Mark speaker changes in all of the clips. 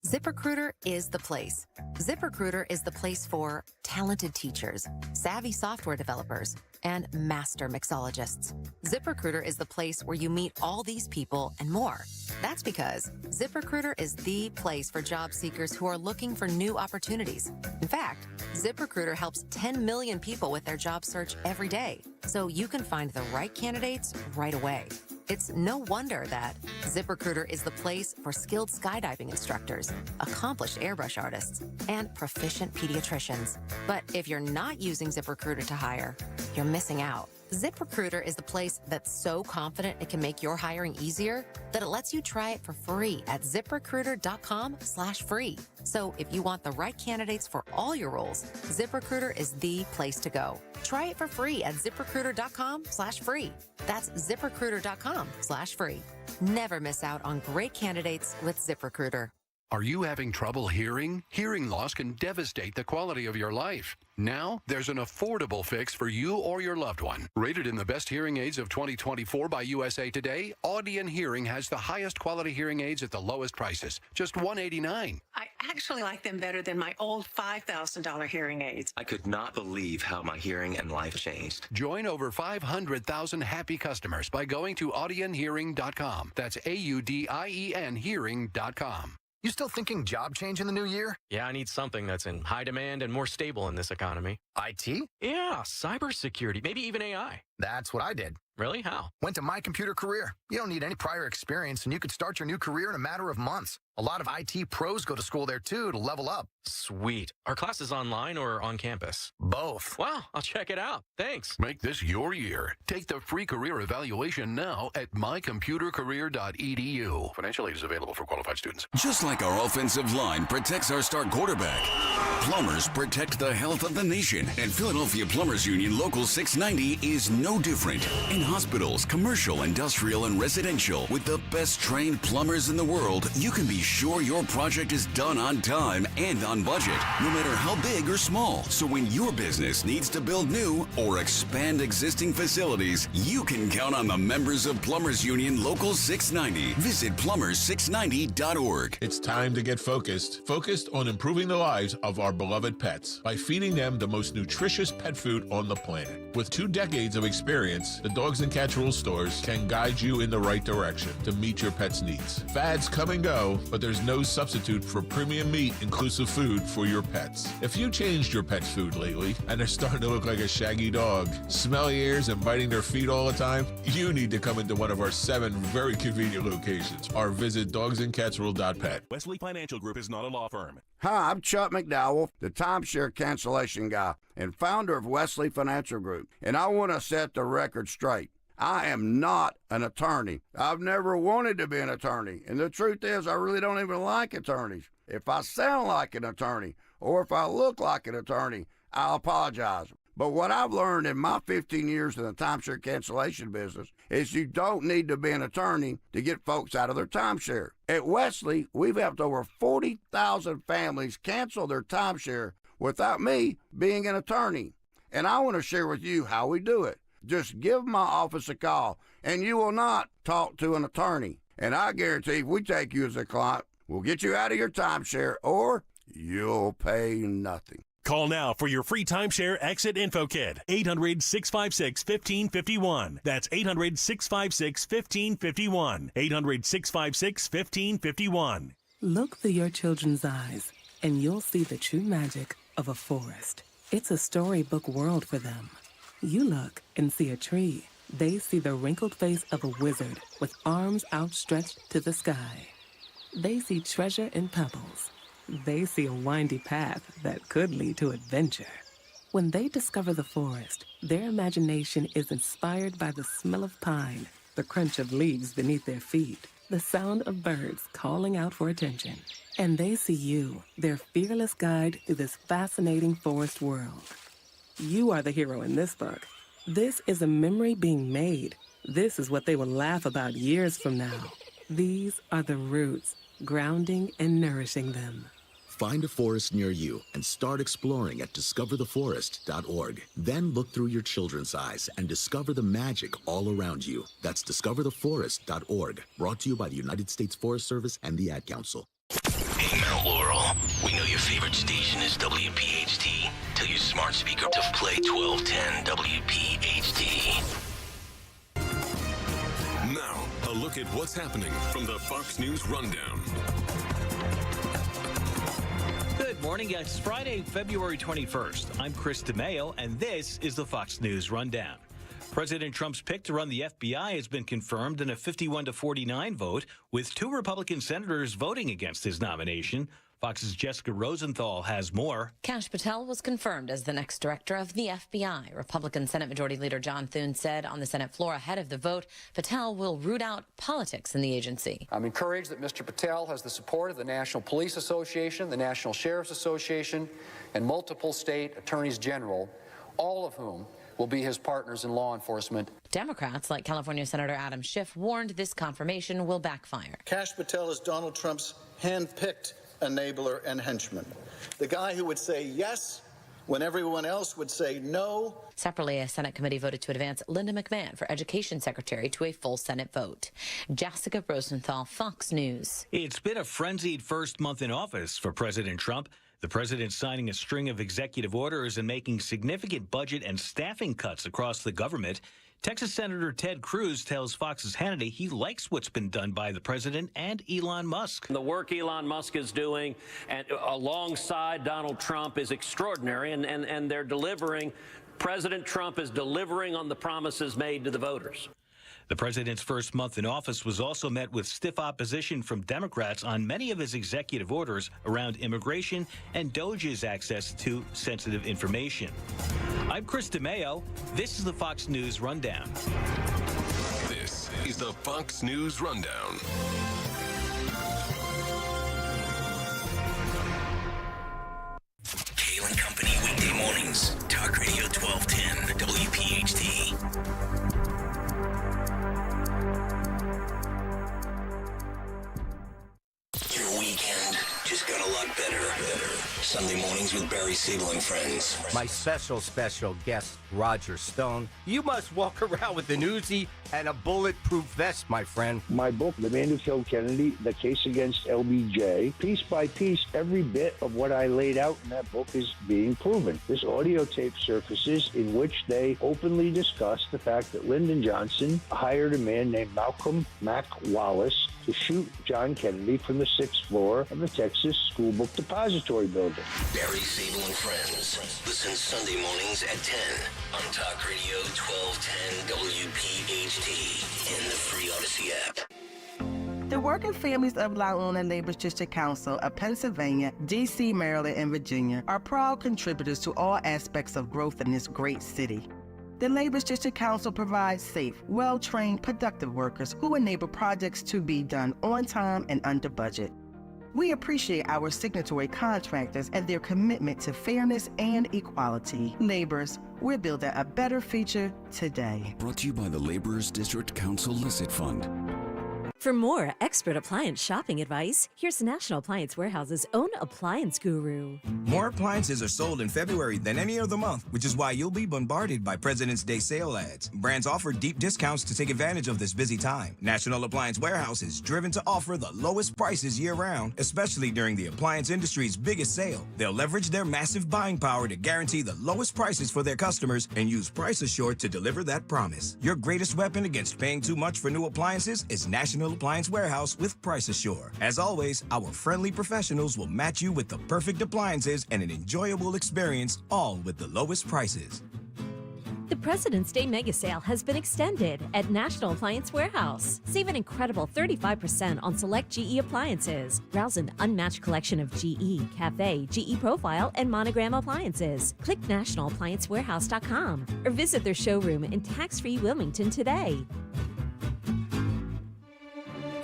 Speaker 1: ZipRecruiter is the place. ZipRecruiter is the place for talented teachers, savvy software developers, and master mixologists. ZipRecruiter is the place where you meet all these people and more. That's because ZipRecruiter is the place for job seekers who are looking for new opportunities. In fact, ZipRecruiter helps 10 million people with their job search every day, so you can find the right candidates right away. It's no wonder that ZipRecruiter is the place for skilled skydiving instructors, accomplished airbrush artists, and proficient pediatricians. But if you're not using ZipRecruiter to hire, you're missing out. ZipRecruiter is the place that's so confident it can make your hiring easier that it lets you try it for free at ZipRecruiter.com/free. So if you want the right candidates for all your roles, ZipRecruiter is the place to go. Try it for free at ZipRecruiter.com/free. That's ZipRecruiter.com/free. Never miss out on great candidates with ZipRecruiter.
Speaker 2: Are you having trouble hearing? Hearing loss can devastate the quality of your life. Now, there's an affordable fix for you or your loved one. Rated in the best hearing aids of 2024 by USA Today, Audion Hearing has the highest quality hearing aids at the lowest prices, just $189.
Speaker 3: I actually like them better than my old $5,000 hearing aids.
Speaker 4: I could not believe how my hearing and life changed.
Speaker 2: Join over 500,000 happy customers by going to audionhearing.com. That's AUDIEN hearing.com.
Speaker 5: You still thinking job change in the new year?
Speaker 6: Yeah, I need something that's in high demand and more stable in this economy.
Speaker 5: IT?
Speaker 6: Yeah, cybersecurity, maybe even AI.
Speaker 5: That's what I did.
Speaker 6: Really? How?
Speaker 5: Went to My Computer Career. You don't need any prior experience, and you could start your new career in a matter of months. A lot of IT pros go to school there, too, to level up.
Speaker 6: Sweet. Are classes online or on campus?
Speaker 5: Both.
Speaker 6: Wow, I'll check it out. Thanks.
Speaker 2: Make this your year. Take the free career evaluation now at mycomputercareer.edu. Financial aid is available for qualified students.
Speaker 7: Just like our offensive line protects our star quarterback, plumbers protect the health of the nation. And Philadelphia Plumbers Union Local 690 is no different. In hospitals, commercial, industrial, and residential, with the best trained plumbers in the world, you can be sure your project is done on time and on budget, no matter how big or small. So when your business needs to build new or expand existing facilities, you can count on the members of Plumbers Union Local 690. Visit plumbers690.org.
Speaker 8: It's time to get focused. Focused on improving the lives of our beloved pets by feeding them the most nutritious pet food on the planet. With 2 decades of experience, the Dogs and Cats Rules stores can guide you in the right direction to meet your pet's needs. Fads come and go, but there's no substitute for premium meat inclusive food for your pets. If you changed your pet's food lately and they're starting to look like a shaggy dog, smelly ears and biting their feet all the time, you need to come into one of our 7 very convenient locations or visit dogsandcatsrule.pet.
Speaker 9: Wesley Financial Group is not a law firm.
Speaker 10: Hi, I'm Chuck McDowell, the timeshare cancellation guy and founder of Wesley Financial Group, and I want to set the record straight. I am not an attorney. I've never wanted to be an attorney, and the truth is I really don't even like attorneys. If I sound like an attorney or if I look like an attorney, I'll apologize. But what I've learned in my 15 years in the timeshare cancellation business is you don't need to be an attorney to get folks out of their timeshare. At Wesley, we've helped over 40,000 families cancel their timeshare without me being an attorney. And I want to share with you how we do it. Just give my office a call, and you will not talk to an attorney. And I guarantee if we take you as a client, we'll get you out of your timeshare, or you'll pay nothing.
Speaker 9: Call now for your free timeshare exit info kit. 800-656-1551. That's 800-656-1551. 800-656-1551.
Speaker 11: Look through your children's eyes, and you'll see the true magic of a forest. It's a storybook world for them. You look and see a tree. They see the wrinkled face of a wizard with arms outstretched to the sky. They see treasure in pebbles. They see a windy path that could lead to adventure. When they discover the forest, their imagination is inspired by the smell of pine, the crunch of leaves beneath their feet, the sound of birds calling out for attention. And they see you, their fearless guide through this fascinating forest world. You are the hero in this book. This is a memory being made. This is what they will laugh about years from now. These are the roots, grounding and nourishing them.
Speaker 12: Find a forest near you and start exploring at discovertheforest.org. Then look through your children's eyes and discover the magic all around you. That's discovertheforest.org. Brought to you by the United States Forest Service and the Ad Council.
Speaker 13: Now, Laurel, we know your favorite station is WPHT. Tell your smart speaker to play 1210 WPHT.
Speaker 14: Now, a look at what's happening from the Fox News Rundown.
Speaker 15: Good morning. It's Friday, February 21st. I'm Chris DeMaio, and this is the Fox News Rundown. President Trump's pick to run the FBI has been confirmed in a 51-49 vote, with 2 Republican senators voting against his nomination. Fox's Jessica Rosenthal has more.
Speaker 16: Kash Patel was confirmed as the next director of the FBI. Republican Senate Majority Leader John Thune said on the Senate floor ahead of the vote, Patel will root out politics in the agency.
Speaker 17: I'm encouraged that Mr. Patel has the support of the National Police Association, the National Sheriff's Association, and multiple state attorneys general, all of whom will be his partners in law enforcement.
Speaker 16: Democrats, like California Senator Adam Schiff, warned this confirmation will backfire.
Speaker 18: Kash Patel is Donald Trump's hand-picked enabler and henchman. The guy who would say yes when everyone else would say no.
Speaker 16: Separately, a Senate committee voted to advance Linda McMahon for Education Secretary to a full Senate vote. Jessica Rosenthal, Fox News.
Speaker 15: It's been a frenzied first month in office for President Trump. The president signing a string of executive orders and making significant budget and staffing cuts across the government. Texas Senator Ted Cruz tells Fox's Hannity he likes what's been done by the president and Elon Musk.
Speaker 19: The work Elon Musk is doing and alongside Donald Trump is extraordinary, and they're delivering. President Trump is delivering on the promises made to the voters.
Speaker 15: The president's first month in office was also met with stiff opposition from Democrats on many of his executive orders around immigration and DOJ's access to sensitive information. I'm Chris DeMaio. This is the Fox News Rundown.
Speaker 14: This is the Fox News Rundown.
Speaker 13: Kayal and Company, weekday mornings. Talk Radio 1210, WPHT. Your weekend just got a lot better. Sunday mornings with Barry Siegel and friends.
Speaker 20: My special guest, Roger Stone. You must walk around with an Uzi and a bulletproof vest, my friend.
Speaker 21: My book, The Man Who Killed Kennedy, The Case Against LBJ, piece by piece, every bit of what I laid out in that book is being proven. This audio tape surfaces in which they openly discuss the fact that Lyndon Johnson hired a man named Malcolm Mac Wallace to shoot John Kennedy from the 6th floor of the Texas School Book Depository building.
Speaker 13: Barry Siegel and friends. Listen Sunday mornings at 10 on Talk Radio 1210 WPHT in the free Odyssey app.
Speaker 22: The working families of La Una Labor District Council of Pennsylvania, D.C., Maryland, and Virginia are proud contributors to all aspects of growth in this great city. The Labor District Council provides safe, well-trained, productive workers who enable projects to be done on time and under budget. We appreciate our signatory contractors and their commitment to fairness and equality. Laborers, we're building a better future today.
Speaker 7: Brought to you by the Laborers District Council Licit Fund.
Speaker 23: For more expert appliance shopping advice, here's National Appliance Warehouse's own appliance guru.
Speaker 24: More appliances are sold in February than any other month, which is why you'll be bombarded by President's Day sale ads. Brands offer deep discounts to take advantage of this busy time. National Appliance Warehouse is driven to offer the lowest prices year-round, especially during the appliance industry's biggest sale. They'll leverage their massive buying power to guarantee the lowest prices for their customers and use Price Assured to deliver that promise. Your greatest weapon against paying too much for new appliances is National Appliance Warehouse with Price Assure. As always, our friendly professionals will match you with the perfect appliances and an enjoyable experience, all with the lowest prices.
Speaker 23: The President's Day mega sale has been extended at National Appliance Warehouse. Save an incredible 35% on select GE appliances. Browse an unmatched collection of GE, Cafe, GE Profile, and Monogram appliances. Click nationalappliancewarehouse.com or visit their showroom in tax-free Wilmington today.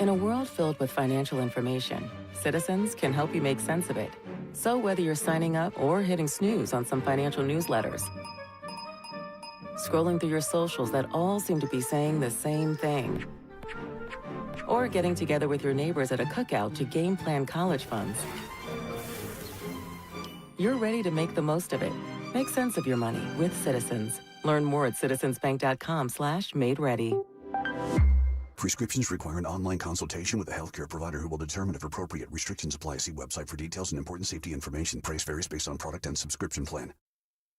Speaker 25: In a world filled with financial information, Citizens can help you make sense of it. So whether you're signing up or hitting snooze on some financial newsletters, scrolling through your socials that all seem to be saying the same thing, or getting together with your neighbors at a cookout to game plan college funds, you're ready to make the most of it. Make sense of your money with Citizens. Learn more at citizensbank.com/made ready.
Speaker 1: Prescriptions require an online consultation with a healthcare provider who will determine if appropriate. Restrictions apply. See website for details and important safety information. Price varies based on product and subscription plan.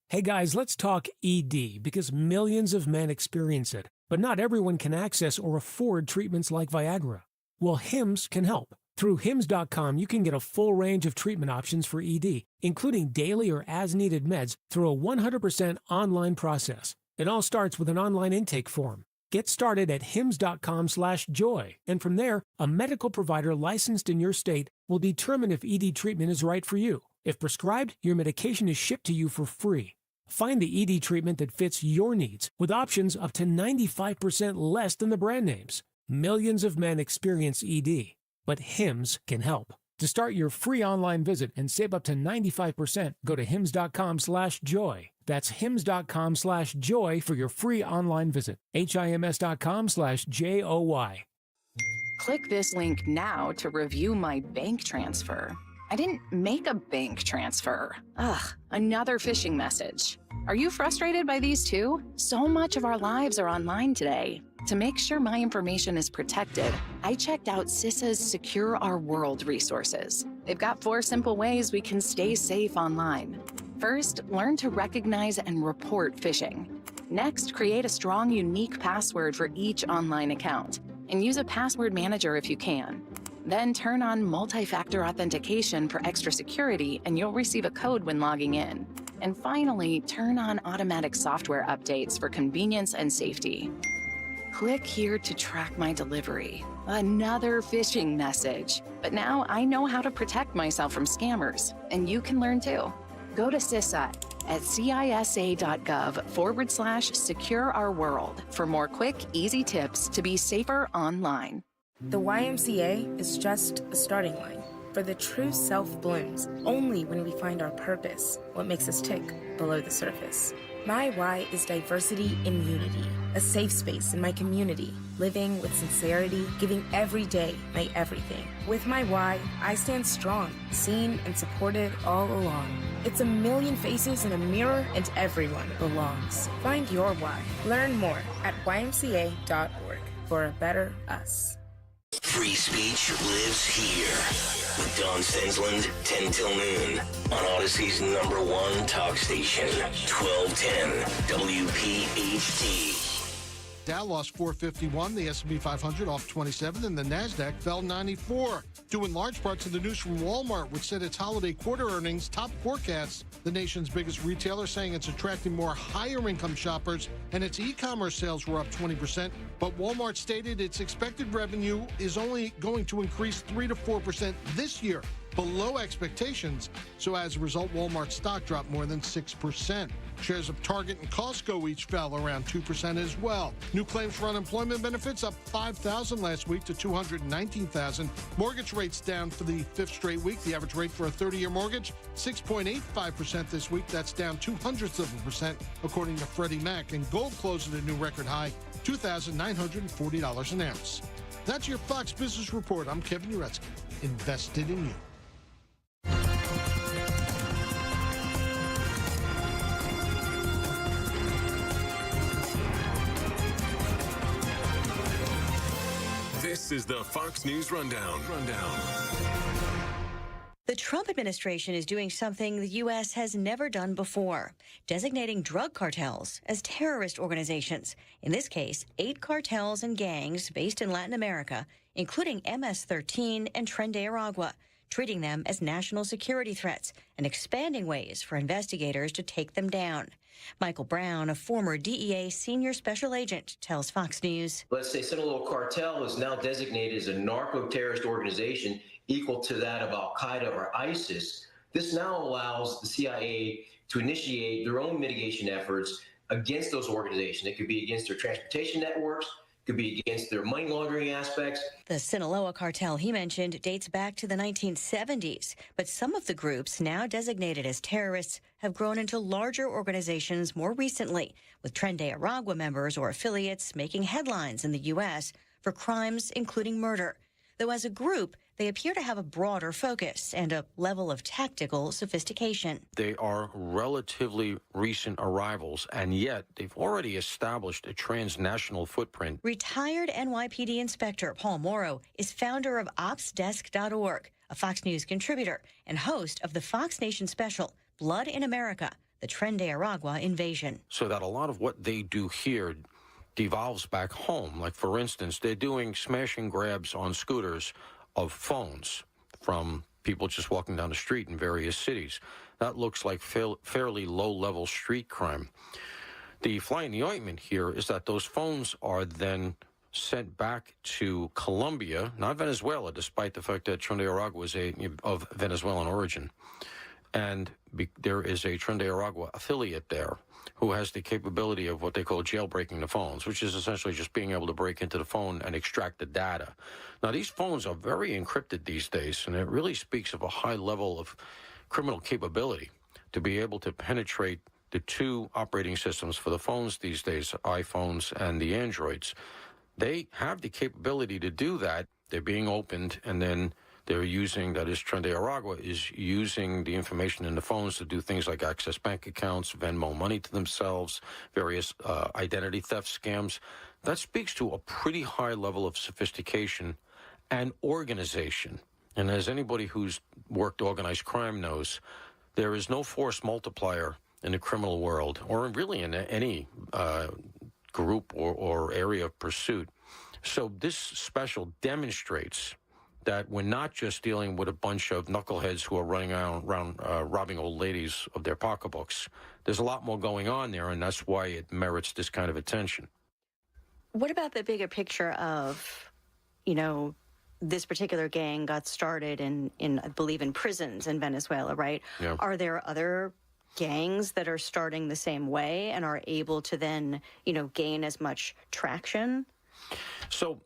Speaker 3: Hey guys, let's talk ED because millions of men experience it, but not everyone can access or afford treatments like Viagra. Well, Hims can help. Through Hims.com, you can get a full range of treatment options for ED, including daily or as-needed meds through a 100% online process. It all starts with an online intake form. Get started at hims.com/joy, and from there, a medical provider licensed in your state will determine if ED treatment is right for you. If prescribed, your medication is shipped to you for free. Find the ED treatment that fits your needs with options up to 95% less than the brand names. Millions of men experience ED, but Hims can help. To start your free online visit and save up to 95%, go to hims.com/joy. That's hims.com/joy for your free online visit. HIMS.com/JOY.
Speaker 4: Click this link now to review my bank transfer. I didn't make a bank transfer. Ugh, another phishing message. Are you frustrated by these too? So much of our lives are online today. To make sure my information is protected, I checked out CISA's Secure Our World resources. They've got 4 simple ways we can stay safe online. First, learn to recognize and report phishing. Next, create a strong, unique password for each online account, and use a password manager if you can. Then turn on multi-factor authentication for extra security, and you'll receive a code when logging in. And finally, turn on automatic software updates for convenience and safety. Click here to track my delivery. Another phishing message. But now I know how to protect myself from scammers, and you can learn too. Go to CISA at cisa.gov/secure our world for more quick, easy tips to be safer online.
Speaker 5: The YMCA is just a starting line, for the true self blooms only when we find our purpose, what makes us tick below the surface. My why is diversity in unity, a safe space in my community, living with sincerity, giving every day my everything. With my why, I stand strong, seen and supported all along. It's a million faces in a mirror and everyone belongs. Find your why. Learn more at ymca.org for a better us.
Speaker 13: Free speech lives here with Don Stensland, 10 till noon on Odyssey's #1 talk station, 1210 WPHT.
Speaker 6: Dow lost 451, the S&P 500 off 27, and the NASDAQ fell 94. Due in large part to the news from Walmart, which said its holiday quarter earnings top forecasts the nation's biggest retailer, saying it's attracting more higher-income shoppers, and its e-commerce sales were up 20%. But Walmart stated its expected revenue is only going to increase 3 to 4% this year, below expectations. So as a result, Walmart's stock dropped more than 6%. Shares of Target and Costco each fell around 2% as well. New claims for unemployment benefits up 5,000 last week to 219,000. Mortgage rates down for the 5th straight week. The average rate for a 30-year mortgage, 6.85% this week. That's down 0.02%, according to Freddie Mac. And gold closed at a new record high, $2,940 an ounce. That's your Fox Business Report. I'm Kevin Uretsky. Invested in you.
Speaker 14: This is the Fox News Rundown.
Speaker 26: The Trump administration is doing something the U.S. has never done before, designating drug cartels as terrorist organizations. In this case, 8 cartels and gangs based in Latin America, including MS-13 and Tren de Aragua, treating them as national security threats and expanding ways for investigators to take them down. Michael Brown, a former DEA senior special agent, tells Fox News.
Speaker 27: Let's say Sinaloa Cartel is now designated as a narco-terrorist organization equal to that of Al-Qaeda or ISIS. This now allows the CIA to initiate their own mitigation efforts against those organizations. It could be against their transportation networks, could be against their money laundering aspects.
Speaker 26: The Sinaloa cartel he mentioned dates back to the 1970s, but some of the groups now designated as terrorists have grown into larger organizations more recently, with Tren de Aragua members or affiliates making headlines in the U.S. for crimes including murder. Though as a group, they appear to have a broader focus and a level of tactical sophistication.
Speaker 2: They are relatively recent arrivals, and yet they've already established a transnational footprint.
Speaker 26: Retired NYPD Inspector Paul Morrow is founder of OpsDesk.org, a Fox News contributor and host of the Fox Nation special, Blood in America, the Tren de Aragua invasion.
Speaker 2: So that a lot of what they do here devolves back home. Like, for instance, they're doing smash and grabs on scooters of phones from people just walking down the street in various cities. That looks like fairly low-level street crime. The fly in the ointment here is that those phones are then sent back to Colombia, not Venezuela, despite the fact that Tren de Aragua is of Venezuelan origin. And there is a Tren de Aragua affiliate there who has the capability of what they call jailbreaking the phones, which is essentially just being able to break into the phone and extract the data. Now, these phones are very encrypted these days, and it really speaks of a high level of criminal capability to be able to penetrate the two operating systems for the phones these days, iPhones and the Androids. They have the capability to do that. They're being opened, and then they're using, that is, Tren de Aragua is using the information in the phones to do things like access bank accounts, Venmo money to themselves, various identity theft scams. That speaks to a pretty high level of sophistication and organization. And as anybody who's worked organized crime knows, there is no force multiplier in the criminal world, or really in any group or area of pursuit. So this special demonstrates that we're not just dealing with a bunch of knuckleheads who are running around robbing old ladies of their pocketbooks. There's a lot more going on there, and that's why it merits this kind of attention.
Speaker 26: What about the bigger picture of, this particular gang got started in I believe, in prisons in Venezuela, right?
Speaker 2: Yeah.
Speaker 26: Are there other gangs that are starting the same way and are able to then, gain as much traction? So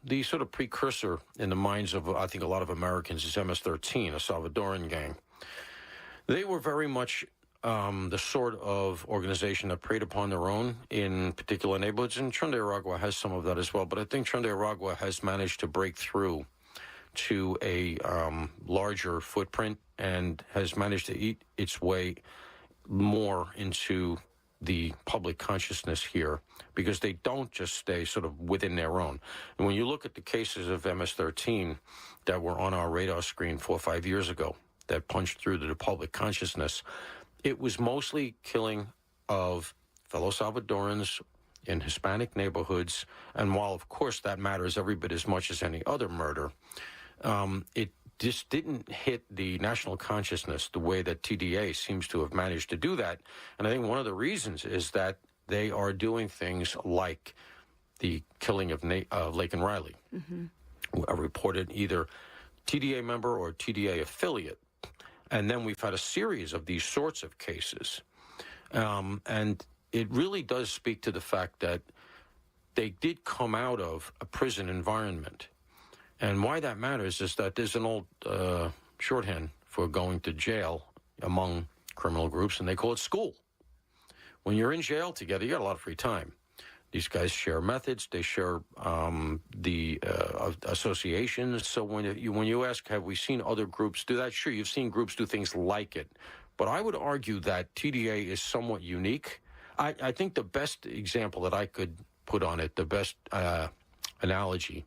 Speaker 2: the sort of precursor in the minds of, I think, a lot of Americans is MS-13, a Salvadoran gang. They were very much the sort of organization that preyed upon their own in particular neighborhoods, and Tren de Aragua has some of that as well. But I think Tren de Aragua has managed to break through to a larger footprint and has managed to eat its way more into the public consciousness here, because they don't just stay sort of within their own. And when you look at the cases of MS-13 that were on our radar screen 4 or 5 years ago that punched through to the public consciousness, it was mostly killing of fellow Salvadorans in Hispanic neighborhoods. And while, of course, that matters every bit as much as any other murder, it just didn't hit the national consciousness the way that TDA seems to have managed to do that. And I think one of the reasons is that they are doing things like the killing of Laken Riley, a reported either TDA member or TDA affiliate. And then we've had a series of these sorts of cases. And it really does speak to the fact that they did come out of a prison environment. And why that matters is that there's an old shorthand for going to jail among criminal groups, and they call it school. When you're in jail together, you got a lot of free time. These guys share methods. They share the associations. So when you ask, have we seen other groups do that? Sure, you've seen groups do things like it. But I would argue that TDA is somewhat unique. I think the best example that I could put on it, the best analogy,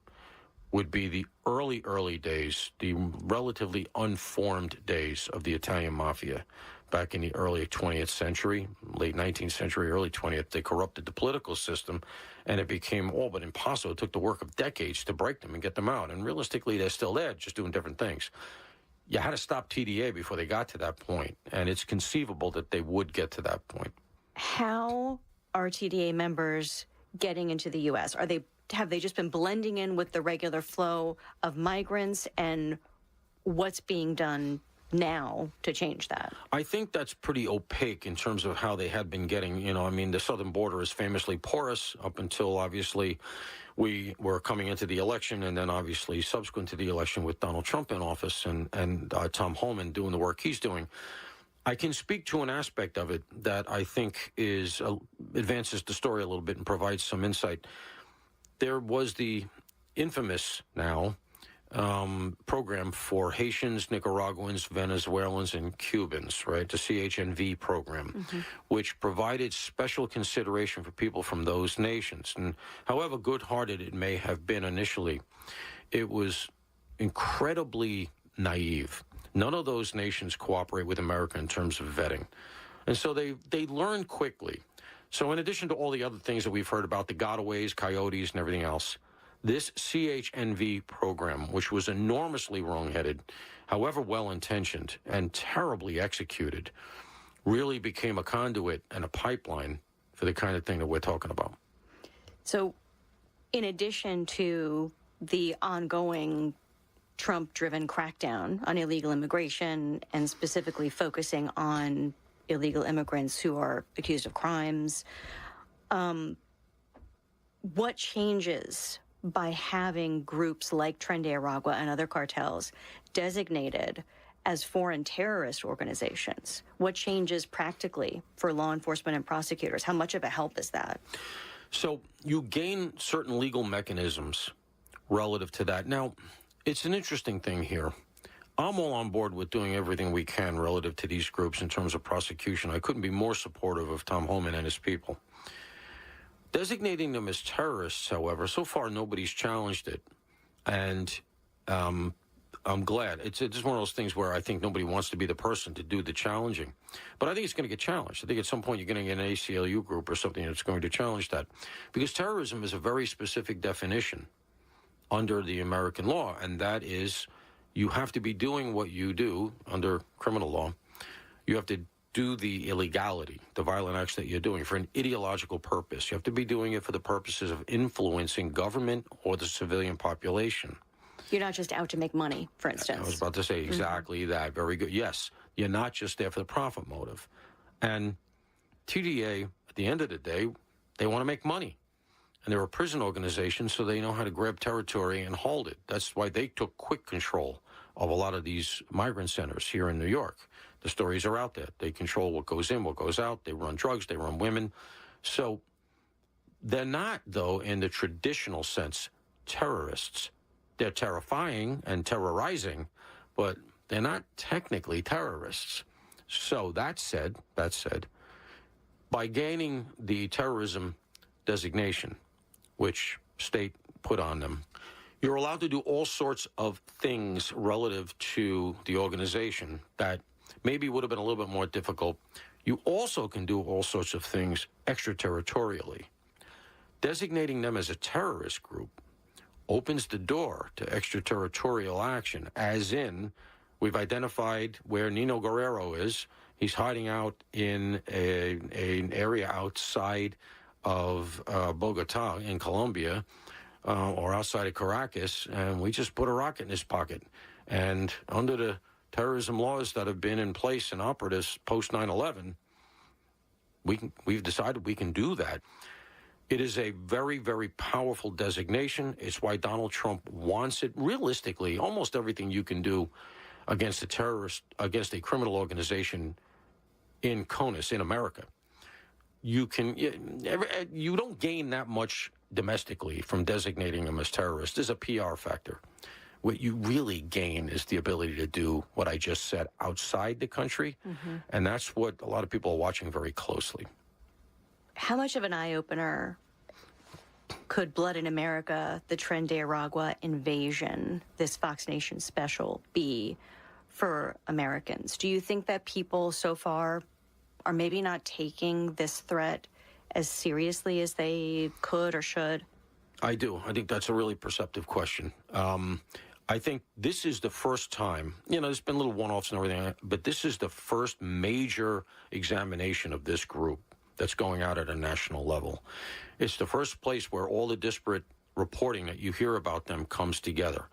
Speaker 2: would be the early days, the relatively unformed days of the Italian mafia back in the early 20th century, late 19th century, early 20th. They corrupted the political system, and it became all but impossible. It took the work of decades to break them and get them out. And realistically, they're still there, just doing different things. You had to stop TDA before they got to that point, and it's conceivable that they would get to that point.
Speaker 26: How are TDA members getting into the U.S.? Have they just been blending in with the regular flow of migrants, and what's being done now to change that?
Speaker 2: I think that's pretty opaque in terms of how they had been getting, the southern border is famously porous up until, obviously, we were coming into the election, and then obviously subsequent to the election with Donald Trump in office and Tom Homan doing the work he's doing. I can speak to an aspect of it that I think advances the story a little bit and provides some insight. There was the infamous now program for Haitians, Nicaraguans, Venezuelans, and Cubans, right? The CHNV program, which provided special consideration for people from those nations. And however good-hearted it may have been initially, it was incredibly naive. None of those nations cooperate with America in terms of vetting. And so they learn quickly. So in addition to all the other things that we've heard about, the gotaways, coyotes, and everything else, this CHNV program, which was enormously wrong-headed, however well-intentioned and terribly executed, really became a conduit and a pipeline for the kind of thing that we're talking about.
Speaker 26: So in addition to the ongoing Trump-driven crackdown on illegal immigration and specifically focusing on illegal immigrants who are accused of crimes, what changes by having groups like Tren de Aragua and other cartels designated as foreign terrorist organizations? What changes practically for law enforcement and prosecutors? How much of a help is that?
Speaker 2: So you gain certain legal mechanisms relative to that. Now, it's an interesting thing here. I'm all on board with doing everything we can relative to these groups in terms of prosecution. I couldn't be more supportive of Tom Homan and his people. Designating them as terrorists, however, so far nobody's challenged it. And I'm glad. It's just one of those things where I think nobody wants to be the person to do the challenging. But I think it's going to get challenged. I think at some point you're going to get an ACLU group or something that's going to challenge that. Because terrorism is a very specific definition under the American law, and that is you have to be doing what you do under criminal law. You have to do the illegality, the violent acts that you're doing for an ideological purpose. You have to be doing it for the purposes of influencing government or the civilian population.
Speaker 26: You're not just out to make money, for instance.
Speaker 2: I was about to say exactly that. Very good. Yes, you're not just there for the profit motive. And TDA, at the end of the day, they want to make money. And they're a prison organization, so they know how to grab territory and hold it. That's why they took quick control of a lot of these migrant centers here in New York. The stories are out there. They control what goes in, what goes out. They run drugs. They run women. So they're not, though, in the traditional sense, terrorists. They're terrifying and terrorizing, but they're not technically terrorists. So that said, by gaining the terrorism designation, which state put on them, you're allowed to do all sorts of things relative to the organization that maybe would have been a little bit more difficult. You also can do all sorts of things extraterritorially. Designating them as a terrorist group opens the door to extraterritorial action, as in we've identified where Nino Guerrero is. He's hiding out in an area outside of Bogota in Colombia, or outside of Caracas, and we just put a rocket in his pocket. And under the terrorism laws that have been in place and operatives post 9/11, we've decided we can do that. It is a very, very powerful designation. It's why Donald Trump wants it. Realistically, almost everything you can do against a terrorist, against a criminal organization in CONUS, in America, you don't gain that much domestically from designating them as terrorists. There's a PR factor. What you really gain is the ability to do what I just said outside the country, and that's what a lot of people are watching very closely.
Speaker 26: How much of an eye-opener could Blood in America, the Tren de Aragua invasion, this Fox Nation special, be for Americans? Do you think that people so far are maybe not taking this threat as seriously as they could or should?
Speaker 2: I do. I think that's a really perceptive question. I think this is the first time, there's been little one-offs and everything, but this is the first major examination of this group that's going out at a national level. It's the first place where all the disparate reporting that you hear about them comes together.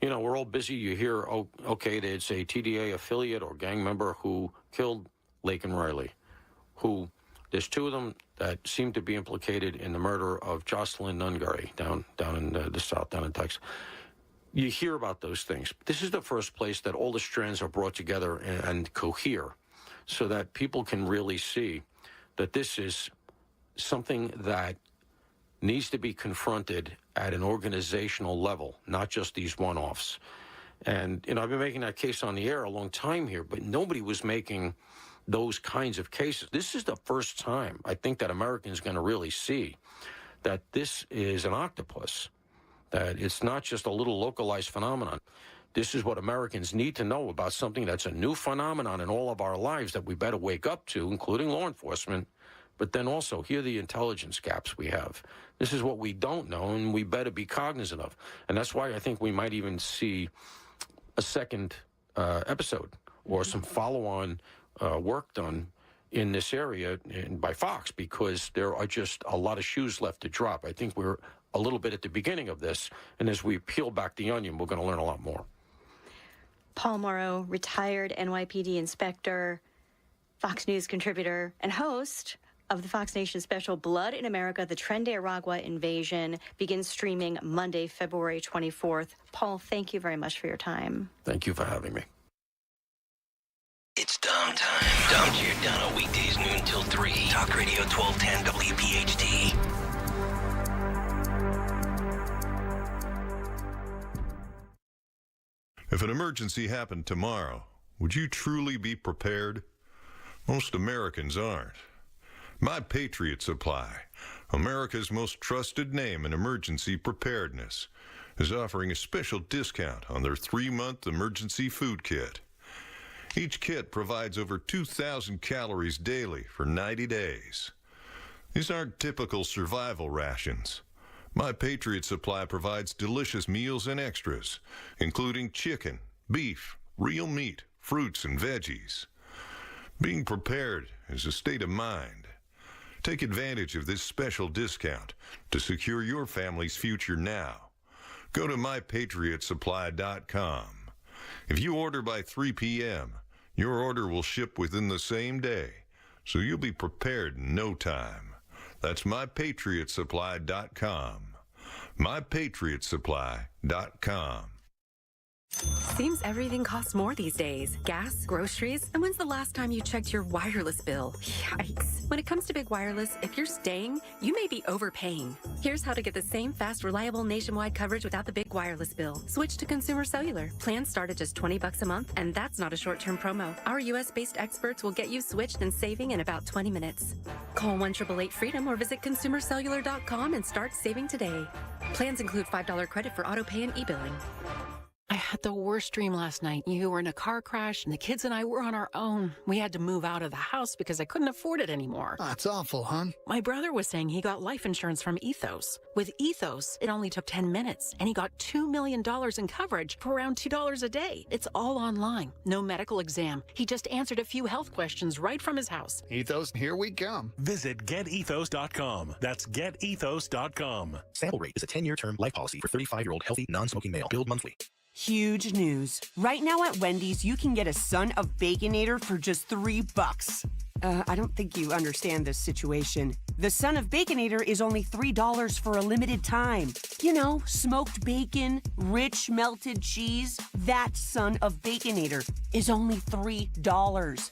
Speaker 2: We're all busy. You hear, okay, it's a TDA affiliate or gang member who killed Laken Riley, there's two of them that seem to be implicated in the murder of Jocelyn Nungary down in the South, down in Texas. You hear about those things. This is the first place that all the strands are brought together and cohere so that people can really see that this is something that needs to be confronted at an organizational level, not just these one-offs. And, I've been making that case on the air a long time here, but nobody was making those kinds of cases. This is the first time I think that Americans are going to really see that this is an octopus, that it's not just a little localized phenomenon. This is what Americans need to know about something that's a new phenomenon in all of our lives that we better wake up to, including law enforcement, but then also here are the intelligence gaps we have. This is what we don't know, and we better be cognizant of. And that's why I think we might even see a second episode or some follow-on work done in this area by Fox, because there are just a lot of shoes left to drop. I think we're a little bit at the beginning of this, and as we peel back the onion, we're going to learn a lot more.
Speaker 26: Paul Morrow, retired NYPD inspector, Fox News contributor, and host of the Fox Nation special Blood in America, the Tren de Aragua Invasion, begins streaming Monday, February 24th. Paul, thank you very much for your time.
Speaker 2: Thank you for having me.
Speaker 13: It's Dom time. Dom Giordano, weekdays noon till 3. Talk Radio 1210 WPHT.
Speaker 8: If an emergency happened tomorrow, would you truly be prepared? Most Americans aren't. My Patriot Supply, America's most trusted name in emergency preparedness, is offering a special discount on their 3-month emergency food kit. Each kit provides over 2,000 calories daily for 90 days. These aren't typical survival rations. My Patriot Supply provides delicious meals and extras, including chicken, beef, real meat, fruits, and veggies. Being prepared is a state of mind. Take advantage of this special discount to secure your family's future now. Go to mypatriotsupply.com. If you order by 3 p.m., your order will ship within the same day, so you'll be prepared in no time. That's mypatriotsupply.com. mypatriotsupply.com.
Speaker 9: Seems everything costs more these days. Gas, groceries, and when's the last time you checked your wireless bill? Yikes. When it comes to big wireless, if you're staying, you may be overpaying. Here's how to get the same fast, reliable nationwide coverage without the big wireless bill. Switch to Consumer Cellular. Plans start at just $20 a month, and that's not a short-term promo. Our U.S.-based experts will get you switched and saving in about 20 minutes. Call 1-888-FREEDOM or visit consumercellular.com and start saving today. Plans include $5 credit for auto pay and e-billing.
Speaker 10: I had the worst dream last night. You were in a car crash, and the kids and I were on our own. We had to move out of the house because I couldn't afford it anymore.
Speaker 11: That's awful, hon.
Speaker 10: My brother was saying he got life insurance from Ethos. With Ethos, it only took 10 minutes, and he got $2 million in coverage for around $2 a day. It's all online. No medical exam. He just answered a few health questions right from his house.
Speaker 11: Ethos, here we come.
Speaker 12: Visit getethos.com. That's getethos.com.
Speaker 17: Sample rate is a 10-year term life policy for 35-year-old healthy, non-smoking male. Billed monthly.
Speaker 18: Huge news. Right now at Wendy's, you can get a Son of Baconator for just $3. I don't think you understand this situation. The Son of Baconator is only $3 for a limited time. You know, smoked bacon, rich melted cheese. That Son of Baconator is only $3.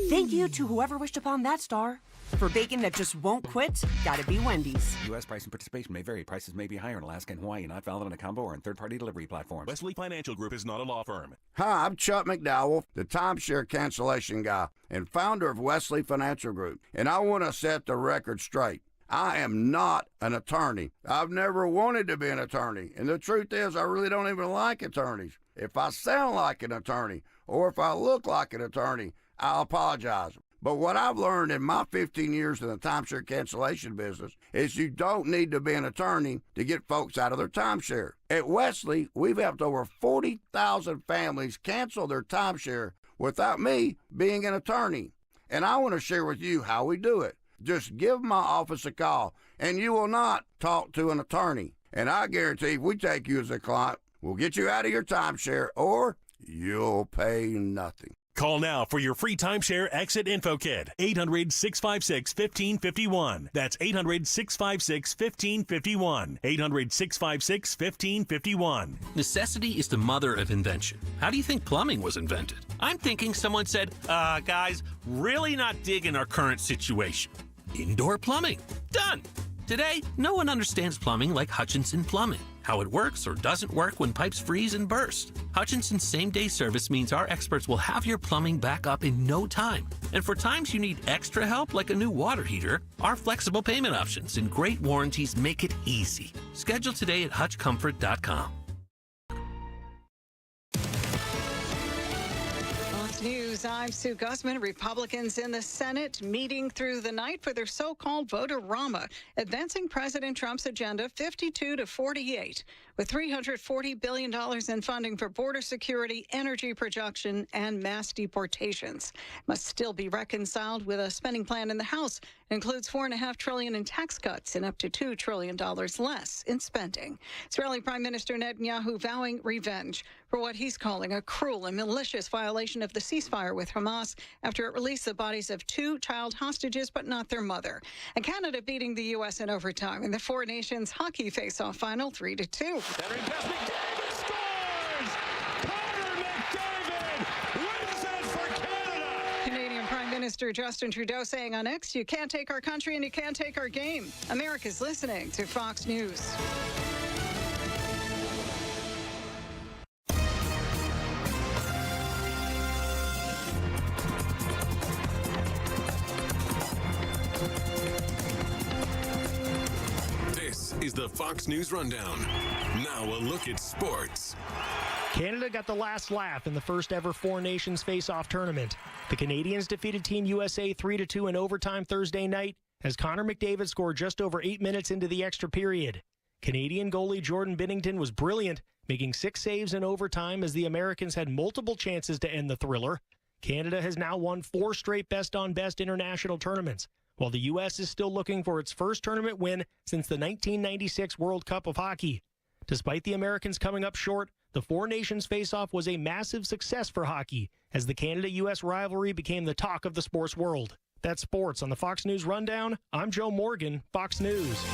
Speaker 18: Thank you to whoever wished upon that star. For bacon that just won't quit, gotta be Wendy's.
Speaker 28: U.S. price and participation may vary. Prices may be higher in Alaska and Hawaii, not valid on a combo or in third-party delivery platforms.
Speaker 12: Wesley Financial Group is not a law firm.
Speaker 29: Hi, I'm Chuck McDowell, the timeshare cancellation guy and founder of Wesley Financial Group, and I want to set the record straight. I am not an attorney. I've never wanted to be an attorney, and the truth is I really don't even like attorneys. If I sound like an attorney or if I look like an attorney, I'll apologize. But what I've learned in my 15 years in the timeshare cancellation business is you don't need to be an attorney to get folks out of their timeshare. At Wesley, we've helped over 40,000 families cancel their timeshare without me being an attorney. And I want to share with you how we do it. Just give my office a call, and you will not talk to an attorney. And I guarantee if we take you as a client, we'll get you out of your timeshare, or you'll pay nothing.
Speaker 12: Call now for your free timeshare exit info kit. 800-656-1551. That's 800-656-1551. 800-656-1551.
Speaker 30: Necessity is the mother of invention. How do you think plumbing was invented? I'm thinking someone said, guys, really not digging our current situation. Indoor plumbing. Done. Today, no one understands plumbing like Hutchinson Plumbing. How it works or doesn't work when pipes freeze and burst. Hutchinson's same-day service means our experts will have your plumbing back up in no time. And for times you need extra help like a new water heater, our flexible payment options and great warranties make it easy. Schedule today at hutchcomfort.com.
Speaker 7: News. I'm Sue Guzman. Republicans in the Senate meeting through the night for their so-called vote-a-rama, advancing President Trump's agenda 52-48, with $340 billion in funding for border security, energy production, and mass deportations. Must still be reconciled with a spending plan in the House. It includes $4.5 trillion in tax cuts and up to $2 trillion less in spending. Israeli Prime Minister Netanyahu vowing revenge for what he's calling a cruel and malicious violation of the ceasefire with Hamas after it released the bodies of 2 child hostages, but not their mother. And Canada beating the U.S. in overtime in the Four Nations hockey face-off final 3-2. Canadian Prime Minister Justin Trudeau saying on X, "You can't take our country and you can't take our game." America's listening to Fox News.
Speaker 14: This is the Fox News Rundown. Now a look at sports.
Speaker 15: Canada got the last laugh in the first ever Four Nations face-off tournament. The Canadians defeated Team USA 3-2 in overtime Thursday night as Connor McDavid scored just over 8 minutes into the extra period. Canadian goalie Jordan Binnington was brilliant, making 6 saves in overtime as the Americans had multiple chances to end the thriller. Canada has now won 4 straight best-on-best international tournaments, while the U.S. is still looking for its first tournament win since the 1996 World Cup of Hockey. Despite the Americans coming up short, the Four Nations face-off was a massive success for hockey as the Canada-U.S. rivalry became the talk of the sports world. That's sports on the Fox News Rundown. I'm Joe Morgan, Fox News.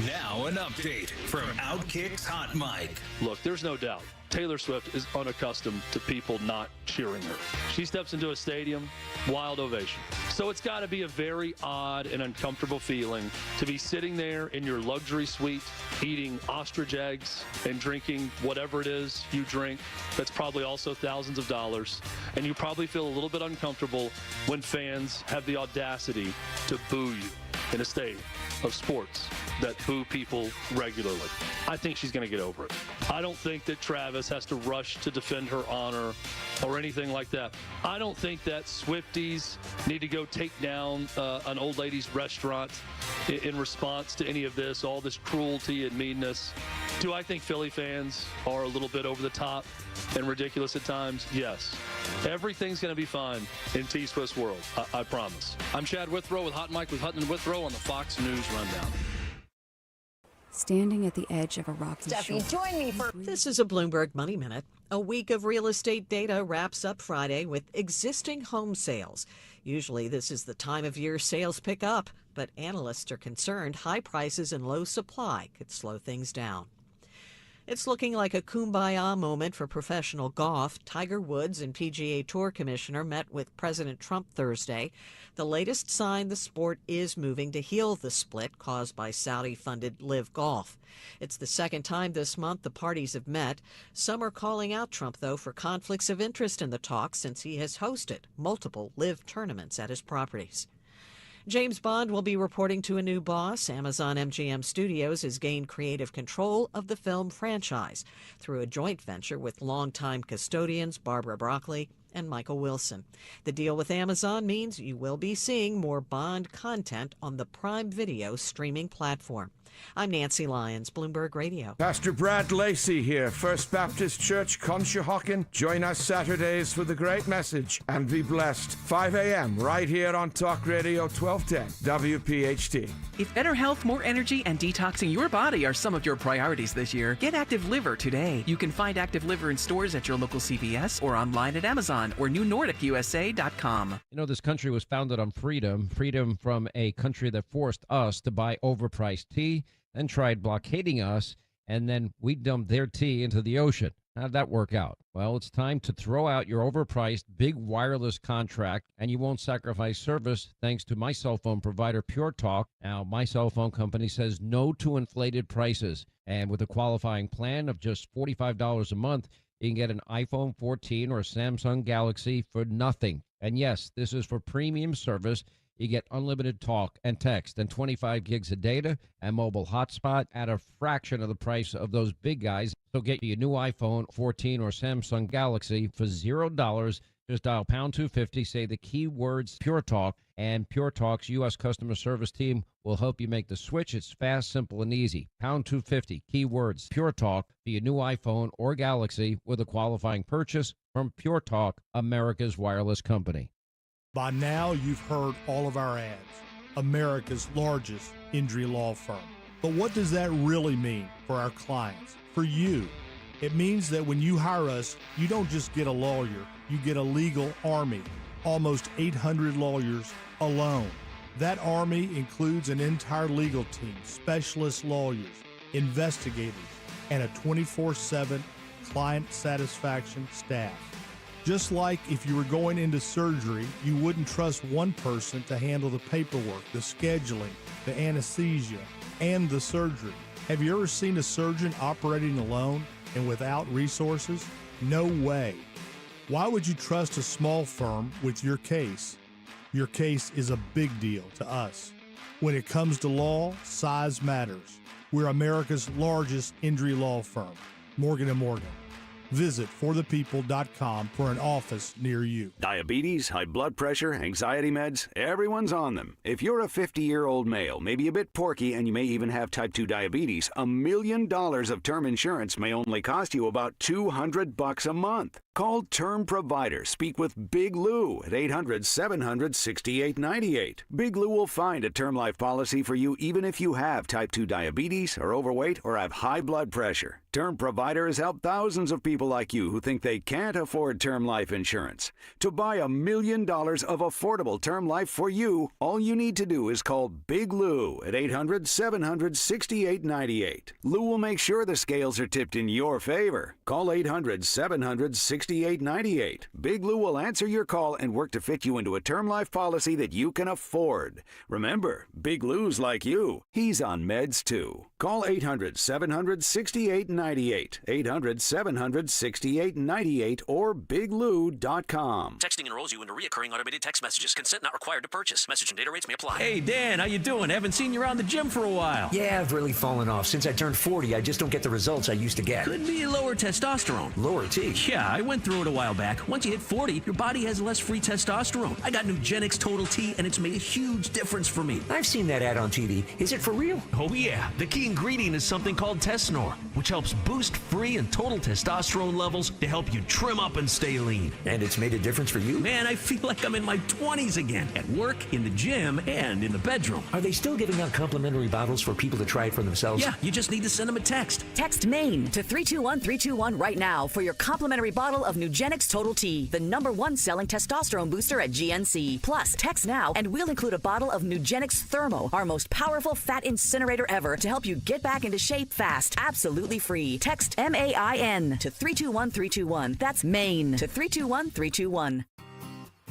Speaker 16: Now an update from Outkick's Hot Mic.
Speaker 19: Look, there's no doubt Taylor Swift is unaccustomed to people not cheering her. She steps into a stadium, wild ovation. So it's got to be a very odd and uncomfortable feeling to be sitting there in your luxury suite, eating ostrich eggs and drinking whatever it is you drink that's probably also thousands of dollars. And you probably feel a little bit uncomfortable when fans have the audacity to boo you in a stadium of sports that boo people regularly. I think she's going to get over it. I don't think that Travis has to rush to defend her honor or anything like that. I don't think that Swifties need to go take down an old lady's restaurant in response to any of this, all this cruelty and meanness. Do I think Philly fans are a little bit over the top and ridiculous at times? Yes. Everything's going to be fine in T-Swiss world. I promise. I'm Chad Withrow with Hot Mike with Hutton and Withrow on the Fox News Rundown.
Speaker 20: Standing at the edge of a rocky shore.
Speaker 21: Join me for... This is a Bloomberg Money Minute. A week of real estate data wraps up Friday with existing home sales. Usually this is the time of year sales pick up, but analysts are concerned high prices and low supply could slow things down. It's looking like a kumbaya moment for professional golf. Tiger Woods and PGA Tour Commissioner met with President Trump Thursday. The latest sign the sport is moving to heal the split caused by Saudi-funded Live Golf. It's the second time this month the parties have met. Some are calling out Trump, though, for conflicts of interest in the talks since he has hosted multiple Live tournaments at his properties. James Bond will be reporting to a new boss. Amazon MGM Studios has gained creative control of the film franchise through a joint venture with longtime custodians Barbara Broccoli and Michael Wilson. The deal with Amazon means you will be seeing more Bond content on the Prime Video streaming platform. I'm Nancy Lyons, Bloomberg Radio.
Speaker 22: Pastor Brad Lacey here, First Baptist Church, Conshohocken. Join us Saturdays for the great message and be blessed. 5 a.m. right here on Talk Radio 1210 WPHT.
Speaker 23: If better health, more energy, and detoxing your body are some of your priorities this year, get Active Liver today. You can find Active Liver in stores at your local CVS or online at Amazon or newnordicusa.com.
Speaker 24: You know, this country was founded on freedom from a country that forced us to buy overpriced tea, then tried blockading us, and then we dumped their tea into the ocean. How'd that work out? Well, it's time to throw out your overpriced big wireless contract, and you won't sacrifice service thanks to my cell phone provider, Pure Talk. Now, my cell phone company says no to inflated prices. And with a qualifying plan of just $45 a month, you can get an iPhone 14 or a Samsung Galaxy for nothing. And yes, this is for premium service. You get unlimited talk and text and 25 gigs of data and mobile hotspot at a fraction of the price of those big guys. So get your new iPhone 14 or Samsung Galaxy for $0. Just dial pound 250, say the keywords Pure Talk, and Pure Talk's U.S. customer service team will help you make the switch. It's fast, simple, and easy. Pound 250, keywords Pure Talk for your new iPhone or Galaxy with a qualifying purchase from Pure Talk, America's wireless company.
Speaker 1: By now, you've heard all of our ads. America's largest injury law firm. But what does that really mean for our clients, for you? It means that when you hire us, you don't just get a lawyer, you get a legal army, almost 800 lawyers alone. That army includes an entire legal team, specialist lawyers, investigators, and a 24/7 client satisfaction staff. Just like if you were going into surgery, you wouldn't trust one person to handle the paperwork, the scheduling, the anesthesia, and the surgery. Have you ever seen a surgeon operating alone and without resources? No way. Why would you trust a small firm with your case? Your case is a big deal to us. When it comes to law, size matters. We're America's largest injury law firm, Morgan & Morgan. Visit forthepeople.com for an office near you.
Speaker 2: Diabetes, high blood pressure, anxiety meds, everyone's on them. If you're a 50-year-old male, maybe a bit porky, and you may even have type 2 diabetes, $1 million of term insurance may only cost you about $200 a month. Call Term Provider. Speak with Big Lou at 800-700-6898. Big Lou will find a term life policy for you even if you have type 2 diabetes, are overweight, or have high blood pressure. Term Provider has helped thousands of people like you who think they can't afford term life insurance. To buy $1 million of affordable term life for you, all you need to do is call Big Lou at 800-700-6898. Lou will make sure the scales are tipped in your favor. Call 800-700-6898. Big Lou will answer your call and work to fit you into a term life policy that you can afford. Remember, Big Lou's like you. He's on meds too. Call 800-700-6898. 800-700-6898 or biglou.com.
Speaker 30: Texting enrolls you into recurring automated text messages. Consent not required to purchase. Message and data rates may apply.
Speaker 3: Hey, Dan, how you doing? Haven't seen you around the gym for a while.
Speaker 4: Yeah, I've really fallen off. Since I turned 40, I just don't get the results I used to get.
Speaker 3: Could be lower testosterone.
Speaker 4: Lower T?
Speaker 3: Yeah, I went through it a while back. Once you hit 40, your body has less free testosterone. I got Nugenix Total T, and it's made a huge difference for me.
Speaker 4: I've seen that ad on TV. Is it for real?
Speaker 3: Oh, yeah. The key ingredient is something called Tesnor, which helps boost free and total testosterone levels to help you trim up and stay lean.
Speaker 4: And it's made a difference for you?
Speaker 3: Man, I feel like I'm in my 20s again. At work, in the gym, and in the bedroom.
Speaker 4: Are they still giving out complimentary bottles for people to try it for themselves?
Speaker 3: Yeah, you just need to send them a text.
Speaker 5: Text MAINE to 321-321 right now for your complimentary bottle of Nugenix Total T, the #1 selling testosterone booster at GNC. Plus, text now and we'll include a bottle of Nugenix Thermo, our most powerful fat incinerator ever, to help you get back into shape fast. Absolutely free. Text MAIN to 321-321. That's MAINE to 321-321.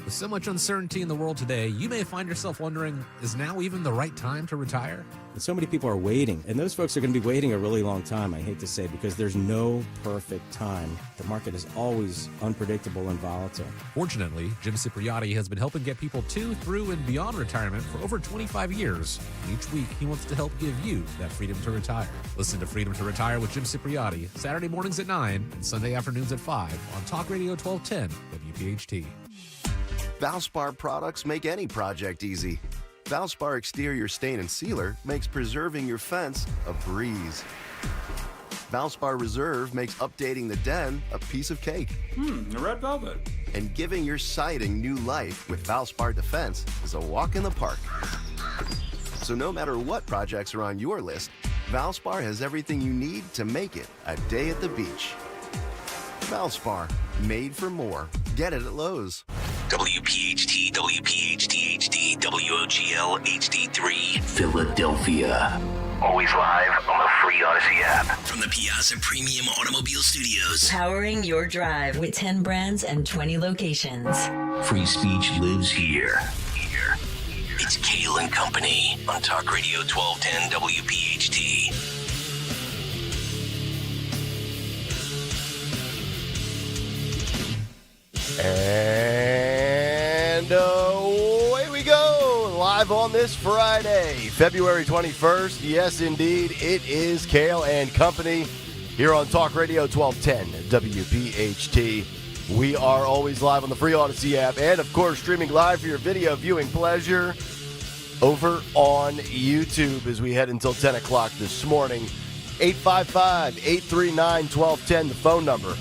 Speaker 6: With so much uncertainty in the world today, you may find yourself wondering, is now even the right time to retire?
Speaker 13: And so many people are waiting, and those folks are going to be waiting a really long time, I hate to say, because there's no perfect time. The market is always unpredictable and volatile.
Speaker 6: Fortunately, Jim Cipriotti has been helping get people to, through, and beyond retirement for over 25 years. And each week, he wants to help give you that freedom to retire. Listen to Freedom to Retire with Jim Cipriotti, Saturday mornings at 9 and Sunday afternoons at 5 on Talk Radio 1210 WPHT.
Speaker 25: Valspar products make any project easy. Valspar Exterior Stain and Sealer makes preserving your fence a breeze. Valspar Reserve makes updating the den a piece of cake.
Speaker 26: Red velvet.
Speaker 25: And giving your siding new life with Valspar Defense is a walk in the park. So no matter what projects are on your list, Valspar has everything you need to make it a day at the beach. Valspar, made for more. Get it at Lowe's.
Speaker 30: WPHT, WPHT HD, WOGL HD3,
Speaker 27: Philadelphia. Always live on the free
Speaker 8: free Odyssey app.
Speaker 9: From the Piazza Premium Automobile Studios.
Speaker 10: Powering your drive with 10 brands and 20 locations.
Speaker 8: Free speech lives here. It's Kayal and Company on Talk Radio 1210 WPHT.
Speaker 11: And away we go, live on this Friday, February 21st. Yes, indeed, it is Kayal and Company here on Talk Radio 1210 WPHT. We are always live on the free Odyssey app and, of course, streaming live for your video viewing pleasure over on YouTube as we head until 10 o'clock this morning. 855-839-1210, the phone number.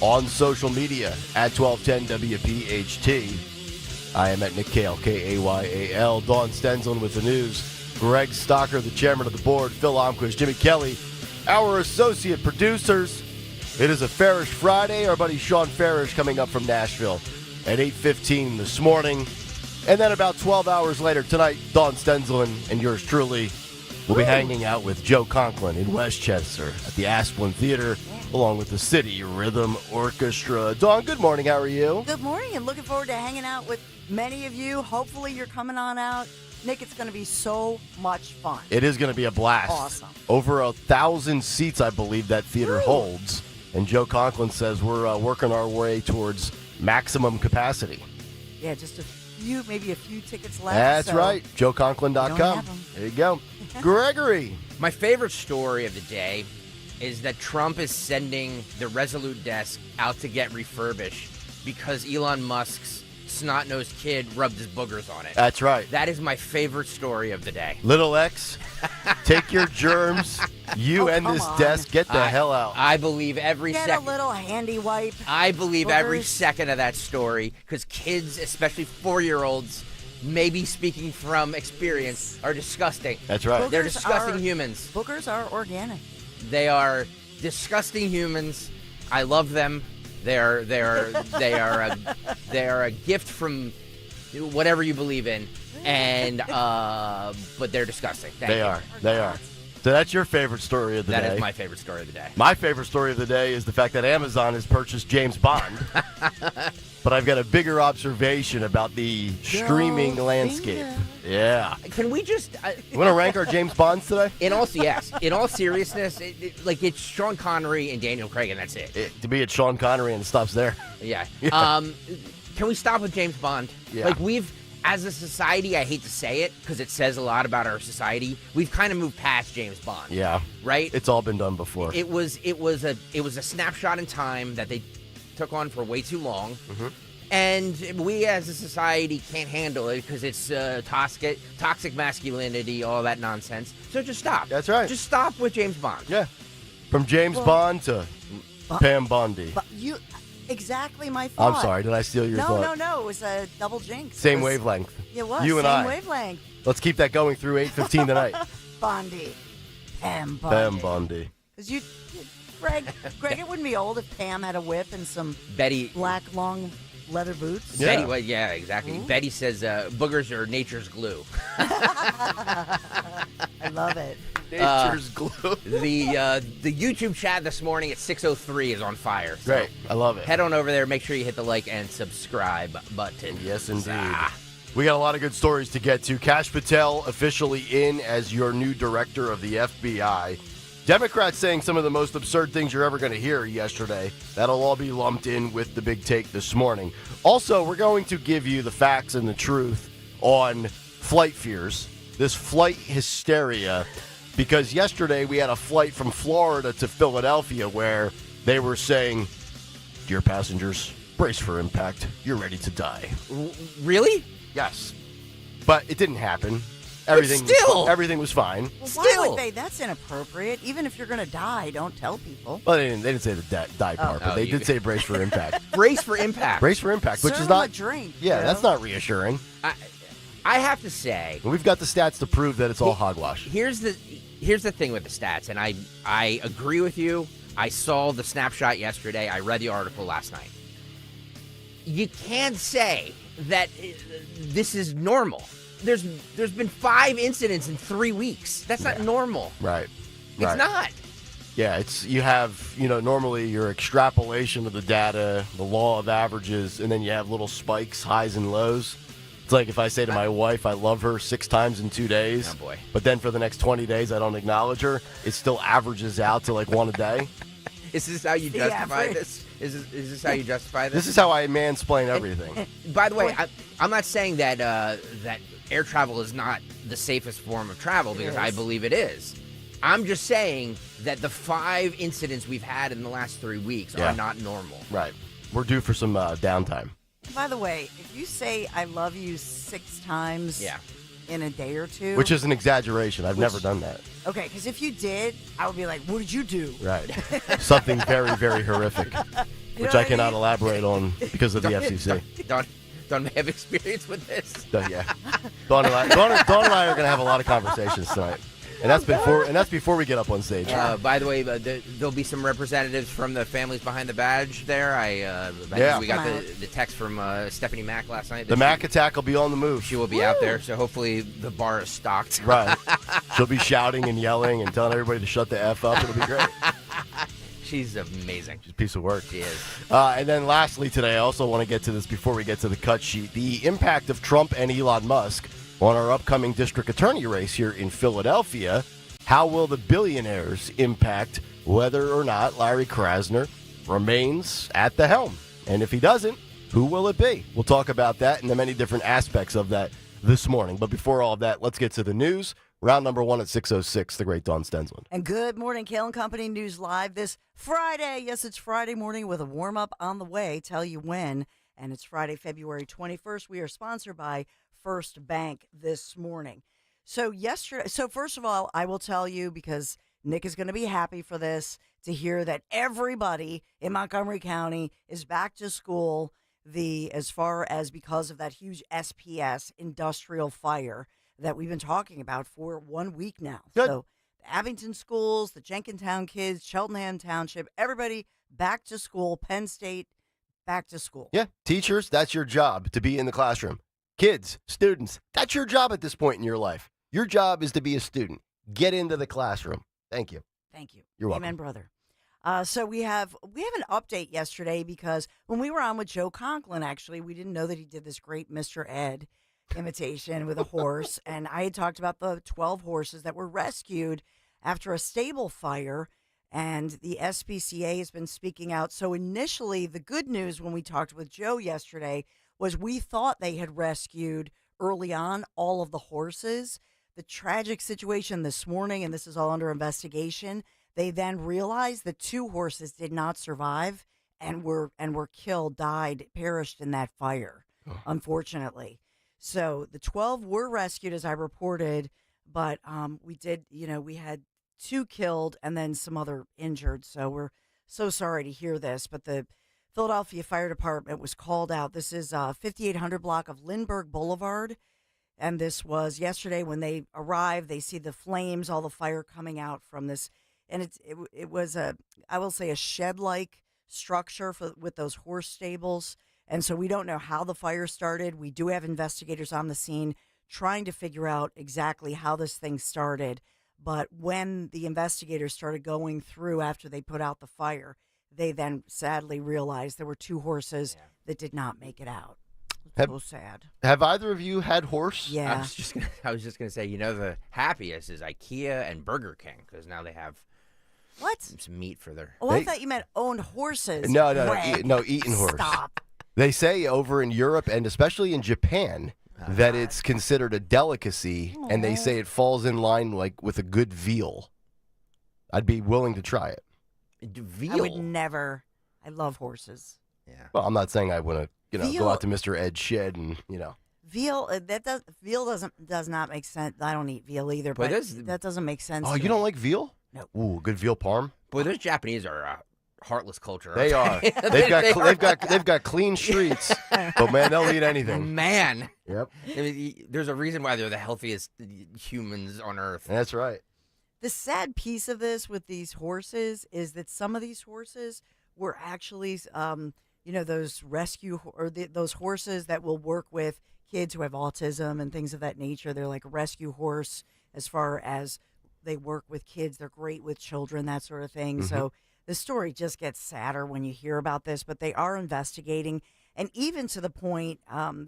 Speaker 11: On social media at 1210 WPHT. I am at Nick Kayal, Kayal. Dawn Stenzelin with the news. Greg Stocker, the chairman of the board. Phil Omquist, Jimmy Kelly, our associate producers. It is a Farish Friday. Our buddy Sean Farish coming up from Nashville at 8:15 this morning. And then about 12 hours later tonight, Dawn Stenzelin and yours truly will be hanging out with Joe Conklin in Westchester at the Asplin Theater, along with the City Rhythm Orchestra. Dawn, good morning. How are you?
Speaker 17: Good morning, and looking forward to hanging out with many of you. Hopefully you're coming on out. Nick, it's going to be so much fun.
Speaker 11: It is going to be a blast.
Speaker 17: Awesome.
Speaker 11: Over 1,000 seats, I believe, that theater holds. And Joe Conklin says we're working our way towards maximum capacity.
Speaker 17: Yeah, just maybe a few tickets left.
Speaker 11: That's right. JoeConklin.com. There you go. Gregory.
Speaker 18: My favorite story of the day is that Trump is sending the Resolute desk out to get refurbished because Elon Musk's snot-nosed kid rubbed his boogers on it.
Speaker 11: That's right.
Speaker 18: That is my favorite story of the day.
Speaker 11: Little X, take your germs. You and this desk, get the hell out.
Speaker 18: I believe every second.
Speaker 17: Get a little handy wipe.
Speaker 18: I believe every
Speaker 17: boogers.
Speaker 18: Second of that story because kids, especially 4-year-olds, maybe speaking from experience, are disgusting.
Speaker 11: That's right.
Speaker 18: They're disgusting humans.
Speaker 17: Boogers are organic.
Speaker 18: They are disgusting humans. I love them. They are a gift from whatever you believe in, and but they're disgusting. Thank you.
Speaker 11: They are. So that's your favorite story of the day.
Speaker 18: That is my favorite story of the day.
Speaker 11: My favorite story of the day is the fact that Amazon has purchased James Bond. But I've got a bigger observation about the streaming landscape. Yeah.
Speaker 18: Can we just...
Speaker 11: you want to rank our James Bonds today?
Speaker 18: In all seriousness, it's Sean Connery and Daniel Craig, and that's it.
Speaker 11: To me, it's Sean Connery, and it stops there.
Speaker 18: Yeah. Can we stop with James Bond?
Speaker 11: Yeah.
Speaker 18: As a society, I hate to say it because it says a lot about our society. We've kind of moved past James Bond.
Speaker 11: Yeah.
Speaker 18: Right?
Speaker 11: It's all been done before.
Speaker 18: It was a snapshot in time that they took on for way too long.
Speaker 11: Mm-hmm.
Speaker 18: And we as a society can't handle it because it's toxic masculinity, all that nonsense. So just stop.
Speaker 11: That's right.
Speaker 18: Just stop with James Bond.
Speaker 11: Yeah. From James Bond to Pam Bondi.
Speaker 17: Exactly my thought.
Speaker 11: I'm sorry. Did I steal your thought?
Speaker 17: No. It was a double jinx.
Speaker 11: Same wavelength.
Speaker 17: It was.
Speaker 11: You and
Speaker 17: Same
Speaker 11: I.
Speaker 17: wavelength.
Speaker 11: Let's keep that going through 8:15 tonight.
Speaker 17: Bondi. Pam Bondi.
Speaker 11: Pam Bondi.
Speaker 17: Because Greg, it wouldn't be old if Pam had a whip and some black long leather boots.
Speaker 18: Yeah. Betty, yeah, exactly. Mm-hmm. Betty says boogers are nature's glue.
Speaker 17: I love it.
Speaker 11: Nature's glue.
Speaker 18: The YouTube chat this morning at 6:03 is on fire. So
Speaker 11: great. I love it.
Speaker 18: Head on over there. Make sure you hit the like and subscribe button.
Speaker 11: Yes, indeed. We got a lot of good stories to get to. Kash Patel officially in as your new director of the FBI. Democrats saying some of the most absurd things you're ever going to hear yesterday. That'll all be lumped in with the big take this morning. Also, we're going to give you the facts and the truth on flight fears, this flight hysteria, because yesterday we had a flight from Florida to Philadelphia where they were saying, "Dear passengers, brace for impact. You're ready to die."
Speaker 18: Really?
Speaker 11: Yes. But it didn't happen. Everything was fine.
Speaker 17: Well, why would they? That's inappropriate. Even if you're going to die, don't tell people.
Speaker 11: Well, they didn't say the die part, but they did say brace for impact.
Speaker 18: Brace for impact.
Speaker 11: Brace for impact, which
Speaker 17: Serve
Speaker 11: is not
Speaker 17: a drink.
Speaker 11: Yeah, that's not reassuring.
Speaker 18: I have to say,
Speaker 11: we've got the stats to prove that it's all hogwash.
Speaker 18: Here's the thing with the stats, and I agree with you. I saw the snapshot yesterday. I read the article last night. You can't say that this is normal. There's been 5 incidents in 3 weeks. That's not normal.
Speaker 11: Right. Right.
Speaker 18: It's not.
Speaker 11: Yeah, you have, normally your extrapolation of the data, the law of averages, and then you have little spikes, highs and lows. It's like if I say to my wife I love her 6 times in 2 days,
Speaker 18: Oh, boy.
Speaker 11: but then for the next 20 days I don't acknowledge her, it still averages out to like 1 a day.
Speaker 18: Is this how you justify this? Is this how you justify this?
Speaker 11: This is how I mansplain everything.
Speaker 18: By the way, I'm not saying that that air travel is not the safest form of travel, because I believe it is. I'm just saying that the 5 incidents we've had in the last 3 weeks are not normal.
Speaker 11: Right. We're due for some downtime.
Speaker 17: By the way, if you say I love you 6 times in a day or two.
Speaker 11: Which is an exaggeration. I've never done that.
Speaker 17: Okay, because if you did, I would be like, what did you do?
Speaker 11: Right. Something very, very horrific, which I cannot elaborate on because of the FCC.
Speaker 18: Don't have experience with this.
Speaker 11: Yeah. Dawn and I are going to have a lot of conversations tonight. And that's before we get up on stage.
Speaker 18: By the way, there'll be some representatives from the families behind the badge there. We got the text from Stephanie Mack last night.
Speaker 11: The Mack attack will be on the move.
Speaker 18: She will be out there, so hopefully the bar is stocked.
Speaker 11: Right. She'll be shouting and yelling and telling everybody to shut the F up. It'll be great.
Speaker 18: She's amazing.
Speaker 11: She's a piece of work.
Speaker 18: She is.
Speaker 11: And then lastly today, I also want to get to this before we get to the cut sheet. The impact of Trump and Elon Musk on our upcoming district attorney race here in Philadelphia. How will the billionaires impact whether or not Larry Krasner remains at the helm? And if he doesn't, who will it be? We'll talk about that and the many different aspects of that this morning. But before all of that, let's get to the news. Round number 1 at 6:06, the great Dawn Stensland.
Speaker 17: And good morning, Kayal and Company News Live this Friday. Yes, it's Friday morning with a warm-up on the way. Tell you when. And it's Friday, February 21st. We are sponsored by First Bank this morning. So first of all, I will tell you, because Nick is going to be happy for this, to hear that everybody in Montgomery County is back to school as far as because of that huge SPS industrial fire that we've been talking about for 1 week now.
Speaker 11: Good.
Speaker 17: So the Abington schools, the Jenkintown kids, Cheltenham Township, everybody back to school, Penn State back to school.
Speaker 11: Yeah, teachers, that's your job, to be in the classroom. Kids, students, that's your job at this point in your life. Your job is to be a student. Get into the classroom. Thank you.
Speaker 17: Thank you.
Speaker 11: You're welcome.
Speaker 17: Amen, brother. So we have an update yesterday, because when we were on with Joe Conklin, actually, we didn't know that he did this great Mr. Ed imitation with a horse. And I had talked about the 12 horses that were rescued after a stable fire. And the SPCA has been speaking out. So initially, the good news when we talked with Joe yesterday was we thought they had rescued early on all of the horses. The tragic situation this morning, and this is all under investigation, they then realized that 2 horses did not survive and were killed, perished in that fire, unfortunately. So the 12 were rescued, as I reported, but we had 2 killed and then some other injured. So we're so sorry to hear this, but the Philadelphia Fire Department was called out. This is 5800 block of Lindbergh Boulevard. And this was yesterday when they arrived. They see the flames, all the fire coming out from this. And it was I will say, a shed-like structure with those horse stables. And so we don't know how the fire started. We do have investigators on the scene trying to figure out exactly how this thing started. But when the investigators started going through after they put out the fire, they then sadly realized there were 2 horses that did not make it out. So sad.
Speaker 11: Have either of you had horse?
Speaker 17: Yeah.
Speaker 18: I was just gonna say, the happiest is IKEA and Burger King, because now they have some meat for their.
Speaker 17: Oh, I thought you meant owned horses.
Speaker 11: No, eating horse.
Speaker 17: Stop.
Speaker 11: They say over in Europe and especially in Japan that it's considered a delicacy, and they say it falls in line like with a good veal. I'd be willing to try it.
Speaker 18: Veal?
Speaker 17: I would never. I love horses.
Speaker 18: Yeah.
Speaker 11: Well, I'm not saying I want to, go out to Mr. Ed's shed and,
Speaker 17: Veal, veal does not make sense. I don't eat veal either, but that doesn't make sense.
Speaker 11: Oh, you don't like veal?
Speaker 17: No.
Speaker 11: Ooh, good veal parm.
Speaker 18: Boy, those Japanese are a heartless culture.
Speaker 11: They are. They've got clean streets, but man, they'll eat anything.
Speaker 18: Man.
Speaker 11: Yep.
Speaker 18: I mean, there's a reason why they're the healthiest humans on earth.
Speaker 11: That's right.
Speaker 17: The sad piece of this with these horses is that some of these horses were actually, those rescue those horses that will work with kids who have autism and things of that nature. They're like a rescue horse as far as they work with kids. They're great with children, that sort of thing.
Speaker 11: Mm-hmm.
Speaker 17: So the story just gets sadder when you hear about this, but they are investigating, and even to the point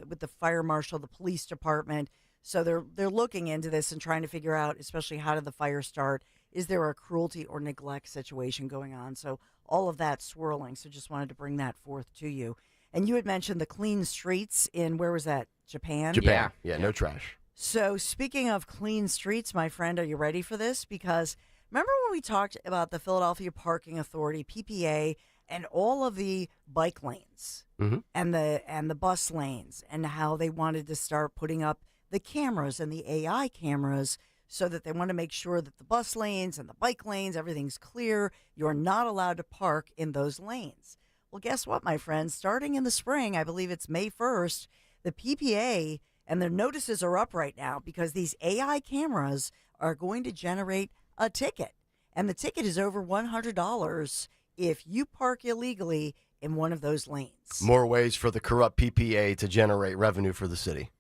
Speaker 17: with the fire marshal, the police department. So they're looking into this and trying to figure out, especially how did the fire start? Is there a cruelty or neglect situation going on? So all of that swirling. So just wanted to bring that forth to you. And you had mentioned the clean streets in, where was that? Japan?
Speaker 11: Japan. Yeah, no trash.
Speaker 17: So speaking of clean streets, my friend, are you ready for this? Because remember when we talked about the Philadelphia Parking Authority, PPA, and all of the bike lanes and the bus lanes, and how they wanted to start putting up the cameras and the AI cameras so that they want to make sure that the bus lanes and the bike lanes, everything's clear. You're not allowed to park in those lanes. Well, guess what, my friends? Starting in the spring, I believe it's May 1st, the PPA and their notices are up right now because these AI cameras are going to generate a ticket. And the ticket is over $100 if you park illegally in one of those lanes.
Speaker 11: More ways for the corrupt PPA to generate revenue for the city.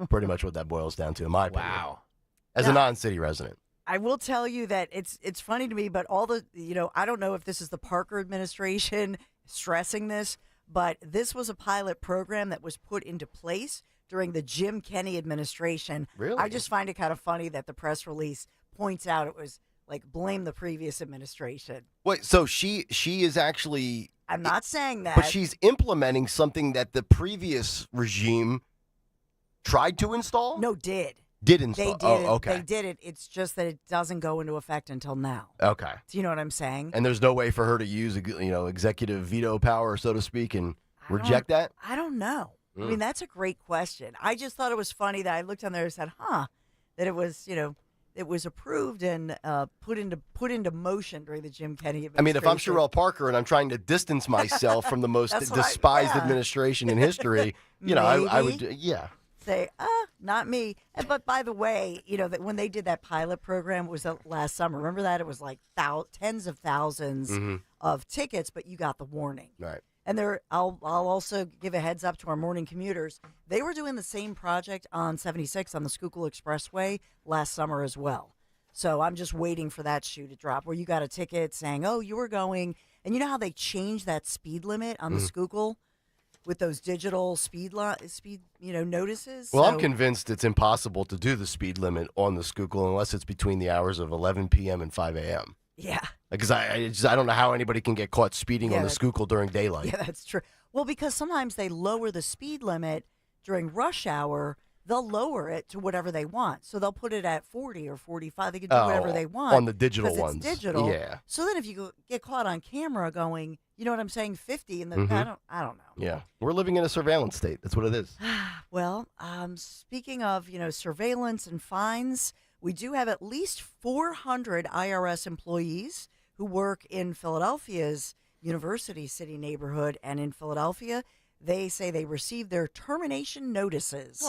Speaker 11: Pretty much what that boils down to, in my opinion.
Speaker 18: Wow.
Speaker 11: As a non-city resident.
Speaker 17: I will tell you that it's funny to me, but all the, I don't know if this is the Parker administration stressing this, but this was a pilot program that was put into place during the Jim Kenney administration.
Speaker 11: Really?
Speaker 17: I just find it kind of funny that the press release points out it was like blame the previous administration.
Speaker 11: Wait, so she is actually...
Speaker 17: I'm not saying that.
Speaker 11: But she's implementing something that the previous regime tried to install?
Speaker 17: No, did.
Speaker 11: Did install.
Speaker 17: They did.
Speaker 11: Oh, okay.
Speaker 17: They did it. It's just that it doesn't go into effect until now.
Speaker 11: Okay.
Speaker 17: Do you know what I'm saying?
Speaker 11: And there's no way for her to use, executive veto power, so to speak, and reject that?
Speaker 17: I don't know. I mean, that's a great question. I just thought it was funny that I looked on there and said, that it was, it was approved and put into motion during the Jim Kenney administration.
Speaker 11: I mean, if I'm Sherelle Parker and I'm trying to distance myself from the most despised administration in history, I would,
Speaker 17: say, not me. But by the way, that when they did that pilot program, it was last summer. Remember that? It was like tens of thousands of tickets, but you got the warning.
Speaker 11: Right.
Speaker 17: And I'll also give a heads up to our morning commuters. They were doing the same project on 76 on the Schuylkill Expressway last summer as well. So I'm just waiting for that shoe to drop where you got a ticket saying, oh, you were going. And you know how they changed that speed limit on the Schuylkill with those digital speed notices?
Speaker 11: Well, I'm convinced it's impossible to do the speed limit on the Schuylkill unless it's between the hours of 11 p.m. and 5 a.m.
Speaker 17: Yeah.
Speaker 11: Because I don't know how anybody can get caught speeding on the Schuylkill during daylight.
Speaker 17: Yeah, that's true. Well, because sometimes they lower the speed limit during rush hour. They'll lower it to whatever they want. So they'll put it at 40 or 45. They can do whatever they want.
Speaker 11: On the digital ones.
Speaker 17: It's digital.
Speaker 11: Yeah.
Speaker 17: So then if you get caught on camera going, you know what I'm saying, 50, and I don't know.
Speaker 11: Yeah. We're living in a surveillance state. That's what it is.
Speaker 17: Well, speaking of, surveillance and fines, we do have at least 400 IRS employees who work in Philadelphia's University City neighborhood. And in Philadelphia, they say they received their termination notices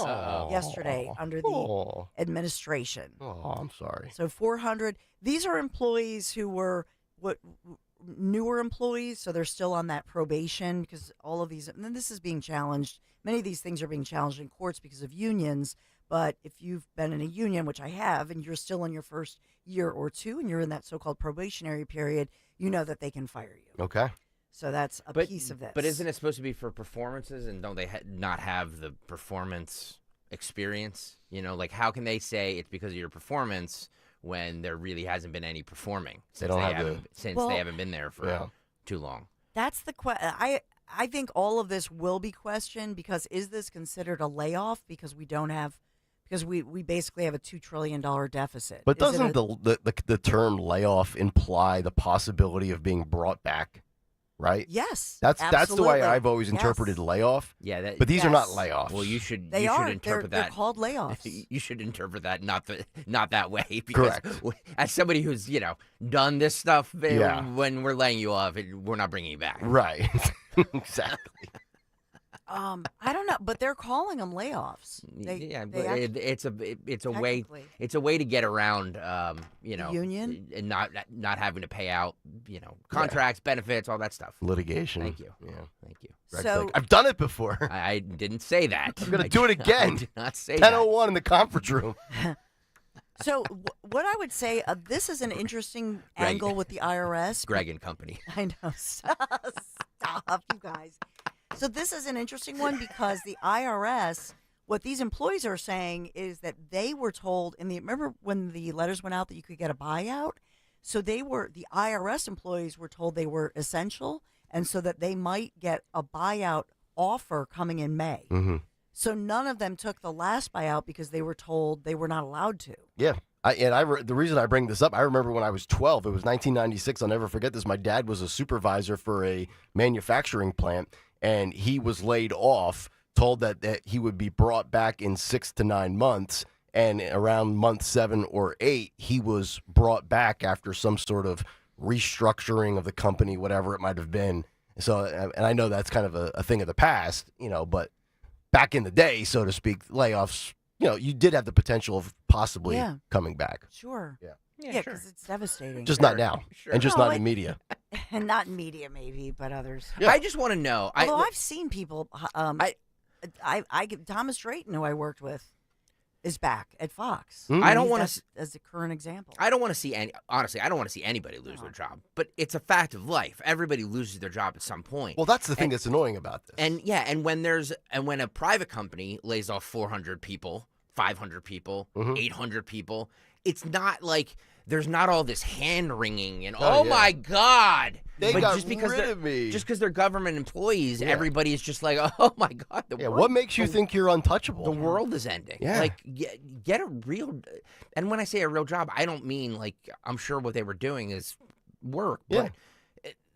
Speaker 17: yesterday under the administration.
Speaker 11: Oh, I'm sorry.
Speaker 17: So 400. These are employees who were newer employees, so they're still on that probation because all of these, and then this is being challenged. Many of these things are being challenged in courts because of unions. But if you've been in a union, which I have, and you're still in your first year or two, and you're in that so-called probationary period, you know that they can fire you.
Speaker 11: Okay.
Speaker 17: So that's a piece of this.
Speaker 18: But isn't it supposed to be for performances, and don't they not have the performance experience? Like how can they say it's because of your performance when there really hasn't been any performing since they haven't been there for too long?
Speaker 17: That's the question. I think all of this will be questioned because is this considered a layoff because we don't have because we basically have a $2 trillion deficit.
Speaker 11: But doesn't the term layoff imply the possibility of being brought back? Right?
Speaker 17: Yes.
Speaker 11: That's the way I've always interpreted layoff.
Speaker 18: Yeah,
Speaker 11: but these are not layoffs.
Speaker 18: Well, you should
Speaker 17: They're
Speaker 18: interpret that.
Speaker 17: They're called layoffs.
Speaker 18: You should interpret that not that way. Because
Speaker 11: correct.
Speaker 18: As somebody who's done this stuff, when we're laying you off, we're not bringing you back.
Speaker 11: Right. Exactly.
Speaker 17: I don't know, but they're calling them layoffs.
Speaker 18: It's a way to get around,
Speaker 17: union
Speaker 18: and not having to pay out, contracts, benefits, all that stuff.
Speaker 11: Litigation.
Speaker 18: Thank you.
Speaker 11: Yeah.
Speaker 18: Thank you.
Speaker 17: So
Speaker 11: I've done it before.
Speaker 18: I didn't say that.
Speaker 11: I'm going to do it again.
Speaker 18: I did not say
Speaker 11: 10:01 in the conference room.
Speaker 17: So what I would say, this is an interesting angle with the IRS.
Speaker 18: Greg and Company.
Speaker 17: I know. Stop, you guys. So this is an interesting one because the IRS, what these employees are saying is that they were told remember when the letters went out that you could get a buyout? So the IRS employees were told they were essential, and so that they might get a buyout offer coming in May.
Speaker 11: Mm-hmm.
Speaker 17: So none of them took the last buyout because they were told they were not allowed to.
Speaker 11: Yeah. The reason I bring this up, I remember when I was 12, it was 1996. I'll never forget this. My dad was a supervisor for a manufacturing plant, and he was laid off, told that he would be brought back in 6 to 9 months. And around month 7 or 8, he was brought back after some sort of restructuring of the company, whatever it might have been. So, and I know that's kind of a thing of the past, but back in the day, so to speak, layoffs, you did have the potential of possibly coming back.
Speaker 17: Sure.
Speaker 11: Yeah.
Speaker 17: Because it's devastating.
Speaker 11: Just not now. Sure. And just not in media.
Speaker 17: And not in media, maybe, but others.
Speaker 18: Yeah. I just want to know.
Speaker 17: Although I've seen people, Thomas Drayton, who I worked with, is back at Fox.
Speaker 18: Mm-hmm. I don't want to,
Speaker 17: as a current example.
Speaker 18: I don't want to see honestly, I don't want to see anybody lose their job, but it's a fact of life. Everybody loses their job at some point.
Speaker 11: Well, that's the thing that's annoying about this.
Speaker 18: And when a private company lays off 400 people, 500 people, 800 people, it's not like there's not all this hand wringing and my God,
Speaker 11: they got
Speaker 18: just because
Speaker 11: rid of me.
Speaker 18: Just because they're government employees, everybody is just like, oh my God.
Speaker 11: What makes you think you're untouchable?
Speaker 18: The world is ending.
Speaker 11: Yeah.
Speaker 18: Like get a real, and when I say a real job, I don't mean like I'm sure what they were doing is work, but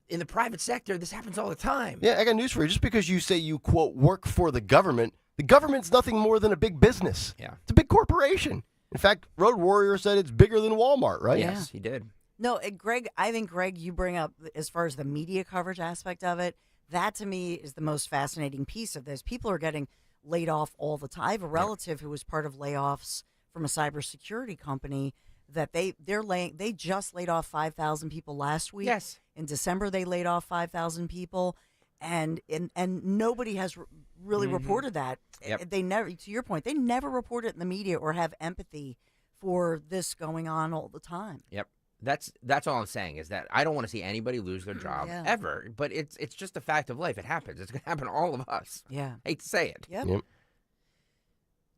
Speaker 18: in the private sector, this happens all the time.
Speaker 11: Yeah, I got news for you. Just because you say you quote work for the government's nothing more than a big business.
Speaker 18: Yeah,
Speaker 11: it's a big corporation. In fact, Road Warrior said it's bigger than Walmart, right?
Speaker 18: Yes, he did.
Speaker 17: No, Greg, I think, you bring up, as far as the media coverage aspect of it, that to me is the most fascinating piece of this. People are getting laid off all the time. I have a relative who was part of layoffs from a cybersecurity company that they just laid off 5,000 people last week.
Speaker 18: Yes.
Speaker 17: In December, they laid off 5,000 people. And nobody has really reported that.
Speaker 18: Yep.
Speaker 17: They never, to your point, they never report it in the media or have empathy for this going on all the time.
Speaker 18: Yep. That's all I'm saying is that I don't want to see anybody lose their job ever, but it's just a fact of life. It happens. It's going to happen to all of us.
Speaker 17: Yeah.
Speaker 18: Hate to say it.
Speaker 17: Yep.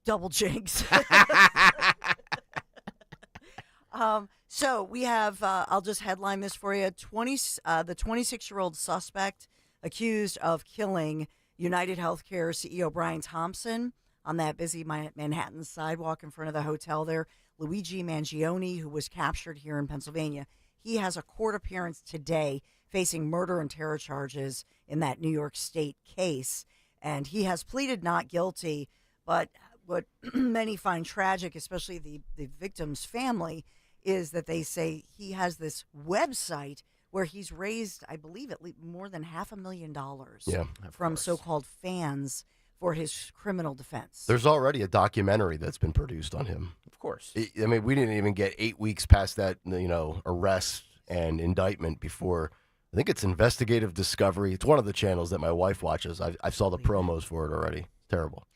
Speaker 17: Double jinx. So we have, I'll just headline this for you. The 26-year-old suspect accused of killing United Healthcare CEO Brian Thompson on that busy Manhattan sidewalk in front of the hotel there. Luigi Mangione, who was captured here in Pennsylvania, he has a court appearance today facing murder and terror charges in that New York State case. And he has pleaded not guilty, but what many find tragic, especially the victim's family, is that they say he has this website where he's raised, I believe, at least more than $500,000 from so-called fans for his criminal defense.
Speaker 11: There's already a documentary that's been produced on him.
Speaker 18: Of course.
Speaker 11: I mean, we didn't even get 8 weeks past that, arrest and indictment before. I think it's Investigative Discovery. It's one of the channels that my wife watches. I saw the promos for it already. It's terrible.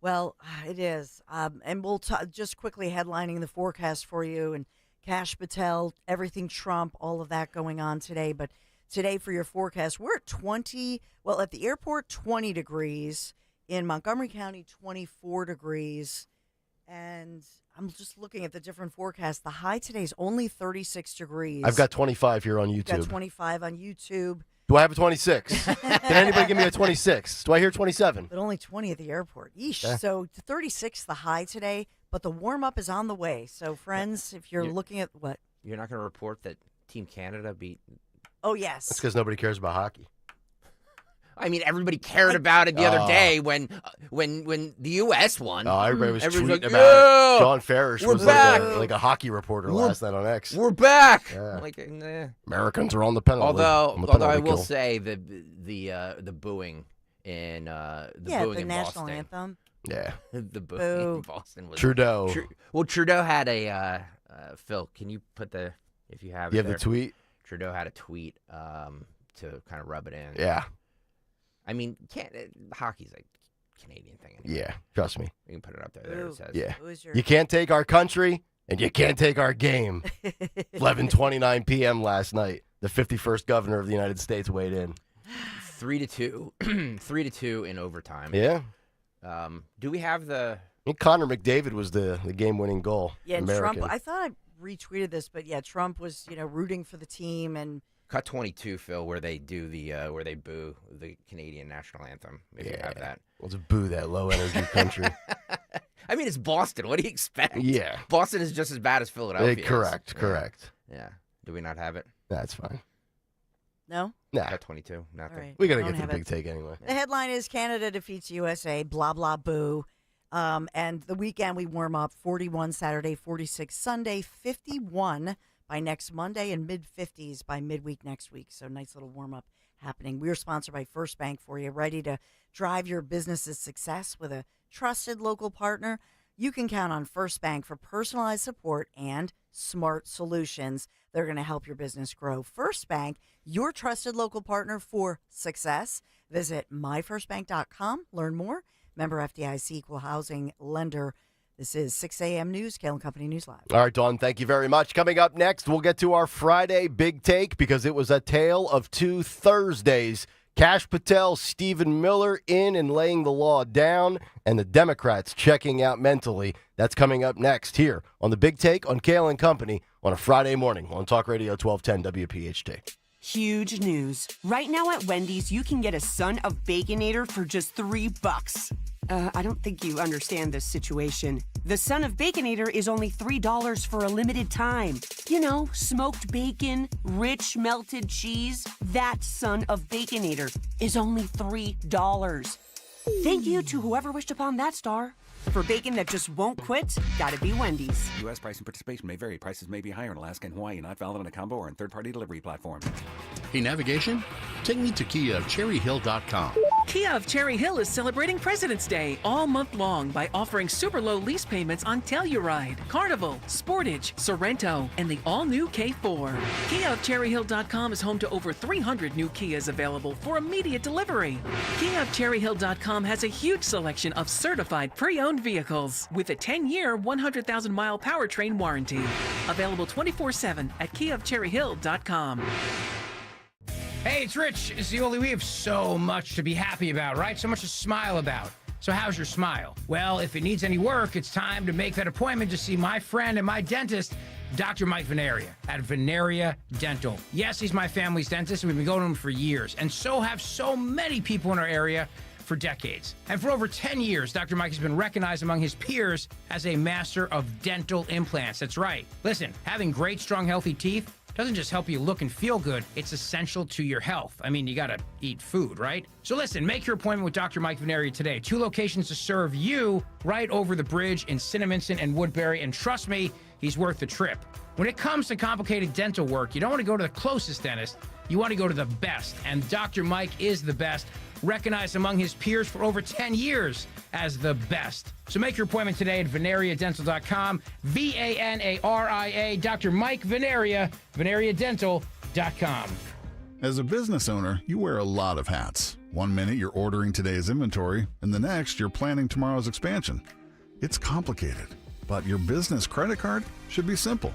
Speaker 17: Well, it is. And we'll just quickly headlining the forecast for you. And Kash Patel, everything Trump, all of that going on today. But today for your forecast, we're at at the airport, 20 degrees. In Montgomery County, 24 degrees. And I'm just looking at the different forecasts. The high today is only 36 degrees.
Speaker 11: I've got 25 here on YouTube.
Speaker 17: You've got 25 on YouTube.
Speaker 11: Do I have a 26? Can anybody give me a 26? Do I hear 27?
Speaker 17: But only 20 at the airport. Yeesh.
Speaker 11: Okay.
Speaker 17: So 36 the high today, but the warm-up is on the way. So, friends, if you're looking at what?
Speaker 18: You're not going to report that Team Canada beat...
Speaker 17: Oh, yes.
Speaker 11: That's because nobody cares about hockey.
Speaker 18: I mean, everybody cared about it the other day when the U.S. won.
Speaker 11: Oh, everybody was tweeting
Speaker 18: like,
Speaker 11: about it. John Farish was like a hocky reporter last night on X.
Speaker 18: We're back.
Speaker 11: Yeah.
Speaker 18: Like, nah.
Speaker 11: Americans are on the penalty.
Speaker 18: Although I will say the booing in the booing
Speaker 17: the
Speaker 18: in
Speaker 17: national
Speaker 18: Boston.
Speaker 17: anthem.
Speaker 11: Yeah,
Speaker 18: the booing in Boston was
Speaker 11: Trudeau.
Speaker 18: Trudeau had a Phil. Can you put if you have
Speaker 11: you
Speaker 18: it
Speaker 11: have
Speaker 18: there?
Speaker 11: the tweet?
Speaker 18: Trudeau had a tweet to kind of rub it in.
Speaker 11: Yeah.
Speaker 18: I mean, hockey's a Canadian thing. Anyway.
Speaker 11: Yeah, trust me.
Speaker 18: We can put it up there. There it says.
Speaker 11: Yeah. You can't take our country, And you can't take our game. 11:29 p.m. last night. The 51st governor of the United States weighed in.
Speaker 18: 3-2. 3-2 in overtime.
Speaker 11: Yeah.
Speaker 18: Do we have the...
Speaker 11: I think Connor McDavid was the game-winning goal.
Speaker 17: Yeah, and
Speaker 11: American.
Speaker 17: Trump, I thought I retweeted this, but yeah, Trump was, rooting for the team and...
Speaker 18: Cut 22, Phil, where they do where they boo the Canadian national anthem, if you have that.
Speaker 11: Well, to boo that low-energy country.
Speaker 18: I mean, it's Boston. What do you expect?
Speaker 11: Yeah.
Speaker 18: Boston is just as bad as Philadelphia.
Speaker 11: Correct.
Speaker 18: Yeah. Do we not have it?
Speaker 11: That's fine.
Speaker 17: No?
Speaker 11: Nah.
Speaker 18: Cut 22, nothing.
Speaker 17: Right.
Speaker 11: We got to get to the big take anyway.
Speaker 17: The headline is Canada defeats USA, blah, blah, boo. And the weekend we warm up 41 Saturday, 46 Sunday, 51 by next Monday, and mid-50s by midweek next week. So nice little warm-up happening. We're sponsored by First Bank for you. Ready to drive your business's success with a trusted local partner? You can count on First Bank for personalized support and smart solutions. They're going to help your business grow. First Bank, your trusted local partner for success. Visit myfirstbank.com. Learn more. Member FDIC, equal housing lender. This is 6 a.m. News, Kayal and Company News Live.
Speaker 11: All right, Dawn, thank you very much. Coming up next, we'll get to our Friday big take because it was a tale of two Thursdays. Kash Patel, Stephen Miller in and laying the law down, and the Democrats checking out mentally. That's coming up next here on the Big Take on Kayal and Company on a Friday morning on Talk Radio 1210 WPHT.
Speaker 7: Huge news. Right now at Wendy's, you can get a Son of Baconator for just $3. I don't think you understand this situation. The Son of Baconator is only $3 for a limited time. You know, smoked bacon, rich melted cheese. That Son of Baconator is only $3. Thank you to whoever wished upon that star. For bacon that just won't quit, gotta be Wendy's.
Speaker 12: U.S. price and participation may vary. Prices may be higher in Alaska and Hawaii, not valid on a combo or on third-party delivery platforms.
Speaker 14: Hey, navigation? Take me to KiaCherryHill.com.
Speaker 23: Kia of Cherry Hill is celebrating President's Day all month long by offering super low lease payments on Telluride, Carnival, Sportage, Sorrento, and the all-new K4. Kia of CherryHill.com is home to over 300 new Kias available for immediate delivery. Kia of CherryHill.com has a huge selection of certified pre-owned vehicles with a 10-year, 100,000-mile powertrain warranty. Available 24/7 at KiaofCherryHill.com.
Speaker 15: Hey, it's Rich. It's the only we have so much to be happy about, right? So much to smile about. So how's your smile? Well, if it needs any work, it's time to make that appointment to see my friend and my dentist, Dr. Mike Veneria at Veneria Dental. Yes, he's my family's dentist, and we've been going to him for years. And so have so many people in our area for decades. And for over 10 years, Dr. Mike has been recognized among his peers as a master of dental implants. That's right. Listen, having great, strong, healthy teeth doesn't just help you look and feel good, it's essential to your health. I mean, you gotta eat food, right? So listen, make your appointment with Dr. Mike Veneria today. 2 locations to serve you right over the bridge in Cinnaminson and Woodbury, and trust me, he's worth the trip. When it comes to complicated dental work, you don't want to go to the closest dentist, you want to go to the best, and Dr. Mike is the best, recognized among his peers for over 10 years as the best. So make your appointment today at VeneriaDental.com, VANARIA, Dr. Mike Veneria, VeneriaDental.com.
Speaker 16: As a business owner, you wear a lot of hats. One minute you're ordering today's inventory, and the next you're planning tomorrow's expansion. It's complicated, but your business credit card should be simple.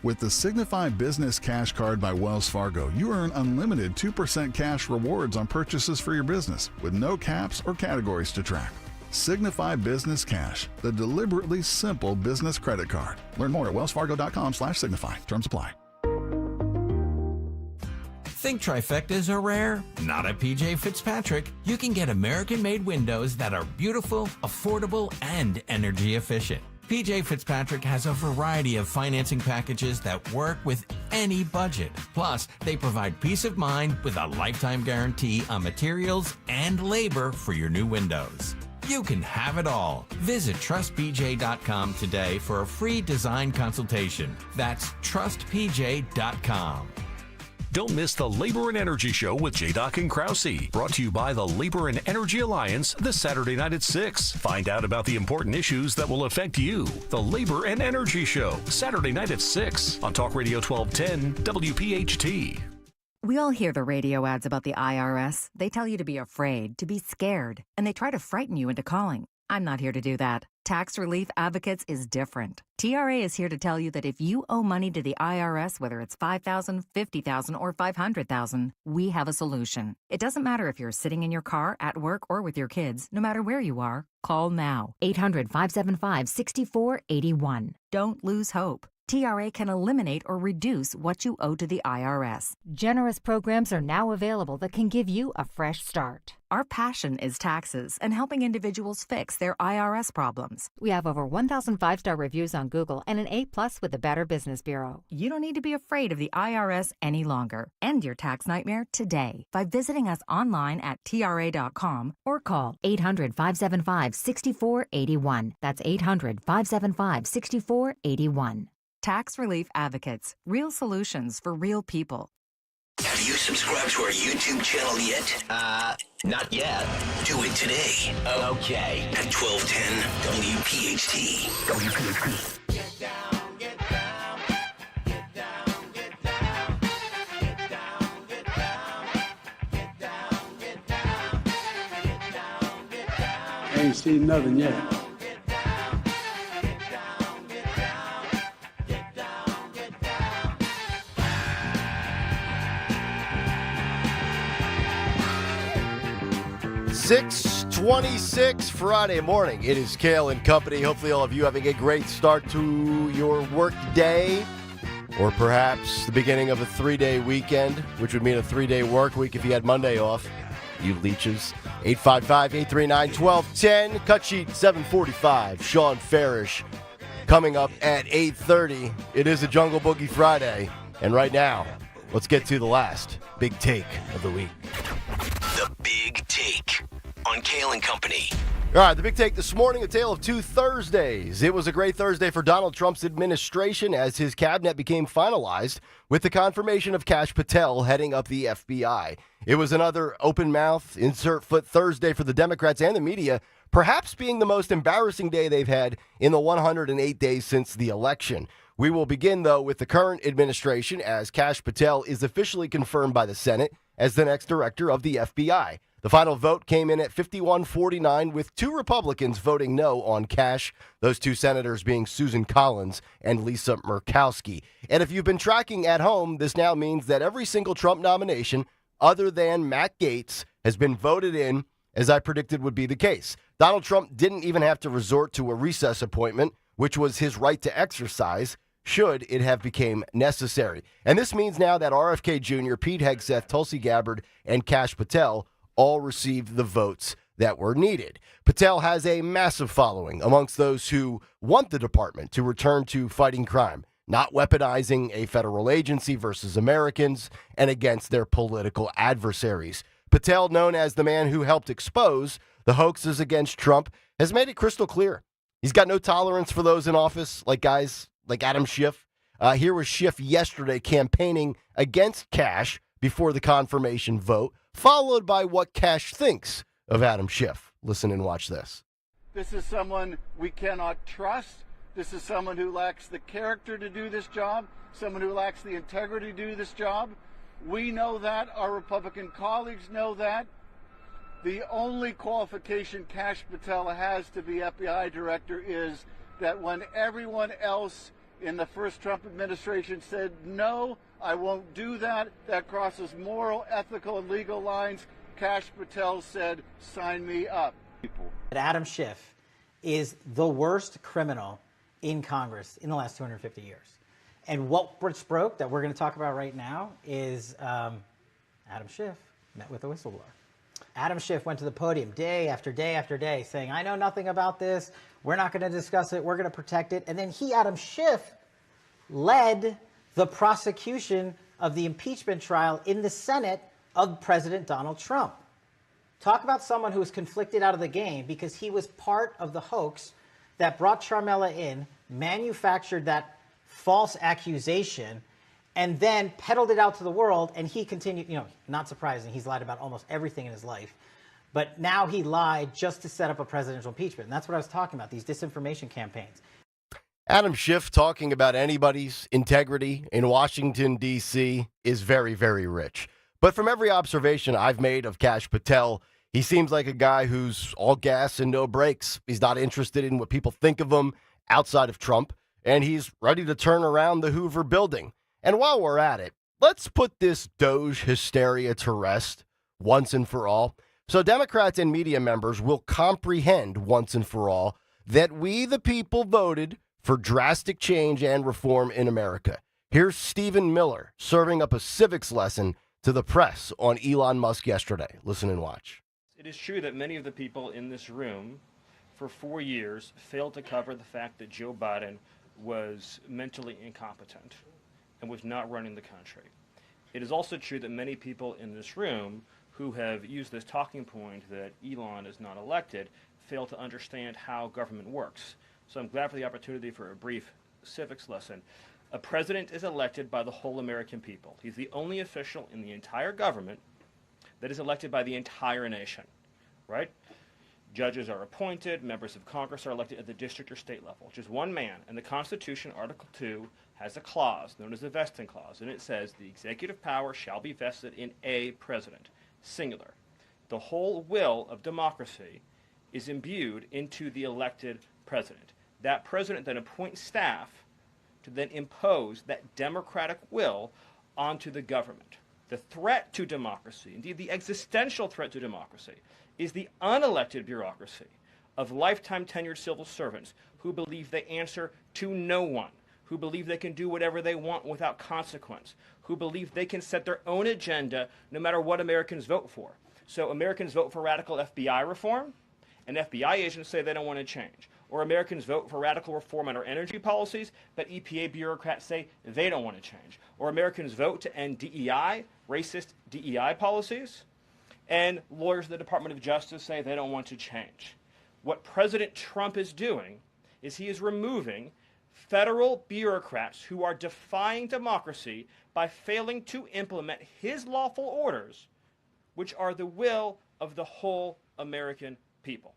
Speaker 16: With the Signify Business Cash Card by Wells Fargo, you earn unlimited 2% cash rewards on purchases for your business, with no caps or categories to track. Signify Business Cash, the deliberately simple business credit card. Learn more at wellsfargo.com/signify. Terms apply.
Speaker 19: Think trifectas are rare? Not at PJ Fitzpatrick. You can get American-made windows that are beautiful, affordable, and energy efficient. PJ Fitzpatrick has a variety of financing packages that work with any budget. Plus, they provide peace of mind with a lifetime guarantee on materials and labor for your new windows. You can have it all. Visit trustpj.com today for a free design consultation. That's trustpj.com.
Speaker 26: Don't miss the Labor and Energy Show with J-Doc and Krause. Brought to you by the Labor and Energy Alliance this Saturday night at 6. Find out about the important issues that will affect you. The Labor and Energy Show, Saturday night at 6 on Talk Radio 1210 WPHT.
Speaker 27: We all hear the radio ads about the IRS. They tell you to be afraid, to be scared, and they try to frighten you into calling. I'm not here to do that. Tax Relief Advocates is different. TRA is here to tell you that if you owe money to the IRS, whether it's $5,000, $50,000, or $500,000, we have a solution. It doesn't matter if you're sitting in your car, at work, or with your kids. No matter where you are, call now. 800-575-6481. Don't lose hope. TRA can eliminate or reduce what you owe to the IRS. Generous programs are now available that can give you a fresh start. Our passion is taxes and helping individuals fix their IRS problems. We have over 1,000 5-star reviews on Google and an A+ with the Better Business Bureau. You don't need to be afraid of the IRS any longer. End your tax nightmare today by visiting us online at TRA.com or call 800-575-6481. That's 800-575-6481. Tax Relief Advocates. Real solutions for real people.
Speaker 9: Have you subscribed to our YouTube channel yet?
Speaker 8: Not yet.
Speaker 9: Do it today.
Speaker 8: Okay.
Speaker 9: At 1210 WPHT.
Speaker 8: WPHT.
Speaker 1: Ain't seen nothing yet.
Speaker 11: .26 Friday morning. It is Kayal and Company. Hopefully all of you having a great start to your work day, or perhaps the beginning of a 3-day weekend, which would mean a 3-day work week if you had Monday off. You leeches. 855-839-1210. Cut sheet 745. Sean Farish coming up at 8:30. It is a Jungle Boogie Friday. And right now, let's get to the last big take of the week.
Speaker 9: The Big Take on Kayal and Company.
Speaker 11: All right, the big take this morning, a tale of two Thursdays. It was a great Thursday for Donald Trump's administration as his cabinet became finalized with the confirmation of Kash Patel heading up the FBI. It was another open mouth, insert foot Thursday for the Democrats and the media, perhaps being the most embarrassing day they've had in the 108 days since the election. We will begin, though, with the current administration as Kash Patel is officially confirmed by the Senate as the next director of the FBI. The final vote came in at 51-49, with 2 Republicans voting no on Kash, those 2 senators being Susan Collins and Lisa Murkowski. And if you've been tracking at home, this now means that every single Trump nomination, other than Matt Gaetz, has been voted in, as I predicted would be the case. Donald Trump didn't even have to resort to a recess appointment, which was his right to exercise, should it have become necessary. And this means now that RFK Jr., Pete Hegseth, Tulsi Gabbard, and Kash Patel all received the votes that were needed. Patel has a massive following amongst those who want the department to return to fighting crime, not weaponizing a federal agency versus Americans and against their political adversaries. Patel, known as the man who helped expose the hoaxes against Trump, has made it crystal clear. He's got no tolerance for those in office, like guys like Adam Schiff. Here was Schiff yesterday campaigning against Kash before the confirmation vote, followed by what Kash thinks of Adam Schiff. Listen and watch this.
Speaker 2: This is someone we cannot trust. This is someone who lacks the character to do this job, someone who lacks the integrity to do this job. We know that. Our Republican colleagues know that. The only qualification Kash Patel has to be FBI director is that when everyone else in the first Trump administration said, no, I won't do that, that crosses moral, ethical, and legal lines, Kash Patel said, sign me up.
Speaker 3: Adam Schiff is the worst criminal in Congress in the last 250 years. And what broke that we're going to talk about right now is Adam Schiff met with a whistleblower. Adam Schiff went to the podium day after day after day saying, I know nothing about this. We're not going to discuss it. We're going to protect it. And then Adam Schiff, led the prosecution of the impeachment trial in the Senate of President Donald Trump. Talk about someone who was conflicted out of the game because he was part of the hoax that brought Charmella in, manufactured that false accusation, and then peddled it out to the world, and he continued, not surprising, he's lied about almost everything in his life. But now he lied just to set up a presidential impeachment. And that's what I was talking about, these disinformation campaigns.
Speaker 11: Adam Schiff talking about anybody's integrity in Washington, D.C. is very, very rich. But from every observation I've made of Kash Patel, He seems like a guy who's all gas and no brakes. He's not interested in what people think of him outside of Trump, and he's ready to turn around the Hoover building. And while we're at it, let's put this Doge hysteria to rest once and for all, so Democrats and media members will comprehend once and for all that we, the people, voted for drastic change and reform in America. Here's Stephen Miller serving up a civics lesson to the press on Elon Musk yesterday. Listen and watch.
Speaker 4: It is true that many of the people in this room for 4 years failed to cover the fact that Joe Biden was mentally incompetent and was not running the country. It is also true that many people in this room who have used this talking point that Elon is not elected fail to understand how government works. So I'm glad for the opportunity for a brief civics lesson. A president is elected by the whole American people. He's the only official in the entire government that is elected by the entire nation, right? Judges are appointed, members of Congress are elected at the district or state level, which is one man. And the Constitution, Article 2, has a clause known as the vesting clause, and it says the executive power shall be vested in a president, singular. The whole will of democracy is imbued into the elected president. That president then appoints staff to then impose that democratic will onto the government. The threat to democracy, indeed the existential threat to democracy, is the unelected bureaucracy of lifetime tenured civil servants who believe they answer to no one, who believe they can do whatever they want without consequence, who believe they can set their own agenda no matter what Americans vote for. So Americans vote for radical FBI reform, and FBI agents say they don't want to change. Or Americans vote for radical reform on our energy policies, but EPA bureaucrats say they don't want to change. Or Americans vote to end DEI, racist DEI policies, and lawyers at the Department of Justice say they don't want to change. What President Trump is doing is he is removing federal bureaucrats who are defying democracy by failing to implement his lawful orders, which are the will of the whole American people.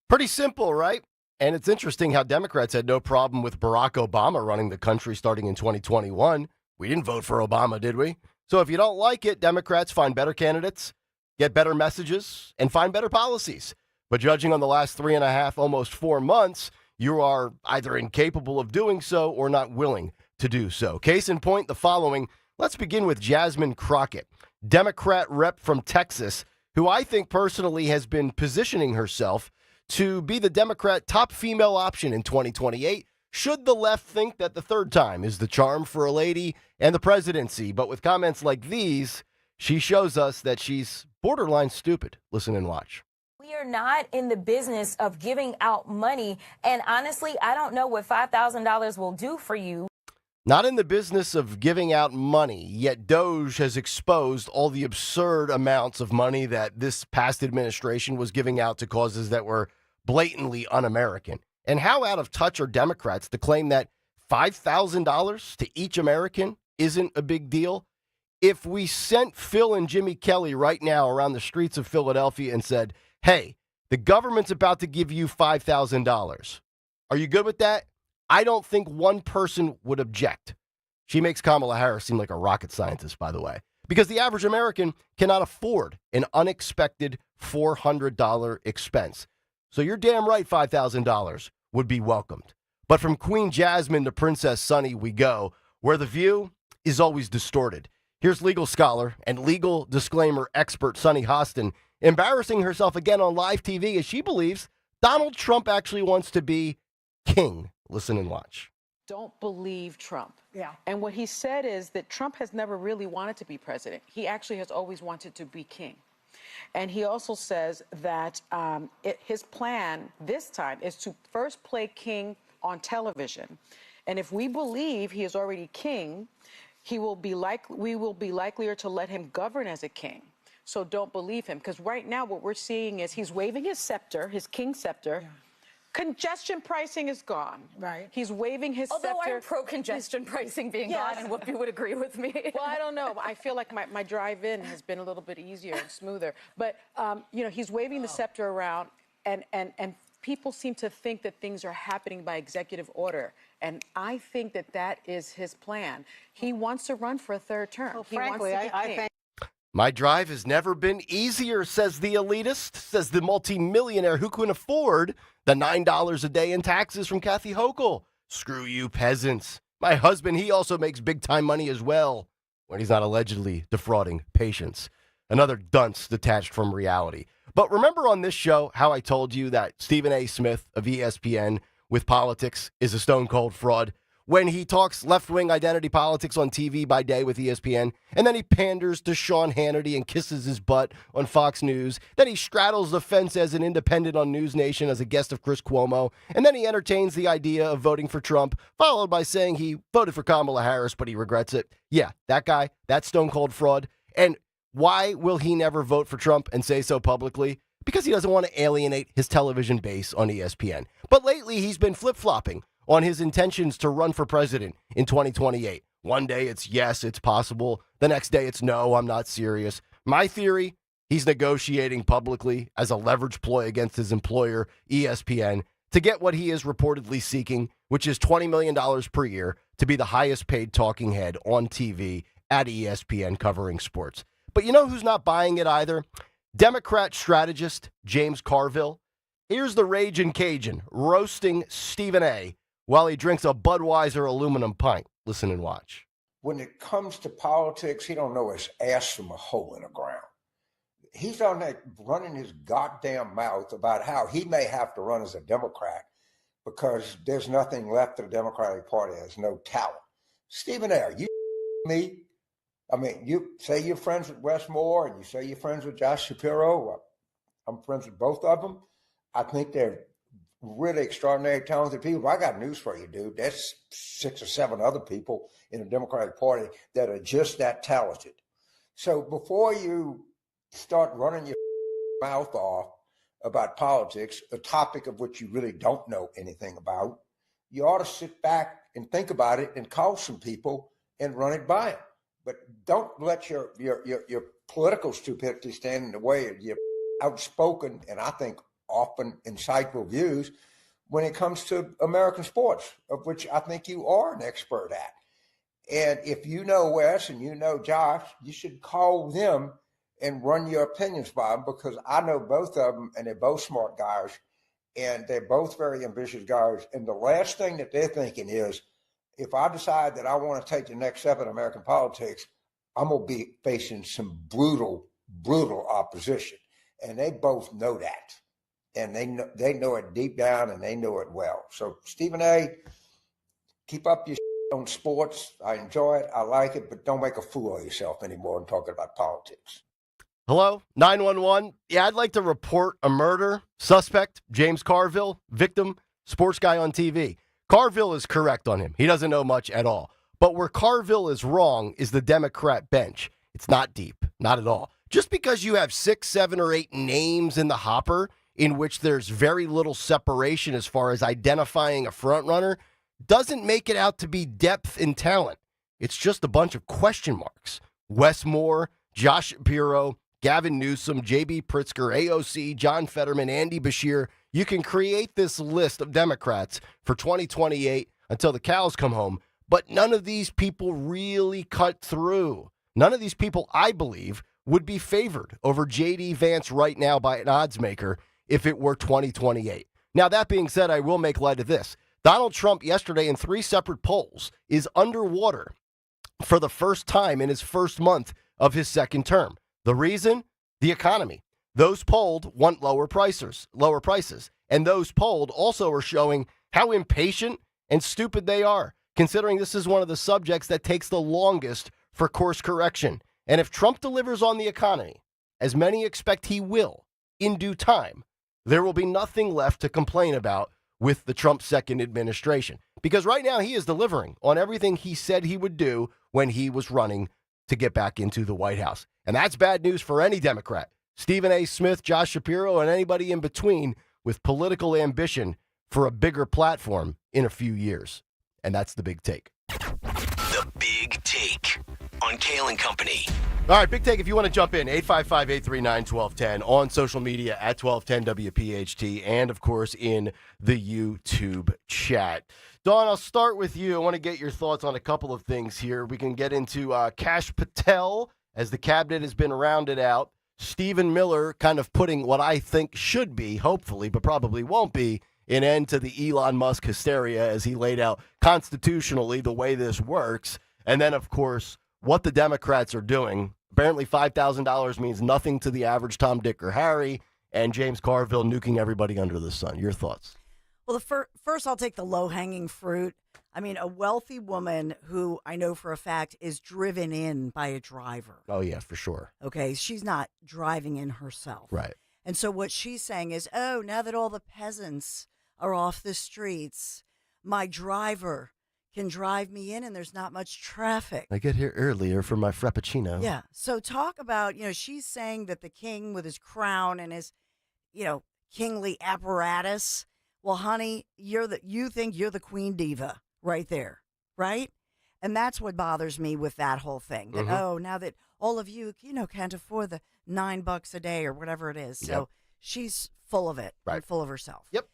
Speaker 11: Pretty simple, right? And it's interesting how Democrats had no problem with Barack Obama running the country starting in 2021. We didn't vote for Obama, did we? So if you don't like it, Democrats find better candidates, get better messages, and find better policies. But judging on the last 3.5, almost 4 months, you are either incapable of doing so or not willing to do so. Case in point, the following. Let's begin with Jasmine Crockett, Democrat rep from Texas, who I think personally has been positioning herself to be the Democrat top female option in 2028, should the left think that the third time is the charm for a lady and the presidency. But with comments like these, she shows us that she's borderline stupid. Listen and watch.
Speaker 5: We are not in the business of giving out money. And honestly, I don't know what $5,000 will do for you.
Speaker 11: Not in the business of giving out money, yet Doge has exposed all the absurd amounts of money that this past administration was giving out to causes that were blatantly un-American. And how out of touch are Democrats to claim that $5,000 to each American isn't a big deal? If we sent Phil and Jimmy Kelly right now around the streets of Philadelphia and said, hey, the government's about to give you $5,000, are you good with that? I don't think one person would object. She makes Kamala Harris seem like a rocket scientist, by the way, because the average American cannot afford an unexpected $400 expense. So you're damn right $5,000 would be welcomed. But from Queen Jasmine to Princess Sunny we go, where the view is always distorted. Here's legal scholar and legal disclaimer expert Sunny Hostin embarrassing herself again on live TV as she believes Donald Trump actually wants to be king. Listen and watch.
Speaker 6: Don't believe Trump.
Speaker 17: Yeah.
Speaker 6: And what he said is that Trump has never really wanted to be president. He actually has always wanted to be king. And he also says that his plan this time is to first play king on television. And if we believe he is already king, we will be likelier to let him govern as a king. So don't believe him. Because right now what we're seeing is he's waving his scepter, his king scepter. Yeah. Congestion pricing is gone. Right. He's waving his scepter.
Speaker 5: Although I'm pro-congestion pricing being gone, and Whoopi would agree with me.
Speaker 6: Well, I don't know. I feel like my drive-in has been a little bit easier and smoother. But, he's waving the scepter around, and people seem to think that things are happening by executive order. And I think that is his plan. He wants to run for a third term.
Speaker 13: Well, frankly, I think
Speaker 11: My drive has never been easier, says the elitist, says the multimillionaire who can afford the $9 a day in taxes from Kathy Hochul. Screw you, peasants. My husband, he also makes big-time money as well when he's not allegedly defrauding patients. Another dunce detached from reality. But remember on this show how I told you that Stephen A. Smith of ESPN with politics is a stone-cold fraud when he talks left-wing identity politics on TV by day with ESPN, and then he panders to Sean Hannity and kisses his butt on Fox News. Then he straddles the fence as an independent on News Nation as a guest of Chris Cuomo, and then he entertains the idea of voting for Trump, followed by saying he voted for Kamala Harris, but he regrets it. Yeah, that guy, that stone-cold fraud. And why will he never vote for Trump and say so publicly? Because he doesn't want to alienate his television base on ESPN. But lately, he's been flip-flopping on his intentions to run for president in 2028. One day it's yes, it's possible. The next day it's no, I'm not serious. My theory, he's negotiating publicly as a leverage ploy against his employer, ESPN, to get what he is reportedly seeking, which is $20 million per year to be the highest paid talking head on TV at ESPN covering sports. But you know who's not buying it either? Democrat strategist James Carville. Here's the Ragin' Cajun roasting Stephen A. while he drinks a Budweiser aluminum pint. Listen and watch.
Speaker 10: When it comes to politics, he don't know his ass from a hole in the ground. He's on that running his goddamn mouth about how he may have to run as a Democrat because there's nothing left of the Democratic Party. There's no talent. Stephen A., are you me? I mean, you say you're friends with Wes Moore and you say you're friends with Josh Shapiro. I'm friends with both of them. I think they're really extraordinary, talented people. I got news for you, dude. There's 6 or 7 other people in the Democratic Party that are just that talented. So before you start running your mouth off about politics, a topic of which you really don't know anything about, you ought to sit back and think about it and call some people and run it by them. But don't let your political stupidity stand in the way of your outspoken and I think often insightful views when it comes to American sports, of which I think you are an expert at. And if you know Wes and you know Josh, you should call them and run your opinions by them because I know both of them and they're both smart guys and they're both very ambitious guys. And the last thing that they're thinking is, if I decide that I want to take the next step in American politics, I'm going to be facing some brutal, brutal opposition. And they both know that. And they know it deep down and they know it well. So Stephen A., keep up your on sports. I enjoy it. I like it, but don't make a fool of yourself anymore and talking about politics.
Speaker 11: Hello, 911. Yeah, I'd like to report a murder. Suspect, James Carville. Victim, sports guy on TV. Carville is correct on him. He doesn't know much at all. But where Carville is wrong is the Democrat bench. It's not deep, not at all. Just because you have 6, 7, or 8 names in the hopper in which there's very little separation as far as identifying a frontrunner doesn't make it out to be depth in talent. It's just a bunch of question marks. Wes Moore, Josh Shapiro, Gavin Newsom, J.B. Pritzker, AOC, John Fetterman, Andy Beshear. You can create this list of Democrats for 2028 until the cows come home, but none of these people really cut through. None of these people, I believe, would be favored over J.D. Vance right now by an odds maker if it were 2028. Now, that being said, I will make light of this. Donald Trump yesterday in 3 separate polls is underwater for the first time in his first month of his second term. The reason? The economy. Those polled want lower prices. And those polled also are showing how impatient and stupid they are, considering this is one of the subjects that takes the longest for course correction. And if Trump delivers on the economy, as many expect he will, in due time, there will be nothing left to complain about with the Trump second administration. Because right now he is delivering on everything he said he would do when he was running to get back into the White House. And that's bad news for any Democrat. Stephen A. Smith, Josh Shapiro, and anybody in between with political ambition for a bigger platform in a few years. And that's the big take.
Speaker 9: The Big Take on Kayal and Company.
Speaker 11: All right, Big Take, if you want to jump in, 855-839-1210 on social media at 1210 WPHT and, of course, in the YouTube chat. Dawn, I'll start with you. I want to get your thoughts on a couple of things here. We can get into Kash Patel as the cabinet has been rounded out, Stephen Miller kind of putting what I think should be, hopefully, but probably won't be, an end to the Elon Musk hysteria as he laid out constitutionally the way this works. And then, of course, what the Democrats are doing. Apparently $5,000 means nothing to the average Tom, Dick, or Harry, and James Carville nuking everybody under the sun. Your thoughts?
Speaker 17: Well, first I'll take the low-hanging fruit. I mean, a wealthy woman who I know for a fact is driven in by a driver.
Speaker 11: Oh, yeah, for sure.
Speaker 17: Okay, she's not driving in herself.
Speaker 11: Right.
Speaker 17: And so what she's saying is, oh, now that all the peasants are off the streets, my driver can drive me in and there's not much traffic.
Speaker 11: I get here earlier for my frappuccino.
Speaker 17: Yeah. So talk about, she's saying that the king with his crown and his, kingly apparatus. Well, honey, you think you're the queen diva right there, right? And that's what bothers me with that whole thing. That, now that all of you, can't afford the $9 a day or whatever it is. So she's full of it, right? Full of herself.
Speaker 11: Yep.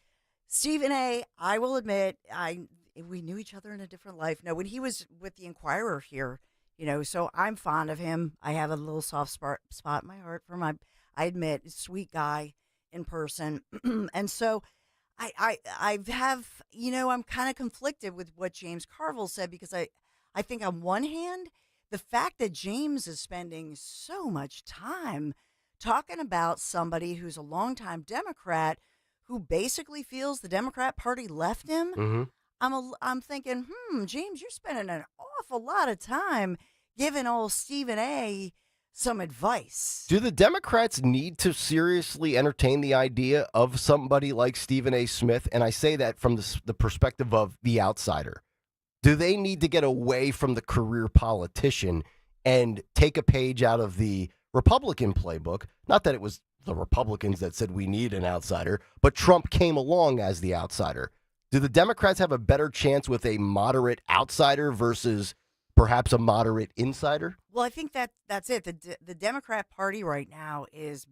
Speaker 17: Stephen A., I will admit, we knew each other in a different life. No, when he was with the Inquirer here, so I'm fond of him. I have a little soft spot in my heart for him. I admit, sweet guy in person. And so I have, I'm kind of conflicted with what James Carville said, because I think on one hand, the fact that James is spending so much time talking about somebody who's a longtime Democrat who basically feels the Democrat Party left him, I'm thinking, James, you're spending an awful lot of time giving old Stephen A. some advice.
Speaker 11: Do the Democrats need to seriously entertain the idea of somebody like Stephen A. Smith? And I say that from the perspective of the outsider. Do they need to get away from the career politician and take a page out of the Republican playbook? Not that it was the Republicans that said we need an outsider, but Trump came along as the outsider. Do the Democrats have a better chance with a moderate outsider versus perhaps a moderate insider?
Speaker 17: Well, I think that's it. The Democrat Party right now is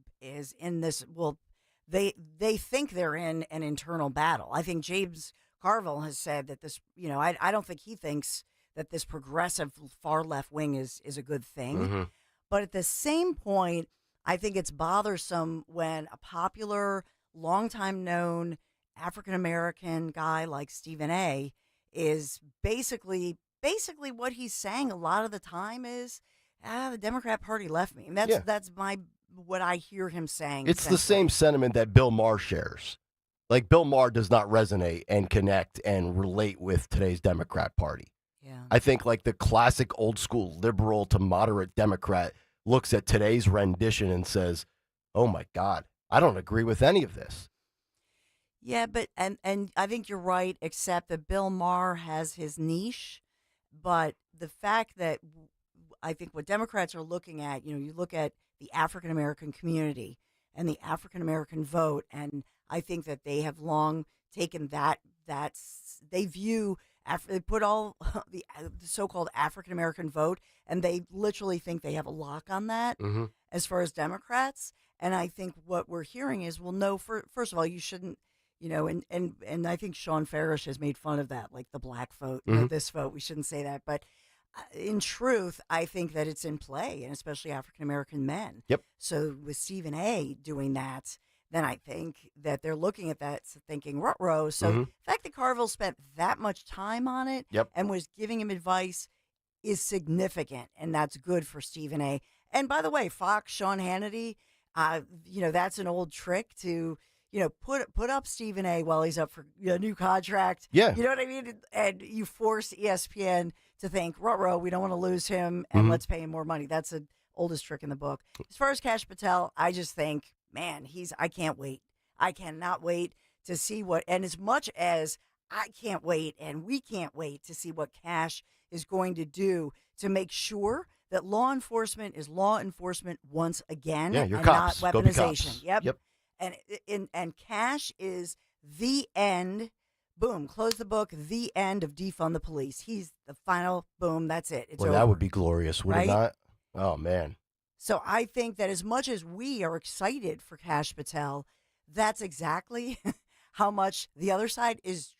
Speaker 17: in this. Well, they think they're in an internal battle. I think James Carville has said that this. I don't think he thinks that this progressive far left wing is a good thing. But at the same point, I think it's bothersome when a popular, longtime known African-American guy like Stephen A. is basically what he's saying a lot of the time is, the Democrat Party left me. And that's what I hear him saying.
Speaker 11: It's the same sentiment that Bill Maher shares. Like, Bill Maher does not resonate and connect and relate with today's Democrat Party.
Speaker 17: Yeah.
Speaker 11: I think like the classic old school liberal to moderate Democrat looks at today's rendition and says, oh my God, I don't agree with any of this.
Speaker 17: Yeah, but and I think you're right, except that Bill Maher has his niche. But the fact that I think what Democrats are looking at, you look at the African American community and the African American vote, and I think that they have long taken they view they put all the so-called African American vote, and they literally think they have a lock on that as far as Democrats. And I think what we're hearing is, well, no, first of all, you shouldn't. And I think Sean Farish has made fun of that, like the black vote, this vote. We shouldn't say that. But in truth, I think that it's in play, and especially African-American men.
Speaker 11: Yep.
Speaker 17: So with Stephen A. doing that, then I think that they're looking at that thinking, ruh-roh. So the fact that Carville spent that much time on it and was giving him advice is significant, and that's good for Stephen A. And by the way, Fox, Sean Hannity, that's an old trick to put up Stephen A. while he's up for a new contract.
Speaker 11: Yeah.
Speaker 17: You know what I mean? And you force ESPN to think, ruh-roh, we don't want to lose him, and let's pay him more money. That's the oldest trick in the book. As far as Kash Patel, I just think, man, I can't wait. I cannot wait to see and as much as I can't wait, and we can't wait to see what Kash is going to do to make sure that law enforcement is law enforcement once again,
Speaker 11: Yeah, you're
Speaker 17: and
Speaker 11: cops.
Speaker 17: not
Speaker 11: Go be
Speaker 17: weaponization.
Speaker 11: cops. Yep.
Speaker 17: And Kash is the end. Boom, close the book. The end of defund the police. He's the final. Boom, that's it. It's over.
Speaker 11: That would be glorious, would it not? Oh man.
Speaker 17: So I think that as much as we are excited for Kash Patel, that's exactly how much the other side is.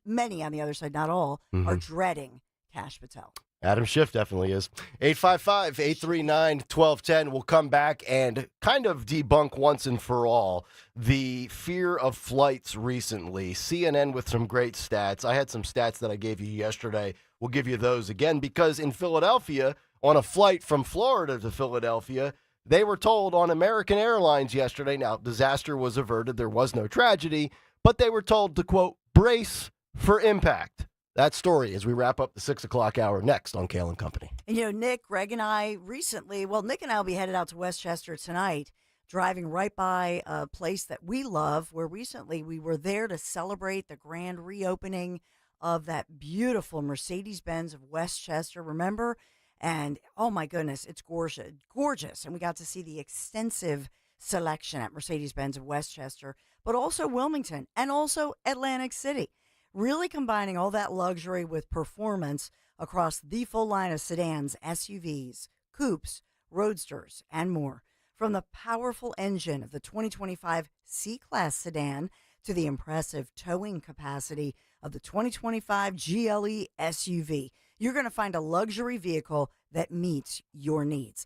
Speaker 17: Many on the other side, not all, are dreading Kash Patel.
Speaker 11: Adam Schiff definitely is. 855-839-1210. We'll come back and kind of debunk once and for all the fear of flights recently. CNN with some great stats. I had some stats that I gave you yesterday. We'll give you those again because in Philadelphia, on a flight from Florida to Philadelphia, they were told on American Airlines yesterday, now disaster was averted, there was no tragedy, but they were told to, quote, brace for impact. That story as we wrap up the 6 o'clock hour next on Kayal and Company.
Speaker 17: And, you know, Nick, Greg, and I recently, Nick and I will be headed out to Westchester tonight, driving right by a place that we love, where recently we were there to celebrate the grand reopening of that beautiful Mercedes-Benz of Westchester, remember? And, oh, my goodness, it's gorgeous. And we got to see the extensive selection at Mercedes-Benz of Westchester, but also Wilmington and also Atlantic City. Really combining all that luxury with performance across the full line of sedans, SUVs, coupes, roadsters, and more. From the powerful engine of the 2025 C-Class sedan to the impressive towing capacity of the 2025 GLE SUV, you're going to find a luxury vehicle that meets your needs.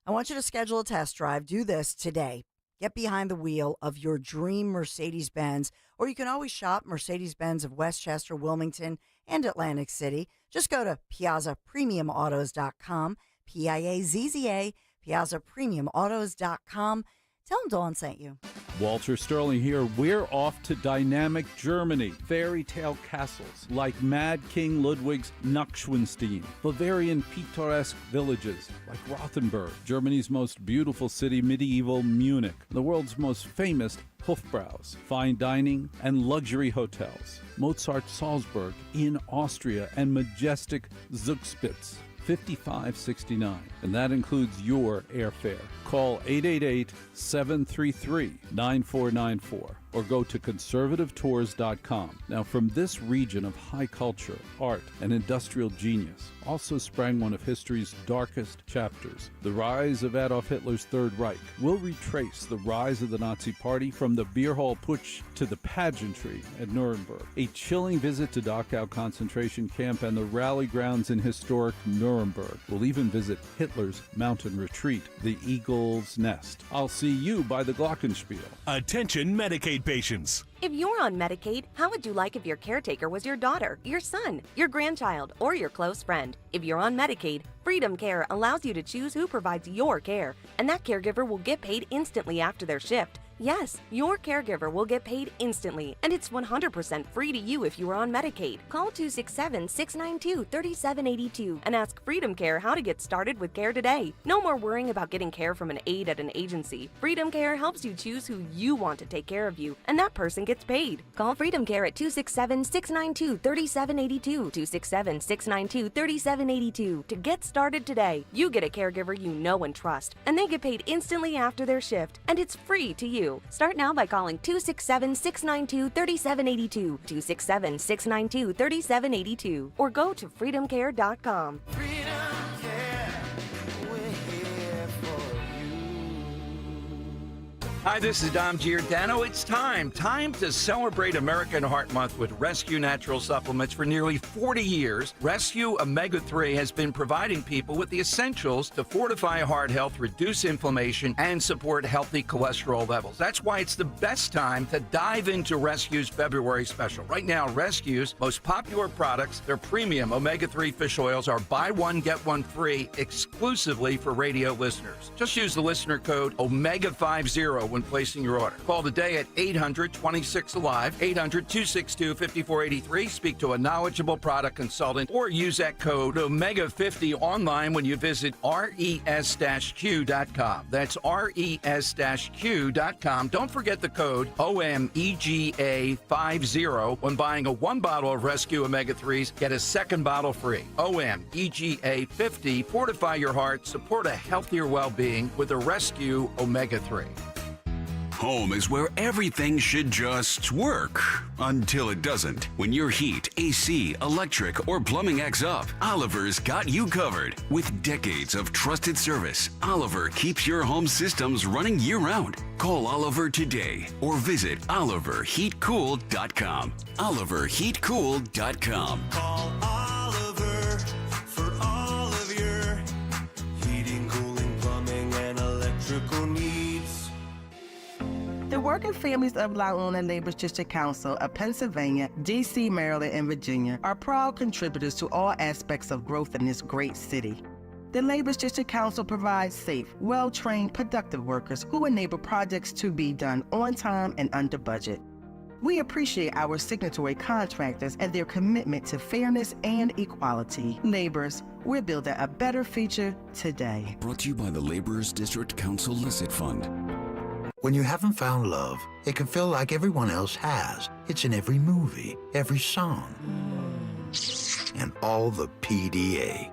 Speaker 17: I want you to schedule a test drive. Do this today. Get behind the wheel of your dream Mercedes-Benz, or you can always shop Mercedes-Benz of Westchester, Wilmington, and Atlantic City. Just go to PiazzaPremiumAutos.com, Piazza, PiazzaPremiumAutos.com. Tell them Dawn sent you.
Speaker 13: Walter Sterling here. We're off to dynamic Germany. Fairy tale castles like Mad King Ludwig's Neuschwanstein. Bavarian pittoresque villages like Rothenburg. Germany's most beautiful city, medieval Munich. The world's most famous Hofbräus, fine dining, and luxury hotels. Mozart Salzburg in Austria and majestic Zugspitze. 5569, and that includes your airfare. Call 888-733-9494 or go to conservativetours.com. Now, from this region of high culture, art, and industrial genius also sprang one of history's darkest chapters, the rise of Adolf Hitler's Third Reich. We'll retrace the rise of the Nazi Party from the beer hall putsch to the pageantry at Nuremberg, a chilling visit to Dachau concentration camp and the rally grounds in historic Nuremberg. We'll even visit Hitler's mountain retreat, the Eagle's Nest. I'll see you by the Glockenspiel.
Speaker 26: Attention Medicaid patients.
Speaker 18: If you're on Medicaid, how would you like if your caretaker was your daughter, your son, your grandchild, or your close friend? If you're on Medicaid, Freedom Care allows you to choose who provides your care, and that caregiver will get paid instantly after their shift. Yes, your caregiver will get paid instantly, and it's 100% free to you if you are on Medicaid. Call 267-692-3782 and ask Freedom Care how to get started with care today. No more worrying about getting care from an aide at an agency. Freedom Care helps you choose who you want to take care of you, and that person gets paid. Call Freedom Care at 267-692-3782, 267-692-3782 to get started today. You get a caregiver you know and trust, and they get paid instantly after their shift, and it's free to you. Start now by calling 267-692-3782, 267-692-3782, or go to freedomcare.com.
Speaker 20: Hi, this is Dom Giordano. It's time to celebrate American Heart Month with Rescue Natural Supplements. For nearly 40 years, Rescue Omega-3 has been providing people with the essentials to fortify heart health, reduce inflammation, and support healthy cholesterol levels. That's why it's the best time to dive into Rescue's February special. Right now, Rescue's most popular products, their premium omega-3 fish oils, are buy one, get one free exclusively for radio listeners. Just use the listener code OMEGA50 when placing your order. Call today at 800-26-ALIVE, 800-262-5483. Speak to a knowledgeable product consultant or use that code OMEGA50 online when you visit res-q.com. That's res-q.com. Don't forget the code OMEGA50 when buying a one bottle of Rescue Omega-3s. Get a second bottle free. OMEGA50. Fortify your heart. Support a healthier well-being with a Rescue Omega-3.
Speaker 9: Home is where everything should just work until it doesn't. When your heat, AC, electric, or plumbing acts up, Oliver's got you covered. With decades of trusted service, Oliver keeps your home systems running year-round. Call Oliver today or visit oliverheatcool.com. oliverheatcool.com.
Speaker 21: Call Oliver for all
Speaker 7: working families of La Una Neighbors District Council of Pennsylvania, D.C., Maryland, and Virginia are proud contributors to all aspects of growth in this great city. The Labor's District Council provides safe, well-trained, productive workers who enable projects to be done on time and under budget. We appreciate our signatory contractors and their commitment to fairness and equality. Neighbors, we're building a better future today.
Speaker 9: Brought to you by the Laborers District Council Licit Fund.
Speaker 12: When you haven't found love, it can feel like everyone else has. It's in every movie, every song, and all the PDA.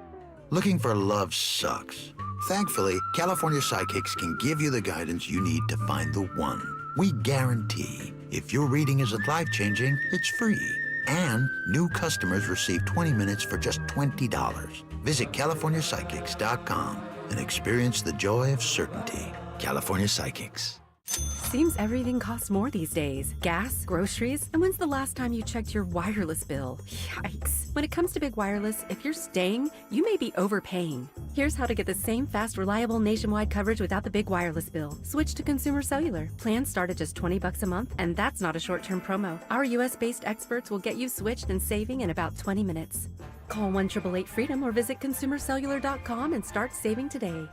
Speaker 12: Looking for love sucks. Thankfully, California Psychics can give you the guidance you need to find the one. We guarantee if your reading isn't life-changing, it's free. And new customers receive 20 minutes for just $20. Visit CaliforniaPsychics.com and experience the joy of certainty. California Psychics.
Speaker 18: Seems everything costs more these days. Gas, groceries, and when's the last time you checked your wireless bill? Yikes. When it comes to Big Wireless, if you're staying, you may be overpaying. Here's how to get the same fast, reliable nationwide coverage without the big wireless bill. Switch to Consumer Cellular. Plans start at just $20 a month, and that's not a short-term promo. Our US-based experts will get you switched and saving in about 20 minutes. Call 1-888-FREEDOM or visit consumercellular.com and start saving today.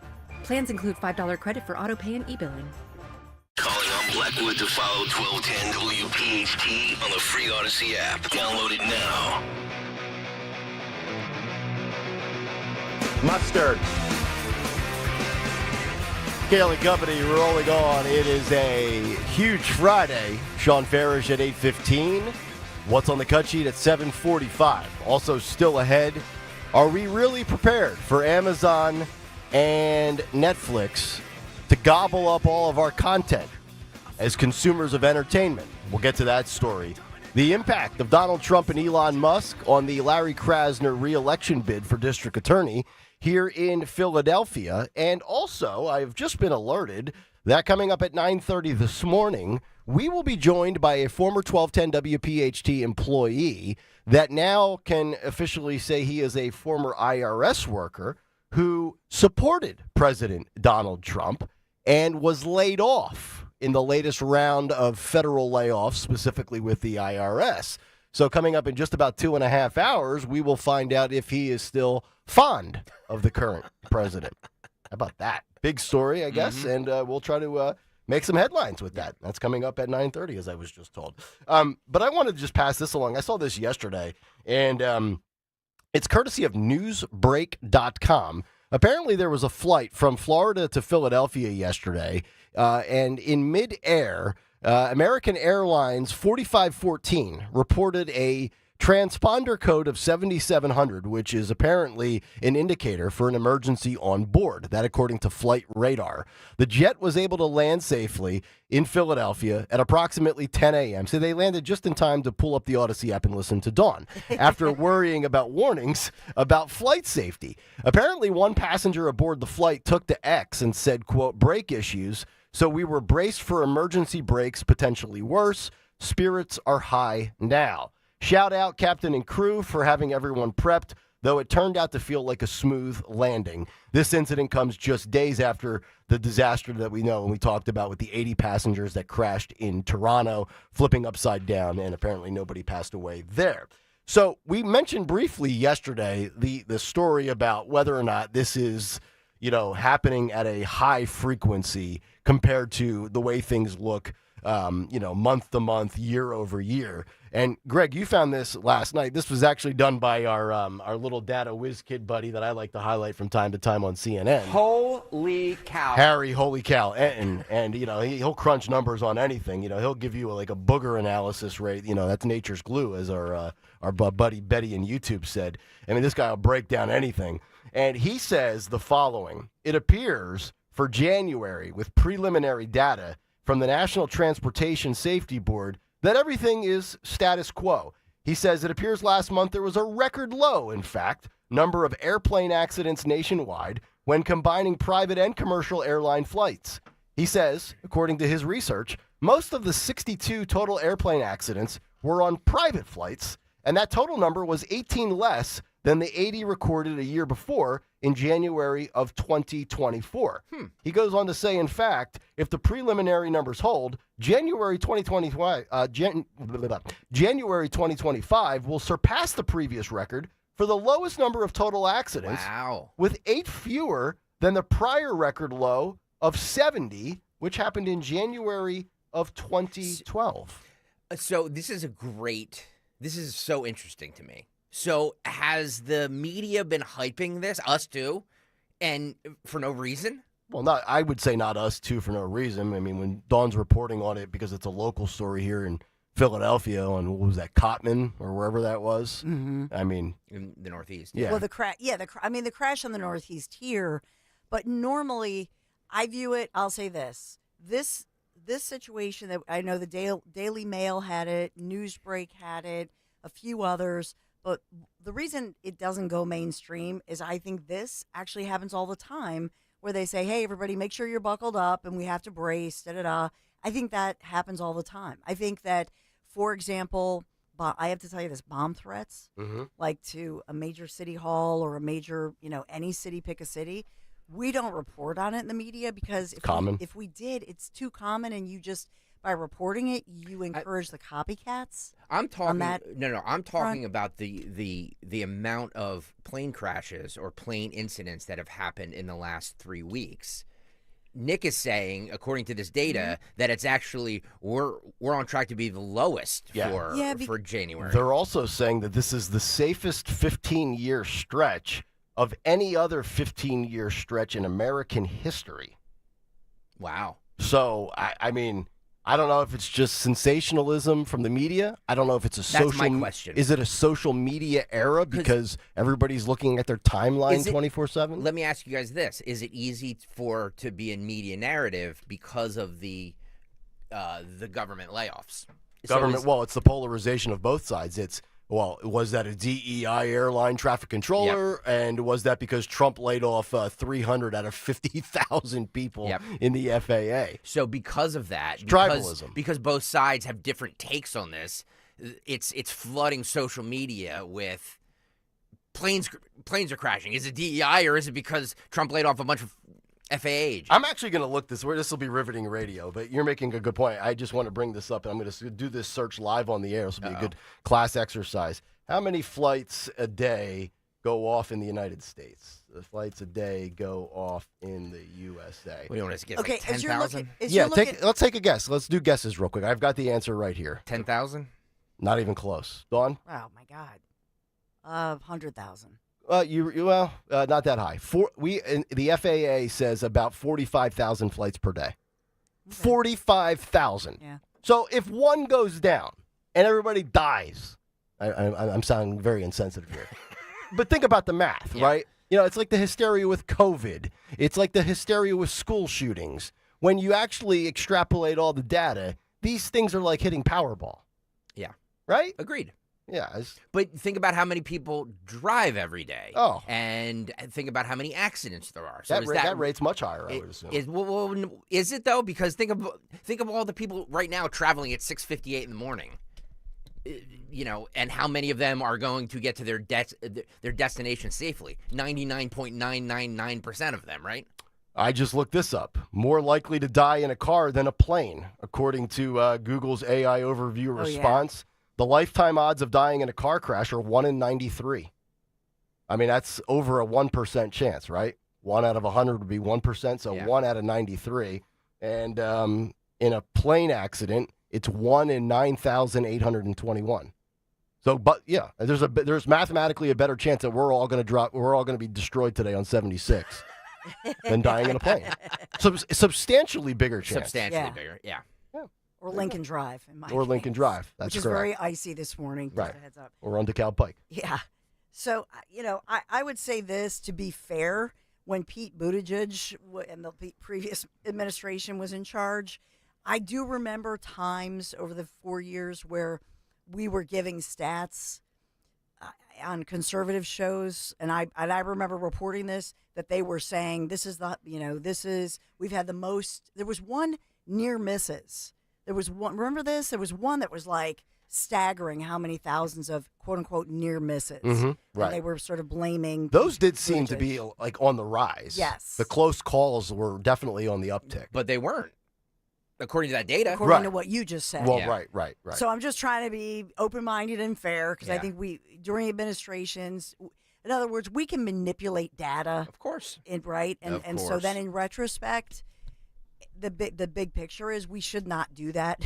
Speaker 18: Plans include $5 credit for autopay and e-billing.
Speaker 8: Calling on Blackwood to follow 1210 WPHT on the free Odyssey app. Download it now.
Speaker 11: Mustard. Kayal and Company rolling on. It is a huge Friday. Sean Farish at 8:15. What's on the cut sheet at 7:45? Also still ahead. Are we really prepared for Amazon and Netflix to gobble up all of our content as consumers of entertainment? We'll get to that story. The impact of Donald Trump and Elon Musk on the Larry Krasner re-election bid for district attorney here in Philadelphia. And also, I've just been alerted that coming up at 9:30 this morning, we will be joined by a former 1210 WPHT employee that now can officially say he is a former IRS worker who supported President Donald Trump and was laid off in the latest round of federal layoffs, specifically with the IRS. So coming up in just about 2.5 hours, we will find out if he is still fond of the current president. How about that? Big story, I guess, and we'll try to make some headlines with that. That's coming up at 9:30, as I was just told. But I wanted to just pass this along. I saw this yesterday, and it's courtesy of newsbreak.com. Apparently, there was a flight from Florida to Philadelphia yesterday, and in midair, American Airlines 4514 reported a transponder code of 7700, which is apparently an indicator for an emergency on board. That, according to flight radar. The jet was able to land safely in Philadelphia at approximately 10 a.m. So they landed just in time to pull up the Odyssey app and listen to Dawn after worrying about warnings about flight safety. Apparently, one passenger aboard the flight took to X and said, quote, "brake issues. So we were braced for emergency brakes, potentially worse. Spirits are high now." Shout out captain and crew for having everyone prepped, though it turned out to feel like a smooth landing. This incident comes just days after the disaster that we know and we talked about with the 80 passengers that crashed in Toronto, flipping upside down, and apparently nobody passed away there. So we mentioned briefly yesterday the story about whether or not this is, happening at a high frequency compared to the way things look, month to month, year over year. And Greg, you found this last night. This was actually done by our little data whiz kid buddy that I like to highlight from time to time on CNN.
Speaker 14: Holy cow.
Speaker 11: Harry, holy cow. And he'll crunch numbers on anything. He'll give you like a booger analysis rate. That's nature's glue, as our buddy Betty in YouTube said. I mean, this guy will break down anything. And he says the following: it appears for January, with preliminary data from the National Transportation Safety Board, that everything is status quo. He says it appears last month there was a record low, in fact, number of airplane accidents nationwide when combining private and commercial airline flights. He says, according to his research, most of the 62 total airplane accidents were on private flights, and that total number was 18 less than the 80 recorded a year before in January of 2024. He goes on to say, in fact, if the preliminary numbers hold, January 2025 will surpass the previous record for the lowest number of total accidents, with 8 fewer than the prior record low of 70, which happened in January of 2012.
Speaker 15: So this is so interesting to me. So has the media been hyping this, us too, and for no reason?
Speaker 11: Well, I would say not us too for no reason. I mean, when Dawn's reporting on it because it's a local story here in Philadelphia on, what was that, Cotman or wherever that was?
Speaker 17: Mm-hmm.
Speaker 11: I mean,
Speaker 15: in the Northeast.
Speaker 11: Yeah.
Speaker 17: Well, the crash on the Northeast here, but normally I view it, I'll say this situation that I know the Daily Mail had it, Newsbreak had it, a few others, but the reason it doesn't go mainstream is I think this actually happens all the time where they say, hey, everybody, make sure you're buckled up and we have to brace, da-da-da. I think that happens all the time. I think that, for example, I have to tell you this, bomb threats, like to a major city hall or a major, any city, pick a city, we don't report on it in the media because if we did, it's too common, and you just, by reporting it, you encourage the copycats.
Speaker 15: I'm talking I'm talking
Speaker 17: front.
Speaker 15: about the amount of plane crashes or plane incidents that have happened in the last 3 weeks. Nick is saying, according to this data, that it's actually we're on track to be the lowest for January.
Speaker 11: They're also saying that this is the safest 15-year stretch of any other 15-year stretch in American history.
Speaker 15: Wow.
Speaker 11: So, I mean, I don't know if it's just sensationalism from the media. I don't know if it's a social...
Speaker 15: That's my question.
Speaker 11: Is it a social media era because everybody's looking at their timeline 24/7?
Speaker 15: Let me ask you guys this. Is it easy to be in media narrative because of the government layoffs?
Speaker 11: Well, it's the polarization of both sides. It's, well, was that a DEI airline traffic controller? Yep. And was that because Trump laid off 300 out of 50,000 people in the FAA?
Speaker 15: So because of that,
Speaker 11: tribalism.
Speaker 15: Because both sides have different takes on this, it's flooding social media with planes are crashing. Is it DEI or is it because Trump laid off a bunch of FAA agents?
Speaker 11: I'm actually going to look this. This will be riveting radio, but you're making a good point. I just want to bring this up, and I'm going to do this search live on the air. This will be a good class exercise. How many flights a day go off in the United States? The flights a day go off in the USA.
Speaker 15: What do you want us to get? Okay, like 10,000?
Speaker 11: Let's take a guess. Let's do guesses real quick. I've got the answer right here.
Speaker 15: 10,000?
Speaker 11: Not even close. Dawn?
Speaker 17: Oh, my God. 100,000.
Speaker 11: Not that high. The FAA says about 45,000 flights per day. Okay. 45,000.
Speaker 17: Yeah.
Speaker 11: So if one goes down and everybody dies, I'm sounding very insensitive here, but think about the math, right? It's like the hysteria with COVID. It's like the hysteria with school shootings. When you actually extrapolate all the data, these things are like hitting Powerball.
Speaker 15: Yeah.
Speaker 11: Right?
Speaker 15: Agreed.
Speaker 11: Yeah.
Speaker 15: But think about how many people drive every day.
Speaker 11: Oh.
Speaker 15: And think about how many accidents there are. So
Speaker 11: that rate's much higher, I would assume.
Speaker 15: Is it, though? Because think of all the people right now traveling at 6:58 in the morning. And how many of them are going to get to their destination safely? 99.999% of them, right?
Speaker 11: I just looked this up. More likely to die in a car than a plane, according to Google's AI overview response. The lifetime odds of dying in a car crash are 1 in 93. I mean, that's over a 1% chance, right? 1 out of 100 would be 1%, so 1 out of 93. And in a plane accident, it's 1 in 9,821. So, but yeah, there's mathematically a better chance that we're all going to be destroyed today on 76 than dying in a plane. Substantially bigger chance.
Speaker 15: Substantially bigger, yeah.
Speaker 17: Or Lincoln Drive, in my case.
Speaker 11: Lincoln Drive, that's
Speaker 17: which is
Speaker 11: correct.
Speaker 17: very icy this morning, just a heads up.
Speaker 11: Or on DeKalb Pike.
Speaker 17: Yeah. So, I would say this, to be fair, when Pete Buttigieg and the previous administration was in charge, I do remember times over the 4 years where we were giving stats on conservative shows, and I remember reporting this, that they were saying we've had the most, there was one near misses. There was one, remember this? There was one that was like staggering how many thousands of quote-unquote near misses.
Speaker 11: Right.
Speaker 17: And they were sort of blaming
Speaker 11: Those did seem to
Speaker 17: bridges.
Speaker 11: be like on the rise.
Speaker 17: Yes.
Speaker 11: The close calls were definitely on the uptick.
Speaker 15: But they weren't, according to that data.
Speaker 17: According to what you just said.
Speaker 11: Well, right.
Speaker 17: So I'm just trying to be open-minded and fair because I
Speaker 15: Yeah.
Speaker 17: think during administrations, in other words, we can manipulate data.
Speaker 15: Of course.
Speaker 17: Right?
Speaker 15: Of
Speaker 17: And so
Speaker 15: course.
Speaker 17: then in retrospect, the big picture is we should not do that.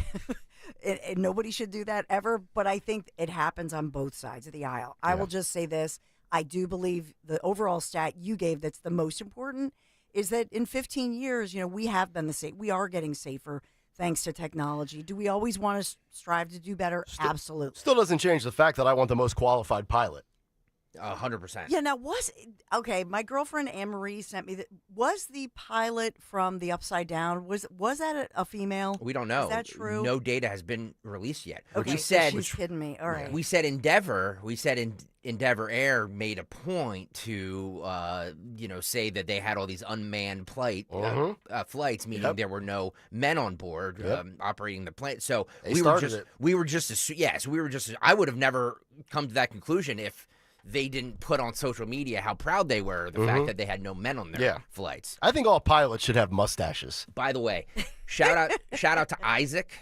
Speaker 17: and nobody should do that ever. But I think it happens on both sides of the aisle. I will just say this. I do believe the overall stat you gave that's the most important is that in 15 years, we have been we are getting safer thanks to technology. Do we always want to strive to do better? Absolutely.
Speaker 11: Still doesn't change the fact that I want the most qualified pilot.
Speaker 15: 100%.
Speaker 17: Yeah, now my girlfriend Anne-Marie sent me was the pilot from The Upside Down, was that a female?
Speaker 15: We don't know.
Speaker 17: Is that true?
Speaker 15: No data has been released yet.
Speaker 17: Okay,
Speaker 15: We
Speaker 17: so
Speaker 15: said
Speaker 17: she's kidding me. All right.
Speaker 15: We said Endeavor Air made a point to say that they had all these unmanned flights, meaning there were no men on board operating the plane. So
Speaker 11: They started it.
Speaker 15: we were just I would have never come to that conclusion if they didn't put on social media how proud they were of the fact that they had no men on their flights.
Speaker 11: I think all pilots should have mustaches.
Speaker 15: By the way, shout out to Isaac,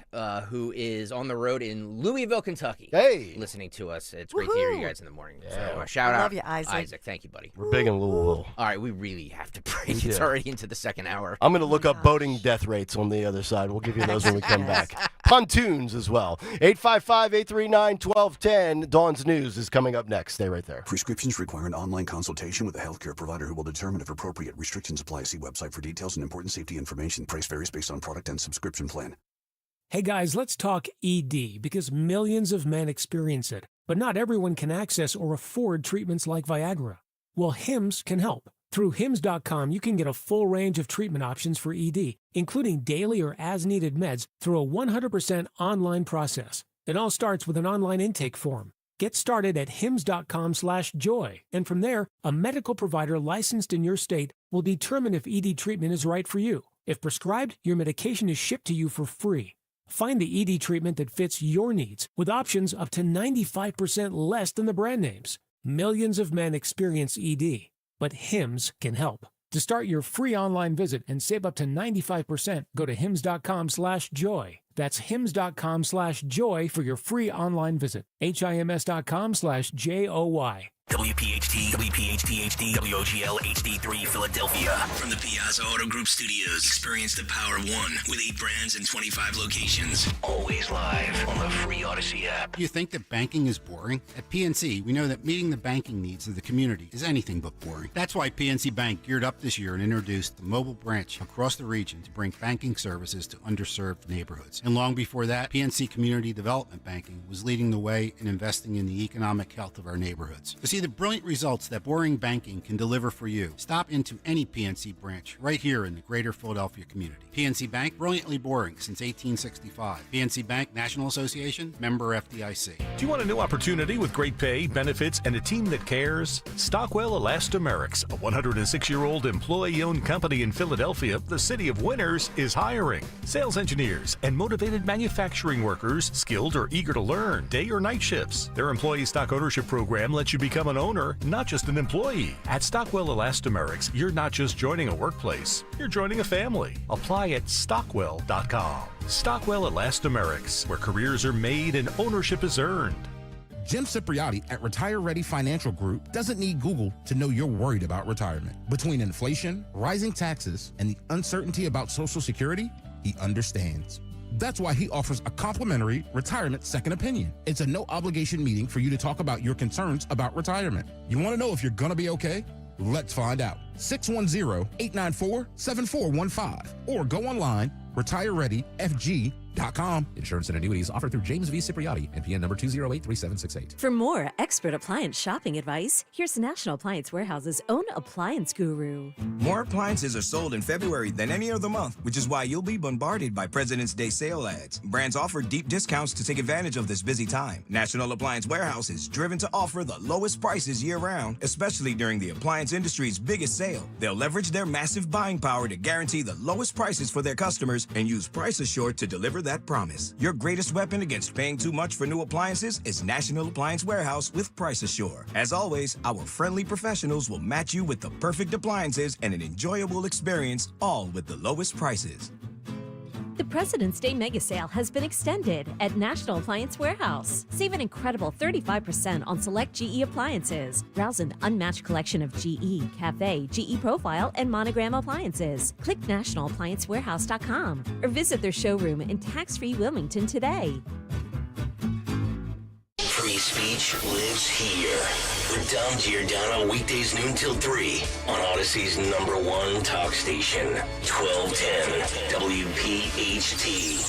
Speaker 15: who is on the road in Louisville, Kentucky.
Speaker 11: Hey,
Speaker 15: listening to us. It's great to hear you guys in the morning.
Speaker 11: Yeah.
Speaker 15: So shout
Speaker 17: I
Speaker 15: out,
Speaker 17: love you, Isaac.
Speaker 15: Thank you, buddy.
Speaker 11: We're big in Louisville.
Speaker 15: All right, we really have to break. It's
Speaker 11: Yeah.
Speaker 15: already into the second hour.
Speaker 11: I'm going to look up boating death rates on the other side. We'll give you those when we come back. Pontoons as well. 855-839-1210. Dawn's News is coming up next. Stay right there.
Speaker 16: Prescriptions require an online consultation with a healthcare provider who will determine if appropriate. Restrictions apply. See website for details and important safety information. Price varies based on product and subscription plan.
Speaker 19: Hey guys, let's talk ED because millions of men experience it, but not everyone can access or afford treatments like Viagra. Well, Hims can help. Through Hims.com, you can get a full range of treatment options for ED, including daily or as-needed meds through a 100% online process. It all starts with an online intake form. Get started at hims.com/joy, and from there, a medical provider licensed in your state will determine if ED treatment is right for you. If prescribed, your medication is shipped to you for free. Find the ED treatment that fits your needs with options up to 95% less than the brand names. Millions of men experience ED, but Hims can help. To start your free online visit and save up to 95%, go to hims.com/joy. That's hims.com/joy for your free online visit. HIMS.com/JOY.
Speaker 8: WPHT, WPHT HD, WOGL HD3 Philadelphia. From the Piazza Auto Group Studios, experience the power of one with 8 brands and 25 locations. Always live on the free Odyssey app.
Speaker 21: You think that banking is boring? At PNC, we know that meeting the banking needs of the community is anything but boring. That's why PNC Bank geared up this year and introduced the mobile branch across the region to bring banking services to underserved neighborhoods. And long before that, PNC Community Development Banking was leading the way in investing in the economic health of our neighborhoods. To see the brilliant results that boring banking can deliver for you, stop into any PNC branch right here in the greater Philadelphia community. PNC Bank, brilliantly boring since 1865. PNC Bank, National Association, member FDIC.
Speaker 26: Do you want a new opportunity with great pay, benefits, and a team that cares? Stockwell Elastomerics, a 106-year-old employee-owned company in Philadelphia, the city of winners, is hiring sales engineers and motivated manufacturing workers, skilled or eager to learn, day or night shifts. Their employee stock ownership program lets you become an owner, not just an employee. At Stockwell Elastomerics, you're not just joining a workplace, you're joining a family. Apply at stockwell.com. Stockwell Elastomerics, where careers are made and ownership is earned.
Speaker 22: Jim Cipriotti at Retire Ready Financial Group doesn't need Google to know you're worried about retirement. Between inflation, rising taxes, and the uncertainty about Social Security, he understands. That's why he offers a complimentary retirement second opinion. It's a no-obligation meeting for you to talk about your concerns about retirement. You want to know if you're going to be okay? Let's find out. 610-894-7415 or go online, retirereadyfg.com.
Speaker 23: Insurance and annuities offered through James V. Cipriotti, NPN number 2083768.
Speaker 24: For more expert appliance shopping advice, here's National Appliance Warehouse's own appliance guru.
Speaker 25: More appliances are sold in February than any other month, which is why you'll be bombarded by President's Day sale ads. Brands offer deep discounts to take advantage of this busy time. National Appliance Warehouse is driven to offer the lowest prices year-round, especially during the appliance industry's biggest sale. They'll leverage their massive buying power to guarantee the lowest prices for their customers and use Price Assured to deliver deliver that promise. Your greatest weapon against paying too much for new appliances is National Appliance Warehouse with Price Assure. As always, our friendly professionals will match you with the perfect appliances and an enjoyable experience, all with the lowest prices.
Speaker 24: The President's Day Mega Sale has been extended at National Appliance Warehouse. Save an incredible 35% on select GE appliances. Browse an unmatched collection of GE, Cafe, GE Profile, and Monogram appliances. Click nationalappliancewarehouse.com or visit their showroom in tax-free Wilmington today.
Speaker 8: Free speech lives here. With Dom Giordano, weekdays noon till 3 on Odyssey's #1 talk station, 1210 WPHT.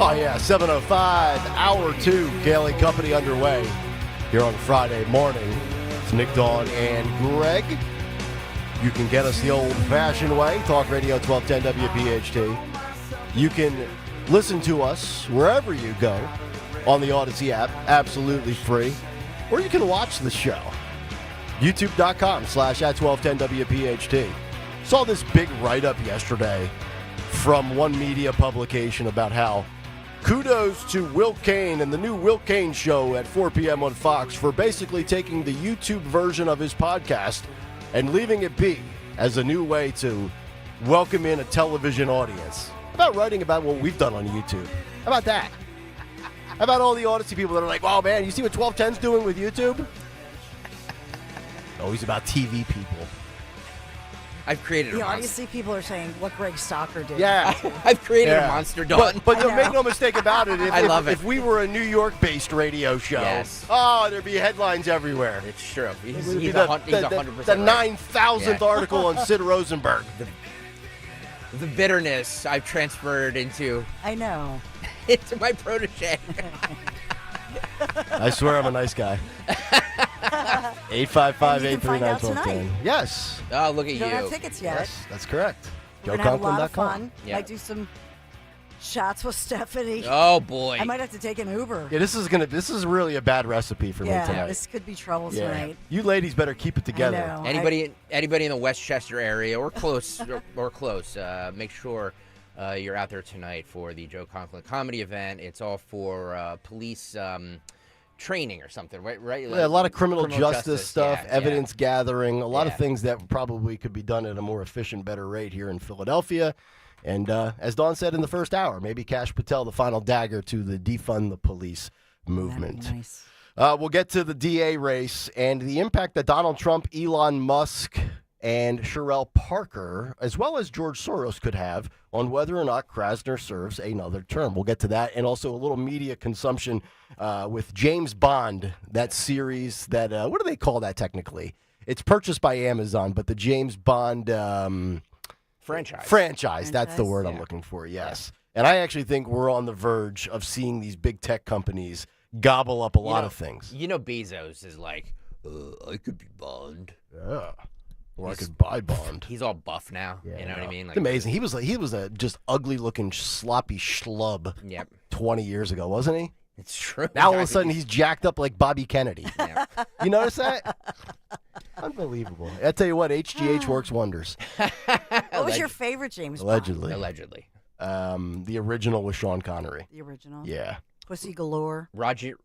Speaker 11: Oh, yeah, 7:05, hour 2, Kayal Company underway here on Friday morning. It's Nick, Dawn, and Greg. You can get us the old-fashioned way, Talk Radio 1210 WPHT. You can listen to us wherever you go on the Odyssey app, absolutely free. Or you can watch the show, youtube.com/@1210WPHT. Saw this big write-up yesterday from one media publication about how kudos to Will Kane and the new Will Kane show at 4 p.m. on Fox for basically taking the YouTube version of his podcast and leaving it be as a new way to welcome in a television audience. How about writing about what we've done on YouTube? How about that? How about all the Odyssey people that are like, oh man, you see what 1210's doing with YouTube? Always about TV people.
Speaker 15: I've created a monster.
Speaker 17: Odyssey people are saying what Greg Stocker did.
Speaker 11: Yeah.
Speaker 15: I've created a monster, Dawn.
Speaker 11: But don't make no mistake about it.
Speaker 15: I love it.
Speaker 11: If we were a New York-based radio show, there'd be headlines everywhere.
Speaker 15: It's true. He's
Speaker 11: It would be
Speaker 15: 100%
Speaker 11: the
Speaker 15: right.
Speaker 11: 9,000th article on Sid Rosenberg.
Speaker 15: The bitterness I've transferred into
Speaker 17: I know.
Speaker 15: into my protege.
Speaker 11: I swear I'm a nice guy. 855-839-1210. Yes.
Speaker 15: Oh, look at
Speaker 17: You don't have tickets yet.
Speaker 11: Yes, that's correct.
Speaker 17: We're gonna have a lot of
Speaker 11: JoeConklin.com.
Speaker 17: fun. Might do some shots with Stephanie.
Speaker 15: Oh, boy.
Speaker 17: I might have to take an Uber.
Speaker 11: Yeah, this is really a bad recipe for me tonight.
Speaker 17: This could be trouble tonight.
Speaker 11: You ladies better keep it together.
Speaker 17: know.
Speaker 15: Anybody in the Westchester area or close or close, make sure you're out there tonight for the Joe Conklin comedy event. It's all for police training or something, right?
Speaker 11: Yeah, a lot of criminal justice stuff, evidence gathering, a lot of
Speaker 15: Yeah.
Speaker 11: things that probably could be done at a more efficient, better rate here in Philadelphia. And as Dawn said in the first hour, maybe Kash Patel, the final dagger to the defund the police movement.
Speaker 17: Nice.
Speaker 11: We'll get to the DA race and the impact that Donald Trump, Elon Musk, and Sherelle Parker, as well as George Soros, could have on whether or not Krasner serves another term. We'll get to that, and also a little media consumption with James Bond, that series that, what do they call that technically? It's purchased by Amazon, but the James Bond franchise, that's the word I'm looking for, yes. And I actually think we're on the verge of seeing these big tech companies gobble up a lot of things.
Speaker 15: You know, Bezos is like, I could be Bond.
Speaker 11: Yeah. Or I could buy Bond.
Speaker 15: He's all buff now. You know what I mean?
Speaker 11: It's amazing. He was a just ugly looking sloppy schlub. 20 years ago, wasn't he?
Speaker 15: It's true.
Speaker 11: Now all of a sudden he's jacked up like Bobby Kennedy. You notice that? Unbelievable. I tell you what, HGH works wonders.
Speaker 17: What was your favorite James Bond?
Speaker 15: Allegedly.
Speaker 11: The original was Sean Connery.
Speaker 17: The original?
Speaker 11: Yeah.
Speaker 17: Pussy Galore.
Speaker 15: Roger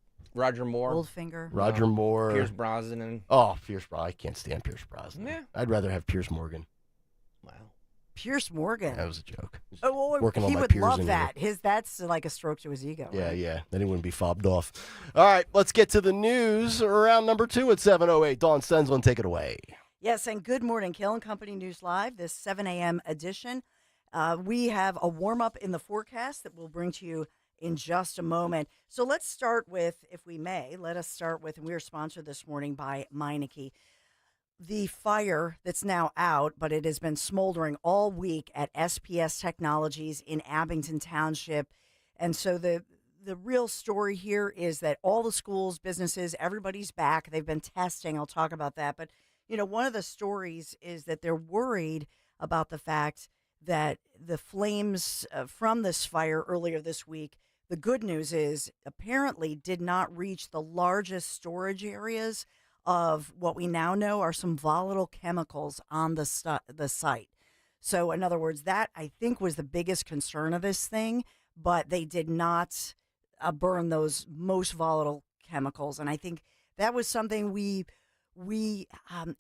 Speaker 15: Moore.
Speaker 17: Goldfinger.
Speaker 11: Roger Moore.
Speaker 15: Pierce Brosnan.
Speaker 11: Oh, Pierce Brosnan. I can't stand Pierce Brosnan.
Speaker 15: Yeah.
Speaker 11: I'd rather have Pierce Morgan.
Speaker 17: Pierce Morgan.
Speaker 11: That was a joke.
Speaker 17: Oh, well,
Speaker 11: Working on
Speaker 17: he
Speaker 11: my
Speaker 17: would
Speaker 11: Piers
Speaker 17: love
Speaker 11: in
Speaker 17: that. That's like a stroke to his ego.
Speaker 11: Yeah,
Speaker 17: right?
Speaker 11: yeah. Then he wouldn't be fobbed off. All right, let's get to the news. Round number 2 at 7:08. Dawn Stensland, take it away.
Speaker 17: Yes, and good morning. Kayal Company News Live, this 7 a.m. edition. We have a warm-up in the forecast that we'll bring to you in just a moment. So let's start with, if we may, and we are sponsored this morning by Meineke. the fire that's now out, but it has been smoldering all week at SPS Technologies in Abington Township. And so the real story here is that all the schools, businesses, everybody's back. They've been testing. I'll talk about that. But, one of the stories is that they're worried about the fact that the flames from this fire earlier this week, the good news is apparently did not reach the largest storage areas of what we now know are some volatile chemicals on the site. So, in other words, that I think was the biggest concern of this thing, but they did not burn those most volatile chemicals. And I think that was something we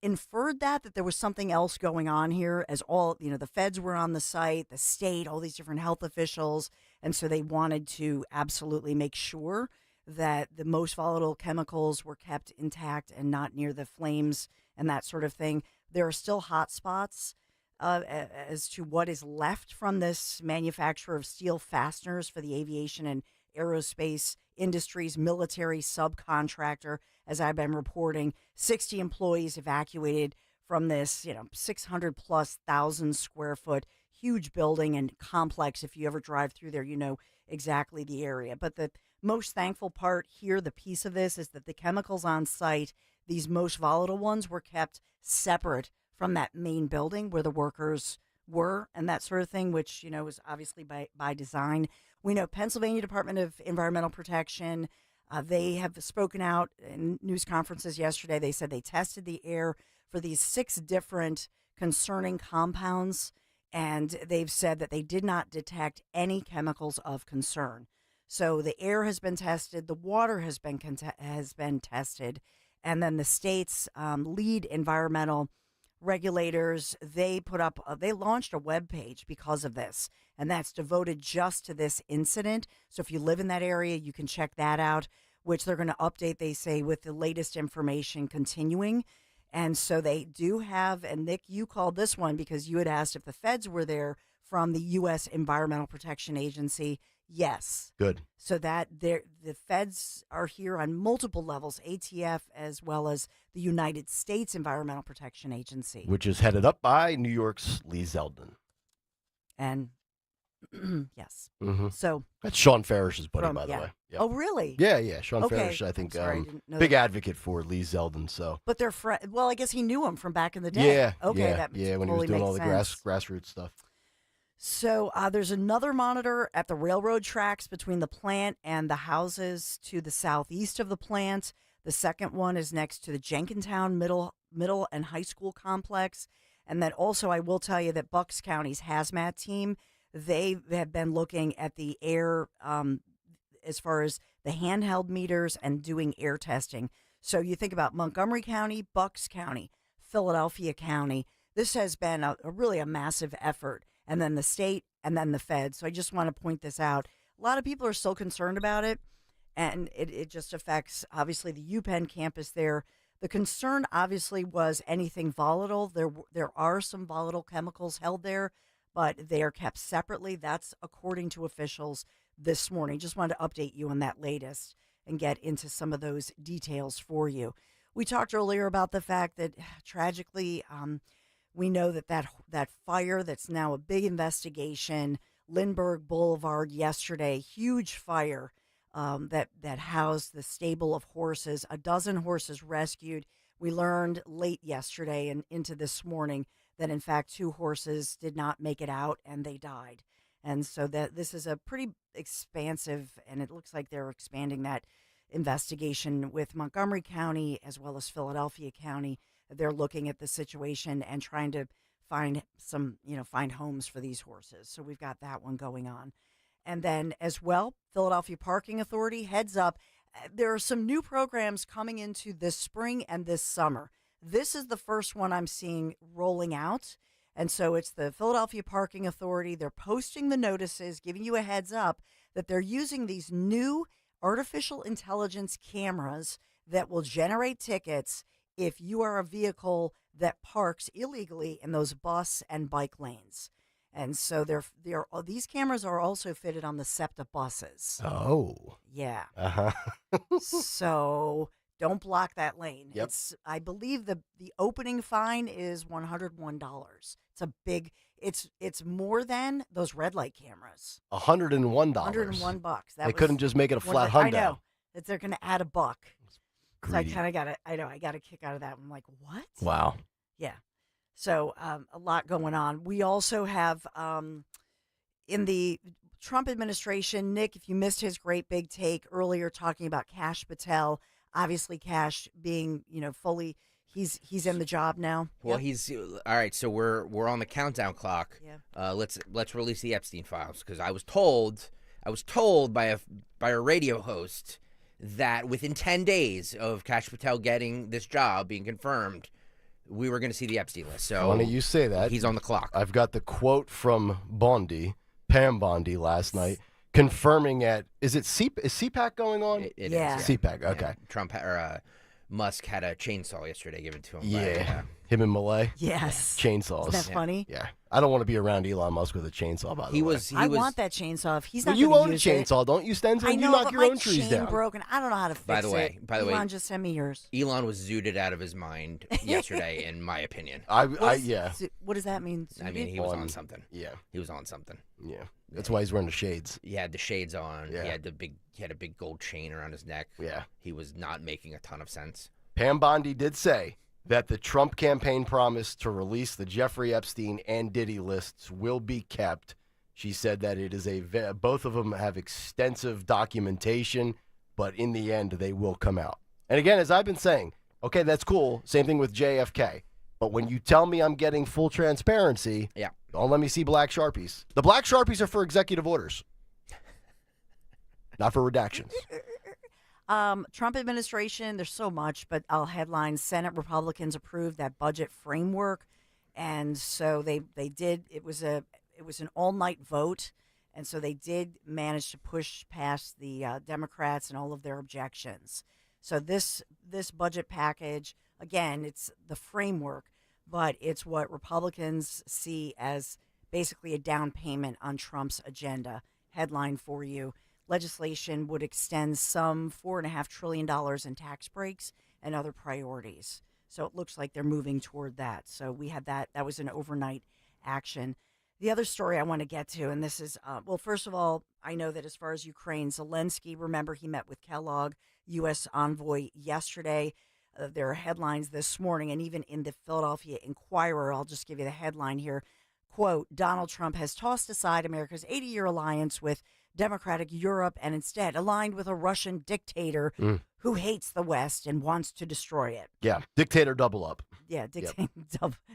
Speaker 17: inferred that there was something else going on here, as all, the feds were on the site, the state, all these different health officials. And so they wanted to absolutely make sure that the most volatile chemicals were kept intact and not near the flames and that sort of thing. There are still hot spots as to what is left from this manufacturer of steel fasteners for the aviation and aerospace industries, military subcontractor, as I've been reporting. 60 employees evacuated from this, 600 plus thousand square foot huge building and complex. If you ever drive through there, you know exactly the area. But the most thankful part here, the piece of this, is that the chemicals on site, these most volatile ones, were kept separate from that main building where the workers were and that sort of thing, which, is obviously by design. We know Pennsylvania Department of Environmental Protection, they have spoken out in news conferences yesterday. They said they tested the air for these 6 different concerning compounds, and they've said that they did not detect any chemicals of concern. So the air has been tested, the water has been tested, and then the state's lead environmental regulators, they launched a webpage because of this, and that's devoted just to this incident. So if you live in that area, you can check that out, which they're going to update, they say, with the latest information continuing. And so they do have, and Nick, you called this one because you had asked if the feds were there from the U.S. Environmental Protection Agency. Yes.
Speaker 11: Good.
Speaker 17: So that the feds are here on multiple levels, ATF as well as the United States Environmental Protection Agency.
Speaker 11: Which is headed up by New York's Lee Zeldin.
Speaker 17: And yes.
Speaker 11: Mm-hmm.
Speaker 17: So
Speaker 11: that's Sean Farish's buddy, by the way. Yep.
Speaker 17: Oh, really?
Speaker 11: Yeah. Sean
Speaker 17: Okay.
Speaker 11: Farish, I think,
Speaker 17: Sorry, I didn't know
Speaker 11: big
Speaker 17: that.
Speaker 11: advocate for Lee Zeldin. So.
Speaker 17: But they're well, I guess he knew him from back in the day.
Speaker 11: Yeah.
Speaker 17: Okay.
Speaker 11: Yeah.
Speaker 17: That
Speaker 11: when he was
Speaker 17: totally
Speaker 11: doing
Speaker 17: makes
Speaker 11: all the
Speaker 17: sense.
Speaker 11: grassroots stuff.
Speaker 17: So there's another monitor at the railroad tracks between the plant and the houses to the southeast of the plant. The second one is next to the Jenkintown Middle and High School complex. And then also I will tell you that Bucks County's hazmat team, they have been looking at the air as far as the handheld meters and doing air testing. So you think about Montgomery County, Bucks County, Philadelphia County. This has been a really a massive effort. And then the state, and then the feds. So I just want to point this out. A lot of people are still concerned about it, and it just affects, obviously, the UPenn campus there. The concern, obviously, was anything volatile. There are some volatile chemicals held there, but they are kept separately. That's according to officials this morning. Just wanted to update you on that latest and get into some of those details for you. We talked earlier about the fact that, tragically, we know that fire that's now a big investigation, Lindbergh Boulevard yesterday, huge fire that housed the stable of horses, a dozen horses rescued. We learned late yesterday and into this morning that, in fact, 2 horses did not make it out and they died. And so that this is a pretty expansive, and it looks like they're expanding that investigation with Montgomery County as well as Philadelphia County. They're looking at the situation and trying to find find homes for these horses. So we've got that one going on. And then as well, Philadelphia Parking Authority, heads up, there are some new programs coming into this spring and this summer. This is the first one I'm seeing rolling out. And so it's the Philadelphia Parking Authority. They're posting the notices, giving you a heads up that they're using these new artificial intelligence cameras that will generate tickets if you are a vehicle that parks illegally in those bus and bike lanes. And so these cameras are also fitted on the SEPTA buses.
Speaker 11: Oh.
Speaker 17: Yeah.
Speaker 11: Uh-huh.
Speaker 17: So Don't block that lane.
Speaker 11: Yep.
Speaker 17: I believe the opening fine is $101. It's a big. It's more than those red light cameras.
Speaker 11: $101.
Speaker 17: $101.
Speaker 11: They couldn't just make it a flat $100.
Speaker 17: I know that they're going to add a buck. So I
Speaker 11: Greedy.
Speaker 17: kind of got it. I know I got a kick out of that. I'm like, what?
Speaker 11: Wow.
Speaker 17: Yeah. So a lot going on. We also have in the Trump administration, Nick, if you missed his great big take earlier talking about Kash Patel, obviously Kash being, fully he's in the job now.
Speaker 15: Well, he's all right. So we're on the countdown clock.
Speaker 17: Yeah.
Speaker 15: Let's release the Epstein files because I was told by a radio host that within 10 days of Kash Patel getting this job being confirmed, we were going to see the Epstein list. So
Speaker 11: Funny you say that.
Speaker 15: He's on the clock.
Speaker 11: I've got the quote from Pam Bondi last night, confirming is CPAC going on?
Speaker 15: It is,
Speaker 11: CPAC, okay.
Speaker 15: Yeah. Trump or Musk had a chainsaw yesterday given to him.
Speaker 11: Yeah. Him and Malay?
Speaker 17: Yes.
Speaker 11: Chainsaws.
Speaker 17: Isn't that funny?
Speaker 11: Yeah. I don't want to be around Elon Musk with a chainsaw, by the way.
Speaker 17: I want that chainsaw. If he's
Speaker 11: Well,
Speaker 17: not
Speaker 11: you
Speaker 17: gonna
Speaker 11: own a
Speaker 17: use
Speaker 11: chainsaw,
Speaker 17: it.
Speaker 11: don't you, Stenzel?
Speaker 17: I
Speaker 11: You
Speaker 17: know,
Speaker 11: knock
Speaker 17: but
Speaker 11: your
Speaker 17: my
Speaker 11: own trees
Speaker 17: chain
Speaker 11: down.
Speaker 17: broken. I don't know how to fix it.
Speaker 15: By the way,
Speaker 17: Elon, just send me yours.
Speaker 15: Elon was zooted out of his mind yesterday, in my opinion.
Speaker 11: Yeah.
Speaker 17: What does that mean?
Speaker 15: I mean, he was on something.
Speaker 11: Yeah.
Speaker 15: He was on something.
Speaker 11: Yeah. That's why he's wearing the shades.
Speaker 15: He had the shades on.
Speaker 11: Yeah.
Speaker 15: He had a big gold chain around his neck.
Speaker 11: Yeah.
Speaker 15: He was not making a ton of sense.
Speaker 11: Pam Bondi did say that the Trump campaign promise to release the Jeffrey Epstein and Diddy lists will be kept. She said that it is both of them have extensive documentation, but in the end, they will come out. And again, as I've been saying, okay, that's cool. Same thing with JFK. But when you tell me I'm getting full transparency, don't let me see black Sharpies. The black Sharpies are for executive orders, not for redactions.
Speaker 17: Trump administration, there's so much, but I'll headline: Senate Republicans approved that budget framework, and so they did. It was an all-night vote, and so they did manage to push past the Democrats and all of their objections. So this budget package, again, it's the framework, but it's what Republicans see as basically a down payment on Trump's agenda. Headline for you: legislation would extend some $4.5 trillion in tax breaks and other priorities. So it looks like they're moving toward that. So we had that. That was an overnight action. The other story I want to get to, and this is, first of all, I know that as far as Ukraine, Zelensky, remember he met with Kellogg, U.S. envoy, yesterday. There are headlines this morning, and even in the Philadelphia Inquirer, I'll just give you the headline here. Quote, Donald Trump has tossed aside America's 80-year alliance with democratic Europe and instead aligned with a Russian dictator who hates the West and wants to destroy it.
Speaker 11: Yeah, dictator double up.
Speaker 17: Yeah, dictator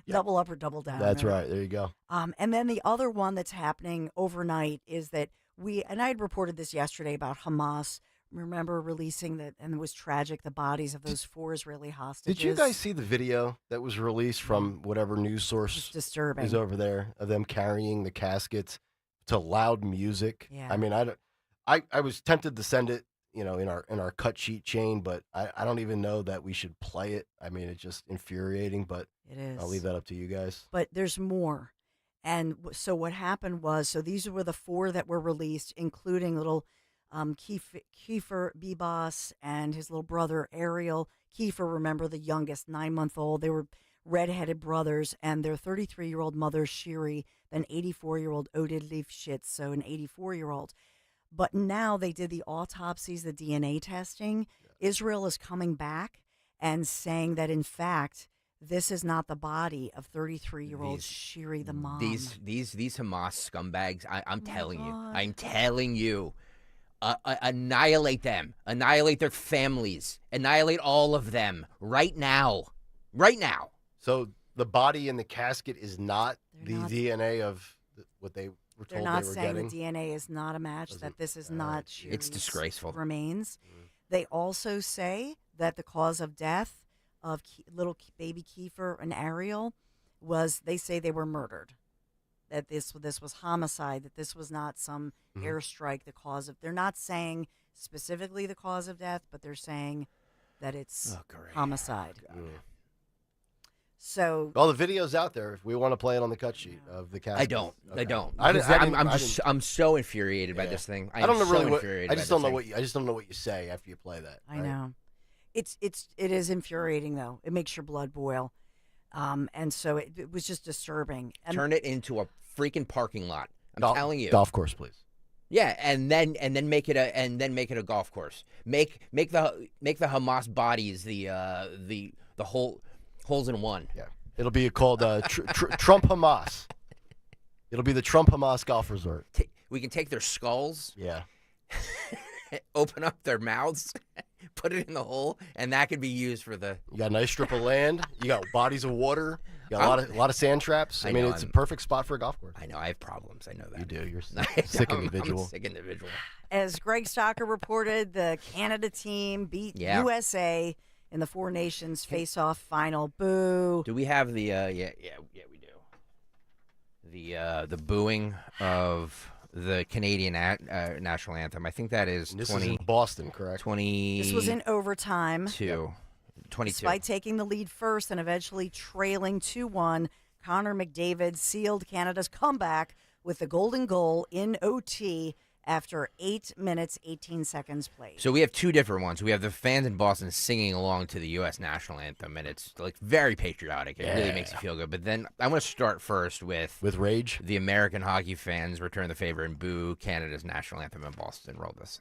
Speaker 17: double up or double down.
Speaker 11: That's right. There you go.
Speaker 17: And then the other one that's happening overnight is that I had reported this yesterday about Hamas. Remember releasing that, and it was tragic, the bodies of those 4 Israeli hostages.
Speaker 11: Did you guys see the video that was released from whatever news source
Speaker 17: It's disturbing.
Speaker 11: is over there of them carrying the caskets to loud music?
Speaker 17: Yeah.
Speaker 11: I mean, I was tempted to send it, in our cut sheet chain, but I don't even know that we should play it. I mean, it's just infuriating, but
Speaker 17: it is.
Speaker 11: I'll leave that up to you guys.
Speaker 17: But there's more. And so what happened was, these were the 4 that were released, including little Kiefer Bibas and his little brother Ariel. Kiefer, remember, the youngest, 9-month-old. They were redheaded brothers, and their 33-year-old mother Shiri, then 84-year-old Oded Lifshitz, so an 84-year-old. But now they did the autopsies, the DNA testing. Israel is coming back and saying that, in fact, this is not the body of 33-year-old Shiri, the mom.
Speaker 15: These Hamas scumbags, I'm telling you. Annihilate them. Annihilate their families. Annihilate all of them right now. Right now.
Speaker 11: So the body in the casket is not DNA of what they were told they were getting?
Speaker 17: They're not saying the DNA is not a match, that this is not Shiri's
Speaker 15: It's disgraceful.
Speaker 17: remains. They also say that the cause of death of little baby Kiefer and Ariel they say they were murdered. That this was homicide, that this was not some airstrike, they're not saying specifically the cause of death, but they're saying that it's homicide. So
Speaker 11: the video's out there if we want to play it on the cut sheet of the cast.
Speaker 15: I don't.
Speaker 11: Okay.
Speaker 15: I'm so infuriated by this thing.
Speaker 11: I don't know
Speaker 15: so
Speaker 11: really
Speaker 15: infuriated
Speaker 11: I just
Speaker 15: by
Speaker 11: don't
Speaker 15: this
Speaker 11: know
Speaker 15: thing.
Speaker 11: I just don't know what you say after you play that.
Speaker 17: I know. It is infuriating though. It makes your blood boil, and so it was just disturbing. And
Speaker 15: Turn it into a freaking parking lot. I'm telling you.
Speaker 11: Golf course, please.
Speaker 15: Yeah, and then make it a golf course. Make the Hamas bodies the holes in one.
Speaker 11: Yeah, it'll be called Trump Hamas. It'll be the Trump Hamas Golf Resort.
Speaker 15: We can take their skulls.
Speaker 11: Yeah.
Speaker 15: Open up their mouths, put it in the hole, and that could be used for the.
Speaker 11: You got a nice strip of land. You got bodies of water. You got a lot of sand traps. I mean, it's a perfect spot for a golf course.
Speaker 15: I know. I have problems. I know that.
Speaker 11: You do. You're a sick individual.
Speaker 15: I'm a sick individual.
Speaker 17: As Greg Stocker reported, the Canada team beat USA in the Four Nations face-off final. Boo.
Speaker 15: Do we have the? Yeah, we do. The booing of the Canadian national anthem. I think that is
Speaker 11: this
Speaker 15: 20.
Speaker 11: is in Boston, correct?
Speaker 15: 20.
Speaker 17: This was in overtime.
Speaker 15: 22.
Speaker 17: Despite taking the lead first and eventually trailing 2-1, Connor McDavid sealed Canada's comeback with the golden goal in OT after 8 minutes, 18 seconds played.
Speaker 15: So we have two different ones. We have the fans in Boston singing along to the U.S. national anthem, and it's like very patriotic. It really makes you feel good. But then I'm going to start first with
Speaker 11: rage.
Speaker 15: The American hockey fans return the favor and boo Canada's national anthem in Boston. Roll this.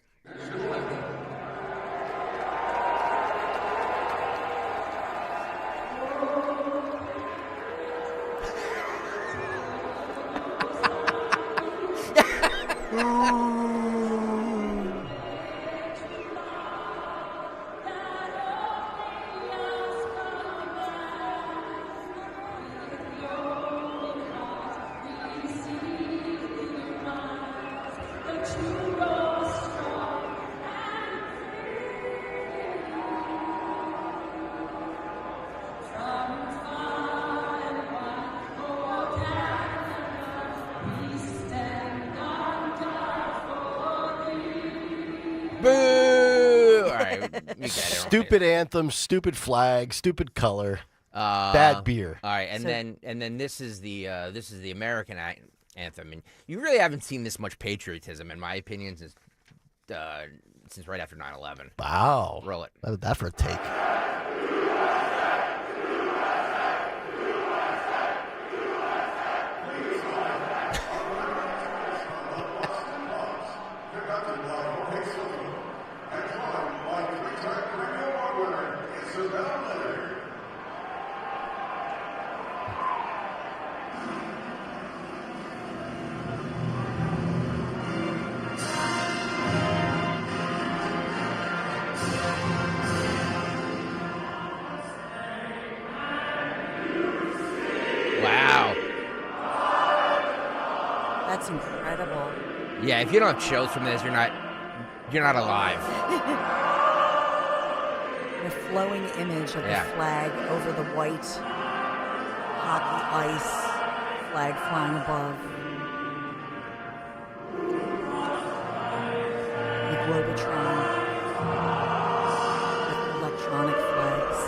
Speaker 15: Boo! All right,
Speaker 11: Stupid anthem, stupid flag, stupid color, bad beer.
Speaker 15: All right, and then this is the American anthem, and you really haven't seen this much patriotism, in my opinion, since right after 9/11.
Speaker 11: Wow,
Speaker 15: roll it.
Speaker 11: How did that for a take?
Speaker 17: That's incredible.
Speaker 15: Yeah, if you don't have chills from this, you're not alive.
Speaker 17: The flowing image of the flag over the white hockey ice, flag flying above. The Globotron with electronic flags.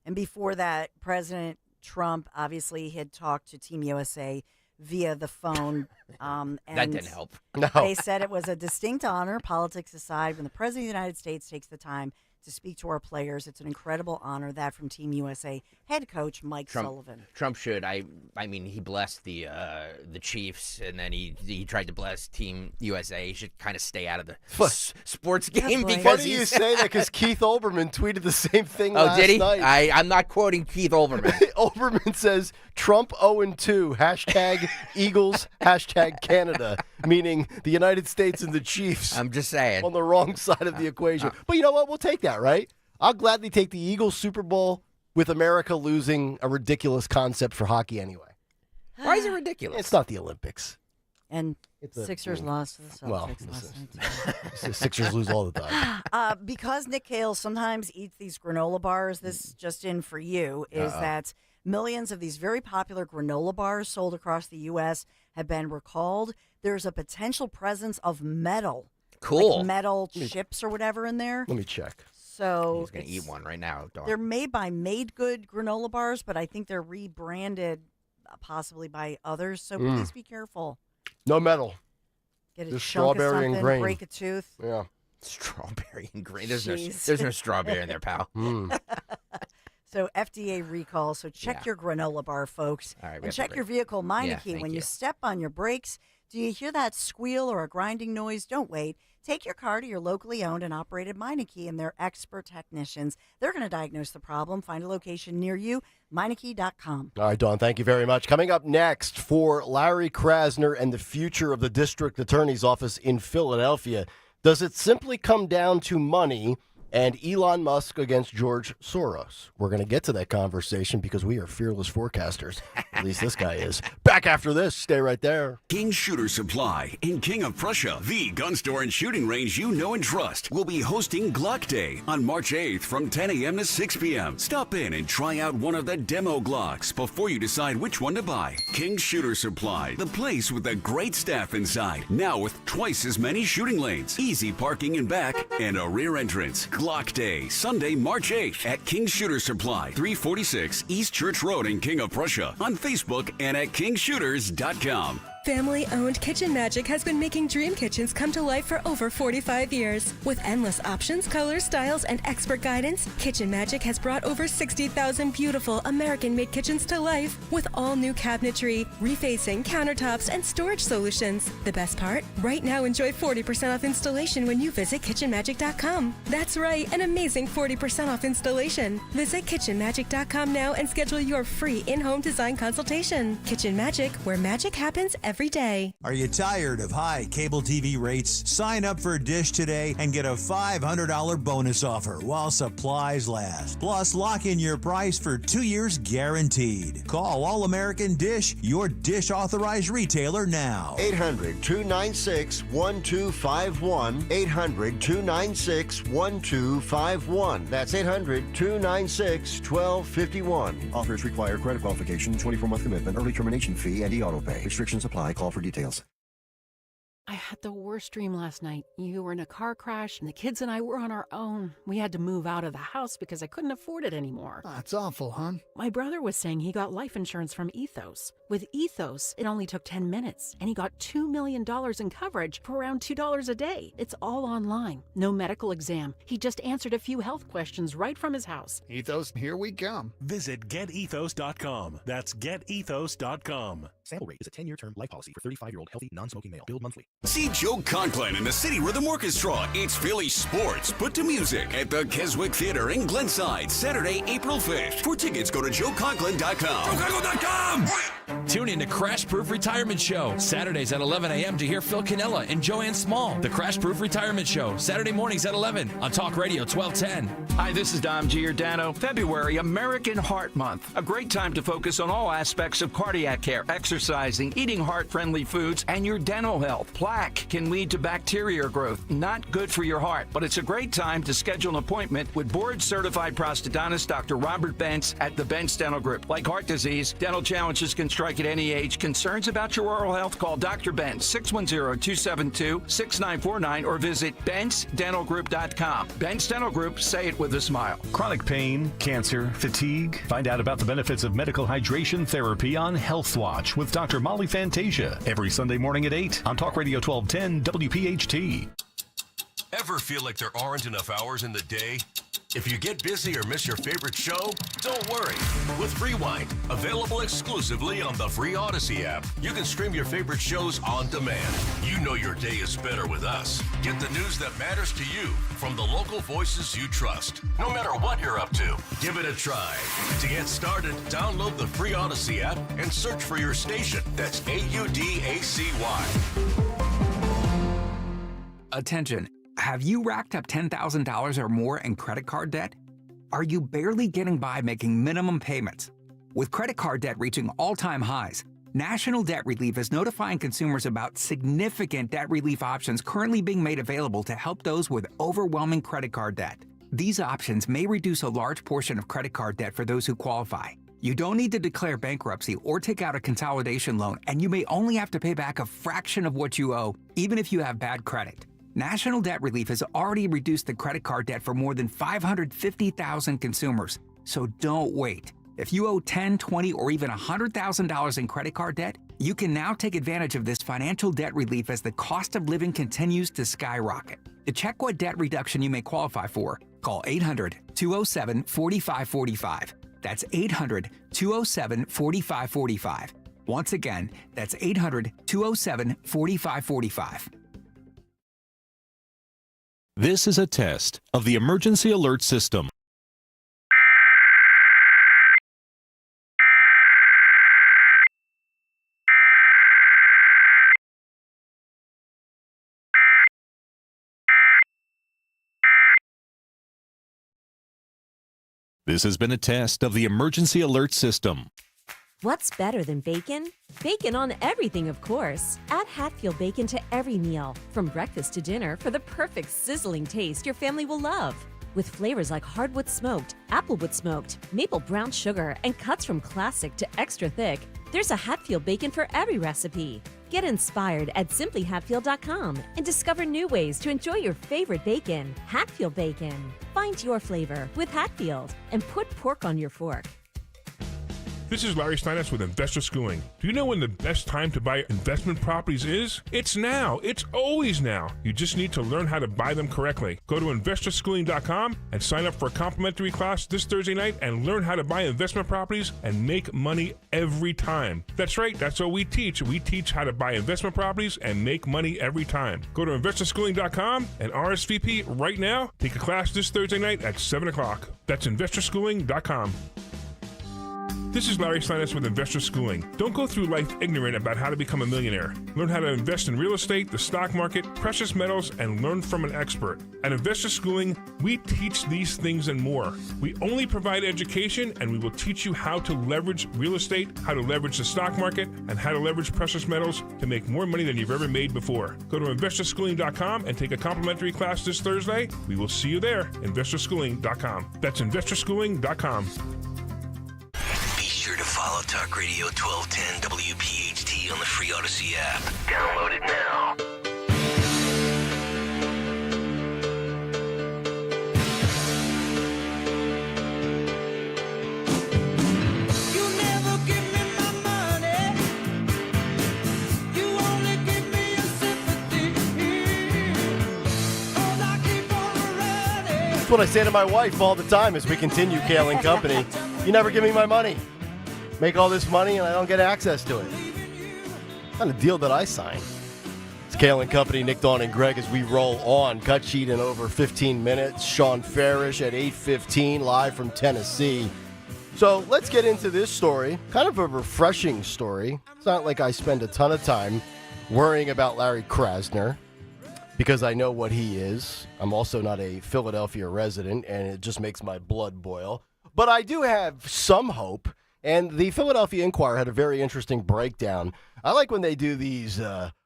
Speaker 17: And before that, President Trump obviously had talked to Team USA via the phone. And
Speaker 15: that didn't help.
Speaker 11: No.
Speaker 17: They said it was a distinct honor, politics aside, when the President of the United States takes the time to speak to our players. It's an incredible honor. That from Team USA head coach Mike Sullivan.
Speaker 15: Trump should. I mean, he blessed the Chiefs, and then he tried to bless Team USA. He should kind of stay out of the sports game because
Speaker 11: Funny you say that because Keith Olbermann tweeted the same thing last
Speaker 15: did he?
Speaker 11: night.
Speaker 15: I'm not quoting Keith Olbermann.
Speaker 11: Olbermann says Trump 0-2 hashtag Eagles hashtag Canada, meaning the United States and the Chiefs.
Speaker 15: I'm just saying.
Speaker 11: On the wrong side of the equation. But you know what? We'll take that, right? I'll gladly take the Eagles Super Bowl with America losing a ridiculous concept for hockey anyway.
Speaker 15: Why is it ridiculous?
Speaker 11: It's not the Olympics.
Speaker 17: And Sixers lost to the Celtics last night.
Speaker 11: Sixers lose all the time.
Speaker 17: Because Nick Kayal sometimes eats these granola bars, this just in for you, is that millions of these very popular granola bars sold across the U.S. have been recalled. There's a potential presence of metal.
Speaker 15: Cool.
Speaker 17: Like metal chips or whatever in there.
Speaker 11: Let me check.
Speaker 17: So
Speaker 15: he's going to eat one right now. Dawn.
Speaker 17: They're made by Made Good granola bars, but I think they're rebranded possibly by others. So
Speaker 11: Mm.
Speaker 17: please be careful.
Speaker 11: No metal.
Speaker 17: Get a
Speaker 11: Just
Speaker 17: chunk of
Speaker 11: strawberry and
Speaker 17: something,
Speaker 11: grain.
Speaker 17: break a tooth.
Speaker 11: Yeah.
Speaker 15: Strawberry and grain. There's no
Speaker 17: Jeez.
Speaker 15: strawberry in there, pal.
Speaker 11: Mm.
Speaker 17: So FDA recall. So check
Speaker 15: Yeah.
Speaker 17: your granola bar, folks.
Speaker 15: All right, we
Speaker 17: and
Speaker 15: have to
Speaker 17: check
Speaker 15: break.
Speaker 17: your vehicle
Speaker 15: Yeah,
Speaker 17: Meineke.
Speaker 15: thank
Speaker 17: When you
Speaker 15: you.
Speaker 17: step on your brakes, do you hear that squeal or a grinding noise? Don't wait. Take your car to your locally owned and operated Meineke and their expert technicians. They're going to diagnose the problem. Find a location near you. Meineke.com.
Speaker 11: All right, Dawn, thank you very much. Coming up next, for Larry Krasner and the future of the district attorney's office in Philadelphia, does it simply come down to money and Elon Musk against George Soros? We're going to get to that conversation because we are fearless forecasters. At least this guy is. Back after this. Stay right there.
Speaker 9: King Shooter Supply in King of Prussia, the gun store and shooting range you know and trust, will be hosting Glock Day on March 8th from 10 a.m. to 6 p.m. Stop in and try out one of the demo Glocks before you decide which one to buy. King Shooter Supply, the place with a great staff inside, now with twice as many shooting lanes, easy parking in back, and a rear entrance. Glock Day, Sunday, March 8th at King Shooter Supply, 346 East Church Road in King of Prussia, on Facebook and at kingshooters.com.
Speaker 1: Family-owned Kitchen Magic has been making dream kitchens come to life for over 45 years. With endless options, colors, styles, and expert guidance, Kitchen Magic has brought over 60,000 beautiful American-made kitchens to life with all new cabinetry, refacing, countertops, and storage solutions. The best part? Right now, enjoy 40% off installation when you visit kitchenmagic.com. That's right, an amazing 40% off installation. Visit kitchenmagic.com now and schedule your free in-home design consultation. Kitchen Magic, where magic happens every day.
Speaker 2: Are you tired of high cable TV rates? Sign up for Dish today and get a $500 bonus offer while supplies last. Plus, lock in your price for 2 years guaranteed. Call All American Dish, your Dish authorized retailer now.
Speaker 3: 800-296-1251. 800-296-1251. That's 800-296-1251.
Speaker 16: Offers require credit qualification, 24-month commitment, early termination fee, and e-auto pay. Restrictions apply. Call for details.
Speaker 4: I had the worst dream last night. You were in a car crash, and the kids and I were on our own. We had to move out of the house because I couldn't afford it anymore.
Speaker 5: That's awful, hon.
Speaker 4: My brother was saying he got life insurance from Ethos. With Ethos, it only took 10 minutes, and he got $2 million in coverage for around $2 a day. It's all online. No medical exam. He just answered a few health questions right from his house.
Speaker 5: Ethos, here we come.
Speaker 6: Visit getethos.com. That's getethos.com.
Speaker 23: Sample rate is a 10-year term life policy for 35-year-old healthy, non-smoking male. Billed monthly.
Speaker 9: See Joe Conklin in the City Rhythm Orchestra. It's Philly sports put to music at the Keswick Theater in Glenside, Saturday, April 5th. For tickets, go to joeconklin.com. JoeConklin.com!
Speaker 27: Tune in to Crash Proof Retirement Show, Saturdays at 11 a.m. to hear Phil Cannella and Joanne Small. The Crash Proof Retirement Show, Saturday mornings at 11 on Talk Radio 1210.
Speaker 20: Hi, this is Dom Giordano. February, American Heart Month. A great time to focus on all aspects of cardiac care, exercising, eating heart-friendly foods, and your dental health. Plaque can lead to bacteria growth. Not good for your heart, but it's a great time to schedule an appointment with board-certified prosthodontist Dr. Robert Bentz at the Bentz Dental Group. Like heart disease, dental challenges can strike at any age. Concerns about your oral health? Call Dr. Bentz, 610-272-6949, or visit BentzDentalGroup.com. Bentz Dental Group, say it with a smile.
Speaker 26: Chronic pain, cancer, fatigue. Find out about the benefits of medical hydration therapy on Health Watch with Dr. Molly Fantasia every Sunday morning at 8 on Talk Radio 1210 WPHT.
Speaker 28: Ever feel like there aren't enough hours in the day? If you get busy or miss your favorite show, don't worry. With Rewind, available exclusively on the free Odyssey app, you can stream your favorite shows on demand. You know your day is better with us. Get the news that matters to you from the local voices you trust. No matter what you're up to, give it a try. To get started, download the free Odyssey app and search for your station. That's AUDACY.
Speaker 29: Attention. Have you racked up $10,000 or more in credit card debt? Are you barely getting by making minimum payments? With credit card debt reaching all-time highs, National Debt Relief is notifying consumers about significant debt relief options currently being made available to help those with overwhelming credit card debt. These options may reduce a large portion of credit card debt for those who qualify. You don't need to declare bankruptcy or take out a consolidation loan, and you may only have to pay back a fraction of what you owe, even if you have bad credit. National Debt Relief has already reduced the credit card debt for more than 550,000 consumers, so don't wait. If you owe $10, $20, or even $100,000 in credit card debt, you can now take advantage of this financial debt relief as the cost of living continues to skyrocket. To check what debt reduction you may qualify for, call 800-207-4545. That's 800-207-4545. Once again, that's 800-207-4545.
Speaker 26: This is a test of the emergency alert system. This has been a test of the emergency alert system.
Speaker 24: What's better than bacon? Bacon on everything, of course. Add Hatfield bacon to every meal, from breakfast to dinner, for the perfect sizzling taste your family will love. With flavors like hardwood smoked, applewood smoked, maple brown sugar, and cuts from classic to extra thick, there's a Hatfield bacon for every recipe. Get inspired at simplyhatfield.com and discover new ways to enjoy your favorite bacon. Hatfield bacon. Find your flavor with Hatfield and put pork on your fork.
Speaker 7: This is Larry Steinitz with Investor Schooling. Do you know when the best time to buy investment properties is? It's now. It's always now. You just need to learn how to buy them correctly. Go to investorschooling.com and sign up for a complimentary class this Thursday night and learn how to buy investment properties and make money every time. That's right. That's what we teach. We teach how to buy investment properties and make money every time. Go to investorschooling.com and RSVP right now. Take a class this Thursday night at 7 o'clock. That's investorschooling.com. This is Larry Steinitz with Investor Schooling. Don't go through life ignorant about how to become a millionaire. Learn how to invest in real estate, the stock market, precious metals, and learn from an expert. At Investor Schooling, we teach these things and more. We only provide education, and we will teach you how to leverage real estate, how to leverage the stock market, and how to leverage precious metals to make more money than you've ever made before. Go to investorschooling.com and take a complimentary class this Thursday. We will see you there. investorschooling.com. That's investorschooling.com.
Speaker 8: Sure to follow Talk Radio 1210 WPHT on the free Odyssey app. Download it now.
Speaker 11: That's what I say to my wife all the time as we continue Kayal and Company. You never give me my money. Make all this money and I don't get access to it. Not a deal that I sign. It's Kayal and Company, Nick, Dawn, and Greg as we roll on. Cut sheet in over 15 minutes. Sean Farish at 8:15, live from Tennessee. So let's get into this story. Kind of a refreshing story. It's not like I spend a ton of time worrying about Larry Krasner because I know what he is. I'm also not a Philadelphia resident, and it just makes my blood boil. But I do have some hope. And the Philadelphia Inquirer had a very interesting breakdown. I like when they do these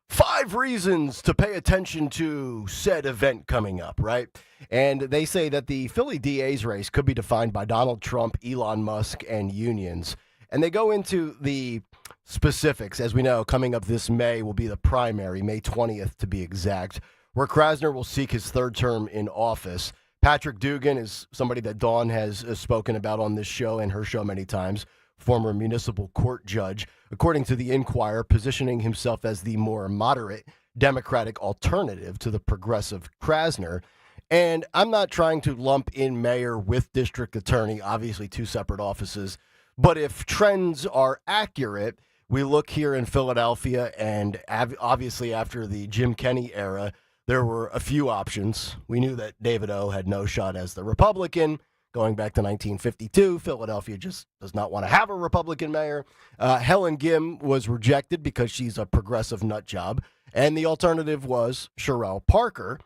Speaker 11: 5 reasons to pay attention to said event coming up, right? And they say that the Philly DA's race could be defined by Donald Trump, Elon Musk, and unions. And they go into the specifics. As we know, coming up this May will be the primary, May 20th to be exact, where Krasner will seek his third term in office. Patrick Dugan is somebody that Dawn has spoken about on this show and her show many times. Former municipal court judge, according to the Inquirer, positioning himself as the more moderate Democratic alternative to the progressive Krasner. And I'm not trying to lump in mayor with district attorney, obviously 2 separate offices. But if trends are accurate, we look here in Philadelphia, and obviously after the Jim Kenney era, there were a few options. We knew that David O. had no shot as the Republican. Going back to 1952, Philadelphia just does not want to have a Republican mayor. Helen Gim was rejected because she's a progressive nut job. And the alternative was Sherelle Parker,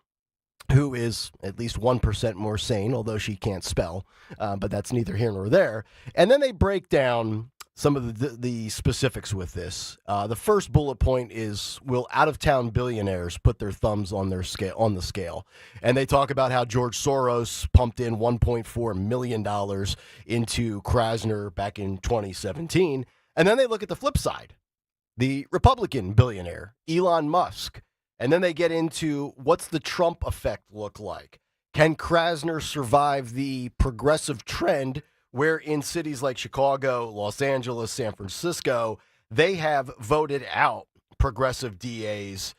Speaker 11: who is at least 1% more sane, although she can't spell. But that's neither here nor there. And then they break down some of the specifics with this. The first bullet point is, will out-of-town billionaires put their thumbs on the scale? And they talk about how George Soros pumped in $1.4 million into Krasner back in 2017. And then they look at the flip side, the Republican billionaire, Elon Musk. And then they get into, what's the Trump effect look like? Can Krasner survive the progressive trend where in cities like Chicago, Los Angeles, San Francisco, they have voted out progressive DAs,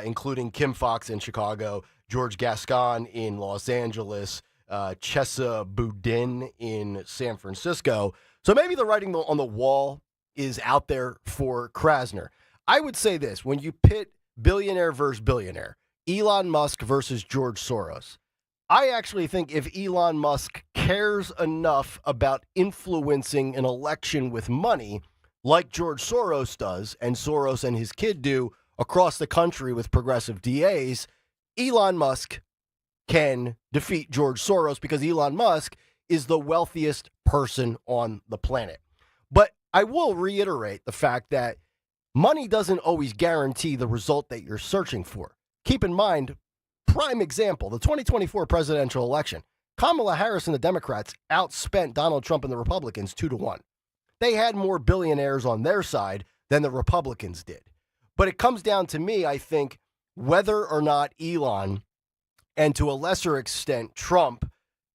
Speaker 11: including Kim Foxx in Chicago, George Gascon in Los Angeles, Chesa Boudin in San Francisco. So maybe the writing on the wall is out there for Krasner. I would say this, when you pit billionaire versus billionaire, Elon Musk versus George Soros, I actually think if Elon Musk cares enough about influencing an election with money, like George Soros does, and Soros and his kid do across the country with progressive DAs, Elon Musk can defeat George Soros because Elon Musk is the wealthiest person on the planet. But I will reiterate the fact that money doesn't always guarantee the result that you're searching for. Keep in mind, prime example, the 2024 presidential election. Kamala Harris and the Democrats outspent Donald Trump and the Republicans 2-1. They had more billionaires on their side than the Republicans did. But it comes down to me, I think, whether or not Elon, and to a lesser extent Trump,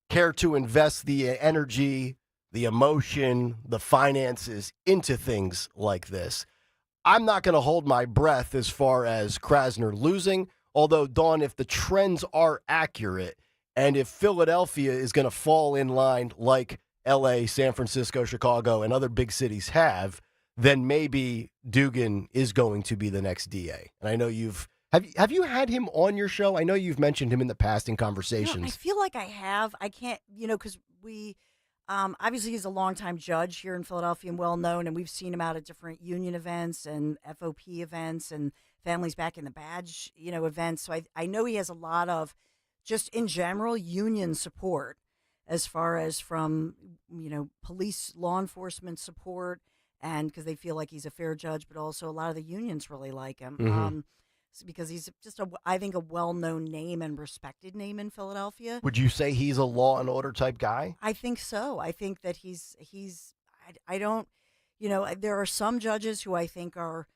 Speaker 11: care to invest the energy, the emotion, the finances into things like this. I'm not going to hold my breath as far as Krasner losing, although, Dawn, if the trends are accurate and if Philadelphia is going to fall in line like LA, San Francisco, Chicago, and other big cities have, then maybe Dugin is going to be the next DA. And I know have you had him on your show? I know you've mentioned him in the past in conversations.
Speaker 17: I feel like I have. I can't, because we, obviously he's a longtime judge here in Philadelphia and well known, and we've seen him out at different union events and FOP events and Families Back in the Badge, events. So I know he has a lot of, just in general, union support as far as from, police, law enforcement support, and because they feel like he's a fair judge, but also a lot of the unions really like him.
Speaker 11: Mm-hmm.
Speaker 17: Because he's just I think a well-known name and respected name in Philadelphia.
Speaker 11: Would you say he's a law and order type guy?
Speaker 17: I think so. I think that I don't, there are some judges who I think are,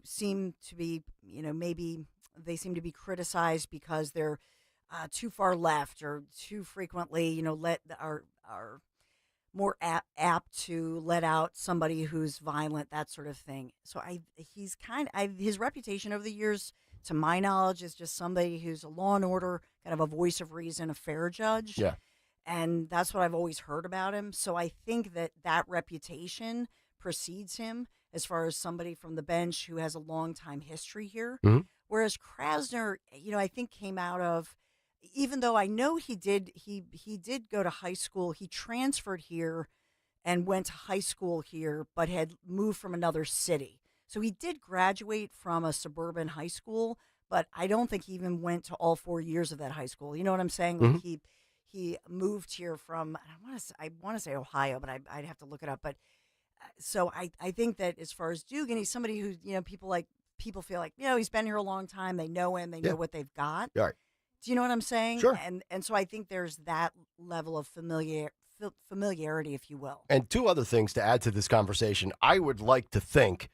Speaker 17: seem to be, maybe they seem to be criticized because they're too far left or too frequently, are more apt to let out somebody who's violent, that sort of thing. So he's his reputation over the years, to my knowledge, is just somebody who's a law and order, kind of a voice of reason, a fair judge.
Speaker 11: Yeah.
Speaker 17: And that's what I've always heard about him. So I think that reputation precedes him as far as somebody from the bench who has a long time history here.
Speaker 11: Mm-hmm.
Speaker 17: Whereas Krasner, I think came out of, even though I know he did go to high school, he transferred here and went to high school here, but had moved from another city. So he did graduate from a suburban high school, but I don't think he even went to all 4 years of that high school. You know what I'm saying?
Speaker 11: Mm-hmm.
Speaker 17: Like he moved here from, I want to say Ohio, but I'd have to look it up. But so I think that as far as Dugin, he's somebody who, people feel like, he's been here a long time. They know him. They know what they've got.
Speaker 11: All right.
Speaker 17: Do you know what I'm saying?
Speaker 11: Sure.
Speaker 17: And so I think there's that level of familiarity, if you will.
Speaker 11: And two other things to add to this conversation. I would like to think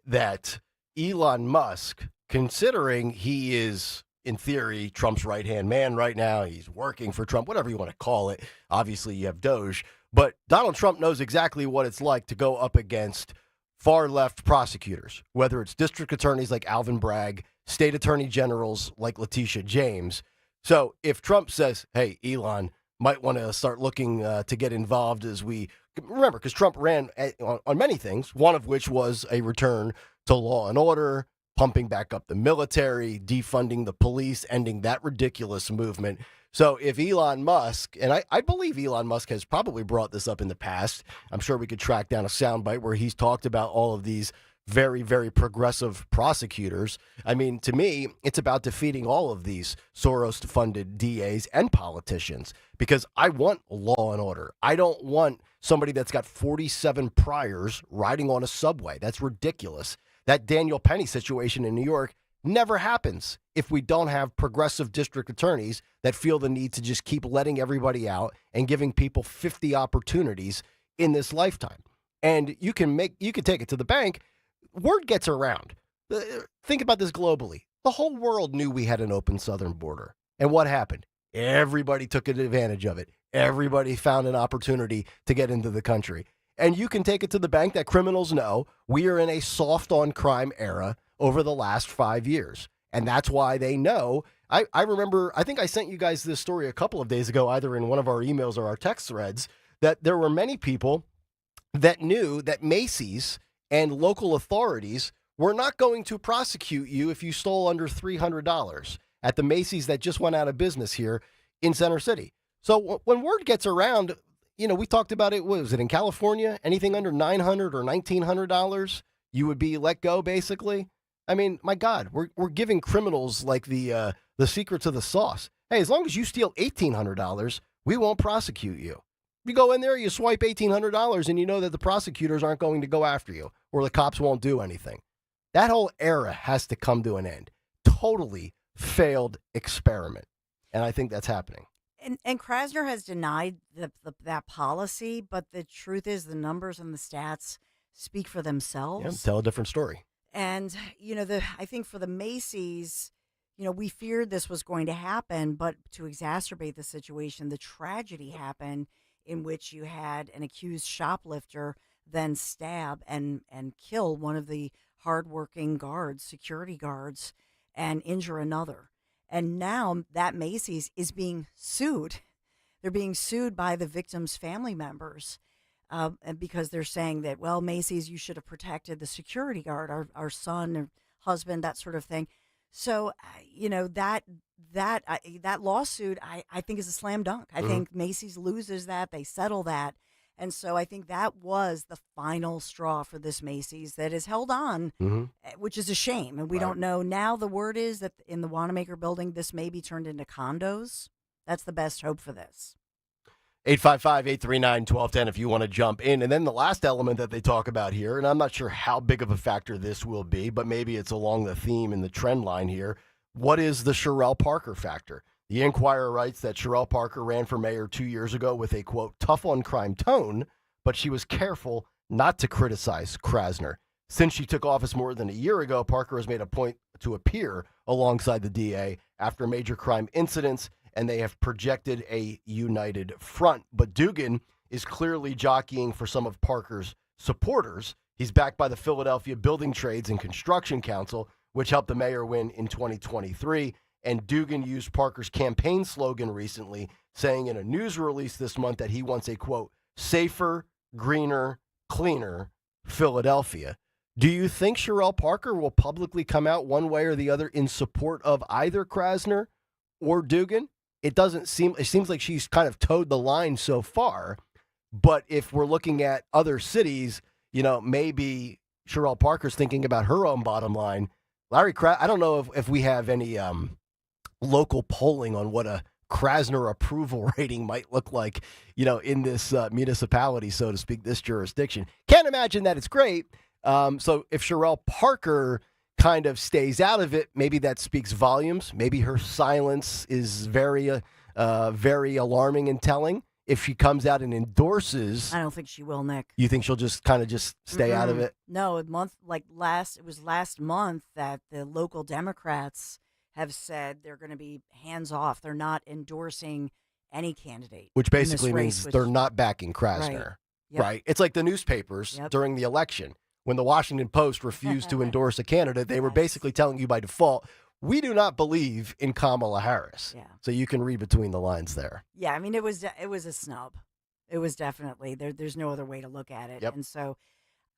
Speaker 11: that Elon Musk, considering he is, in theory, Trump's right-hand man right now, he's working for Trump, whatever you want to call it. Obviously, you have Doge. But Donald Trump knows exactly what it's like to go up against far-left prosecutors, whether it's district attorneys like Alvin Bragg, state attorney generals like Letitia James. So if Trump says, hey, Elon, might want to start looking to get involved as we remember, because Trump ran on many things, one of which was a return to law and order, pumping back up the military, defunding the police, ending that ridiculous movement. So if Elon Musk, and I believe Elon Musk has probably brought this up in the past, I'm sure we could track down a soundbite where he's talked about all of these very, very progressive prosecutors. I mean, to me, it's about defeating all of these Soros-funded DAs and politicians, because I want law and order. I don't want somebody that's got 47 priors riding on a subway. That's ridiculous. That Daniel Penny situation in New York never happens if we don't have progressive district attorneys that feel the need to just keep letting everybody out and giving people 50 opportunities in this lifetime. And you can take it to the bank. Word gets around. Think about this globally. The whole world knew we had an open southern border. And what happened? Everybody took advantage of it. Everybody found an opportunity to get into the country. And you can take it to the bank that criminals know we are in a soft on crime era over the last 5 years. And that's why they know. I remember, I think I sent you guys this story a couple of days ago, either in one of our emails or our text threads, that there were many people that knew that Macy's and local authorities were not going to prosecute you if you stole under $300 at the Macy's that just went out of business here in Center City. So when word gets around, we talked about it, what was it, in California? Anything under $900 or $1,900, you would be let go, basically. I mean, my God, we're giving criminals like the secret to the sauce. Hey, as long as you steal $1,800, we won't prosecute you. You go in there, you swipe $1,800, and you know that the prosecutors aren't going to go after you, or the cops won't do anything. That whole era has to come to an end. Totally failed experiment. And I think that's happening.
Speaker 17: And Krasner has denied that policy, but the truth is the numbers and the stats speak for themselves.
Speaker 11: Yeah, tell a different story.
Speaker 17: And, I think for the Macy's, we feared this was going to happen, but to exacerbate the situation, the tragedy happened in which you had an accused shoplifter then stab and kill one of the hardworking guards, security guards, and injure another. And now that Macy's is being sued. They're being sued by the victim's family members and because they're saying that, well, Macy's, you should have protected the security guard, our son or husband, that sort of thing. So, that lawsuit, I think is a slam dunk. I think Macy's loses that. They settle that. And so I think that was the final straw for this Macy's that has held on, which is a shame. And we don't know. Now the word is that in the Wanamaker building, this may be turned into condos. That's the best hope for this.
Speaker 11: 855-839-1210 if you want to jump in. And then the last element that they talk about here, and I'm not sure how big of a factor this will be, but maybe it's along the theme and the trend line here. What is the Sherelle Parker factor? The Inquirer writes that Sherelle Parker ran for mayor 2 years ago with a, quote, tough on crime tone, but she was careful not to criticize Krasner. Since she took office more than a year ago, Parker has made a point to appear alongside the DA after major crime incidents, and they have projected a united front. But Dugan is clearly jockeying for some of Parker's supporters. He's backed by the Philadelphia Building Trades and Construction Council, which helped the mayor win in 2023. And Dugan used Parker's campaign slogan recently, saying in a news release this month that he wants a, quote, safer, greener, cleaner Philadelphia. Do you think Sherelle Parker will publicly come out one way or the other in support of either Krasner or Dugan? It seems like she's kind of towed the line so far. But if we're looking at other cities, maybe Sherelle Parker's thinking about her own bottom line. Larry, I don't know if we have any local polling on what a Krasner approval rating might look like, in this municipality, so to speak, this jurisdiction. Can't imagine that it's great. So if Sherelle Parker kind of stays out of it, maybe that speaks volumes. Maybe her silence is very alarming and telling. If she comes out and endorses,
Speaker 17: I don't think she will, Nick.
Speaker 11: You think she'll just stay out of it?
Speaker 17: No, it was last month that the local Democrats have said they're going to be hands off. They're not endorsing any candidate.
Speaker 11: Which basically means they're not backing Krasner. Right? It's like the newspapers during the election. When the Washington Post refused to endorse a candidate, they were basically telling you by default, we do not believe in Kamala Harris. Yeah. So you can read between the lines there.
Speaker 17: Yeah, I mean, it was a snub. It was definitely. There's no other way to look at it. Yep. And so,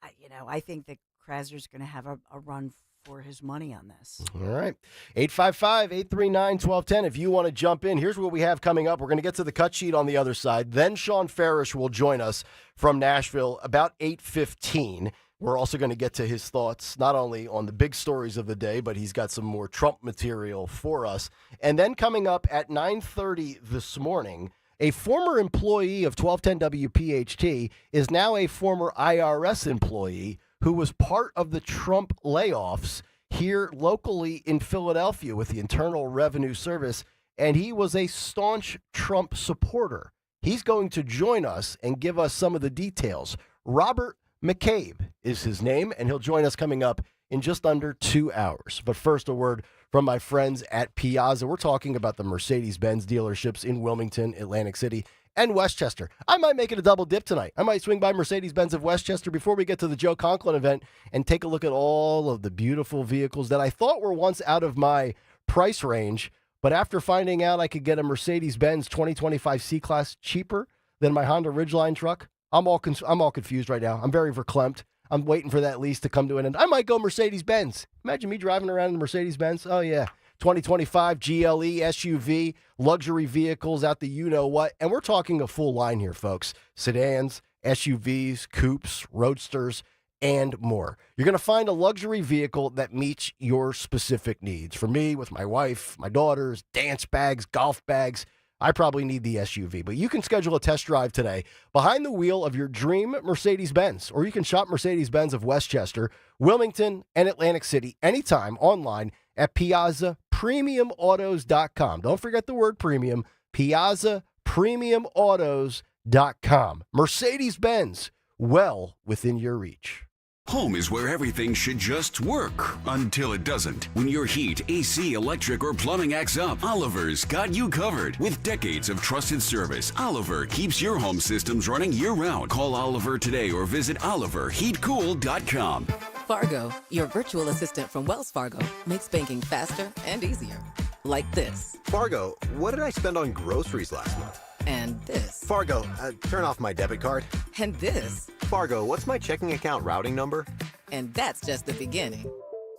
Speaker 17: I think that Krasner's going to have a run for his money on this.
Speaker 11: All right. 855-839-1210. If you want to jump in, here's what we have coming up. We're going to get to the cut sheet on the other side. Then Sean Farish will join us from Nashville about 8:15. We're also going to get to his thoughts, not only on the big stories of the day, but he's got some more Trump material for us. And then coming up at 9:30 this morning, a former employee of 1210 WPHT is now a former IRS employee who was part of the Trump layoffs here locally in Philadelphia with the Internal Revenue Service, and he was a staunch Trump supporter. He's going to join us and give us some of the details. Robert McCabe is his name, and he'll join us coming up in just under 2 hours. But first, a word from my friends at Piazza. We're talking about the Mercedes-Benz dealerships in Wilmington, Atlantic City, and Westchester. I might make it a double dip tonight. I might swing by Mercedes-Benz of Westchester before we get to the Joe Conklin event and take a look at all of the beautiful vehicles that I thought were once out of my price range. But after finding out I could get a Mercedes-Benz 2025 C-Class cheaper than my Honda Ridgeline truck, I'm all confused right now. I'm very verklempt. I'm waiting for that lease to come to an end. I might go Mercedes-Benz. Imagine me driving around in a Mercedes-Benz. Oh, yeah. 2025 GLE, SUV, luxury vehicles out the you-know-what. And we're talking a full line here, folks. Sedans, SUVs, coupes, roadsters, and more. You're going to find a luxury vehicle that meets your specific needs. For me, with my wife, my daughters, dance bags, golf bags, I probably need the SUV. But you can schedule a test drive today behind the wheel of your dream Mercedes-Benz, or you can shop Mercedes-Benz of Westchester, Wilmington, and Atlantic City anytime online at PiazzaPremiumAutos.com. Don't forget the word premium, PiazzaPremiumAutos.com. Mercedes-Benz, well within your reach.
Speaker 9: Home is where everything should just work until it doesn't. When your heat, AC, electric, or plumbing acts up, Oliver's got you covered. With decades of trusted service, Oliver keeps your home systems running year-round. Call Oliver today or visit OliverHeatCool.com.
Speaker 10: Fargo, your virtual assistant from Wells Fargo, makes banking faster and easier. Like this.
Speaker 12: Fargo, what did I spend on groceries last month?
Speaker 10: And this.
Speaker 12: Fargo, turn off my debit card.
Speaker 10: And this.
Speaker 12: Fargo, what's my checking account routing number?
Speaker 10: And that's just the beginning.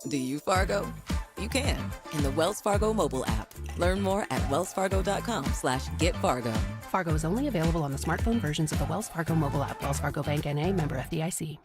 Speaker 10: Do you, Fargo? You can in the Wells Fargo mobile app. Learn more at wellsfargo.com/getfargo.
Speaker 13: Fargo is only available on the smartphone versions of the Wells Fargo mobile app. Wells Fargo Bank N.A., member FDIC.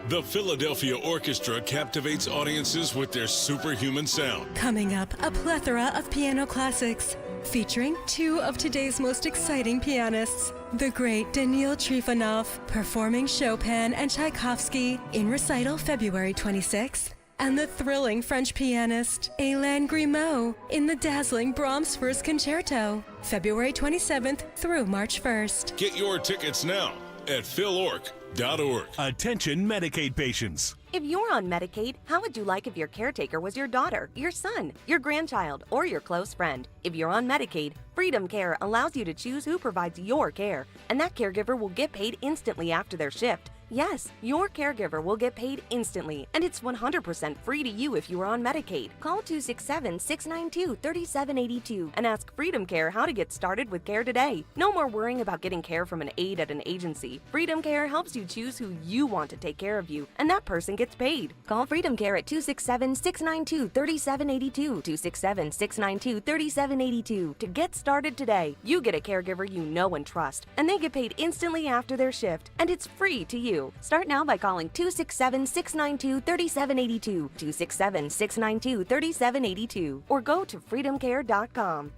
Speaker 14: The Philadelphia Orchestra captivates audiences with their superhuman sound.
Speaker 1: Coming up, a plethora of piano classics, featuring two of today's most exciting pianists. The great Daniil Trifonov, performing Chopin and Tchaikovsky in recital February 26th. And the thrilling French pianist, Hélène Grimaud, in the dazzling Brahms First Concerto, February 27th through March 1st.
Speaker 14: Get your tickets now at philorc.org.
Speaker 6: Attention Medicaid patients.
Speaker 18: If you're on Medicaid, how would you like if your caretaker was your daughter, your son, your grandchild, or your close friend? If you're on Medicaid, Freedom Care allows you to choose who provides your care, and that caregiver will get paid instantly after their shift. Yes, your caregiver will get paid instantly, and it's 100% free to you if you are on Medicaid. Call 267-692-3782 and ask Freedom Care how to get started with care today. No more worrying about getting care from an aide at an agency. Freedom Care helps you choose who you want to take care of you, and that person gets paid. Call Freedom Care at 267-692-3782, 267-692-3782 to get started today. You get a caregiver you know and trust, and they get paid instantly after their shift, and it's free to you. Start now by calling 267-692-3782, 267-692-3782, or go to freedomcare.com.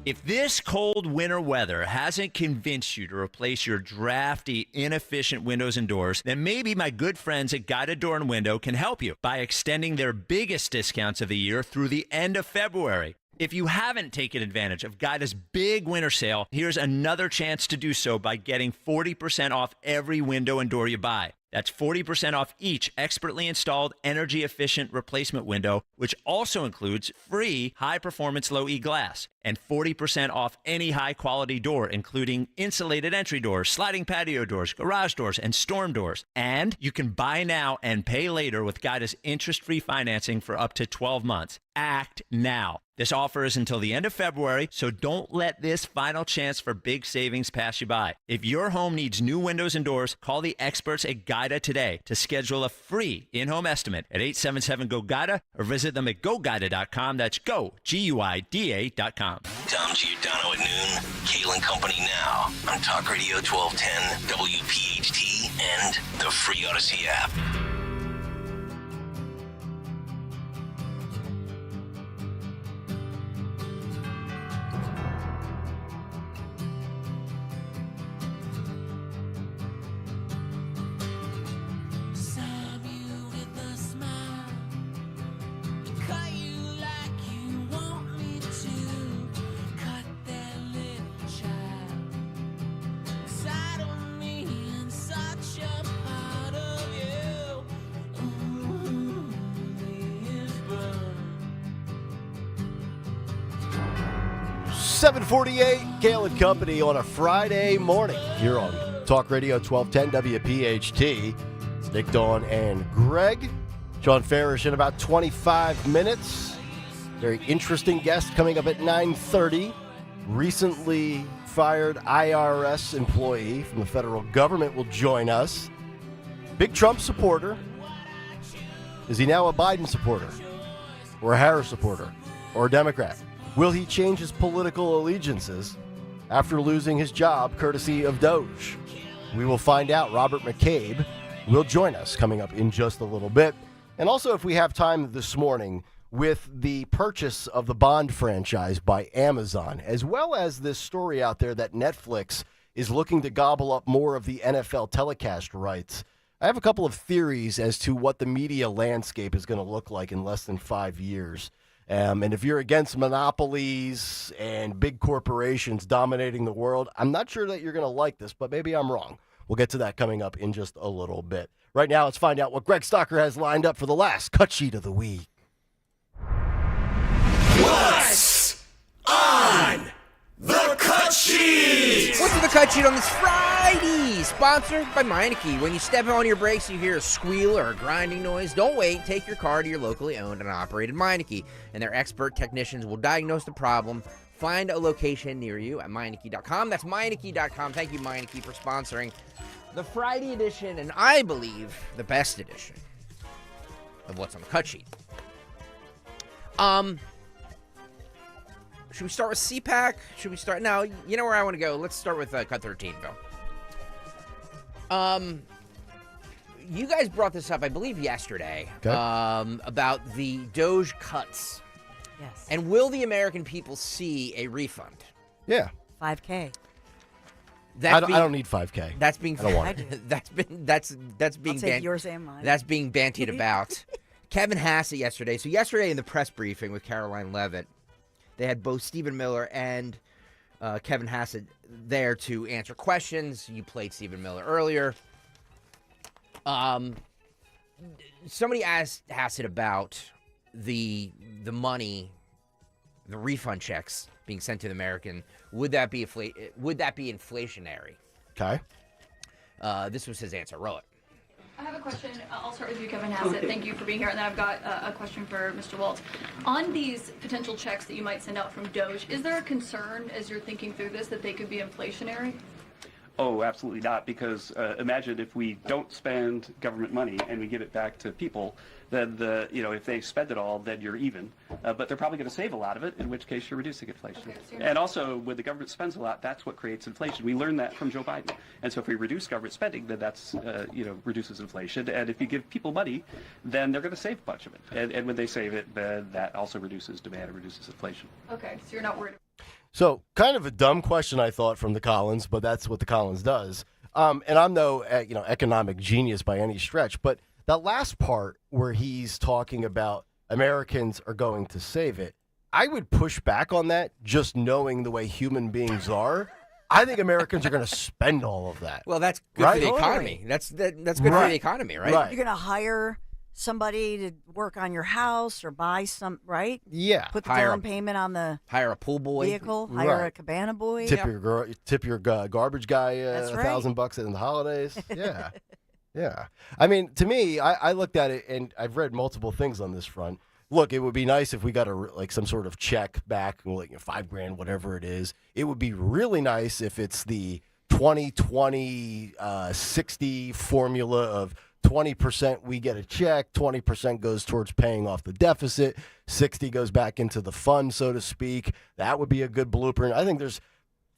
Speaker 19: If this cold winter weather hasn't convinced you to replace your drafty, inefficient windows and doors, then maybe my good friends at Guided Door and Window can help you by extending their biggest discounts of the year through the end of February. If you haven't taken advantage of Guida's big winter sale, here's another chance to do so by getting 40% off every window and door you buy. That's 40% off each expertly installed energy-efficient replacement window, which also includes free high-performance low-E glass, and 40% off any high-quality door, including insulated entry doors, sliding patio doors, garage doors, and storm doors. And you can buy now and pay later with Guida's interest-free financing for up to 12 months. Act now. This offer is until the end of February, so don't let this final chance for big savings pass you by. If your home needs new windows and doors, call the experts at Guida today to schedule a free in-home estimate at 877-GO-GUIDA or visit them at GoGuida.com. That's go, Guida.com.
Speaker 8: Tom Giordano at noon. Kayal and Company now on Talk Radio 1210, WPHT, and the free Odyssey app.
Speaker 21: Such a
Speaker 11: 748, Kayal and Company on a Friday morning here on Talk Radio 1210 WPHT. Nick, Dawn, and Greg. John Farish in about 25 minutes. Very interesting guest coming up at 9:30. Recently fired IRS employee from the federal government will join us. Big Trump supporter. Is he now a Biden supporter? Or a Harris supporter? Or a Democrat? Will he change his political allegiances after losing his job courtesy of Doge? We will find out. Robert McCabe will join us coming up in just a little bit. And also, if we have time this morning, with the purchase of the Bond franchise by Amazon, as well as this story out there that Netflix is looking to gobble up more of the NFL telecast rights, I have a couple of theories as to what the media landscape is going to look like in less than 5 years. And if you're against monopolies and big corporations dominating the world, I'm not sure that you're going to like this, but maybe I'm wrong. We'll get to that coming up in just a little bit. Right now, let's find out what Greg Stocker has lined up for the last cut sheet of the week.
Speaker 8: What's on the cut sheet?
Speaker 2: What's on the cut sheet on this Friday? Sponsored by Meineke. When you step on your brakes, you hear a squeal or a grinding noise. Don't wait. Take your car to your locally owned and operated Meineke, and their expert technicians will diagnose the problem. Find a location near you at Meineke.com. That's Meineke.com. Thank you, Meineke, for sponsoring the Friday edition, and I believe the best edition of What's on the Cut Sheet. Should we start with CPAC? Should we start? No, you know where I want to go. Let's start with Cut 13, Phil. You guys brought this up, I believe, yesterday, about the Doge cuts.
Speaker 17: Yes.
Speaker 2: And will the American people see a refund?
Speaker 11: Yeah.
Speaker 17: $5K.
Speaker 11: I don't need $5K.
Speaker 2: That's being.
Speaker 11: I don't want it.
Speaker 2: That's being.
Speaker 17: I'll take yours and mine.
Speaker 2: That's being bantied about. Kevin Hassett yesterday. So yesterday in the press briefing with Caroline Leavitt, they had both Stephen Miller and Kevin Hassett there to answer questions. You played Stephen Miller earlier. Somebody asked Hassett about the money, the refund checks being sent to the American. Would that be inflationary?
Speaker 11: Okay.
Speaker 2: This was his answer. Roll it.
Speaker 3: I have a question. I'll start with you, Kevin Hassett. Thank you for being here. And then I've got a question for Mr. Waltz. On these potential checks that you might send out from Doge, is there a concern as you're thinking through this that they could be inflationary?
Speaker 4: Oh, absolutely not, because imagine if we don't spend government money and we give it back to people, then if they spend it all, then you're even. But they're probably going to save a lot of it, in which case you're reducing inflation. Okay, so and also, when the government spends a lot, that's what creates inflation. We learned that from Joe Biden. And so if we reduce government spending, then that's, reduces inflation. And if you give people money, then they're going to save a bunch of it. And when they save it, then that also reduces demand and reduces inflation.
Speaker 3: Okay, so you're not worried.
Speaker 11: So, kind of a dumb question, I thought, from the Collins, but that's what the Collins does. And I'm no, economic genius by any stretch, but that last part where he's talking about Americans are going to save it, I would push back on that, just knowing the way human beings are. I think Americans are going to spend all of that.
Speaker 2: Well, that's good for the economy. That's good for the economy, right?
Speaker 17: You're going to hire somebody to work on your house or buy some, right?
Speaker 11: Yeah.
Speaker 17: Put the down payment on the
Speaker 2: hire a pool boy
Speaker 17: vehicle, hire a cabana boy.
Speaker 11: Tip your garbage guy $1,000 in the holidays. Yeah. Yeah. I mean, to me, I looked at it, and I've read multiple things on this front. Look, it would be nice if we got some sort of check back, like $5,000, whatever it is. It would be really nice if it's the 20-20-60 formula of 20% we get a check, 20% goes towards paying off the deficit, 60 goes back into the fund, so to speak. That would be a good blueprint. I think there's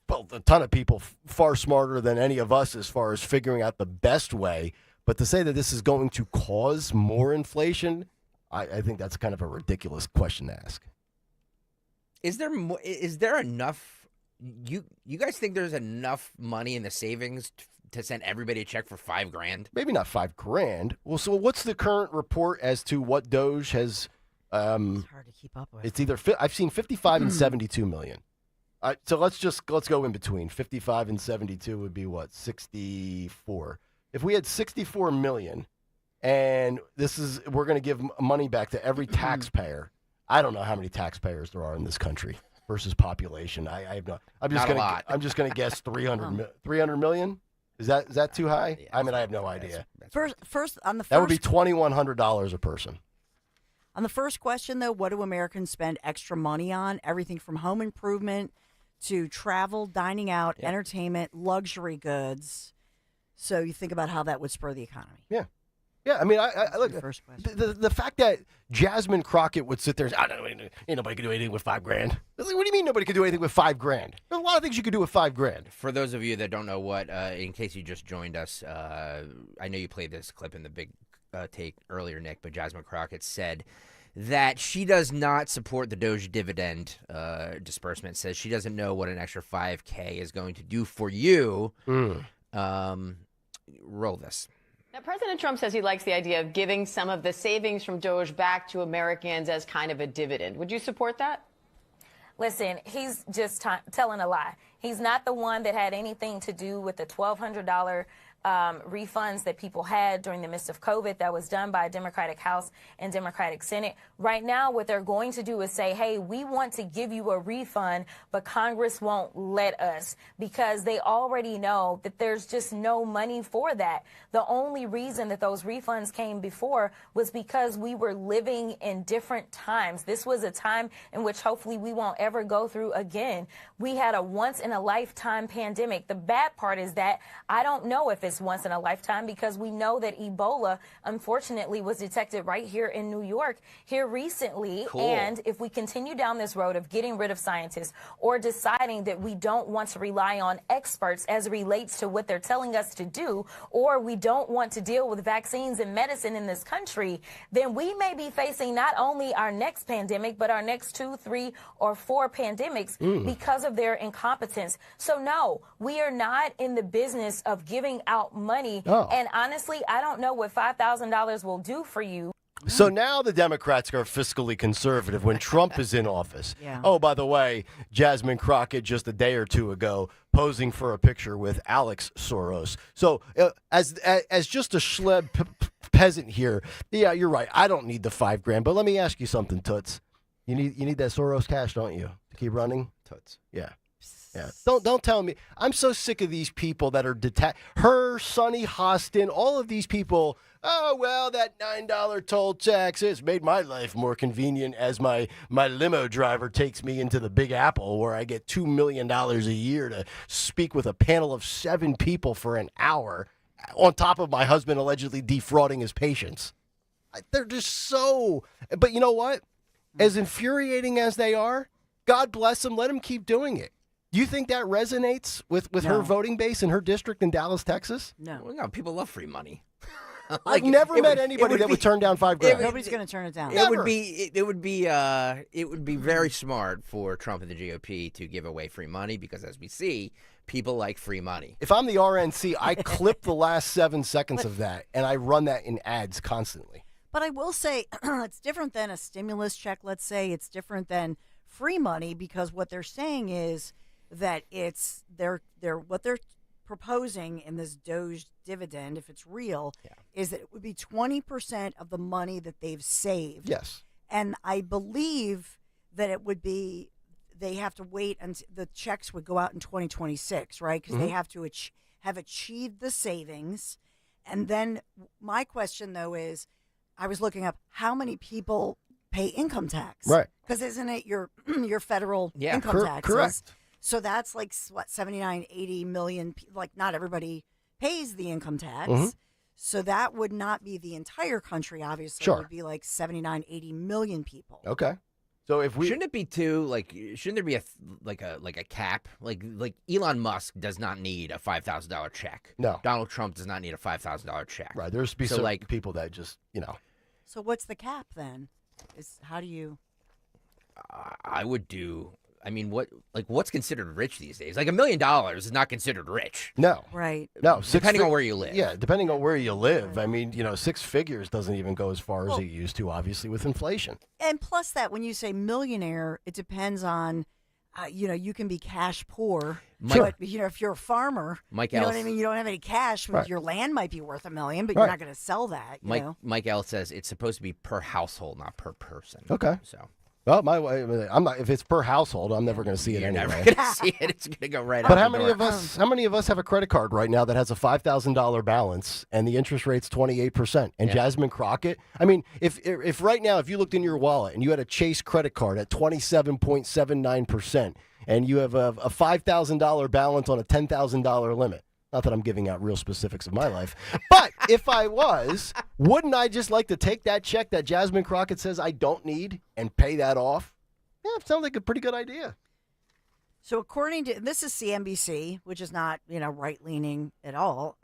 Speaker 11: a ton of people far smarter than any of us as far as figuring out the best way. But to say that this is going to cause more inflation, I think that's kind of a ridiculous question to ask.
Speaker 2: Is there enough? You guys think there's enough money in the savings to send everybody a check for $5,000?
Speaker 11: Maybe not $5,000. Well, so what's the current report as to what Doge has?
Speaker 17: It's hard to keep up with.
Speaker 11: It's either I've seen 55 and 72 million. So let's go in between. 55 and 72 would be what? 64. If we had 64 million, and we're going to give money back to every taxpayer. I don't know how many taxpayers there are in this country. versus population? I have no. I'm just
Speaker 2: Not a
Speaker 11: gonna.
Speaker 2: lot.
Speaker 11: I'm just gonna guess 300 million. Is that too high? I mean, I have no idea.
Speaker 17: First on the
Speaker 11: That would
Speaker 17: first
Speaker 11: be $2,100 a person.
Speaker 17: on the first question though, what do Americans spend extra money on? Everything from home improvement to travel, dining out, entertainment, luxury goods. So you think about how that would spur the economy.
Speaker 11: Yeah. Yeah, I mean, I look,
Speaker 17: First question.
Speaker 11: the fact that Jasmine Crockett would sit there and say, ain't nobody can do anything with $5,000. What do you mean nobody can do anything with $5,000? There's a lot of things you could do with $5,000.
Speaker 2: For those of you that don't know what, in case you just joined us, I know you played this clip in the big take earlier, Nick, but Jasmine Crockett said that she does not support the Doge dividend disbursement, says she doesn't know what an extra $5,000 is going to do for you. Roll this.
Speaker 5: Now, President Trump says he likes the idea of giving some of the savings from Doge back to Americans as kind of a dividend. Would you support that?
Speaker 15: Listen, he's just telling a lie. He's not the one that had anything to do with the $1,200 refunds that people had during the midst of COVID that was done by a Democratic House and Democratic Senate. Right now, what they're going to do is say, hey, we want to give you a refund, but Congress won't let us because they already know that there's just no money for that. The only reason that those refunds came before was because we were living in different times. This was a time in which hopefully we won't ever go through again. We had a once-in-a-lifetime pandemic. The bad part is that I don't know if it's once in a lifetime because we know that Ebola, unfortunately, was detected right here in New York here recently.
Speaker 16: Cool.
Speaker 15: And if we continue down this road of getting rid of scientists or deciding that we don't want to rely on experts as it relates to what they're telling us to do, or we don't want to deal with vaccines and medicine in this country, then we may be facing not only our next pandemic, but our next 2, 3, or 4 pandemics because of their incompetence. So no, we are not in the business of giving out money. And honestly, I don't know what $5,000 will do for you.
Speaker 11: So now the Democrats are fiscally conservative when Trump is in office.
Speaker 17: Yeah.
Speaker 11: Oh, by the way, Jasmine Crockett just a day or two ago posing for a picture with Alex Soros. So as just a schleb peasant here, yeah, you're right. I don't need the $5,000, but let me ask you something, Toots. You need that Soros cash, don't you, to keep running?
Speaker 2: Toots.
Speaker 11: Yeah. Yeah. Don't tell me. I'm so sick of these people that are her, Sonny Hostin, all of these people. Oh, well, that $9 toll tax has made my life more convenient as my limo driver takes me into the Big Apple where I get $2 million a year to speak with a panel of 7 people for an hour on top of my husband allegedly defrauding his patients. They're just so. But you know what? As infuriating as they are, God bless them. Let them keep doing it. Do you think that resonates with her voting base in her district in Dallas, Texas?
Speaker 17: No.
Speaker 2: Well, no, people love free money.
Speaker 11: I've never met anybody that would turn down $5,000.
Speaker 17: Nobody's going to turn it down.
Speaker 2: It would be very smart for Trump and the GOP to give away free money because, as we see, people like free money.
Speaker 11: If I'm the RNC, I clip the last 7 seconds of that, and I run that in ads constantly.
Speaker 17: But I will say it's different than a stimulus check, let's say. It's different than free money because what they're saying is that it's what they're proposing in this Doge dividend, if it's real, is that it would be 20% of the money that they've saved.
Speaker 11: Yes.
Speaker 17: And I believe that it would be, they have to wait until the checks would go out in 2026, right? Because they have to have achieved the savings. And then my question, though, is I was looking up how many people pay income tax.
Speaker 11: Right.
Speaker 17: Because isn't it your federal income taxes?
Speaker 11: Correct.
Speaker 17: So that's like, what, 79, 80 million, like not everybody pays the income tax. So that would not be the entire country, obviously.
Speaker 11: Sure.
Speaker 17: It would be like 79, 80 million people.
Speaker 11: Okay. So if we
Speaker 2: shouldn't it be shouldn't there be a cap? Like Elon Musk does not need a $5,000 check.
Speaker 11: No.
Speaker 2: Donald Trump does not need a $5,000 check.
Speaker 11: Right. There's be
Speaker 2: so
Speaker 11: some people that just,
Speaker 17: So what's the cap then? How do you?
Speaker 2: I would do. I mean, what's considered rich these days? Like $1 million is not considered rich.
Speaker 11: No.
Speaker 17: Right.
Speaker 11: No.
Speaker 2: Depending on where you live.
Speaker 11: Yeah, depending on where you live. I mean, 6 figures doesn't even go as far as it used to, obviously, with inflation.
Speaker 17: And plus that, when you say millionaire, it depends on, you can be cash poor. But, if you're a farmer,
Speaker 2: Mike
Speaker 17: you know
Speaker 2: Ellis,
Speaker 17: what I mean? You don't have any cash.
Speaker 11: Right.
Speaker 17: Your land might be worth $1 million, but you're not going to sell that.
Speaker 2: Mike Ellis says it's supposed to be per household, not per person.
Speaker 11: Okay.
Speaker 2: So
Speaker 11: Well, I'm not. If it's per household, I'm never going to see it
Speaker 2: You're
Speaker 11: anyway.
Speaker 2: never going to see it. It's going to go right out
Speaker 11: But
Speaker 2: the
Speaker 11: how many
Speaker 2: door.
Speaker 11: of us? How many of us have a credit card right now that has a $5,000 balance and the interest rate's 28%? And Jasmine Crockett. I mean, if right now, if you looked in your wallet and you had a Chase credit card at 27.79%, and you have a $5,000 balance on a $10,000 limit. Not that I'm giving out real specifics of my life, but if I was, wouldn't I just like to take that check that Jasmine Crockett says I don't need and pay that off? Yeah, it sounds like a pretty good idea.
Speaker 17: So according to, this is CNBC, which is not, right-leaning at all.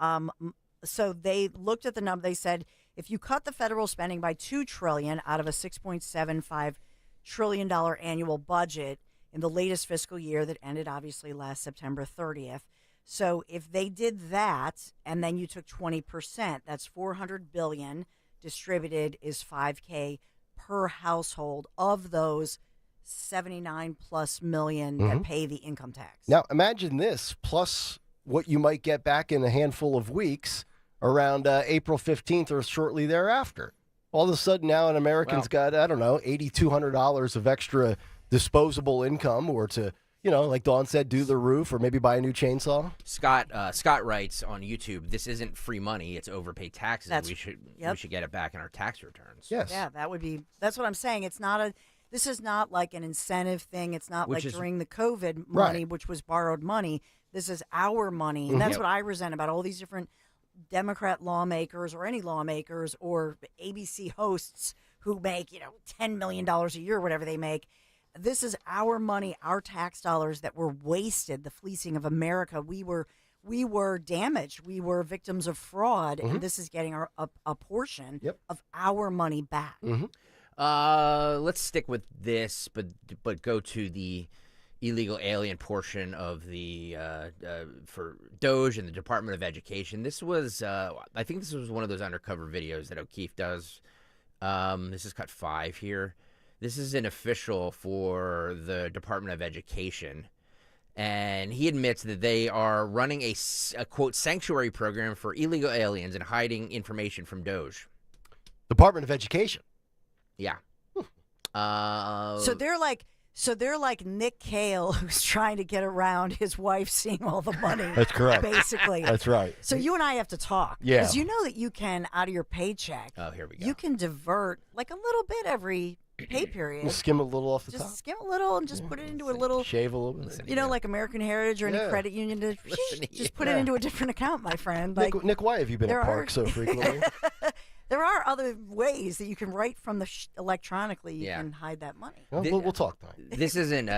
Speaker 17: So they looked at the number. They said, if you cut the federal spending by $2 trillion out of a $6.75 trillion annual budget in the latest fiscal year that ended obviously last September 30th. So if they did that and then you took 20%, that's $400 billion distributed is $5K per household of those 79 plus million that pay the income tax.
Speaker 11: Now, imagine this plus what you might get back in a handful of weeks around April 15th or shortly thereafter. All of a sudden now an American's got, I don't know, $8,200 of extra disposable income or to, like Dawn said, do the roof or maybe buy a new chainsaw.
Speaker 2: Scott writes on YouTube, this isn't free money, it's overpaid taxes. We should get it back in our tax returns.
Speaker 11: Yes.
Speaker 17: Yeah, that's what I'm saying. This is not like an incentive thing. It's not during the COVID money, which was borrowed money. This is our money. And that's what I resent about all these different Democrat lawmakers or any lawmakers or ABC hosts who make, $10 million a year, whatever they make. This is our money, our tax dollars that were wasted, the fleecing of America. We were damaged. We were victims of fraud, and this is getting a portion of our money back.
Speaker 2: Let's stick with this, but go to the illegal alien portion of the for Doge and the Department of Education. This was, I think this was one of those undercover videos that O'Keefe does. This is cut 5 here. This is an official for the Department of Education, and he admits that they are running a quote, sanctuary program for illegal aliens and hiding information from Doge.
Speaker 11: Department of Education.
Speaker 2: Yeah.
Speaker 17: So they're like Nick Kayal, who's trying to get around his wife seeing all the money.
Speaker 11: That's correct.
Speaker 17: Basically.
Speaker 11: That's right.
Speaker 17: So you and I have to talk.
Speaker 11: Yeah.
Speaker 17: Because you know that you can, out of your paycheck,
Speaker 2: here we go.
Speaker 17: You can divert like a little bit every pay period.
Speaker 11: We'll skim a little off the top.
Speaker 17: Just skim a little and just put it into a little.
Speaker 11: Shave a little bit.
Speaker 17: Like American Heritage or any credit union. Just put it into a different account, my friend. Like,
Speaker 11: Nick, why have you been at Park so frequently?
Speaker 17: There are other ways that you can write from the electronically. You can hide that money.
Speaker 11: Well, we'll talk.
Speaker 2: This isn't.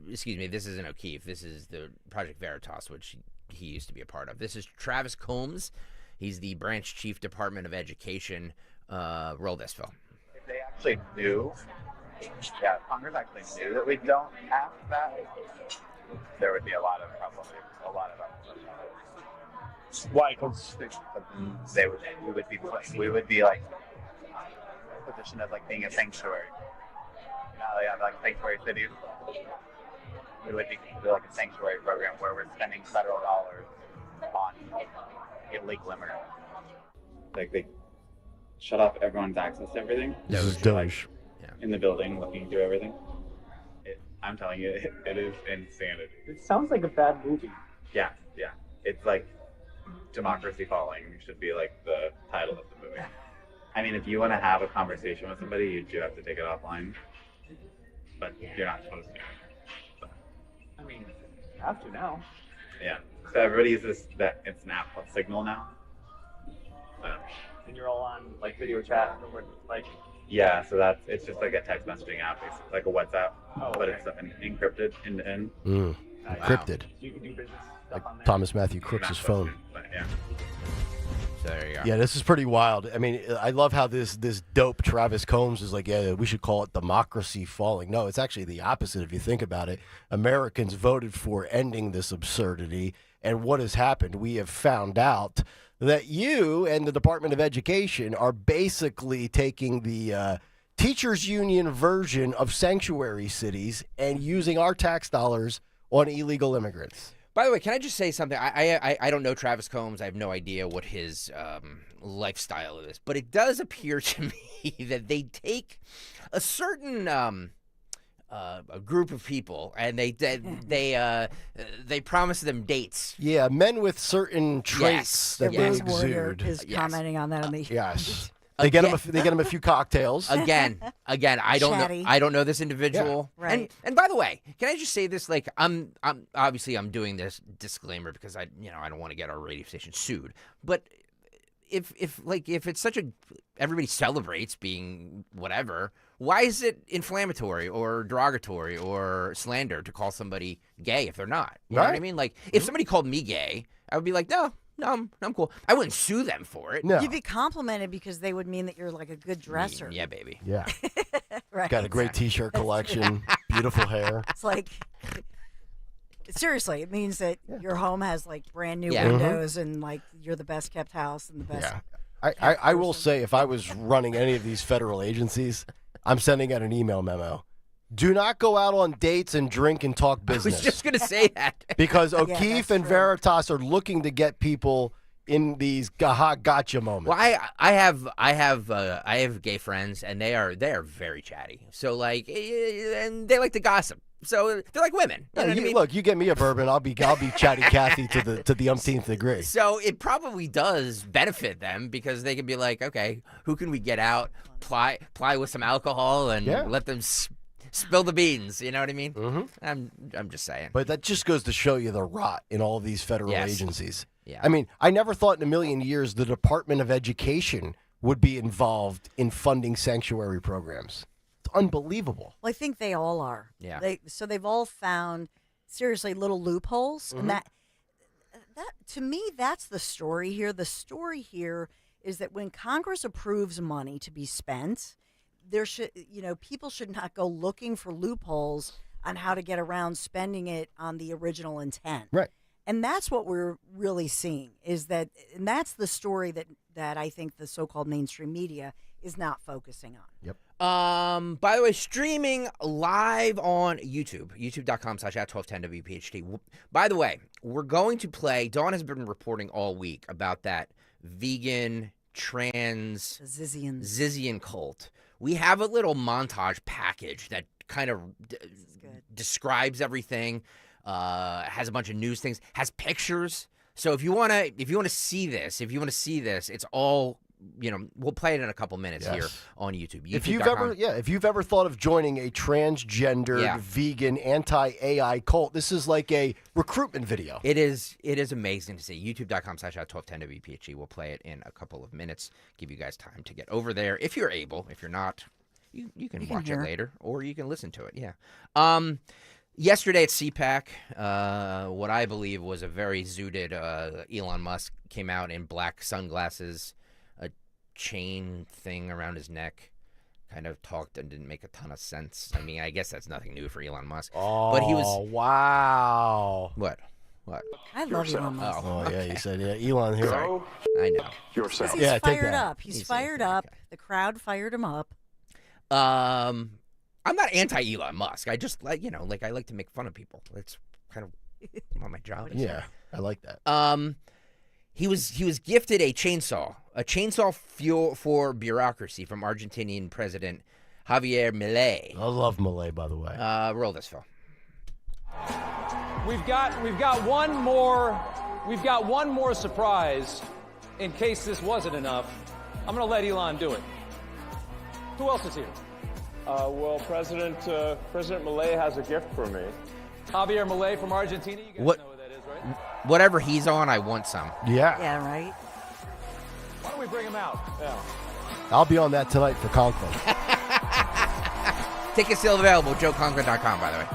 Speaker 2: Excuse me. This isn't O'Keefe. This is the Project Veritas, which he used to be a part of. This is Travis Combs. He's the branch chief, Department of Education. Roll this, Phil.
Speaker 16: If they actually knew, Congress actually knew that we don't have that, there would be a lot of trouble. A lot of why? Because we would be like positioned as like being a sanctuary. They have like sanctuary cities. We would be like a sanctuary program where we're spending federal dollars on illegal immigrants. Like they shut off everyone's access to everything.
Speaker 11: This is Doge.
Speaker 16: In the building, looking through everything. I'm telling you, it is insanity. It sounds like a bad movie. Yeah. It's like Democracy Falling should be like the title of the movie. I mean, if you want to have a conversation with somebody, you do have to take it offline. But you're not supposed to. So. I mean, you have to now. Yeah. So everybody uses it's an app called Signal now. So. And you're all on like video chat or like. Yeah, so it's just like a text messaging app, basically, like a WhatsApp, but it's encrypted end to end.
Speaker 11: Encrypted.
Speaker 16: So you can do business stuff
Speaker 11: Like
Speaker 16: on there.
Speaker 11: Thomas Matthew Crooks' phone.
Speaker 16: But, yeah.
Speaker 2: So there you go.
Speaker 11: Yeah, this is pretty wild. I mean, I love how this dope Travis Combs is like, we should call it democracy falling. No, it's actually the opposite if you think about it. Americans voted for ending this absurdity, and what has happened? We have found out that you and the Department of Education are basically taking the teachers union version of sanctuary cities and using our tax dollars on illegal immigrants.
Speaker 2: By the way, can I just say something? I don't know Travis Combs. I have no idea what his lifestyle is. But it does appear to me that they take a certain a group of people, and they promised them dates.
Speaker 11: Yeah, men with certain traits that they
Speaker 17: Warrior
Speaker 11: exude.
Speaker 17: is commenting on that on the
Speaker 11: Yes. They get him a few cocktails.
Speaker 2: Again, I don't know this individual.
Speaker 17: Yeah. Right.
Speaker 2: And by the way, can I just say this? Like, I'm obviously I'm doing this disclaimer because I don't want to get our radio station sued. But if it's such a everybody celebrates being whatever, why is it inflammatory or derogatory or slander to call somebody gay if they're not? You know what I mean? Like, if somebody called me gay, I would be like, no, I'm cool. I wouldn't sue them for it.
Speaker 11: No.
Speaker 17: You'd be complimented because they would mean that you're like a good dresser.
Speaker 2: Yeah, baby.
Speaker 11: Yeah.
Speaker 17: Right.
Speaker 11: Got a great T-shirt collection. Beautiful hair.
Speaker 17: It's like, seriously, it means that your home has like brand new
Speaker 11: Yeah.
Speaker 17: windows and like you're the best kept house and the best.
Speaker 11: Yeah. I will say, if I was running any of these federal agencies, I'm sending out an email memo. Do not go out on dates and drink and talk business.
Speaker 2: I was just going to say that.
Speaker 11: Because
Speaker 17: Yeah,
Speaker 11: O'Keefe
Speaker 17: that's
Speaker 11: and
Speaker 17: true.
Speaker 11: Veritas are looking to get people in these gotcha moments.
Speaker 2: Well, I have gay friends, and they are very chatty. So like, and they like to gossip. So they're like women. You know what I mean?
Speaker 11: Look, you get me a bourbon, I'll be chatty Cathy to the umpteenth degree.
Speaker 2: So it probably does benefit them because they can be like, okay, who can we get out, ply with some alcohol, and let them spill the beans. You know what I mean? Mm-hmm. I'm just saying.
Speaker 11: But that just goes to show you the rot in all of these federal agencies.
Speaker 2: Yeah.
Speaker 11: I mean, I never thought in a million years the Department of Education would be involved in funding sanctuary programs. It's unbelievable.
Speaker 17: Well, I think they all are.
Speaker 2: Yeah.
Speaker 17: So they've all found seriously little loopholes, and that to me that's the story here. The story here is that when Congress approves money to be spent, there should people should not go looking for loopholes on how to get around spending it on the original intent.
Speaker 11: Right.
Speaker 17: And that's what we're really seeing and that's the story that I think the so-called mainstream media is not focusing on.
Speaker 11: Yep.
Speaker 2: By the way, streaming live on YouTube, youtube.com/@1210WPHT. By the way, we're going to play, Dawn has been reporting all week about that vegan trans Zizian cult. We have a little montage package that kind of describes everything. Has a bunch of news things, has pictures. So if you want to see this, it's all, we'll play it in a couple minutes here on YouTube.
Speaker 11: If you've ever thought of joining a transgender, vegan, anti-AI cult, this is like a recruitment video.
Speaker 2: It is amazing to see. youtube.com/@1210WPHT. We'll play it in a couple of minutes. Give you guys time to get over there if you're able. If you're not, you can watch it later or you can listen to it. Yeah. Yesterday at CPAC, what I believe was a very zooted Elon Musk came out in black sunglasses, a chain thing around his neck, kind of talked and didn't make a ton of sense. I mean, I guess that's nothing new for Elon Musk. But he was
Speaker 11: wow.
Speaker 2: What?
Speaker 17: I love Elon Musk.
Speaker 11: Oh yeah, you said Elon here.
Speaker 2: Sorry. I know.
Speaker 17: He's fired up. He's fired up. The crowd fired him up.
Speaker 2: I'm not anti-Elon Musk. I just I like to make fun of people. It's kind of my job.
Speaker 11: Yeah, I like that.
Speaker 2: He was gifted a chainsaw fuel for bureaucracy from Argentinian President Javier Milei.
Speaker 11: I love Milei, by the way.
Speaker 2: Roll this, Phil.
Speaker 20: We've got one more surprise in case this wasn't enough. I'm going to let Elon do it. Who else is here?
Speaker 21: Well, President Milei has a gift for me.
Speaker 20: Javier Milei from Argentina. You guys know who that is, right?
Speaker 2: Whatever he's on, I want some.
Speaker 11: Yeah.
Speaker 17: Yeah, right.
Speaker 20: Why don't we bring him out? Yeah.
Speaker 11: I'll be on that tonight for Conklin.
Speaker 2: Tickets still available. JoeConklin.com, by the way.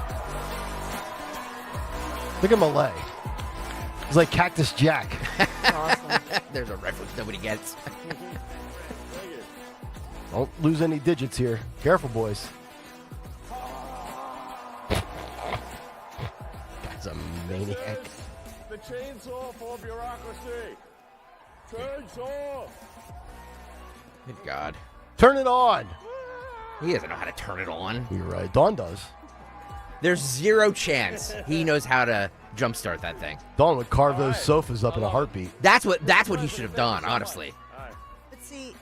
Speaker 11: Look at Milei. He's like Cactus Jack.
Speaker 17: Awesome.
Speaker 2: There's a reference nobody gets.
Speaker 11: Don't lose any digits here. Careful, boys. Guy's a maniac.
Speaker 21: The chainsaw for bureaucracy. Chainsaw.
Speaker 2: Good God.
Speaker 11: Turn it on.
Speaker 2: He doesn't know how to turn it on.
Speaker 11: You're right. Dawn does.
Speaker 2: There's zero chance he knows how to jumpstart that thing.
Speaker 11: Dawn would carve those sofas up in a heartbeat.
Speaker 2: That's what he should have done, honestly.
Speaker 17: But see,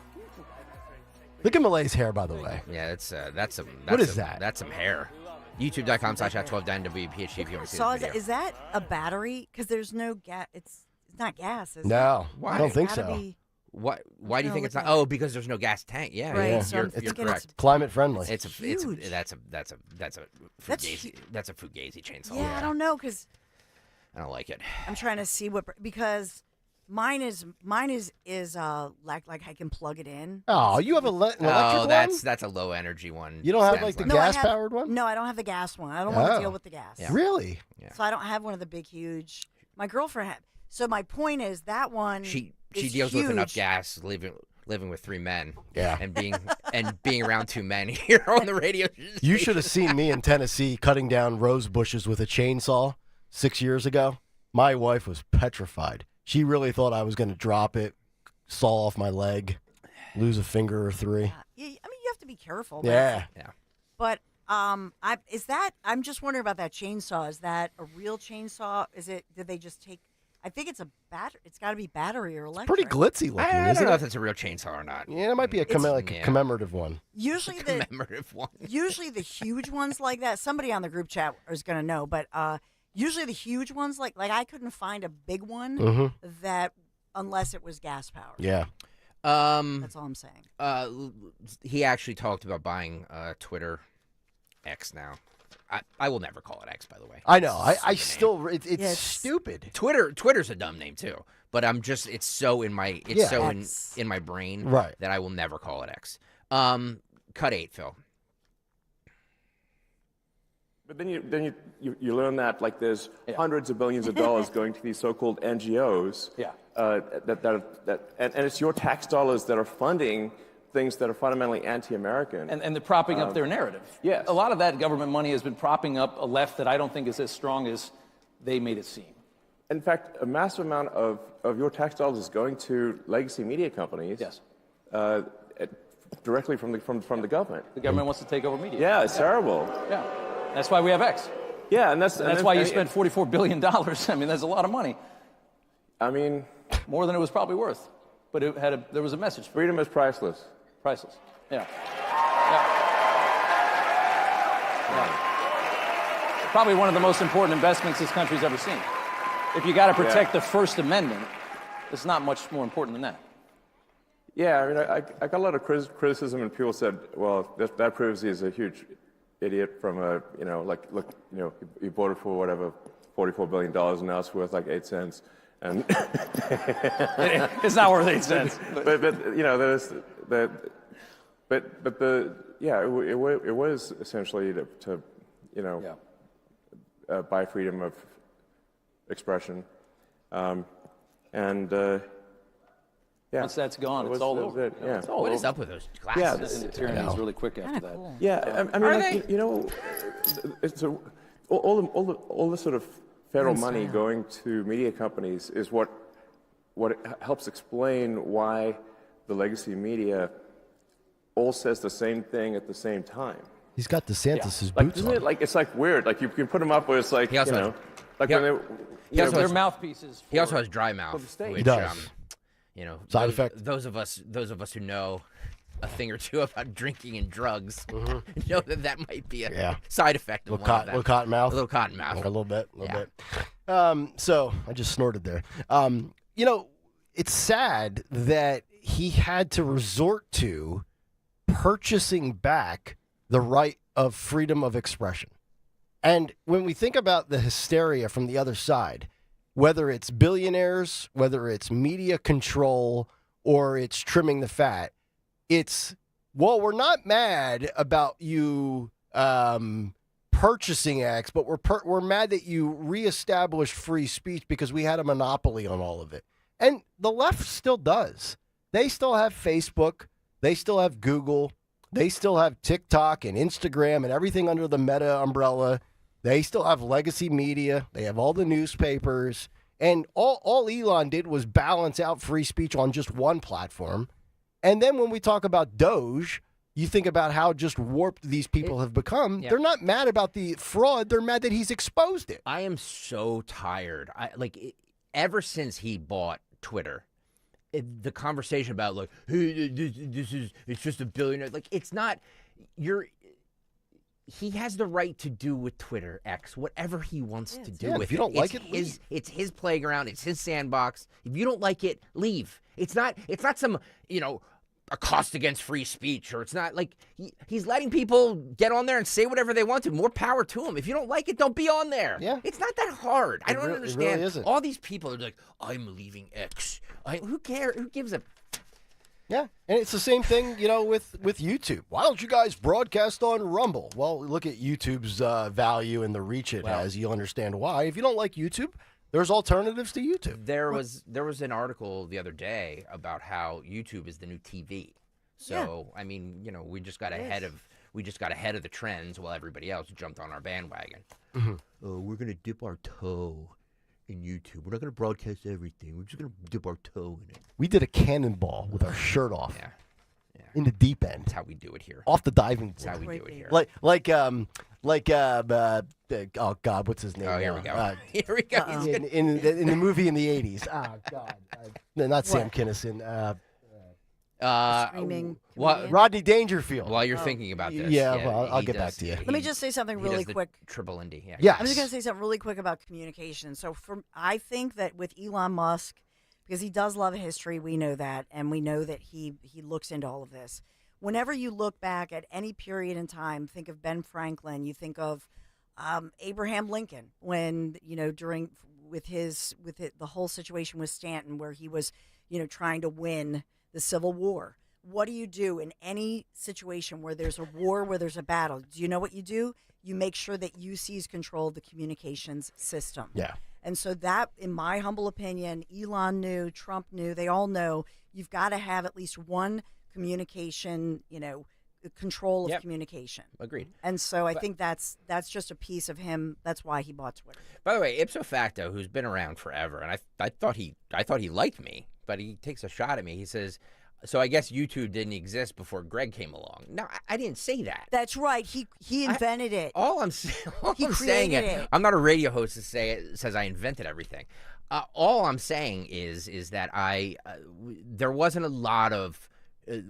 Speaker 11: look at Milei's hair, by the way.
Speaker 2: Yeah, that's some.
Speaker 11: What is that?
Speaker 2: That's some hair. YouTube.com/@1210WPHT if you want to see
Speaker 17: So
Speaker 2: this video.
Speaker 17: is that a battery? Because there's no gas. It's not gas, is it?
Speaker 11: No,
Speaker 2: Why?
Speaker 11: I don't think
Speaker 17: It's gotta
Speaker 11: so.
Speaker 17: be-
Speaker 2: Why do you think it's not?
Speaker 17: look at
Speaker 2: Oh, because there's no gas tank. Yeah,
Speaker 17: Right,
Speaker 2: yeah.
Speaker 17: so I'm
Speaker 2: You're
Speaker 17: thinking
Speaker 2: correct.
Speaker 17: it's
Speaker 11: Climate friendly.
Speaker 2: It's a
Speaker 17: huge.
Speaker 2: that's a fugazi. That's a fugazi chainsaw.
Speaker 17: Yeah, I don't know because
Speaker 2: I don't like it.
Speaker 17: I'm trying to see because mine is like I can plug it in.
Speaker 11: Oh, you have an electric one?
Speaker 2: That's a low energy one.
Speaker 11: You don't have
Speaker 2: Sounds
Speaker 11: like the
Speaker 17: No, I
Speaker 11: gas powered one?
Speaker 17: No, I don't have the gas one. I don't want to
Speaker 11: Oh.
Speaker 17: deal with the gas.
Speaker 2: Yeah.
Speaker 11: Really?
Speaker 17: So I don't have one of the big, huge. My girlfriend had. So my point is that one.
Speaker 2: She
Speaker 17: is
Speaker 2: deals with enough
Speaker 17: huge.
Speaker 2: gas living with 3 men.
Speaker 11: Yeah.
Speaker 2: And being around 2 men here on the radio.
Speaker 11: You should have seen me in Tennessee cutting down rose bushes with a chainsaw 6 years ago. My wife was petrified. She really thought I was going to drop it, saw off my leg, lose a finger or 3.
Speaker 17: I mean, you have to be careful. But,
Speaker 11: Yeah.
Speaker 17: But I'm just wondering about that chainsaw. Is that a real chainsaw? Did they just take? I think it's a battery. It's got to be battery or electric.
Speaker 11: Pretty glitzy looking,
Speaker 2: I
Speaker 11: isn't
Speaker 2: don't know
Speaker 11: it?
Speaker 2: if it's a real chainsaw or not.
Speaker 11: Yeah, it might be a commemorative one.
Speaker 17: Usually the
Speaker 2: commemorative one.
Speaker 17: Usually the huge ones like that. Somebody on the group chat is going to know, but usually the huge ones like I couldn't find a big one that unless it was gas powered.
Speaker 11: Yeah.
Speaker 17: That's all I'm saying.
Speaker 2: He actually talked about buying Twitter X now. I will never call it X, by the way.
Speaker 11: I know. I still it's stupid.
Speaker 2: Twitter's a dumb name too, but it's so in my in my brain that I will never call it X. Cut 8, Phil.
Speaker 21: But then you learn that like there's hundreds of billions of dollars going to these so-called NGOs.
Speaker 20: Yeah.
Speaker 21: And it's your tax dollars that are funding things that are fundamentally anti-American.
Speaker 20: And they're propping up their narrative.
Speaker 21: Yes.
Speaker 20: A lot of that government money has been propping up a left that I don't think is as strong as they made it seem.
Speaker 21: In fact, a massive amount of your tax dollars is going to legacy media companies.
Speaker 20: Yes.
Speaker 21: Directly from the government.
Speaker 20: The government wants to take over media.
Speaker 21: Yeah, it's terrible.
Speaker 20: Yeah. That's why we have X.
Speaker 21: Yeah, and that's
Speaker 20: why you spent $44 billion. I mean, that's a lot of money.
Speaker 21: I mean,
Speaker 20: more than it was probably worth. But there was a message.
Speaker 21: Freedom is priceless.
Speaker 20: Priceless. Yeah. Probably one of the most important investments this country's ever seen. If you got to protect the First Amendment, it's not much more important than that.
Speaker 21: Yeah, I mean, I got a lot of criticism, and people said, "Well, that proves he's a huge idiot from he bought it for whatever, $44 billion, and now it's worth like 8 cents." And
Speaker 20: it's not worth 8 cents.
Speaker 21: But there's it was essentially to buy freedom of expression,
Speaker 20: Once that's gone, it's all over.
Speaker 21: Yeah.
Speaker 20: It's all
Speaker 2: What
Speaker 20: over.
Speaker 2: is up with those glasses?
Speaker 20: And the tyranny is really quick after that.
Speaker 17: Cool.
Speaker 21: Yeah, I mean, it's all the sort of federal money going to media companies is what helps explain why the legacy media all says the same thing at the same time.
Speaker 11: He's got DeSantis'
Speaker 21: Like,
Speaker 11: boots
Speaker 21: isn't
Speaker 11: on.
Speaker 21: it like it's like weird? Like you can put them up where it's like
Speaker 2: He also
Speaker 21: like
Speaker 2: has-
Speaker 21: when they
Speaker 20: Their mouthpieces.
Speaker 2: He also has dry mouth.
Speaker 21: for the state.
Speaker 2: Which,
Speaker 11: He does.
Speaker 2: those,
Speaker 11: Side effect.
Speaker 2: Those of us who know a thing or two about drinking and drugs know that might be a side effect of
Speaker 11: Little
Speaker 2: one of them.
Speaker 11: little cotton mouth.
Speaker 2: A little cotton mouth.
Speaker 11: Like a little bit. So I just snorted there. It's sad that he had to resort to purchasing back the right of freedom of expression. And when we think about the hysteria from the other side, whether it's billionaires, whether it's media control, or it's trimming the fat, it's, well, we're not mad about you purchasing X, but we're mad that you reestablished free speech because we had a monopoly on all of it. And the left still does. They still have Facebook. They still have Google. They still have TikTok and Instagram and everything under the Meta umbrella. They still have legacy media. They have all the newspapers. And all Elon did was balance out free speech on just one platform. And then when we talk about Doge, you think about how just warped these people have become.
Speaker 2: Yeah.
Speaker 11: They're not mad about the fraud. They're mad that he's exposed it.
Speaker 2: I am so tired. Ever since he bought Twitter, the conversation about like, hey, it's just $1 billion. Like, it's not. he has the right to do with Twitter X whatever he wants to do with it.
Speaker 11: If you don't like it,
Speaker 2: it's his playground. It's his sandbox. If you don't like it, leave. It's not some a cost against free speech, or it's not like he's letting people get on there and say whatever they want to. More power to them. If you don't like it, don't be on there.
Speaker 11: Yeah,
Speaker 2: it's not that hard. I don't understand.
Speaker 11: It really isn't.
Speaker 2: All these people are like, I'm leaving X. Who cares? Who gives a?
Speaker 11: Yeah, and it's the same thing, with YouTube. Why don't you guys broadcast on Rumble? Well, look at YouTube's value and the reach it has. You'll understand why. If you don't like YouTube, there's alternatives to YouTube.
Speaker 2: There was an article the other day about how YouTube is the new TV. So I mean, we just got ahead of the trends while everybody else jumped on our bandwagon. We're gonna dip our toe in YouTube. We're not gonna broadcast everything. We're just gonna dip our toe in it.
Speaker 11: We did a cannonball with our shirt off.
Speaker 2: Yeah.
Speaker 11: In the deep end.
Speaker 2: That's how we do it here.
Speaker 11: Off the diving board.
Speaker 2: That's how we do it here.
Speaker 11: Oh God, what's his name?
Speaker 2: Oh, here we go. Here we go.
Speaker 11: In the movie in the 80s. Oh God. No, not Sam Kinison.
Speaker 17: Screaming
Speaker 11: Rodney Dangerfield.
Speaker 2: While you're thinking about this.
Speaker 11: Well, I'll get back to you.
Speaker 17: Let me just say something really quick.
Speaker 2: Triple Indy.
Speaker 11: Yeah.
Speaker 17: I'm just going to say something really quick about communication. So I think that with Elon Musk, because he does love history, we know that, and we know that he looks into all of this. Whenever you look back at any period in time, think of Ben Franklin, you think of Abraham Lincoln, when during the whole situation with Stanton, where he was trying to win the Civil War. What do you do in any situation where there's a war, where there's a battle? Do you know what you do? You make sure that you seize control of the communications system.
Speaker 11: Yeah.
Speaker 17: And so that, in my humble opinion, Elon knew, Trump knew, they all know, you've got to have at least one communication, control of communication.
Speaker 2: Agreed.
Speaker 17: And so I think that's just a piece of him. That's why he bought Twitter.
Speaker 2: By the way, ipso facto, who's been around forever, and I thought he liked me, but he takes a shot at me. He says, so I guess YouTube didn't exist before Greg came along. No, I didn't say that.
Speaker 17: That's right. He invented it.
Speaker 2: All I'm saying it. I'm not a radio host to say it says I invented everything. All I'm saying is that there wasn't a lot of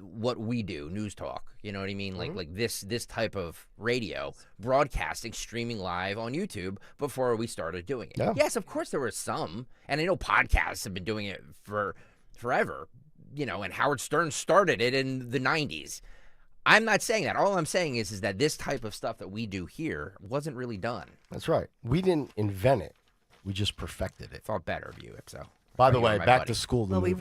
Speaker 2: what we do, news talk. You know what I mean? Like this type of radio broadcasting, streaming live on YouTube before we started doing it.
Speaker 11: Yeah.
Speaker 2: Yes, of course there were some, and I know podcasts have been doing it for forever. And Howard Stern started it in the 90s. I'm not saying that. All I'm saying is that this type of stuff that we do here wasn't really done.
Speaker 11: That's right. We didn't invent it. We just perfected it.
Speaker 2: Thought better of you, Ipso.
Speaker 11: By the way, back to school.
Speaker 17: Well, we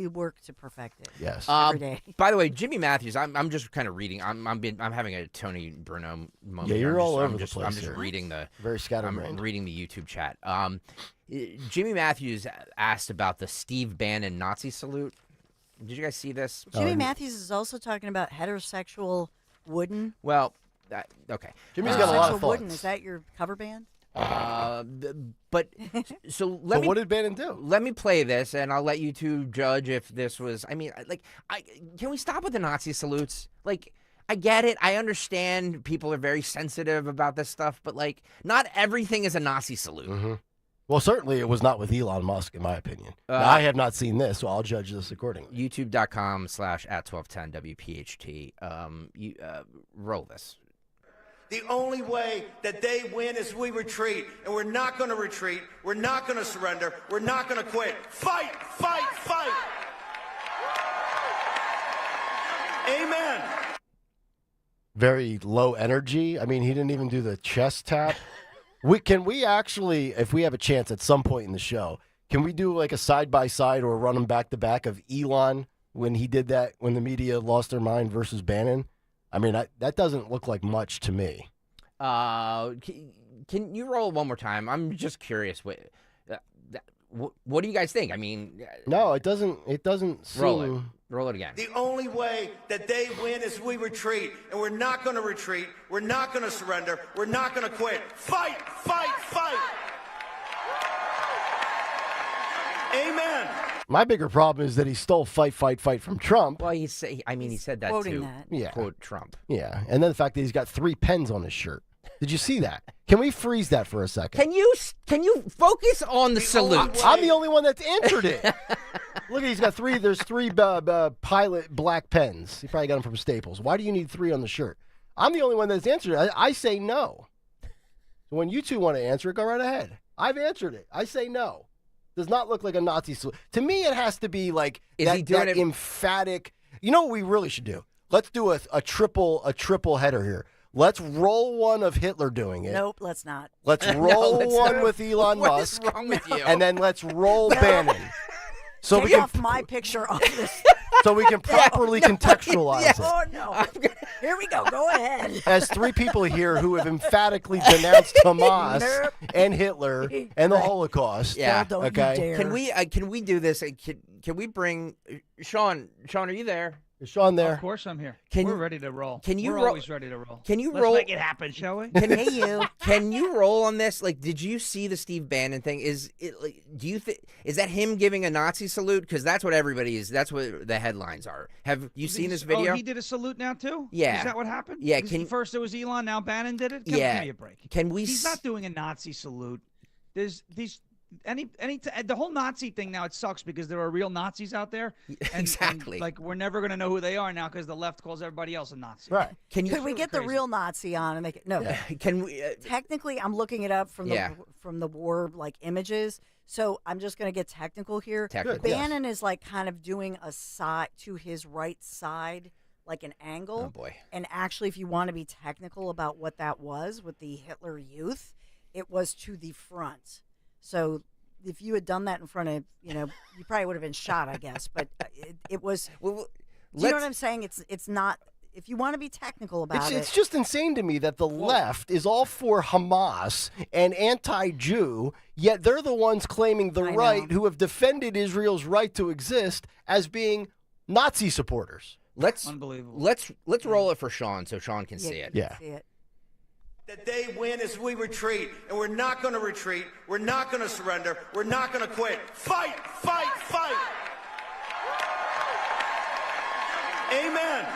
Speaker 17: work to perfect it.
Speaker 11: Yes.
Speaker 17: Every day.
Speaker 2: By the way, Jimmy Matthews. I'm just kind of reading. I'm having a Tony Bruno moment.
Speaker 11: Yeah, you're all over the place.
Speaker 2: I'm just
Speaker 11: here.
Speaker 2: reading the
Speaker 11: very scatterbrained.
Speaker 2: I'm reading the YouTube chat. Jimmy Matthews asked about the Steve Bannon Nazi salute. Did you guys see this?
Speaker 17: Jimmy Matthews is also talking about heterosexual wooden.
Speaker 2: Well, okay.
Speaker 11: Jimmy's got a lot of thoughts.
Speaker 17: Wooden, is that your cover band?
Speaker 2: But so
Speaker 11: what did Bannon do?
Speaker 2: Let me play this, and I'll let you two judge if this was. I mean, can we stop with the Nazi salutes? I get it. I understand people are very sensitive about this stuff, but not everything is a Nazi salute.
Speaker 11: Mm-hmm. Well, certainly it was not with Elon Musk, in my opinion. Now, I have not seen this, so I'll judge this accordingly.
Speaker 2: YouTube.com/@1210WPHT. Roll this.
Speaker 7: The only way that they win is we retreat, and we're not going to retreat. We're not going to surrender. We're not going to quit. Fight, fight, fight. Amen.
Speaker 11: Very low energy. I mean, he didn't even do the chest tap. Can we actually, if we have a chance at some point in the show, can we do a side-by-side or run them back-to-back of Elon when he did that, when the media lost their mind versus Bannon? I mean, that doesn't look like much to me.
Speaker 2: Can you roll it one more time? I'm just curious. What do you guys think? I mean,
Speaker 11: no, it doesn't seem...
Speaker 2: Roll it again.
Speaker 7: The only way that they win is we retreat, and we're not going to retreat. We're not going to surrender. We're not going to quit. Fight, fight, fight. Amen.
Speaker 11: My bigger problem is that he stole fight from Trump.
Speaker 2: Well, he said that
Speaker 17: quoting
Speaker 2: too.
Speaker 17: That.
Speaker 11: Yeah.
Speaker 2: Quote Trump.
Speaker 11: Yeah, and then the fact that he's got 3 pens on his shirt. Did you see that? Can we freeze that for a second?
Speaker 2: Can you focus on the salute?
Speaker 11: I'm the only one that's answered it. Look, he's got 3. There's 3 Pilot black pens. He probably got them from Staples. Why do you need 3 on the shirt? I'm the only one that's answered it. I say no. So when you two want to answer it, go right ahead. I've answered it. I say no. Does not look like a Nazi salute. To me, it has to be like that emphatic. You know what we really should do? Let's do a triple header here. Let's roll one of Hitler doing it.
Speaker 17: Nope, let's not.
Speaker 11: Let's roll one with Elon Musk.
Speaker 2: What is wrong with you?
Speaker 11: And then let's roll Bannon. So
Speaker 17: Take off my picture off this.
Speaker 11: So we can properly contextualize it.
Speaker 17: Oh, no. Here we go. Go ahead.
Speaker 11: As three people here who have emphatically denounced Hamas and Hitler and the Holocaust.
Speaker 2: Yeah.
Speaker 11: Okay.
Speaker 2: Can we do this? Can we bring Sean? Sean, are you there?
Speaker 11: Is Sean there?
Speaker 9: Of course I'm here.
Speaker 2: Can
Speaker 9: We're
Speaker 2: you-
Speaker 9: ready to roll.
Speaker 2: Can you
Speaker 9: We're
Speaker 2: roll-
Speaker 9: always ready to roll.
Speaker 2: Can you
Speaker 9: Let's
Speaker 2: roll?
Speaker 9: make it happen, shall we?
Speaker 2: Can you roll on this? Like, did you see the Steve Bannon thing? Is it? Like, do you think is that him giving a Nazi salute? Because that's what everybody is. That's what the headlines are. Have you seen this video?
Speaker 9: Oh, he did a salute now too.
Speaker 2: Yeah.
Speaker 9: Is that what happened?
Speaker 2: Yeah,
Speaker 9: First it was Elon, now Bannon did it. Give me a break. He's not doing a Nazi salute. There's these. The whole Nazi thing now, it sucks because there are real Nazis out there.
Speaker 2: Exactly.
Speaker 9: And, like, we're never going to know who they are now because the left calls everybody else a Nazi.
Speaker 11: Right.
Speaker 17: Could we get the real Nazi on and make it? No.
Speaker 2: Can we?
Speaker 17: Technically, I'm looking it up from the war images. So I'm just going to get technical here.
Speaker 2: Technical.
Speaker 17: Bannon is like kind of doing a side to his right side, like an angle.
Speaker 2: Oh boy.
Speaker 17: And actually, if you want to be technical about what that was with the Hitler Youth, it was to the front. So if you had done that in front of, you probably would have been shot, I guess. But it was. Do you know what I'm saying? It's not. If you want to be technical about
Speaker 11: It's just insane to me that the left is all for Hamas and anti-Jew, yet they're the ones claiming the right who have defended Israel's right to exist as being Nazi supporters.
Speaker 9: Unbelievable.
Speaker 2: Let's roll it for Sean so Sean can see it.
Speaker 11: Yeah.
Speaker 7: That they win as we retreat, and we're not going to retreat. We're not going to surrender. We're not going to quit. Fight, fight, fight. Amen.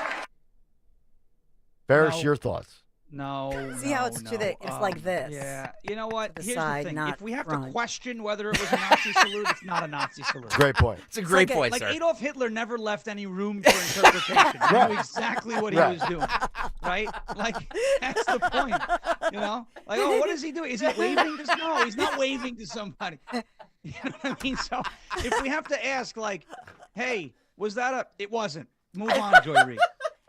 Speaker 11: Ferris, your thoughts?
Speaker 9: No.
Speaker 17: See how it's it's like this.
Speaker 9: Yeah. You know what?
Speaker 17: To the
Speaker 9: Here's
Speaker 17: side,
Speaker 9: the thing.
Speaker 17: not
Speaker 9: If we have
Speaker 17: front.
Speaker 9: to question whether it was a Nazi salute, it's not a Nazi salute.
Speaker 11: Great point.
Speaker 2: It's a great
Speaker 9: like
Speaker 2: point,
Speaker 9: like
Speaker 2: sir.
Speaker 9: Adolf Hitler never left any room for interpretation. He knew exactly what he was doing. Right? Like, that's the point. You know? Like, oh, what is he doing? Is he waving to No, he's not waving to somebody. You know what I mean? So if we have to ask, like, hey, was that it wasn't. Move on, Joy Reid.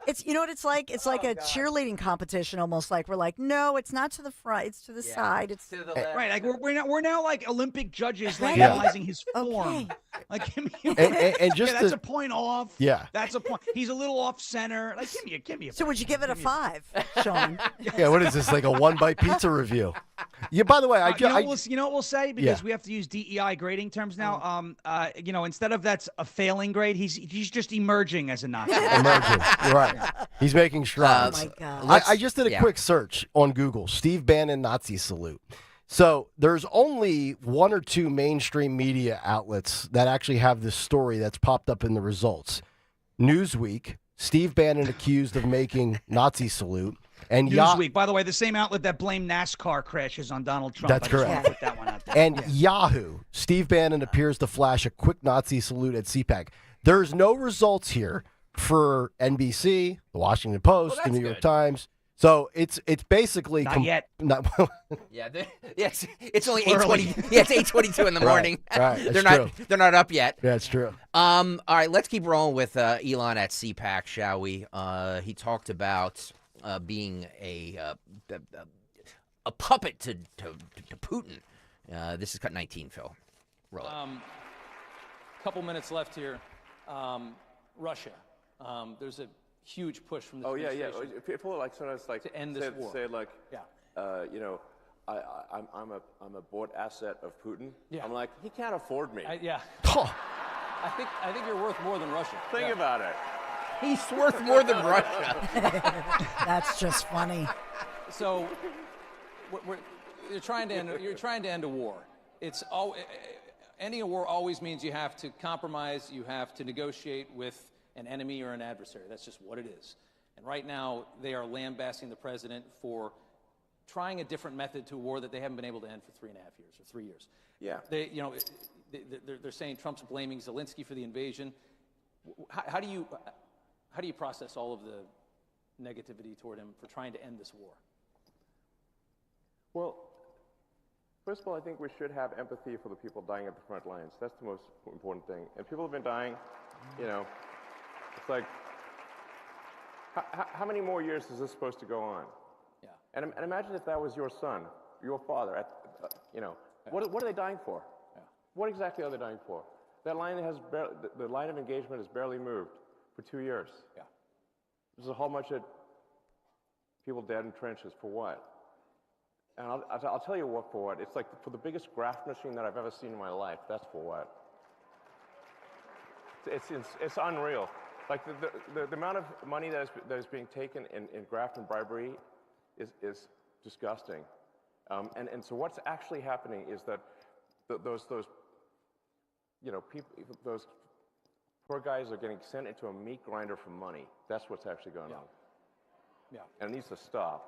Speaker 17: It's what it's like. It's like a cheerleading competition, almost like we're like, no, it's not to the front. It's to the side. It's to the left.
Speaker 9: Right, like we're now like Olympic judges, like analyzing his form. Like, give me
Speaker 11: and just
Speaker 9: that's a point off.
Speaker 11: Yeah,
Speaker 9: that's a point. He's a little off center. Like, give me a.
Speaker 17: So would you give it a 5, Sean?
Speaker 11: Yeah, what is this, like a one-bite pizza review? Yeah, by the way,
Speaker 9: you know what we'll say, because we have to use DEI grading terms now. Instead of that's a failing grade, he's just emerging as a Nazi.
Speaker 11: Emerging, right. He's making strides.
Speaker 17: Oh, my God.
Speaker 11: I just did a quick search on Google, Steve Bannon Nazi salute. So there's only one or two mainstream media outlets that actually have this story that's popped up in the results. Newsweek, Steve Bannon accused of making Nazi salute. And
Speaker 9: Newsweek, by the way, the same outlet that blamed NASCAR crashes on Donald Trump.
Speaker 11: That's
Speaker 9: I just
Speaker 11: correct.
Speaker 9: want to put that one out there.
Speaker 11: And Yahoo, Steve Bannon appears to flash a quick Nazi salute at CPAC. There's no results here for NBC, the Washington Post, the New York Times. So it's basically
Speaker 9: not yet.
Speaker 2: It's only 8:20. Yeah, it's 8:22 in the morning.
Speaker 11: Right.
Speaker 2: They're not up yet.
Speaker 11: Yeah, it's true.
Speaker 2: All right, let's keep rolling with Elon at CPAC, shall we? He talked about being a puppet to Putin. This is cut 19, Phil. Roll it.
Speaker 22: Couple minutes left here. Russia. There's a huge push from the administration.
Speaker 21: People like sometimes like
Speaker 22: to end this war.
Speaker 21: Say like, I'm a bought asset of Putin.
Speaker 22: Yeah.
Speaker 21: I'm like, he can't afford me.
Speaker 22: I think you're worth more than Russia.
Speaker 21: Think about it.
Speaker 2: He's worth more than Russia.
Speaker 17: That's just funny.
Speaker 22: So, you're trying to end a war. Ending a war always means you have to compromise. You have to negotiate with an enemy or an adversary. That's just what it is. And right now, they are lambasting the president for trying a different method to a war that they haven't been able to end for 3.5 years or 3 years.
Speaker 21: Yeah.
Speaker 22: They're saying Trump's blaming Zelensky for the invasion. How do you process all of negativity toward him for trying to end this war?
Speaker 21: Well, first of all, I think we should have empathy for the people dying at the front lines. That's the most important thing. And people have been dying, it's like, how many more years is this supposed to go on?
Speaker 22: Yeah.
Speaker 21: And imagine if that was your son, your father, what are they dying for?
Speaker 22: Yeah.
Speaker 21: What exactly are they dying for? That line the line of engagement has barely moved for 2 years.
Speaker 22: Yeah.
Speaker 21: This is a whole bunch of people dead in trenches for what? And I'll tell you what for what. It's like for the biggest graft machine that I've ever seen in my life. That's for what. It's unreal. Like the amount of money that is being taken in graft and bribery is disgusting. And so what's actually happening is that those poor guys are getting sent into a meat grinder for money. That's what's actually going on.
Speaker 22: Yeah.
Speaker 21: And it needs to stop.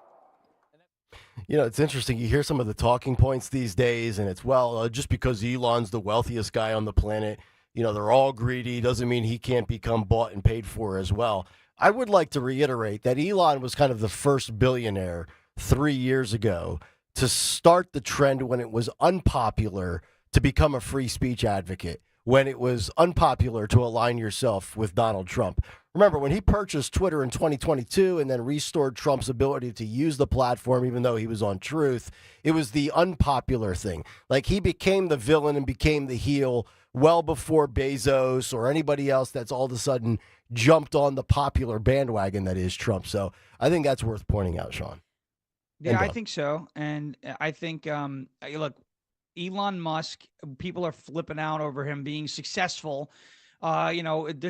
Speaker 11: It's interesting. You hear some of the talking points these days, and it's, just because Elon's the wealthiest guy on the planet, they're all greedy, doesn't mean he can't become bought and paid for as well. I would like to reiterate that Elon was kind of the first billionaire 3 years ago to start the trend when it was unpopular to become a free speech advocate, when it was unpopular to align yourself with Donald Trump. Remember, when he purchased Twitter in 2022 and then restored Trump's ability to use the platform, even though he was on Truth, it was the unpopular thing. Like, he became the villain and became the heel well before Bezos or anybody else that's all of a sudden jumped on the popular bandwagon that is Trump. So I think that's worth pointing out, Sean.
Speaker 9: Yeah, I think so. And I think, look, Elon Musk, people are flipping out over him being successful.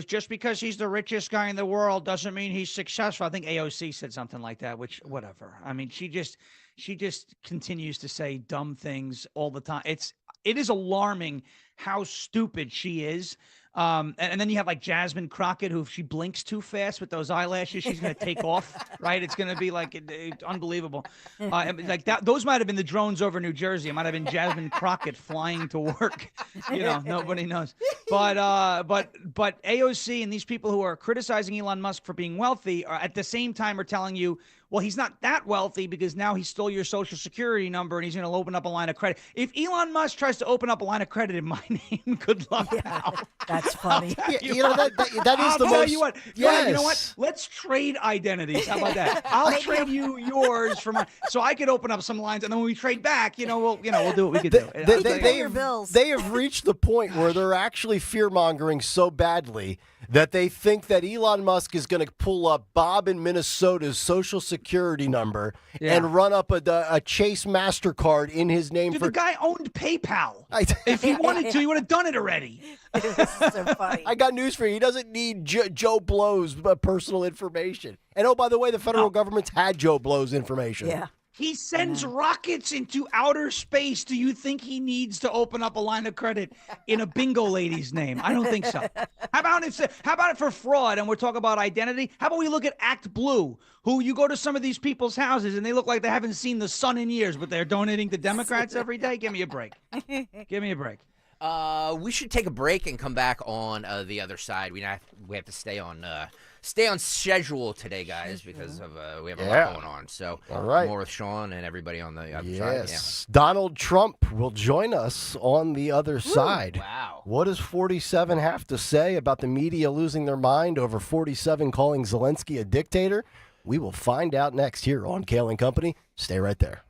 Speaker 9: Just because he's the richest guy in the world doesn't mean he's successful. I think AOC said something like that, which, whatever. I mean, she just continues to say dumb things all the time. It is alarming how stupid she is. And then you have like Jasmine Crockett, who if she blinks too fast with those eyelashes, she's going to take off, right? It's going to be like unbelievable. Like that, those might have been the drones over New Jersey. It might have been Jasmine Crockett flying to work. Nobody knows. But AOC and these people who are criticizing Elon Musk for being wealthy are at the same time are telling you, well, he's not that wealthy because now he stole your social security number and he's going to open up a line of credit. If Elon Musk tries to open up a line of credit in my name, good luck. Pal.
Speaker 17: That's funny.
Speaker 11: That is the most.
Speaker 9: Tell you what.
Speaker 11: Yes.
Speaker 9: You know what? Let's trade identities. How about that? I'll trade you yours for mine, so I could open up some lines, and then when we trade back, we'll do what we could do.
Speaker 11: They have reached the point where they're actually fear-mongering so badly that they think that Elon Musk is going to pull up Bob in Minnesota's social security number and run up a Chase MasterCard in his name.
Speaker 9: Dude, the guy owned PayPal. If he wanted to, he would have done it already.
Speaker 17: So funny.
Speaker 11: I got news for you. He doesn't need Joe Blow's personal information. And oh, by the way, the federal government's had Joe Blow's information.
Speaker 17: Yeah.
Speaker 9: He sends rockets into outer space. Do you think he needs to open up a line of credit in a bingo lady's name? I don't think so. How about it for fraud? And we're talking about identity. How about we look at Act Blue, who you go to some of these people's houses and they look like they haven't seen the sun in years, but they're donating to Democrats every day? Give me a break. Give me a break.
Speaker 2: We should take a break and come back on the other side. We have to stay on schedule today, guys, because of we have a lot going on. So
Speaker 11: all right.
Speaker 2: More with Sean and everybody on the other side.
Speaker 11: Yes. Donald Trump will join us on the other side.
Speaker 2: Wow.
Speaker 11: What does 47 have to say about the media losing their mind over 47 calling Zelensky a dictator? We will find out next here on Kayal and Company. Stay right there.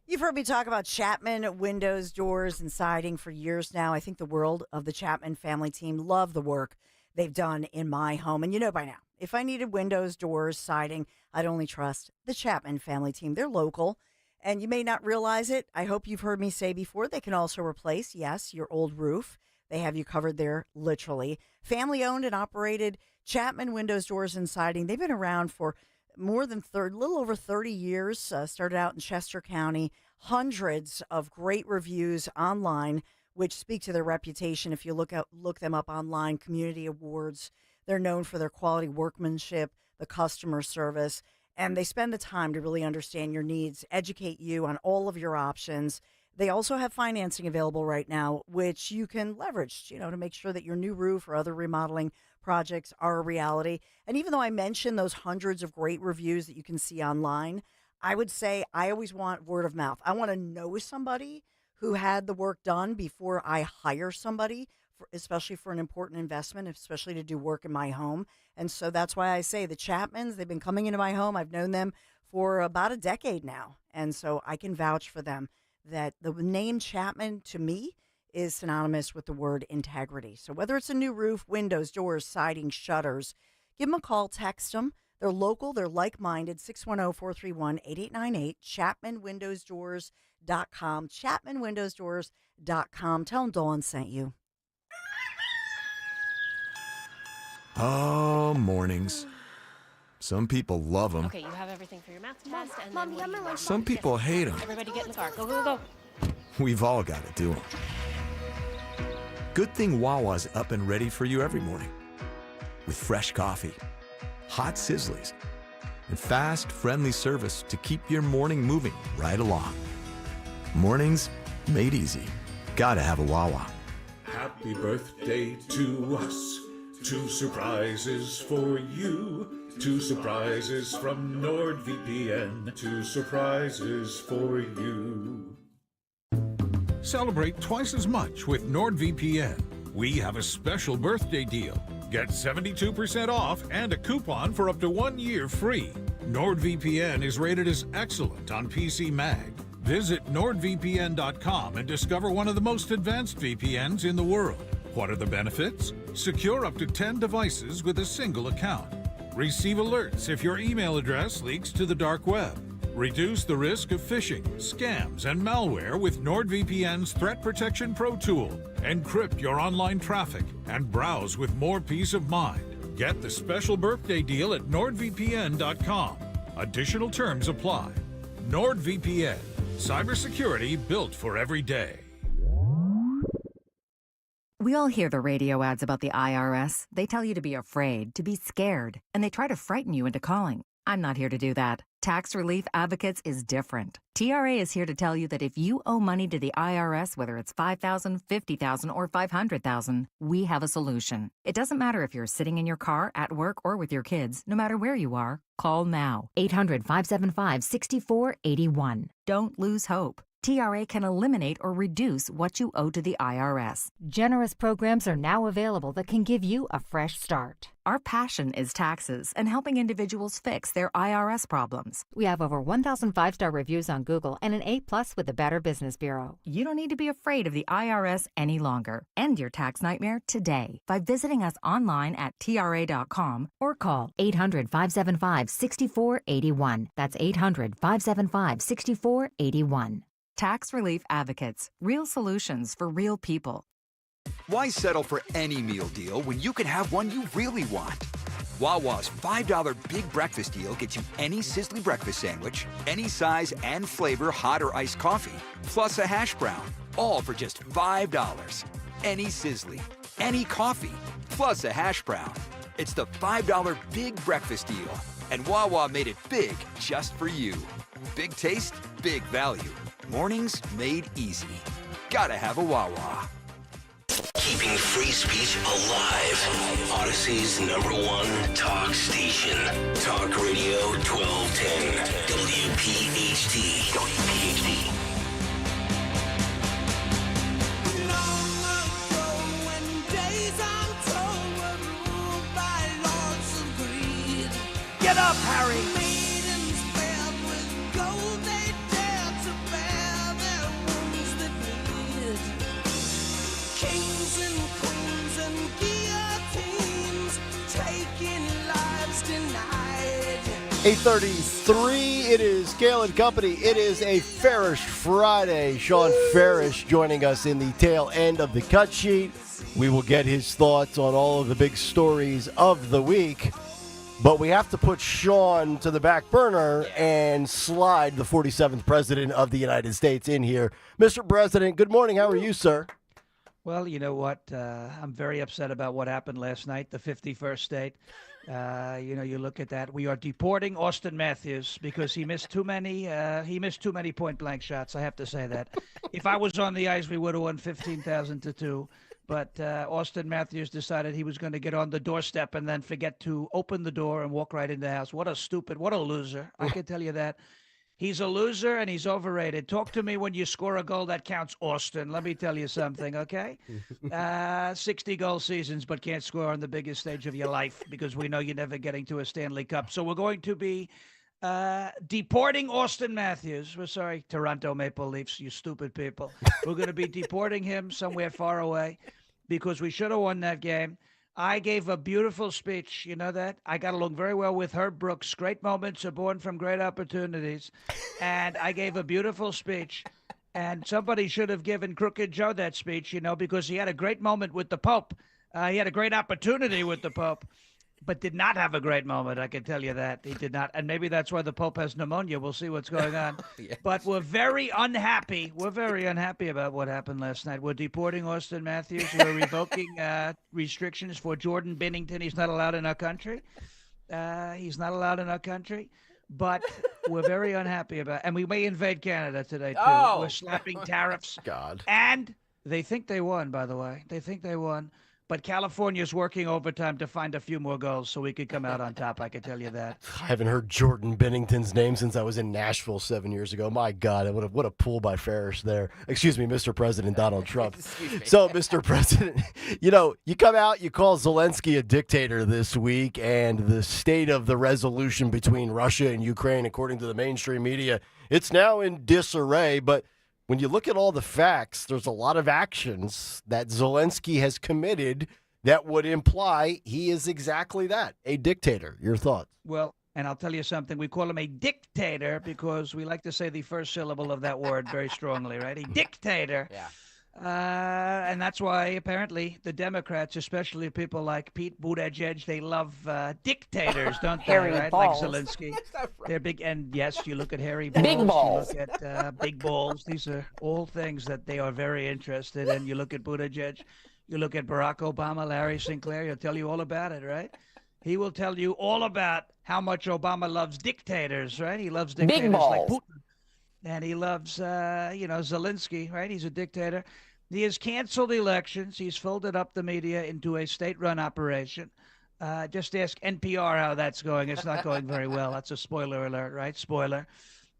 Speaker 17: You've heard me talk about Chapman windows, doors, and siding for years now. I think the world of the Chapman family team love the work they've done in my home. And you know by now, if I needed windows, doors, siding, I'd only trust the Chapman family team. They're local, and you may not realize it. I hope you've heard me say before, they can also replace, yes, your old roof. They have you covered there, literally. Family-owned and operated Chapman windows, doors, and siding. They've been around for more than little over 30 years, started out in Chester County, hundreds of great reviews online, which speak to their reputation. If you look them up online, community awards, they're known for their quality workmanship, the customer service, and they spend the time to really understand your needs, educate you on all of your options. They also have financing available right now, which you can leverage, to make sure that your new roof or other remodeling projects are a reality. And even though I mentioned those hundreds of great reviews that you can see online, I would say I always want word of mouth. I want to know somebody who had the work done before I hire somebody, especially for an important investment, especially to do work in my home. And so that's why I say the Chapmans, they've been coming into my home. I've known them for about a decade now. And so I can vouch for them that the name Chapman to me is synonymous with the word integrity. So whether it's a new roof, windows, doors, siding, shutters, give them a call, text them. They're local, they're like-minded, 610-431-8898, ChapmanWindowsDoors.com, ChapmanWindowsDoors.com. Tell them Dawn sent you.
Speaker 10: Oh, mornings. Some people love them.
Speaker 12: Okay, you have everything for your math test, and Mom, then what
Speaker 10: Some people hate them.
Speaker 12: Everybody get in the car. Go, go, go.
Speaker 10: We've all got to do them. Good thing Wawa's up and ready for you every morning. With fresh coffee, hot sizzlies, and fast, friendly service to keep your morning moving right along. Mornings made easy. Gotta have a Wawa.
Speaker 14: Happy birthday to us. 2 surprises for you. 2 surprises from NordVPN. 2 surprises for you. Celebrate twice as much with NordVPN. We have a special birthday deal. Get 72% off and a coupon for up to 1 year free. NordVPN is rated as excellent on PC Mag. Visit NordVPN.com and discover one of the most advanced VPNs in the world. What are the benefits? Secure up to 10 devices with a single account. Receive alerts if your email address leaks to the dark web. Reduce the risk of phishing, scams, and malware with NordVPN's Threat Protection Pro tool. Encrypt your online traffic and browse with more peace of mind. Get the special birthday deal at NordVPN.com. Additional terms apply. NordVPN. Cybersecurity built for every day.
Speaker 23: We all hear the radio ads about the IRS. They tell you to be afraid, to be scared, and they try to frighten you into calling. I'm not here to do that. Tax Relief Advocates is different. TRA is here to tell you that if you owe money to the IRS, whether it's $5,000, $50,000, or $500,000, we have a solution. It doesn't matter if you're sitting in your car, at work, or with your kids. No matter where you are, call now. 800-575-6481. Don't lose hope. TRA can eliminate or reduce what you owe to the IRS.
Speaker 24: Generous programs are now available that can give you a fresh start.
Speaker 23: Our passion is taxes and helping individuals fix their IRS problems.
Speaker 24: We have over 1,000 5-star reviews on Google and an A+ with the Better Business Bureau.
Speaker 23: You don't need to be afraid of the IRS any longer. End your tax nightmare today by visiting us online at TRA.com or call 800-575-6481. That's 800-575-6481. Tax Relief Advocates. Real solutions for real people.
Speaker 25: Why settle for any meal deal when you can have one you really want? Wawa's $5 Big Breakfast Deal gets you any Sizzly breakfast sandwich, any size and flavor hot or iced coffee, plus a hash brown, all for just $5. Any Sizzly, any coffee, plus a hash brown. It's the $5 Big Breakfast Deal, and Wawa made it big just for you. Big taste, big value. Mornings made easy. Gotta have a Wawa.
Speaker 8: Keeping free speech alive. Odyssey's #1 talk station. Talk Radio 1210. WPHT. WPHT.
Speaker 9: Get up, Harry!
Speaker 26: Kings and queens and guillotines taking lives tonight.
Speaker 11: 8:33. It is Kayal and Company. It is a Farish Friday. Sean Farish joining us in the tail end of the cut sheet. We will get his thoughts on all of the big stories of the week. But we have to put Sean to the back burner and slide the 47th President of the United States in here. Mr. President, good morning. How are you, sir?
Speaker 9: Well, you know what? I'm very upset about what happened last night, the 51st state. You look at that. We are deporting Austin Matthews because he missed too many point-blank shots. I have to say that. If I was on the ice, we would have won 15,000-2. But Austin Matthews decided he was going to get on the doorstep and then forget to open the door and walk right into the house. What a loser. I can tell you that. He's a loser and he's overrated. Talk to me when you score a goal that counts, Austin. Let me tell you something, okay? 60 goal seasons, but can't score on the biggest stage of your life because we know you're never getting to a Stanley Cup. So we're going to be deporting Austin Matthews. We're sorry, Toronto Maple Leafs, you stupid people. We're going to be deporting him somewhere far away because we should have won that game. I gave a beautiful speech. You know that? I got along very well with Herb Brooks. Great moments are born from great opportunities. And I gave a beautiful speech. And somebody should have given Crooked Joe that speech, because he had a great moment with the Pope. He had a great opportunity with the Pope, but did not have a great moment. I can tell you that. He did not. And maybe that's why the Pope has pneumonia. We'll see what's going on. Yes. But we're very unhappy. We're very unhappy about what happened last night. We're deporting Austin Matthews. We're revoking restrictions for Jordan Binnington. He's not allowed in our country. He's not allowed in our country. But we're very unhappy about it. And we may invade Canada today, too.
Speaker 2: Oh.
Speaker 9: We're slapping tariffs.
Speaker 11: God.
Speaker 9: And they think they won, by the way. They think they won. But California's working overtime to find a few more goals so we could come out on top. I can tell you that.
Speaker 11: I haven't heard Jordan Binnington's name since I was in Nashville 7 years ago. My God, what a pull by Ferris there. Excuse me, Mr. President Donald Trump. So, Mr. President, you come out, you call Zelensky a dictator this week, and the state of the resolution between Russia and Ukraine, according to the mainstream media, it's now in disarray. But when you look at all the facts, there's a lot of actions that Zelensky has committed that would imply he is exactly that, a dictator. Your thoughts?
Speaker 9: Well, and I'll tell you something. We call him a dictator because we like to say the first syllable of that word very strongly, right? A dictator.
Speaker 2: Yeah.
Speaker 9: And that's why apparently the Democrats, especially people like Pete Buttigieg, they love dictators, don't they?
Speaker 1: Hairy
Speaker 9: right?
Speaker 1: balls.
Speaker 9: Like Zelensky.
Speaker 2: Right.
Speaker 9: They're big. And yes, you look at hairy balls.
Speaker 1: Big balls.
Speaker 9: You look at big balls. These are all things that they are very interested in. You look at Buttigieg. You look at Barack Obama, Larry Sinclair. He'll tell you all about it, right? He will tell you all about how much Obama loves dictators, right? He loves dictators like Putin. And he loves, Zelensky, right? He's a dictator. He has canceled elections. He's folded up the media into a state-run operation. Just ask NPR how that's going. It's not going very well. That's a spoiler alert, right? Spoiler.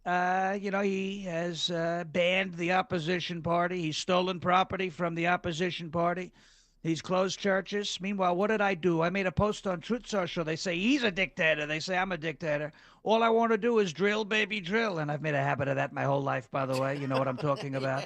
Speaker 9: He has banned the opposition party. He's stolen property from the opposition party. He's closed churches. Meanwhile, what did I do? I made a post on Truth Social. They say he's a dictator. They say I'm a dictator. All I want to do is drill, baby, drill. And I've made a habit of that my whole life, by the way. You know what I'm talking about.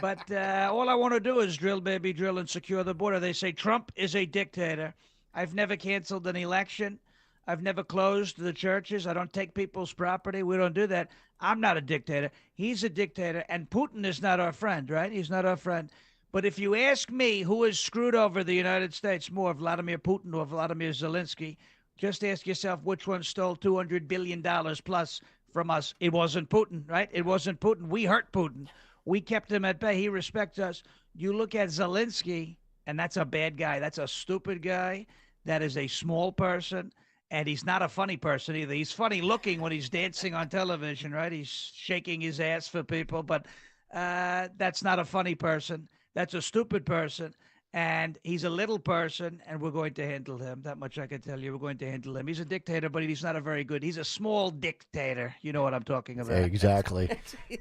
Speaker 9: But all I want to do is drill, baby, drill, and secure the border. They say Trump is a dictator. I've never canceled an election. I've never closed the churches. I don't take people's property. We don't do that. I'm not a dictator. He's a dictator. And Putin is not our friend, right? He's not our friend. But if you ask me who has screwed over the United States more, Vladimir Putin or Vladimir Zelensky, just ask yourself which one stole $200 billion plus from us. It wasn't Putin, right? It wasn't Putin. We hurt Putin. We kept him at bay. He respects us. You look at Zelensky, and that's a bad guy. That's a stupid guy. That is a small person. And he's not a funny person either. He's funny looking when he's dancing on television, right? He's shaking his ass for people. But that's not a funny person. That's a stupid person, and he's a little person, and we're going to handle him. That much I can tell you. We're going to handle him. He's a dictator, but he's not a very good. He's a small dictator. You know what I'm talking about.
Speaker 11: Exactly.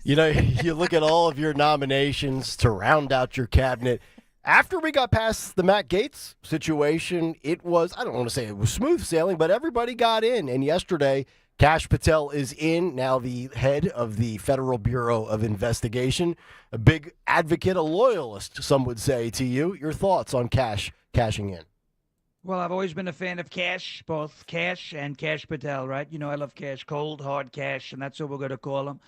Speaker 11: You look at all of your nominations to round out your cabinet. After we got past the Matt Gaetz situation, it was, I don't want to say it was smooth sailing, but everybody got in. And yesterday, Kash Patel is in, now the head of the Federal Bureau of Investigation, a big advocate, a loyalist, some would say to you. Your thoughts on Kash cashing in?
Speaker 9: Well, I've always been a fan of Kash, both Kash and Kash Patel, right? You know I love Kash, cold, hard Kash, and that's what we're going to call him.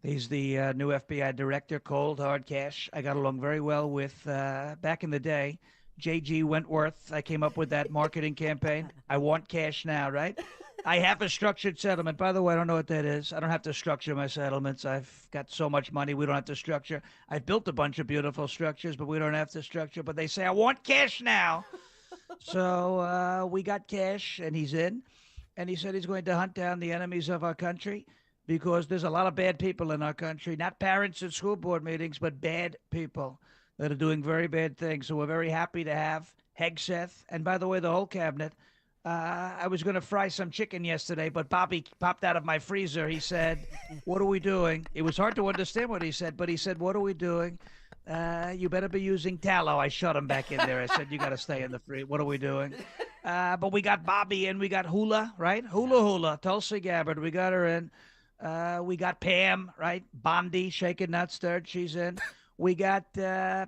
Speaker 9: He's the new FBI director, cold, hard Kash. I got along very well with, back in the day, J.G. Wentworth. I came up with that marketing campaign. I want cash now, right? I have a structured settlement. By the way, I don't know what that is. I don't have to structure my settlements. I've got so much money, we don't have to structure. I've built a bunch of beautiful structures, but we don't have to structure. But they say, I want cash now. So we got cash, and he's in. And he said he's going to hunt down the enemies of our country because there's a lot of bad people in our country. Not parents at school board meetings, but bad people. that are doing very bad things. So we're very happy to have Hegseth. And by the way, the whole cabinet. I was going to fry some chicken yesterday, but Bobby popped out of my freezer. He said, "What are we doing?" It was hard to understand what he said, but he said, "What are we doing? You better be using tallow." I shut him back in there. I said, "You got to stay in the freezer. What are we doing?" But we got Bobby in. We got Hula, right? Hula, Tulsi Gabbard. We got her in. We got Pam, right? Bondi, shaken, not stirred. She's in. We got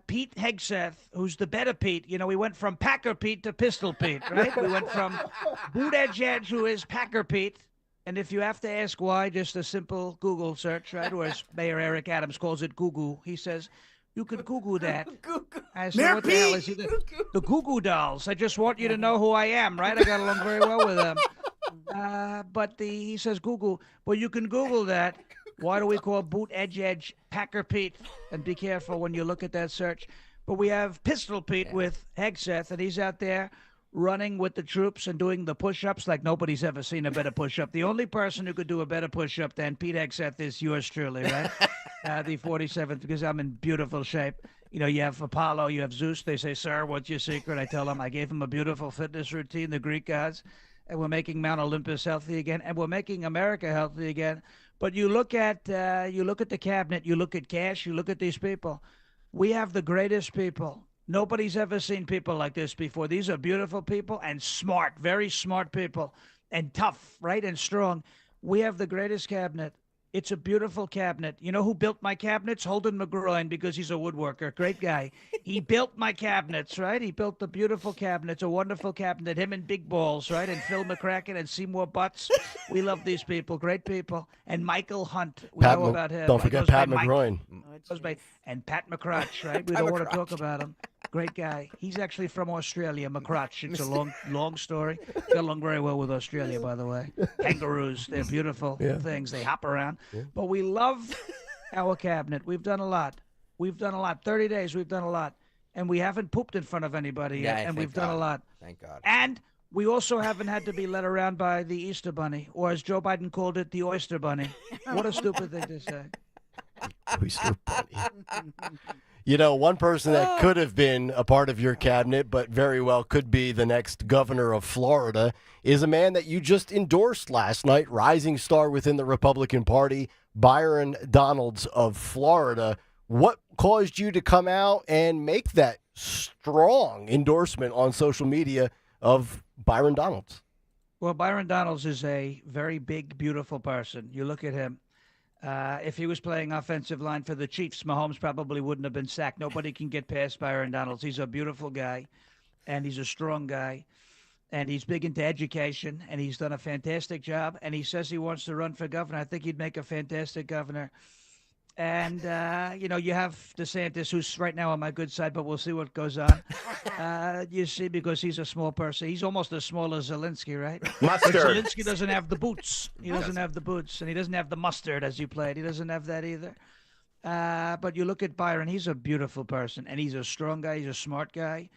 Speaker 9: Pete Hegseth, who's the better Pete. You know, we went from Packer Pete to Pistol Pete, right? We went from Buttigieg, who is Packer Pete. And if you have to ask why, just a simple Google search, right? Or as Mayor Eric Adams calls it, Google. He says, you could Google that. I said, what the hell is he? The Goo Dolls. I just want you to know who I am, right? I got along very well with them. He says Google. Well, you can Google that. Why do we call Buttigieg Packer Pete? And be careful when you look at that search. But we have Pistol Pete with Hegseth, and he's out there running with the troops and doing the push-ups like nobody's ever seen a better push-up. The only person who could do a better push-up than Pete Hegseth is yours truly, right? The 47th, because I'm in beautiful shape. You know, you have Apollo, you have Zeus. They say, "Sir, what's your secret?" I tell them I gave him a beautiful fitness routine, the Greek gods, and we're making Mount Olympus healthy again, and we're making America healthy again. But you look at the cabinet, you look at Cash, you look at these people. We have the greatest people. Nobody's ever seen people like this before. These are beautiful people and smart, very smart people, and tough, right, and strong. We have the greatest cabinet. It's a beautiful cabinet. You know who built my cabinets? Holden McGroin, because he's a woodworker. Great guy. He built my cabinets, right? He built the beautiful cabinets, a wonderful cabinet. Him and Big Balls, right? And Phil McCracken and Seymour Butts. We love these people. Great people. And Michael Hunt. We know about him.
Speaker 11: Don't forget Pat McGroin.
Speaker 9: And Pat McCrutch, right? We don't want to talk about him. Great guy. He's actually from Australia, McCrutch. It's a long story. Got along very well with Australia, by the way. Kangaroos, they're beautiful things. They hop around. Yeah. But we love our cabinet. We've done a lot. 30 days, we've done a lot. And we haven't pooped in front of anybody yet, and we've done a lot.
Speaker 2: Thank God.
Speaker 9: And we also haven't had to be led around by the Easter Bunny, or as Joe Biden called it, the Oyster Bunny. What a stupid thing to say.
Speaker 11: Oyster Bunny. You know, one person that could have been a part of your cabinet, but very well could be the next governor of Florida, is a man that you just endorsed last night, rising star within the Republican Party, Byron Donalds of Florida. What caused you to come out and make that strong endorsement on social media of Byron Donalds?
Speaker 9: Well, Byron Donalds is a very big, beautiful person. You look at him. If he was playing offensive line for the Chiefs, Mahomes probably wouldn't have been sacked. Nobody can get past Byron Donalds. He's a beautiful guy, and he's a strong guy, and he's big into education, and he's done a fantastic job, and he says he wants to run for governor. I think he'd make a fantastic governor. And, you have DeSantis, who's right now on my good side, but we'll see what goes on. You see, because he's a small person. He's almost as small as Zelensky, right?
Speaker 11: Mustard.
Speaker 9: But Zelensky doesn't have the boots. He doesn't have the boots, and he doesn't have the mustard, as you played. He doesn't have that either. But you look at Byron, he's a beautiful person, and he's a strong guy. He's a smart guy.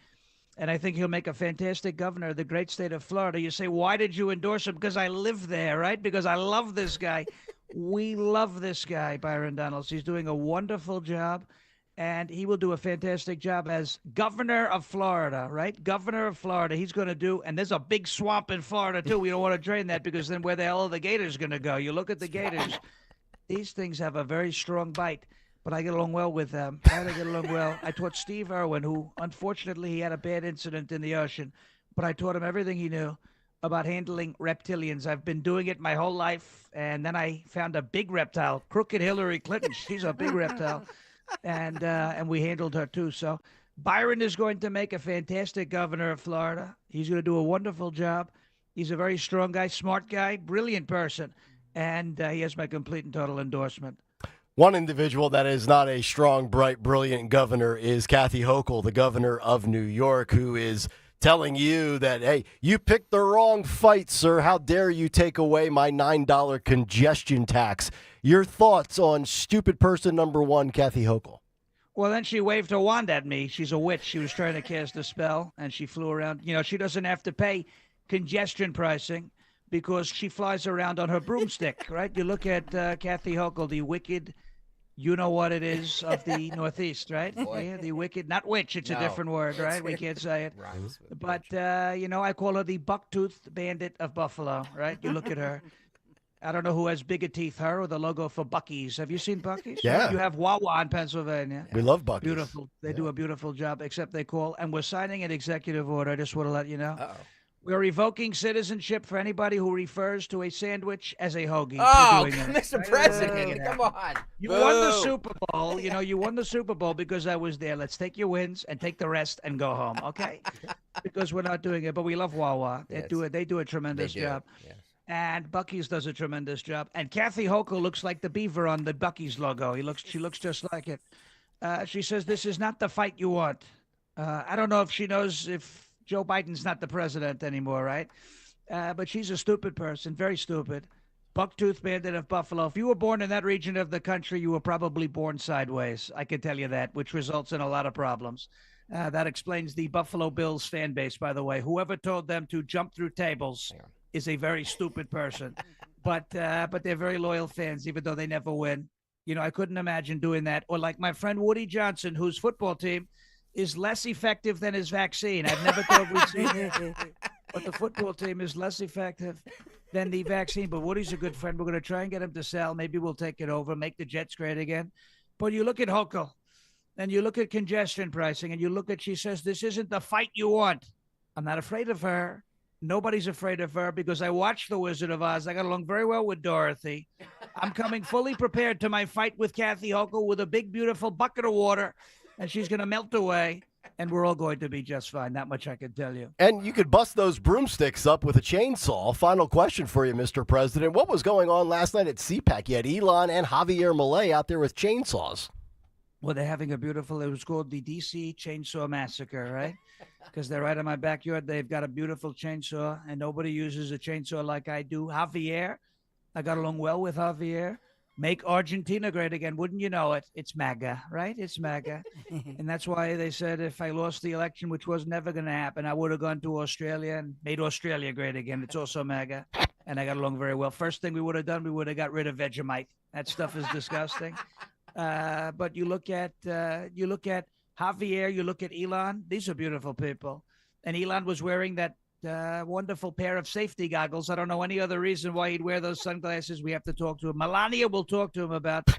Speaker 9: And I think he'll make a fantastic governor of the great state of Florida. You say, why did you endorse him? Because I live there, right? Because I love this guy. We love this guy, Byron Donalds. He's doing a wonderful job, and he will do a fantastic job as governor of Florida, right? Governor of Florida. He's going to do, and there's a big swamp in Florida, too. We don't want to drain that because then where the hell are the gators going to go? You look at the gators. These things have a very strong bite, but I get along well with them. I get along well. I taught Steve Irwin, who, unfortunately, he had a bad incident in the ocean, but I taught him everything he knew about handling reptilians. I've been doing it my whole life, and then I found a big reptile, Crooked Hillary Clinton. She's a big reptile, and we handled her too. So Byron is going to make a fantastic governor of Florida. He's going to do a wonderful job. He's a very strong guy, smart guy, brilliant person, and he has my complete and total endorsement.
Speaker 11: One individual that is not a strong, bright, brilliant governor is Kathy Hochul, the governor of New York, who is telling you that, hey, you picked the wrong fight, sir. How dare you take away my $9 congestion tax? Your thoughts on stupid person number one, Kathy Hochul?
Speaker 9: Well, then she waved her wand at me. She's a witch. She was trying to cast a spell, and she flew around. You know, she doesn't have to pay congestion pricing because she flies around on her broomstick, right? You look at Kathy Hochul, the wicked, you know what it is of the Northeast, right? Yeah, the wicked, not witch, it's a different word, right? We can't say it.
Speaker 2: Rhymes with
Speaker 9: But, I call her the buck-toothed bandit of Buffalo, right? You look at her. I don't know who has bigger teeth, her or the logo for Buc-ee's. Have you seen Buc-ee's?
Speaker 11: Yeah.
Speaker 9: You have Wawa in Pennsylvania.
Speaker 11: We love Buc-ee's.
Speaker 9: Beautiful. They do a beautiful job, except they call. And we're signing an executive order. I just want to let you know.
Speaker 2: Uh-oh.
Speaker 9: We're revoking citizenship for anybody who refers to a sandwich as a hoagie.
Speaker 2: Oh,
Speaker 9: We're doing it.
Speaker 2: Mr. President, come on.
Speaker 9: You won the Super Bowl. You won the Super Bowl because I was there. Let's take your wins and take the rest and go home, okay? Because we're not doing it, but we love Wawa. They do a tremendous job.
Speaker 2: Yes.
Speaker 9: And Buc-ee's does a tremendous job. And Kathy Hochul looks like the beaver on the Buc-ee's logo. She looks just like it. She says this is not the fight you want. I don't know if she knows if Joe Biden's not the president anymore, right? But she's a stupid person, very stupid. Buck-toothed bandit of Buffalo. If you were born in that region of the country, you were probably born sideways. I can tell you that, which results in a lot of problems. That explains the Buffalo Bills fan base, by the way. Whoever told them to jump through tables is a very stupid person. But they're very loyal fans, even though they never win. I couldn't imagine doing that. Or like my friend Woody Johnson, whose football team is less effective than his vaccine. I've never thought we'd see that. But the football team is less effective than the vaccine. But Woody's a good friend. We're going to try and get him to sell. Maybe we'll take it over, make the Jets great again. But you look at Hochul, and you look at congestion pricing, and you look at, she says, this isn't the fight you want. I'm not afraid of her. Nobody's afraid of her because I watched The Wizard of Oz. I got along very well with Dorothy. I'm coming fully prepared to my fight with Kathy Hochul with a big, beautiful bucket of water. And she's going to melt away, and we're all going to be just fine. That much I can tell you.
Speaker 11: And you could bust those broomsticks up with a chainsaw. Final question for you, Mr. President. What was going on last night at CPAC? You had Elon and Javier Milei out there with chainsaws.
Speaker 9: Well, they're having it was called the DC Chainsaw Massacre, right? Because they're right in my backyard. They've got a beautiful chainsaw, and nobody uses a chainsaw like I do. Javier, I got along well with Javier. Make Argentina great again. Wouldn't you know it? It's MAGA, right? It's MAGA. And that's why they said if I lost the election, which was never going to happen, I would have gone to Australia and made Australia great again. It's also MAGA. And I got along very well. First thing we would have done, we would have got rid of Vegemite. That stuff is disgusting. But you look at Javier, you look at Elon. These are beautiful people. And Elon was wearing that wonderful pair of safety goggles. I don't know any other reason why he'd wear those sunglasses. We have to talk to him. Melania will talk to him about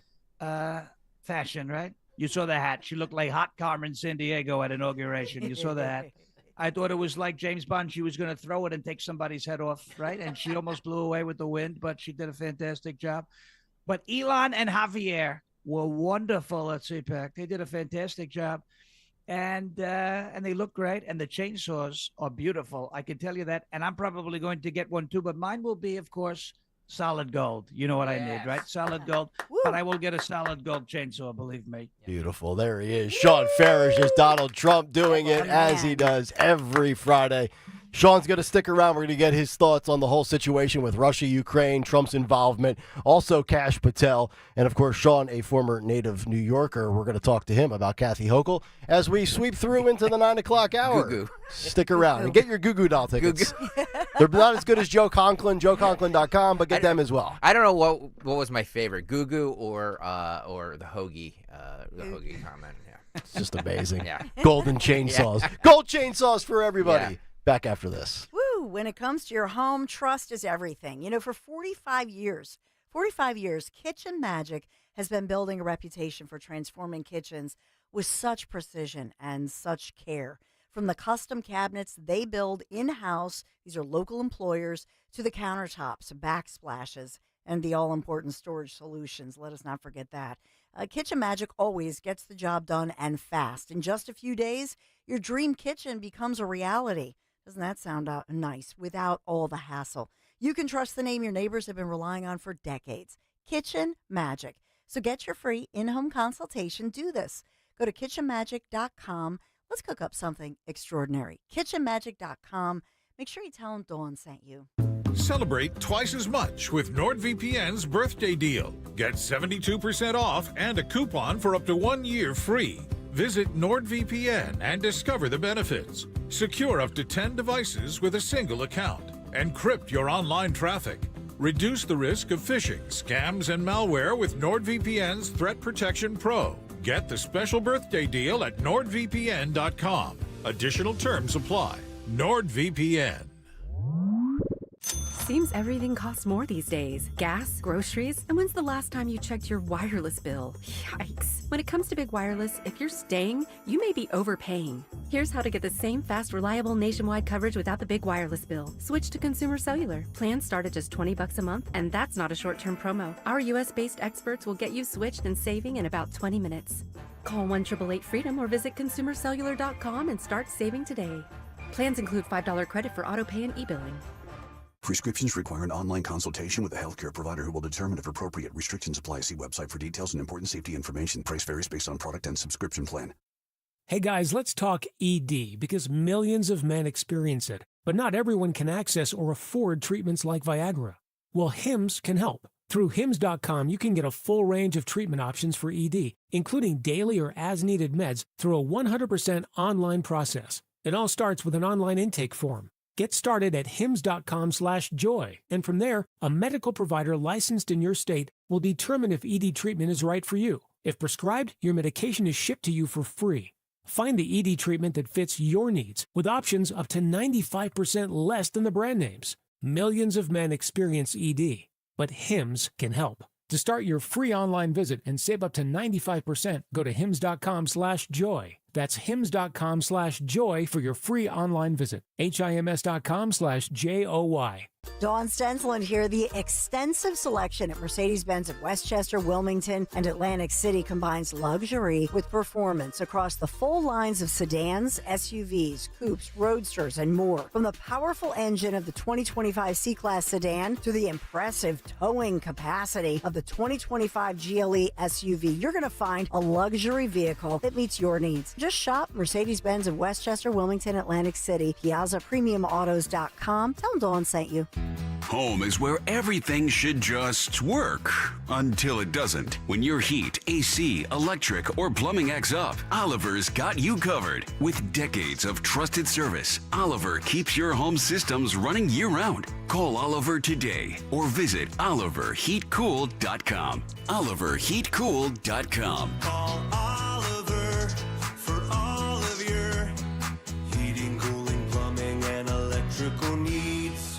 Speaker 9: fashion, right? You saw the hat. She looked like Hot Carmen Sandiego at inauguration. You saw the hat. I thought it was like James Bond. She was going to throw it and take somebody's head off, right? And she almost blew away with the wind, but she did a fantastic job. But Elon and Javier were wonderful at CPAC. They did a fantastic job. And they look great, and the chainsaws are beautiful. I can tell you that, and I'm probably going to get one too. But mine will be, of course, solid gold. You know what I need, right? Solid gold. But I will get a solid gold chainsaw, believe me.
Speaker 11: Beautiful. There he is. Sean Farish is Donald Trump doing it as he does every Friday. Sean's going to stick around. We're going to get his thoughts on the whole situation with Russia, Ukraine, Trump's involvement, also Kash Patel, and, of course, Sean, a former native New Yorker. We're going to talk to him about Kathy Hochul as we sweep through into the 9 o'clock hour.
Speaker 2: Goo-goo.
Speaker 11: Stick around and get your Goo Goo Doll tickets. They're not as good as Joe Conklin, joeconklin.com, but get them as well.
Speaker 2: I don't know what was my favorite, Goo Goo or the hoagie comment. Yeah.
Speaker 11: It's just amazing.
Speaker 2: Yeah.
Speaker 11: Golden chainsaws. Yeah. Gold chainsaws for everybody. Yeah. Back after this.
Speaker 17: Woo! When it comes to your home, trust is everything. For 45 years, Kitchen Magic has been building a reputation for transforming kitchens with such precision and such care. From the custom cabinets they build in-house, these are local employers, to the countertops, backsplashes, and the all-important storage solutions. Let us not forget that. Kitchen Magic always gets the job done and fast. In just a few days, your dream kitchen becomes a reality. Doesn't that sound nice? Without all the hassle. You can trust the name your neighbors have been relying on for decades. Kitchen Magic. So get your free in-home consultation. Do this. Go to kitchenmagic.com. Let's cook up something extraordinary. kitchenmagic.com. Make sure you tell them Dawn sent you.
Speaker 14: Celebrate twice as much with NordVPN's birthday deal. Get 72% off and a coupon for up to 1 year free. Visit NordVPN and discover the benefits. Secure up to 10 devices with a single account. Encrypt your online traffic. Reduce the risk of phishing, scams, and malware with NordVPN's Threat Protection Pro. Get the special birthday deal at NordVPN.com. Additional terms apply. NordVPN.
Speaker 1: Seems everything costs more these days. Gas, groceries, and when's the last time you checked your wireless bill? Yikes. When it comes to big wireless, if you're staying, you may be overpaying. Here's how to get the same fast, reliable nationwide coverage without the big wireless bill. Switch to Consumer Cellular. Plans start at just $20 a month, and that's not a short-term promo. Our US-based experts will get you switched and saving in about 20 minutes. Call 1-888-FREEDOM or visit consumercellular.com and start saving today. Plans include $5 credit for autopay and e-billing.
Speaker 4: Prescriptions require an online consultation with a healthcare provider who will determine if appropriate. Restrictions apply. See website for details and important safety information. Price varies based on product and subscription plan.
Speaker 6: Hey guys, let's talk ED because millions of men experience it, but not everyone can access or afford treatments like Viagra. Well, Hims can help. Through Hims.com, you can get a full range of treatment options for ED, including daily or as-needed meds through a 100% online process. It all starts with an online intake form. Get started at hims.com/joy, and from there, a medical provider licensed in your state will determine if ED treatment is right for you. If prescribed, your medication is shipped to you for free. Find the ED treatment that fits your needs with options up to 95% less than the brand names. Millions of men experience ED, but Hims can help. To start your free online visit and save up to 95%, go to hims.com/joy. That's hims.com/joy for your free online visit. HIMS.com/JOY.
Speaker 17: Dawn Stensland here. The extensive selection at Mercedes-Benz of Westchester, Wilmington, and Atlantic City combines luxury with performance across the full lines of sedans, SUVs, coupes, roadsters, and more. From the powerful engine of the 2025 C-Class sedan to the impressive towing capacity of the 2025 GLE SUV, you're going to find a luxury vehicle that meets your needs. Just shop Mercedes-Benz of Westchester, Wilmington, Atlantic City, PiazzaPremiumAutos.com. Tell them Dawn sent you.
Speaker 13: Home is where everything should just work until it doesn't. When your heat, AC, electric, or plumbing acts up, Oliver's got you covered. With decades of trusted service, Oliver keeps your home systems running year-round. Call Oliver today or visit OliverHeatCool.com. OliverHeatCool.com.
Speaker 26: Call Oliver for all of your heating, cooling, plumbing, and electrical needs.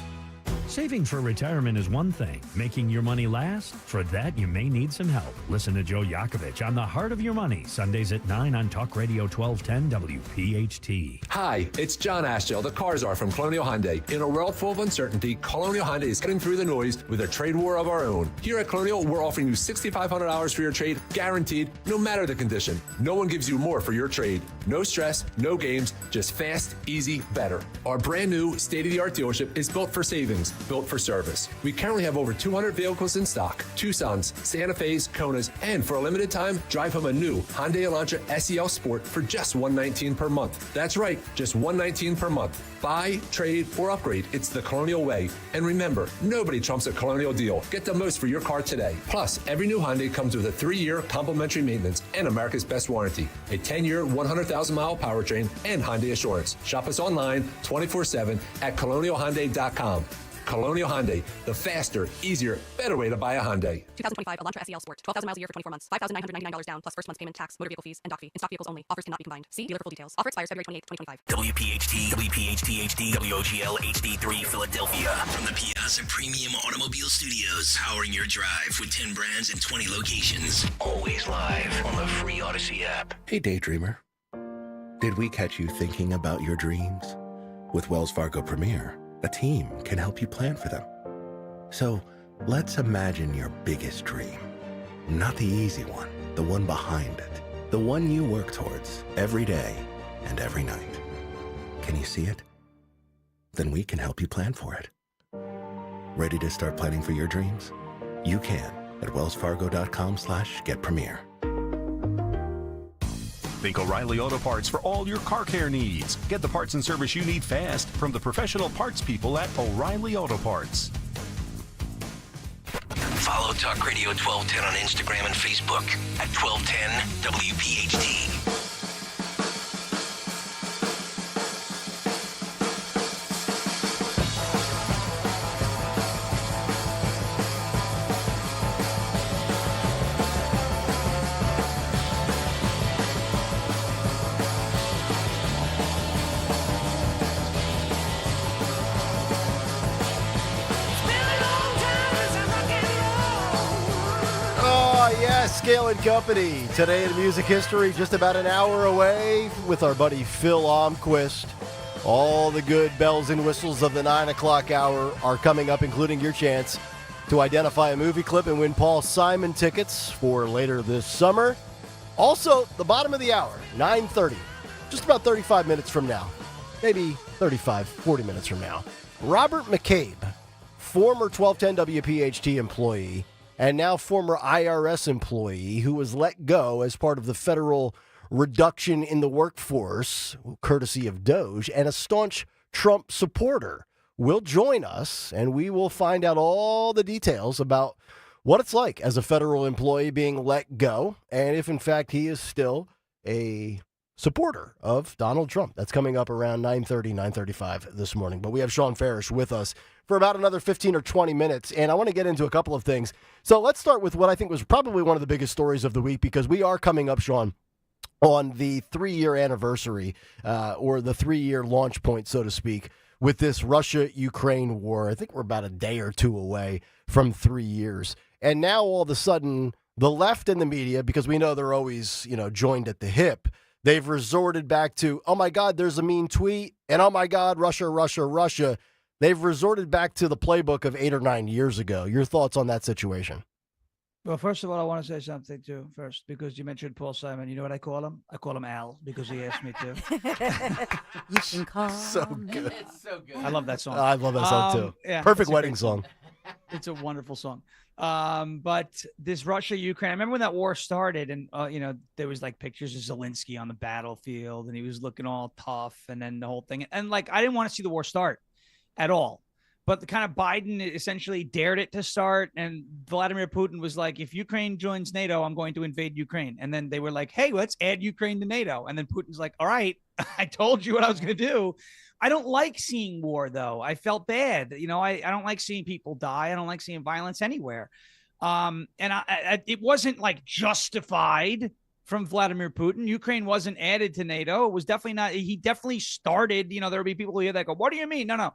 Speaker 18: Saving for retirement is one thing. Making your money last? For that, you may need some help. Listen to Joe Yakovich on The Heart of Your Money, Sundays at 9 on Talk Radio 1210 WPHT.
Speaker 19: Hi, it's John Ashdale, the car czar from Colonial Hyundai. In a world full of uncertainty, Colonial Hyundai is cutting through the noise with a trade war of our own. Here at Colonial, we're offering you $6,500 for your trade, guaranteed, no matter the condition. No one gives you more for your trade. No stress, no games, just fast, easy, better. Our brand new state-of-the-art dealership is built for savings, built for service. We currently have over 200 vehicles in stock, Tucsons, Santa Fe's, Konas, and for a limited time, drive home a new Hyundai Elantra SEL Sport for just $119 per month. That's right, just $119 per month. Buy, trade, or upgrade. It's the Colonial way. And remember, nobody trumps a Colonial deal. Get the most for your car today. Plus, every new Hyundai comes with a 3-year complimentary maintenance and America's best warranty, a 10-year, 100,000-mile powertrain, and Hyundai Assurance. Shop us online 24/7 at colonialhyundai.com. Colonial Hyundai, the faster, easier, better way to buy a Hyundai.
Speaker 27: 2025 Elantra SEL Sport, 12,000 miles a year for 24 months, $5,999 down, plus first month's payment, tax, motor vehicle fees, and doc fee. In stock vehicles only. Offers cannot be combined. See dealer for full details. Offer expires February 28, 2025.
Speaker 8: WPHT, WPHT HD, WOGL HD3 Philadelphia. From the Piazza Premium Automobile Studios, powering your drive with 10 brands and 20 locations. Always live on the free Odyssey app.
Speaker 28: Hey, Daydreamer. Did we catch you thinking about your dreams? With Wells Fargo Premier, a team can help you plan for them. So let's imagine your biggest dream. Not the easy one, the one behind it. The one you work towards every day and every night. Can you see it? Then we can help you plan for it. Ready to start planning for your dreams? You can at wellsfargo.com/getpremier.
Speaker 29: Think O'Reilly Auto Parts for all your car care needs. Get the parts and service you need fast from the professional parts people at O'Reilly Auto Parts.
Speaker 8: Follow Talk Radio 1210 on Instagram and Facebook at 1210 WPHT.
Speaker 11: Gale and Company. Today in music history, just about an hour away with our buddy Phil Almquist. All the good bells and whistles of the 9 o'clock hour are coming up, including your chance to identify a movie clip and win Paul Simon tickets for later this summer. Also, the bottom of the hour, 9:30, just about 35 minutes from now, maybe 35, 40 minutes from now. Robert McCabe, former 1210 WPHT employee and now former IRS employee who was let go as part of the federal reduction in the workforce, courtesy of Doge, and a staunch Trump supporter, will join us, and we will find out all the details about what it's like as a federal employee being let go, and if, in fact, he is still a supporter of Donald Trump. That's coming up around 9:30, 9:35 this morning. But we have Sean Farish with us for about another 15 or 20 minutes, and I want to get into a couple of things. So let's start with what I think was probably one of the biggest stories of the week, because we are coming up, Sean, on the 3-year anniversary, or the 3-year launch point, so to speak, with this Russia-Ukraine war. I think we're about a day or two away from 3 years. And now all of a sudden, the left and the media, because we know they're always, joined at the hip, they've resorted back to, oh my God, there's a mean tweet, and oh my God, Russia, Russia, Russia. They've resorted back to the playbook of 8 or 9 years ago. Your thoughts on that situation?
Speaker 9: Well, first of all, I want to say something too first, because you mentioned Paul Simon. You know what I call him? I call him Al, because he asked me to.
Speaker 17: You can call
Speaker 11: so good.
Speaker 2: It's so good.
Speaker 9: I love that song.
Speaker 11: I love that song too.
Speaker 9: Yeah,
Speaker 11: Perfect
Speaker 9: it's a
Speaker 11: wedding
Speaker 9: great
Speaker 11: song.
Speaker 9: It's a wonderful song. But this Russia-Ukraine, I remember when that war started, and there was like pictures of Zelensky on the battlefield, and he was looking all tough, and then the whole thing. And like, I didn't want to see the war start at all. But the kind of Biden essentially dared it to start, and Vladimir Putin was like, if Ukraine joins NATO, I'm going to invade Ukraine. And then they were like, hey, let's add Ukraine to NATO. And then Putin's like, all right, I told you what I was going to do. I don't like seeing war, though. I felt bad. I don't like seeing people die. I don't like seeing violence anywhere. And it wasn't like justified from Vladimir Putin. Ukraine wasn't added to NATO. It was definitely not. He definitely started. There would be people here that go, what do you mean? No.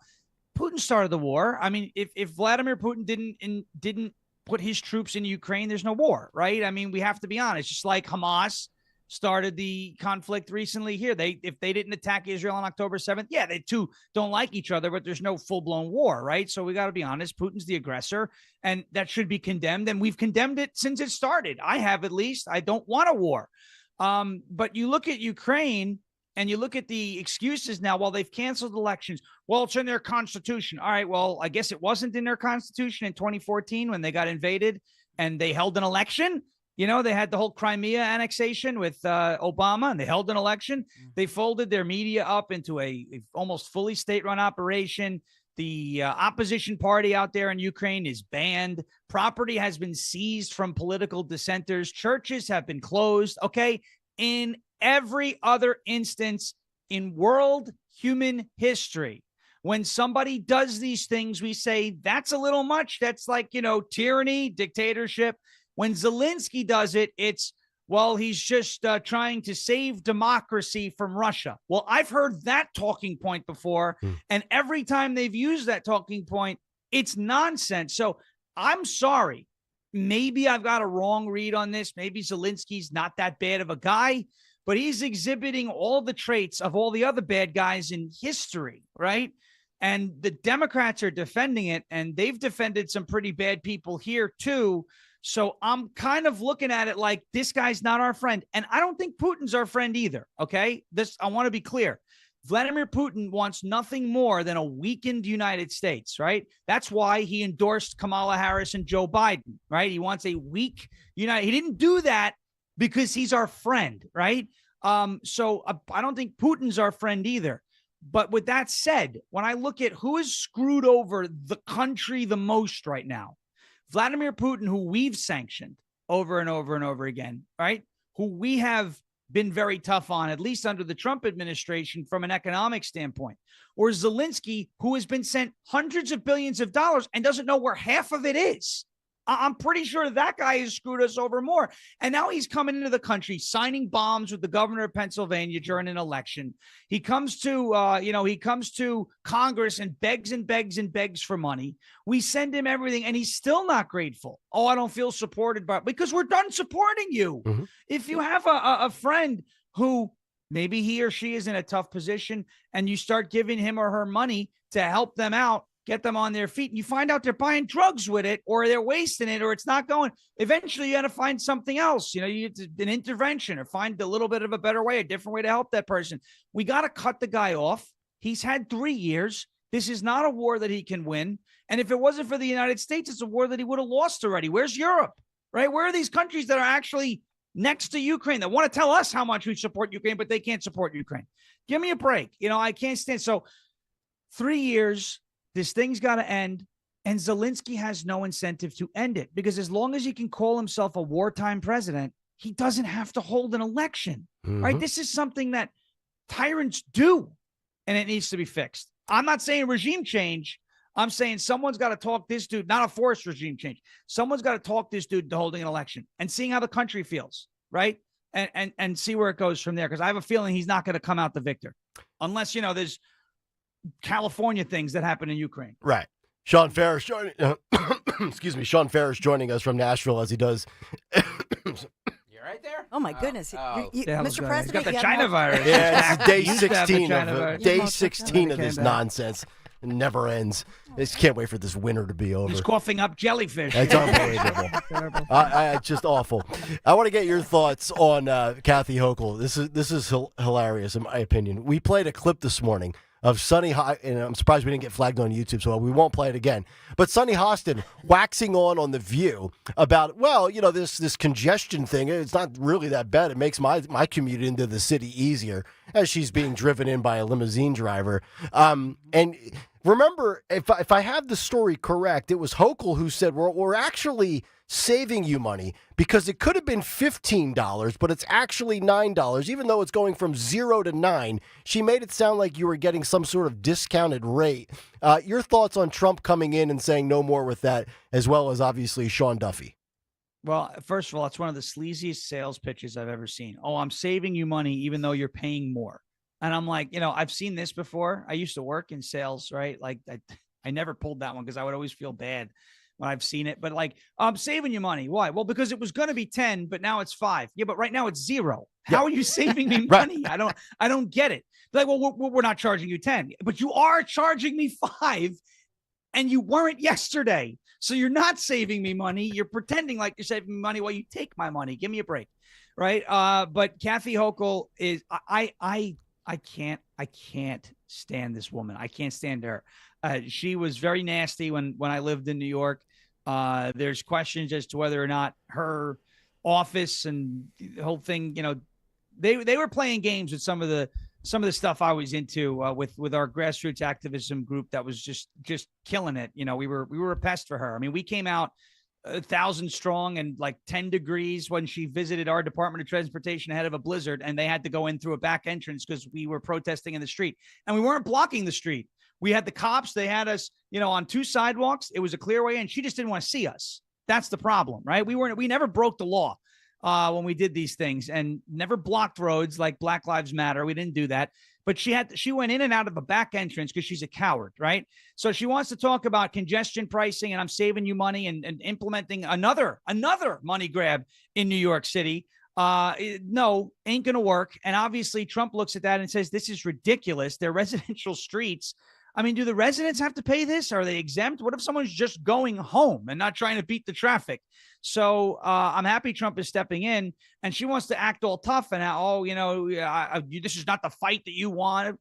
Speaker 9: Putin started the war. I mean, if Vladimir Putin didn't put his troops in Ukraine, there's no war, right? I mean, we have to be honest. Just like Hamas started the conflict recently here. If they didn't attack Israel on October 7th, yeah, they too don't like each other, but there's no full-blown war, right? So we got to be honest. Putin's the aggressor, and that should be condemned, and we've condemned it since it started. I have, at least. I don't want a war. But you look at Ukraine, and you look at the excuses now. Well, they've canceled elections. Well, it's in their constitution. All right, well, I guess it wasn't in their constitution in 2014 when they got invaded and they held an election. They had the whole Crimea annexation with Obama, and they held an election. They folded their media up into a almost fully state-run operation. The opposition party out there in Ukraine is banned. Property has been seized from political dissenters. Churches have been closed. Okay, in every other instance in world human history, when somebody does these things, we say that's a little much. That's like, tyranny, dictatorship. When Zelensky does it, it's, well, he's just trying to save democracy from Russia. Well, I've heard that talking point before, and every time they've used that talking point, it's nonsense. So I'm sorry. Maybe I've got a wrong read on this. Maybe Zelensky's not that bad of a guy, but he's exhibiting all the traits of all the other bad guys in history, right? And the Democrats are defending it, and they've defended some pretty bad people here too. So I'm kind of looking at it like, this guy's not our friend. And I don't think Putin's our friend either, okay? I want to be clear. Vladimir Putin wants nothing more than a weakened United States, right? That's why he endorsed Kamala Harris and Joe Biden, right? He wants a weak United. He didn't do that because he's our friend, right? So I don't think Putin's our friend either. But with that said, when I look at who has screwed over the country the most right now, Vladimir Putin, who we've sanctioned over and over and over again, right? Who we have been very tough on, at least under the Trump administration from an economic standpoint, or Zelensky, who has been sent hundreds of billions of dollars and doesn't know where half of it is. I'm pretty sure that guy has screwed us over more. And now he's coming into the country, signing bombs with the governor of Pennsylvania during an election. He comes to, he comes to Congress and begs and begs and begs for money. We send him everything, and he's still not grateful. Oh, I don't feel supported because we're done supporting you.
Speaker 11: Mm-hmm.
Speaker 9: If you have a friend who maybe he or she is in a tough position, and you start giving him or her money to help them out, get them on their feet, and you find out they're buying drugs with it, or they're wasting it, or it's not going. Eventually, you got to find something else. You an intervention, or find a little bit of a better way, a different way to help that person. We got to cut the guy off. He's had 3 years. This is not a war that he can win. And if it wasn't for the United States, it's a war that he would have lost already. Where's Europe, right? Where are these countries that are actually next to Ukraine that want to tell us how much we support Ukraine, but they can't support Ukraine? Give me a break. I can't stand. So 3 years. This thing's got to end, and Zelensky has no incentive to end it, because as long as he can call himself a wartime president, he doesn't have to hold an election, right? This is something that tyrants do, and it needs to be fixed. I'm not saying regime change. I'm saying someone's got to talk this dude, not a forced regime change. Someone's got to talk this dude to holding an election and seeing how the country feels, right? And see where it goes from there, because I have a feeling he's not going to come out the victor unless, there's California things that happen in Ukraine.
Speaker 11: Right. Sean Ferris joining. Excuse me. Sean Ferris joining us from Nashville, as he does.
Speaker 2: You're right there.
Speaker 17: Oh my goodness, Mr. President,
Speaker 9: he's got the
Speaker 17: you have
Speaker 9: China
Speaker 17: more-
Speaker 9: virus.
Speaker 11: Yeah, it's day
Speaker 9: He used to have the
Speaker 11: 16
Speaker 9: China
Speaker 11: of
Speaker 9: virus.
Speaker 11: day 16 of this
Speaker 9: Came back.
Speaker 11: nonsense. It never ends. I just can't wait for this winter to be over.
Speaker 9: He's coughing up jellyfish.
Speaker 11: It's unbelievable. Just awful. I want to get your thoughts on Kathy Hochul. This is hilarious, in my opinion. We played a clip this morning of Sonny, and I'm surprised we didn't get flagged on YouTube, so we won't play it again. But Sonny Hostin waxing on The View about, this congestion thing. It's not really that bad. It makes my commute into the city easier, as she's being driven in by a limousine driver. And remember, if I have the story correct, it was Hochul who said, we're actually saving you money, because it could have been $15, but it's actually $9, even though it's going from 0 to 9. She made it sound like you were getting some sort of discounted rate. Your thoughts on Trump coming in and saying no more with that, as well as obviously Sean Duffy?
Speaker 9: Well, first of all, it's one of the sleaziest sales pitches I've ever seen. Oh, I'm saving you money, even though you're paying more. And I'm like, I've seen this before. I used to work in sales, right? Like I never pulled that one because I would always feel bad when I've seen it. But like, I'm saving you money. Why? Well, because it was going to be 10, but now it's 5. Yeah, but right now it's 0. How are you saving me money? I don't get it. They're like, well, we're not charging you 10, but you are charging me 5, and you weren't yesterday. So you're not saving me money. You're pretending like you're saving me money while you take my money. Give me a break, right? But Kathy Hochul is I can't stand this woman. I can't stand her. She was very nasty when I lived in New York. There's questions as to whether or not her office and the whole thing, they were playing games with some of the stuff I was into with our grassroots activism group that was just killing it. We were a pest for her. I mean, we came out 1,000 strong and like 10 degrees when she visited our Department of Transportation ahead of a blizzard, and they had to go in through a back entrance because we were protesting in the street, and we weren't blocking the street. We had the cops. They had us, on 2 sidewalks. It was a clear way in. She just didn't want to see us. That's the problem, right? We never broke the law when we did these things, and never blocked roads like Black Lives Matter. We didn't do that. But she went in and out of a back entrance because she's a coward, right? So she wants to talk about congestion pricing, and I'm saving you money, and implementing another money grab in New York City. No, ain't going to work. And obviously Trump looks at that and says, this is ridiculous. They're residential streets. I mean, do the residents have to pay this? Are they exempt? What if someone's just going home and not trying to beat the traffic? So I'm happy Trump is stepping in, and she wants to act all tough and this is not the fight that you want.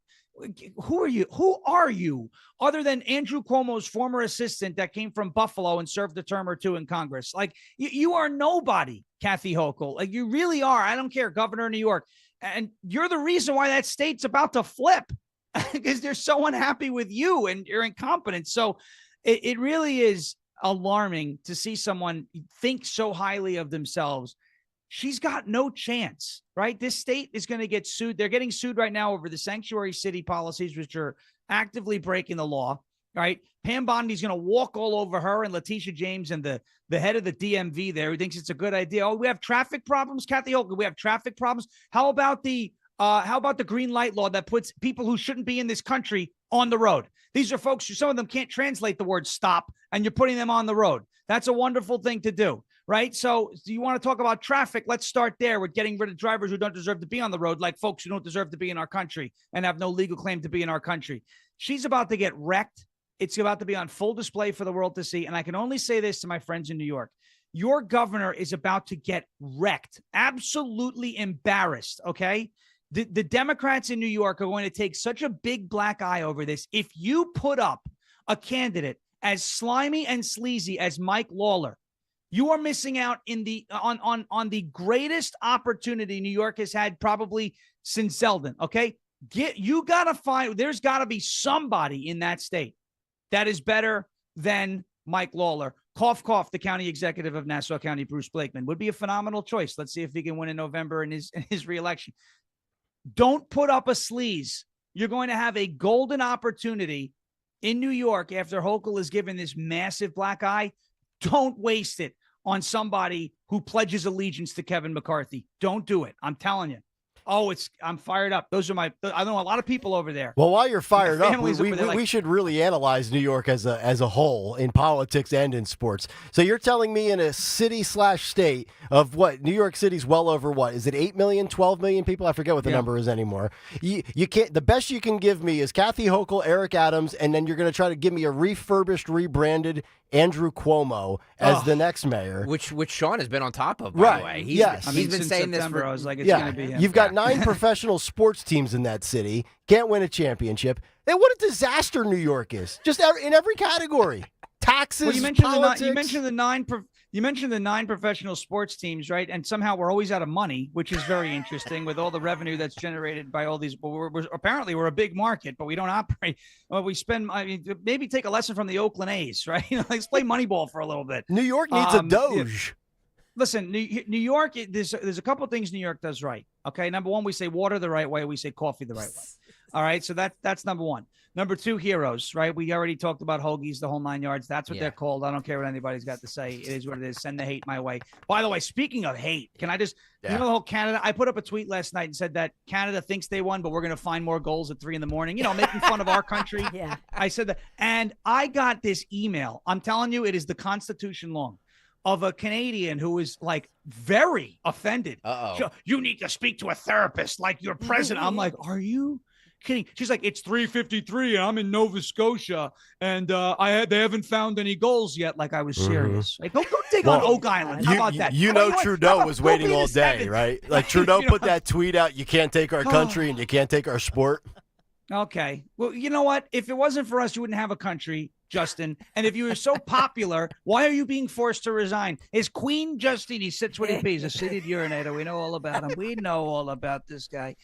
Speaker 9: Who are you? Who are you other than Andrew Cuomo's former assistant that came from Buffalo and served a term or 2 in Congress? Like you are nobody, Kathy Hochul. Like you really are. I don't care. Governor of New York. And you're the reason why that state's about to flip. Because they're so unhappy with you and your incompetence. So it really is alarming to see someone think so highly of themselves. She's got no chance, right? This state is going to get sued. They're getting sued right now over the sanctuary city policies, which are actively breaking the law. right? Pam Bondi's going to walk all over her and Letitia James and the head of the DMV there who thinks it's a good idea. Oh, we have traffic problems, Kathy Hochul. We have traffic problems. How about the green light law that puts people who shouldn't be in this country on the road? These are folks who some of them can't translate the word stop, and you're putting them on the road. That's a wonderful thing to do, right? So do you want to talk about traffic? Let's start there with getting rid of drivers who don't deserve to be on the road, like folks who don't deserve to be in our country and have no legal claim to be in our country. She's about to get wrecked. It's about to be on full display for the world to see. And I can only say this to my friends in New York. Your governor is about to get wrecked, absolutely embarrassed, okay? The Democrats in New York are going to take such a big black eye over this. If you put up a candidate as slimy and sleazy as Mike Lawler, you are missing out on the greatest opportunity New York has had probably since Zeldin, okay? There's got to be somebody in that state that is better than Mike Lawler. Cough, cough, the county executive of Nassau County, Bruce Blakeman, would be a phenomenal choice. Let's see if he can win in November in his reelection. Don't put up a sleaze. You're going to have a golden opportunity in New York after Hochul is given this massive black eye. Don't waste it on somebody who pledges allegiance to Kevin McCarthy. Don't do it. I'm telling you. Oh, I'm fired up. Those are I know a lot of people over there.
Speaker 11: Well, while you're fired up, we should really analyze New York as a whole in politics and in sports. So you're telling me in a city/state of what? New York City's well over what? Is it 8 million, 12 million people? I forget what the number is anymore. You can't. The best you can give me is Kathy Hochul, Eric Adams, and then you're going to try to give me a refurbished, rebranded Andrew Cuomo as the next mayor,
Speaker 2: which Sean has been on top of, by the way. He's been saying this
Speaker 9: I was like, it's going to be him.
Speaker 11: You've got 9 professional sports teams in that city. Can't win a championship. And what a disaster New York is. Just in every category. Taxes,
Speaker 9: well, you mentioned
Speaker 11: politics.
Speaker 9: You mentioned the 9 professional sports teams, right? And somehow we're always out of money, which is very interesting with all the revenue that's generated by all these. Apparently we're a big market, but we don't operate. Well, we spend. I mean, maybe take a lesson from the Oakland A's, right? Let's play Moneyball for a little bit.
Speaker 11: New York needs a Doge.
Speaker 9: Listen, New York. There's a couple of things New York does right. Okay, number one, we say water the right way. We say coffee the right way. All right, so that's number one. Number 2, heroes, right? We already talked about hoagies, the whole 9 yards. That's what they're called. I don't care what anybody's got to say. It is what it is. Send the hate my way. By the way, speaking of hate, can I just, you know, the whole Canada, I put up a tweet last night and said that Canada thinks they won, but we're going to find more goals at 3 a.m, you know, making fun of our country.
Speaker 17: Yeah.
Speaker 9: I said that. And I got this email. I'm telling you, it is the Constitution long, of a Canadian who is like very offended. You need to speak to a therapist like your president. I'm like, are you kidding? She's like, it's 3:53 and I'm in Nova Scotia and they haven't found any goals yet. Like, I was serious. Like, go dig on Oak Island. How about that?
Speaker 11: You know Trudeau was waiting all day, right? Like Trudeau put that tweet out, you can't take our country and you can't take our sport.
Speaker 9: Okay. Well, you know what? If it wasn't for us, you wouldn't have a country, Justin. And if you were so popular, why are you being forced to resign? Is Queen Justine, he sits with his peas, a seated urinator. We know all about him. We know all about this guy.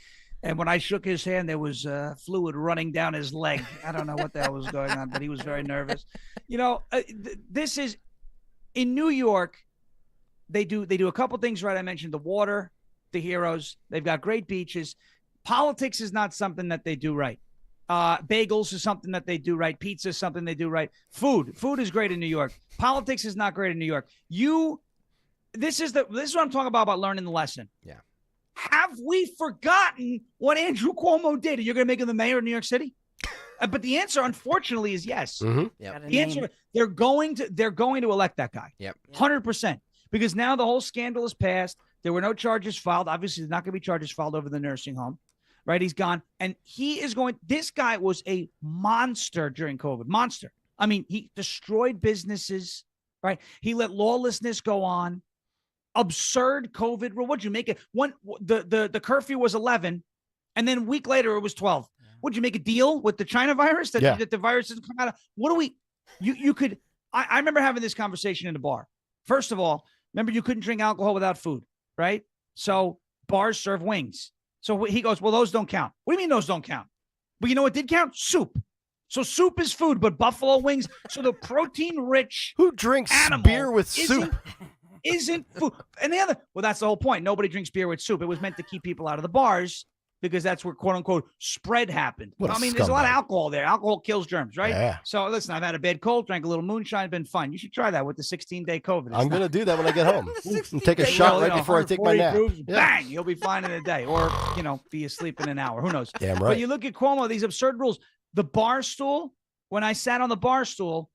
Speaker 9: And when I shook his hand, there was fluid running down his leg. I don't know what the hell was going on, but he was very nervous. You know, this is in New York. They do a couple things right. I mentioned the water, the heroes. They've got great beaches. Politics is not something that they do right. Bagels is something that they do right. Pizza is something they do right. Food is great in New York. Politics is not great in New York. This is what I'm talking about learning the lesson.
Speaker 2: Yeah.
Speaker 9: Have we forgotten what Andrew Cuomo did? You're going to make him the mayor of New York City? But the answer, unfortunately, is yes.
Speaker 2: Mm-hmm. Yep.
Speaker 9: The answer, they're going to elect that guy.
Speaker 2: Yep.
Speaker 9: 100%. Because now the whole scandal is passed. There were no charges filed. Obviously, there's not going to be charges filed over the nursing home. Right? He's gone. And this guy was a monster during COVID. Monster. I mean, he destroyed businesses, right? He let lawlessness go on. Absurd COVID rule. What'd you make it? The curfew was 11, and then a week later it was 12. Would you make a deal with the China virus that the virus doesn't come out of? What do we? You could. I remember having this conversation in a bar. First of all, remember you couldn't drink alcohol without food, right? So bars serve wings. So he goes, well, those don't count. What do you mean those don't count? But you know what did count? Soup. So soup is food, but buffalo wings. So the protein-rich
Speaker 11: who drinks beer with soup
Speaker 9: isn't food. And that's the whole point. Nobody drinks beer with soup. It was meant to keep people out of the bars because that's where quote unquote spread happened.
Speaker 11: What a
Speaker 9: I mean, there's a lot of
Speaker 11: scumbag.
Speaker 9: alcohol there. Alcohol kills germs, right?
Speaker 11: Yeah.
Speaker 9: So listen, I've had a bad cold, drank a little moonshine, been fine. You should try that with the 16-day COVID.
Speaker 11: I'm going to do that when I get home. And take a shot right before I take my
Speaker 9: 140
Speaker 11: nap.
Speaker 9: proofs,
Speaker 11: Yeah.
Speaker 9: Bang, you'll be fine in a day, or be asleep in an hour. Who knows?
Speaker 11: Damn
Speaker 9: But
Speaker 11: right.
Speaker 9: you look at Cuomo, these absurd rules. The bar stool. When I sat on the bar stool,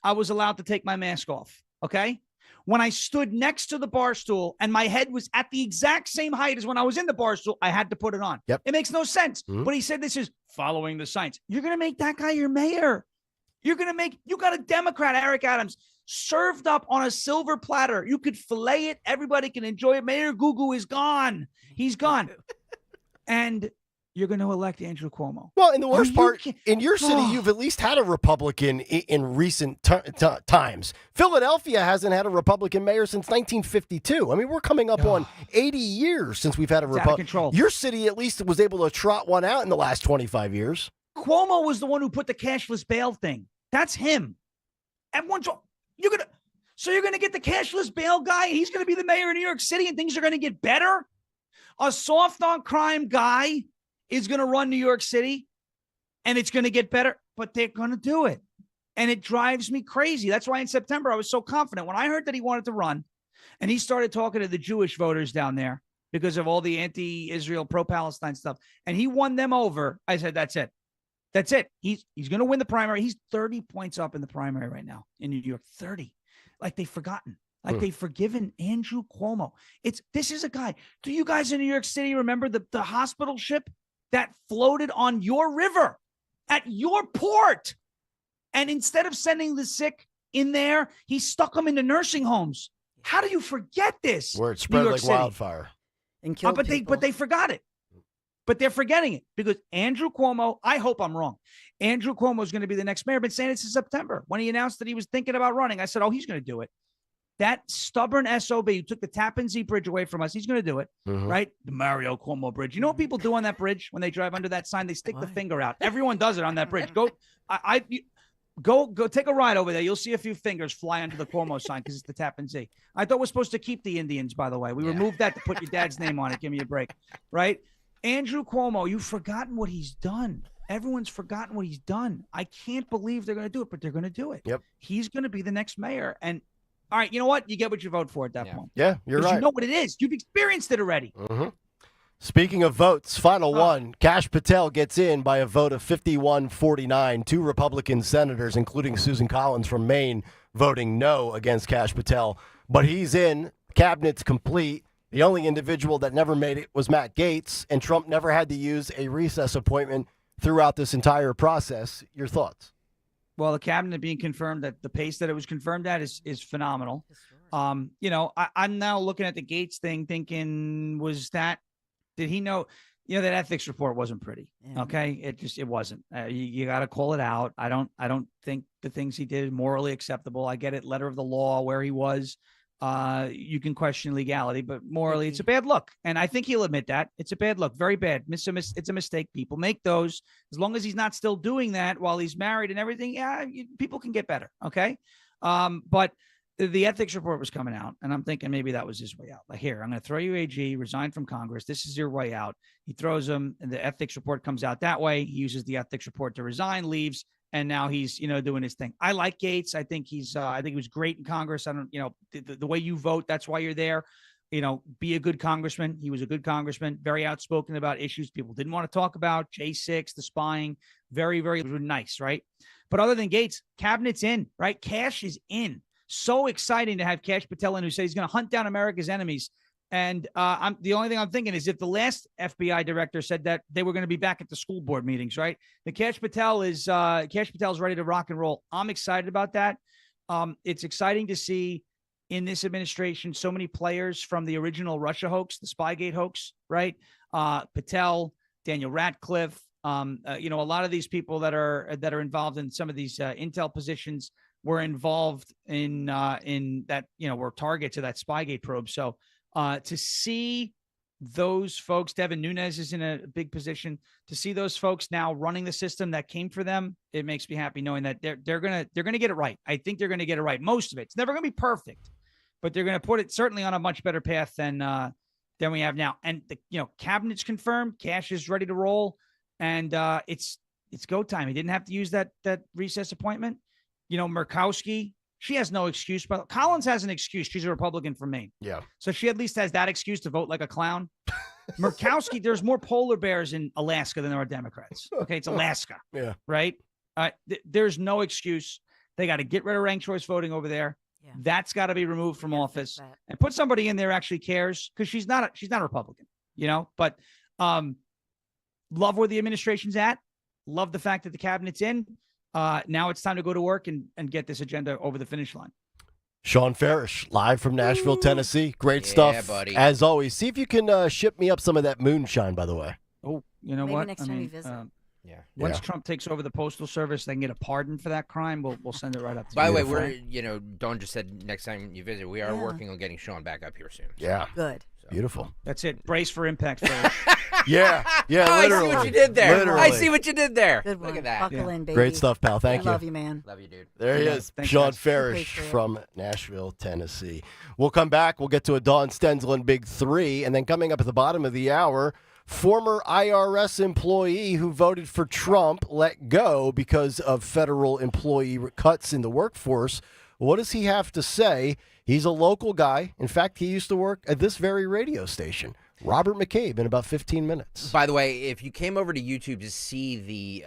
Speaker 9: I was allowed to take my mask off. Okay. When I stood next to the bar stool and my head was at the exact same height as when I was in the bar stool, I had to put it on.
Speaker 11: Yep.
Speaker 9: It makes no sense.
Speaker 11: Mhm.
Speaker 9: But he said this is following the science. You're going to make that guy your mayor. You got a Democrat, Eric Adams, served up on a silver platter. You could fillet it. Everybody can enjoy it. Mayor Gugu is gone. He's gone. And you're going to elect Andrew Cuomo.
Speaker 11: Well, and the worst part,
Speaker 9: kidding?
Speaker 11: in your city, you've at least had a Republican in recent times. Philadelphia hasn't had a Republican mayor since 1952. I mean, we're coming up on 80 years since we've had a
Speaker 9: It's out of
Speaker 11: Republican.
Speaker 9: control.
Speaker 11: Your city at least was able to trot one out in the last 25 years.
Speaker 9: Cuomo was the one who put the cashless bail thing. That's him. Everyone's you're gonna get the cashless bail guy. He's gonna be the mayor of New York City, and things are gonna get better. A soft on crime guy is gonna run New York City, and it's gonna get better. But they're gonna do it, and it drives me crazy. That's why in September I was so confident when I heard that he wanted to run, and he started talking to the Jewish voters down there because of all the anti-Israel, pro-Palestine stuff, and he won them over. I said, "That's it." That's it. He's going to win the primary. He's 30 points up in the primary right now in New York. 30. Like they've forgotten. Like they've forgiven Andrew Cuomo. This is a guy. Do you guys in New York City remember the hospital ship that floated on your river at your port? And instead of sending the sick in there, he stuck them into nursing homes. How do you forget this?
Speaker 11: Where it spread
Speaker 9: New York
Speaker 11: like
Speaker 9: City?
Speaker 11: wildfire.
Speaker 17: And killed
Speaker 9: but they forgot it. But they're forgetting it because Andrew Cuomo, I hope I'm wrong. Andrew Cuomo is going to be the next mayor. I've been saying it since September. When he announced that he was thinking about running, I said, he's going to do it. That stubborn SOB who took the Tappan Zee Bridge away from us, he's going to do it, right? The Mario Cuomo Bridge. You know what people do on that bridge when they drive under that sign? They stick the finger out. Everyone does it on that bridge. Go take a ride over there. You'll see a few fingers fly under the Cuomo sign because it's the Tappan Zee. I thought we're supposed to keep the Indians, by the way. We removed that to put your dad's name on it. Give me a break, right? Andrew Cuomo, you've forgotten what he's done. Everyone's forgotten what he's done. I can't believe they're going to do it, but they're going to do it.
Speaker 11: Yep.
Speaker 9: He's going to be the next mayor. And all right, you know what? You get what you vote for at that point.
Speaker 11: Yeah, you're
Speaker 9: 'Cause
Speaker 11: right.
Speaker 9: You know what it is. You've experienced it already.
Speaker 11: Mm-hmm. Speaking of votes, final one. Kash Patel gets in by a vote of 51-49. Two Republican senators, including Susan Collins from Maine, voting no against Kash Patel. But he's in. Cabinet's complete. The only individual that never made it was Matt Gaetz, and Trump never had to use a recess appointment throughout this entire process. Your thoughts?
Speaker 9: Well, the cabinet being confirmed at the pace that it was confirmed at is phenomenal. I'm now looking at the Gaetz thing thinking, did he know, that ethics report wasn't pretty.
Speaker 17: Yeah.
Speaker 9: Okay. It wasn't, you got to call it out. I don't think the things he did morally acceptable. I get it. Letter of the law, where he was, you can question legality, but morally it's a bad look. And I think he'll admit that it's a bad look. Very bad. It's a mistake. People make those as long as he's not still doing that while he's married and everything. Yeah. People can get better. Okay. But the ethics report was coming out and I'm thinking maybe that was his way out. Like, here, I'm going to throw you AG, resign from Congress. This is your way out. He throws him and the ethics report comes out that way. He uses the ethics report to resign, leaves. And now he's, doing his thing. I like Gaetz. I think he was great in Congress. I don't, the way you vote, that's why you're there. Be a good congressman. He was a good congressman, very outspoken about issues people didn't want to talk about. J6, the spying, very, very nice, right? But other than Gaetz, cabinet's in, right? Kash is in. So exciting to have Kash Patel in, who said he's going to hunt down America's enemies. And the only thing I'm thinking is if the last FBI director said that they were going to be back at the school board meetings, right? The Kash Patel's ready to rock and roll. I'm excited about that. It's exciting to see in this administration so many players from the original Russia hoax, the Spygate hoax, right? Patel, Daniel Ratcliffe, a lot of these people that are involved in some of these intel positions were involved in that, were targets of that Spygate probe. So to see those folks, Devin Nunes is in a big position. To see those folks now running the system that came for them, it makes me happy knowing that they're gonna get it right. I think they're gonna get it right. Most of it. It's never gonna be perfect, but they're gonna put it certainly on a much better path than than we have now. And the cabinet's confirmed, cash is ready to roll, and it's go time. He didn't have to use that recess appointment. Murkowski, she has no excuse, but Collins has an excuse. She's a Republican from Maine.
Speaker 11: Yeah.
Speaker 9: So she at least has that excuse to vote like a clown. Murkowski, there's more polar bears in Alaska than there are Democrats. Okay, it's Alaska.
Speaker 11: Yeah.
Speaker 9: Right? There's no excuse. They got to get rid of ranked choice voting over there. Yeah. That's got to be removed from office and put somebody in there who actually cares, because she's not a Republican, but love where the administration's at. Love the fact that the cabinet's in. Now it's time to go to work and get this agenda over the finish line.
Speaker 11: Sean Farish, live from Nashville, Tennessee. Great stuff,
Speaker 2: buddy.
Speaker 11: as always. See if you can ship me up some of that moonshine, by the way.
Speaker 9: Oh, you know
Speaker 17: Maybe
Speaker 9: what?
Speaker 17: next time you visit.
Speaker 9: Once Trump takes over the Postal Service, they can get a pardon for that crime. We'll send it right up to
Speaker 2: By the way,
Speaker 9: you.
Speaker 2: we're, Dawn just said next time you visit, we are working on getting Sean back up here soon.
Speaker 11: Yeah.
Speaker 17: Good.
Speaker 11: Beautiful.
Speaker 9: That's it. Brace for impact, Farish.
Speaker 11: Yeah,
Speaker 2: Oh,
Speaker 11: literally.
Speaker 2: I see what you did there.
Speaker 11: Literally.
Speaker 2: I see what you did there.
Speaker 17: Good one.
Speaker 2: Look at that.
Speaker 17: Buckle in, baby.
Speaker 11: Great stuff, pal. Thank you.
Speaker 17: Love you, man.
Speaker 2: Love you, dude.
Speaker 11: There he
Speaker 9: Good
Speaker 11: is,
Speaker 9: Thanks,
Speaker 11: Sean
Speaker 9: guys.
Speaker 11: Farish from Nashville, Tennessee. We'll come back. We'll get to a Dawn Stenzel Big 3. And then coming up at the bottom of the hour, former IRS employee who voted for Trump let go because of federal employee cuts in the workforce. What does he have to say? He's a local guy. In fact, he used to work at this very radio station. Robert McCabe in about 15 minutes.
Speaker 2: By the way, if you came over to YouTube to see the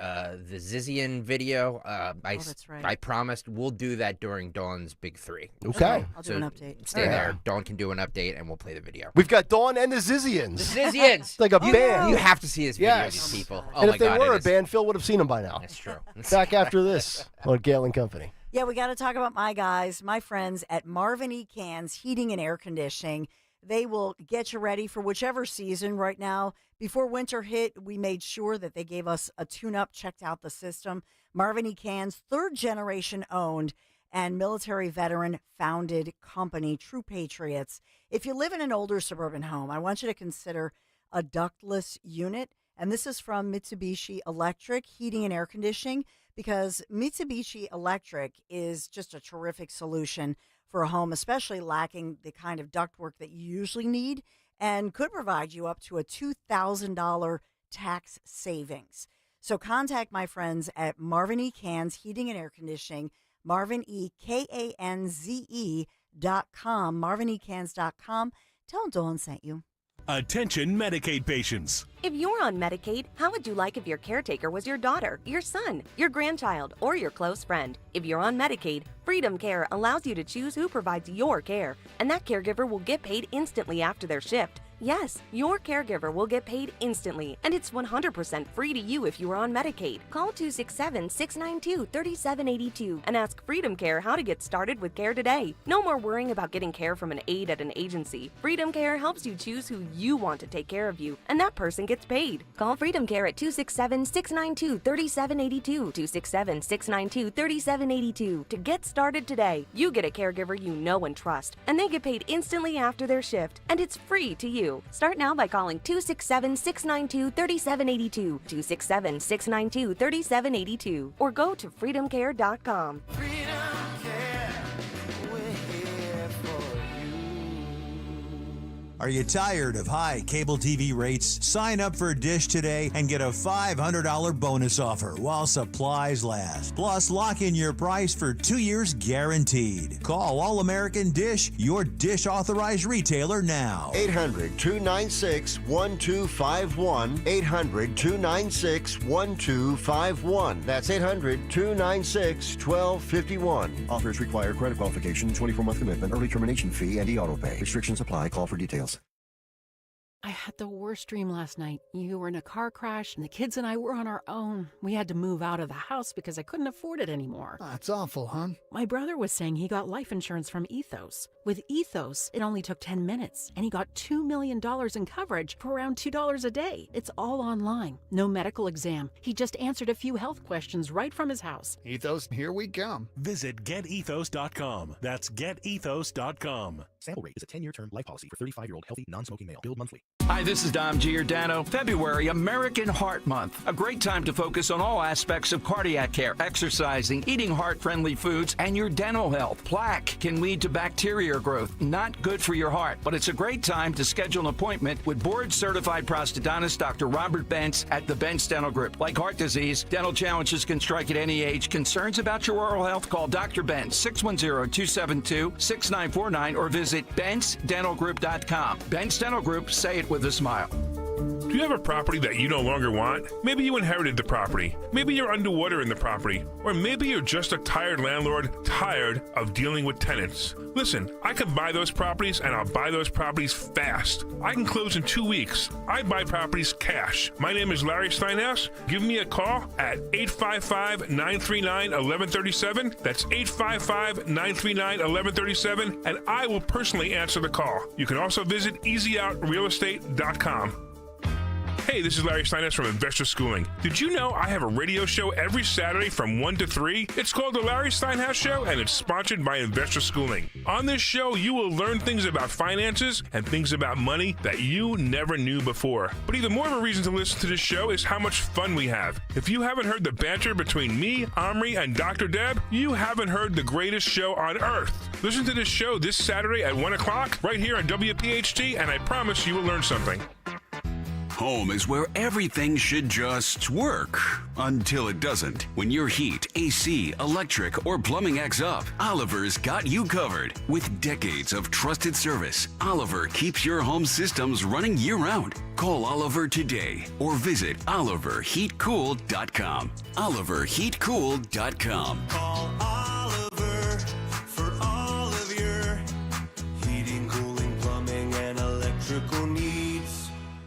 Speaker 2: Zizian video,
Speaker 17: that's right.
Speaker 2: I promised we'll do that during Dawn's Big 3.
Speaker 11: Okay.
Speaker 17: I'll do an update.
Speaker 2: Stay there. Dawn can do an update, and we'll play the video.
Speaker 11: We've got Dawn and the Zizians.
Speaker 2: The Zizians.
Speaker 11: It's like a band.
Speaker 2: You have to see this video,
Speaker 11: Yes.
Speaker 2: these people. Oh
Speaker 11: and
Speaker 2: my
Speaker 11: if they
Speaker 2: God,
Speaker 11: were
Speaker 2: it
Speaker 11: a
Speaker 2: is-
Speaker 11: band, Phil would have seen them by now.
Speaker 2: That's true.
Speaker 11: Back after this on Kayal and Company.
Speaker 17: Yeah, we got to talk about my guys, my friends at Marvin E. Cans Heating and Air Conditioning. They will get you ready for whichever season right now. Before winter hit, we made sure that they gave us a tune-up, checked out the system. Marvin E. Cans, third-generation owned and military veteran founded company, true patriots. If you live in an older suburban home, I want you to consider a ductless unit. And this is from Mitsubishi Electric Heating and Air Conditioning, because Mitsubishi Electric is just a terrific solution for a home, especially lacking the kind of ductwork that you usually need, and could provide you up to a $2,000 tax savings. So contact my friends at Marvin E. Cans Heating and Air Conditioning, MarvinEKanze.com, MarvinECans.com. Tell them Dawn sent you.
Speaker 3: Attention Medicaid patients.
Speaker 27: If you're on Medicaid, how would you like if your caretaker was your daughter, your son, your grandchild, or your close friend? If you're on Medicaid, Freedom Care allows you to choose who provides your care, and that caregiver will get paid instantly after their shift. Yes, your caregiver will get paid instantly, and it's 100% free to you if you are on Medicaid. Call 267-692-3782 and ask Freedom Care how to get started with care today. No more worrying about getting care from an aide at an agency. Freedom Care helps you choose who you want to take care of you, and that person gets paid. Call Freedom Care at 267-692-3782, 267-692-3782 to get started today. You get a caregiver you know and trust, and they get paid instantly after their shift, and it's free to you. Start now by calling 267-692-3782, 267-692-3782, or go to freedomcare.com.
Speaker 5: Are you tired of high cable TV rates? Sign up for Dish today and get a $500 bonus offer while supplies last. Plus, lock in your price for 2 years guaranteed. Call All American Dish, your Dish authorized retailer now.
Speaker 7: 800-296-1251. 800-296-1251. That's 800-296-1251. Offers require credit qualification, 24-month commitment, early termination fee, and e-auto pay. Restrictions apply. Call for details.
Speaker 1: I had the worst dream last night. You were in a car crash, and the kids and I were on our own. We had to move out of the house because I couldn't afford it anymore.
Speaker 12: That's awful, hon.
Speaker 1: My brother was saying he got life insurance from Ethos. With Ethos, it only took 10 minutes, and he got $2 million in coverage for around $2 a day. It's all online. No medical exam. He just answered a few health questions right from his house.
Speaker 12: Ethos, here we come.
Speaker 29: Visit GetEthos.com. That's GetEthos.com.
Speaker 15: Sample rate is a 10-year term life policy for 35-year-old healthy, non-smoking male. Billed monthly.
Speaker 10: Hi, this is Dom Giordano. February, American Heart Month. A great time to focus on all aspects of cardiac care, exercising, eating heart-friendly foods, and your dental health. Plaque can lead to bacteria growth. Not good for your heart, but it's a great time to schedule an appointment with board-certified prosthodontist Dr. Robert Bentz at the Bentz Dental Group. Like heart disease, dental challenges can strike at any age. Concerns about your oral health? Call Dr. Bentz, 610-272-6949, or visit BentzDentalGroup.com. Bentz Dental Group, say it with a smile.
Speaker 3: Do you have a property that you no longer want? Maybe you inherited the property. Maybe you're underwater in the property. Or maybe you're just a tired landlord, tired of dealing with tenants. Listen, I can buy those properties, and I'll buy those properties fast. I can close in 2 weeks. I buy properties cash. My name is Larry Steinhaus. Give me a call at 855-939-1137. That's 855-939-1137, and I will personally answer the call. You can also visit easyOutRealEstate.com. Hey, this is Larry Steinhaus from Investor Schooling. Did you know I have a radio show every Saturday from 1 to 3? It's called The Larry Steinhaus Show, and it's sponsored by Investor Schooling. On this show, you will learn things about finances and things about money that you never knew before. But even more of a reason to listen to this show is how much fun we have. If you haven't heard the banter between me, Omri, and Dr. Deb, you haven't heard the greatest show on earth. Listen to this show this Saturday at 1 o'clock right here on WPHT, and I promise you will learn something.
Speaker 13: Home is where everything should just work until it doesn't. When your heat, AC, electric, or plumbing acts up, Oliver's got you covered. With decades of trusted service, Oliver keeps your home systems running year-round. Call Oliver today or visit OliverHeatCool.com. OliverHeatCool.com.
Speaker 26: Call Oliver for all of your heating, cooling, plumbing, and electrical needs.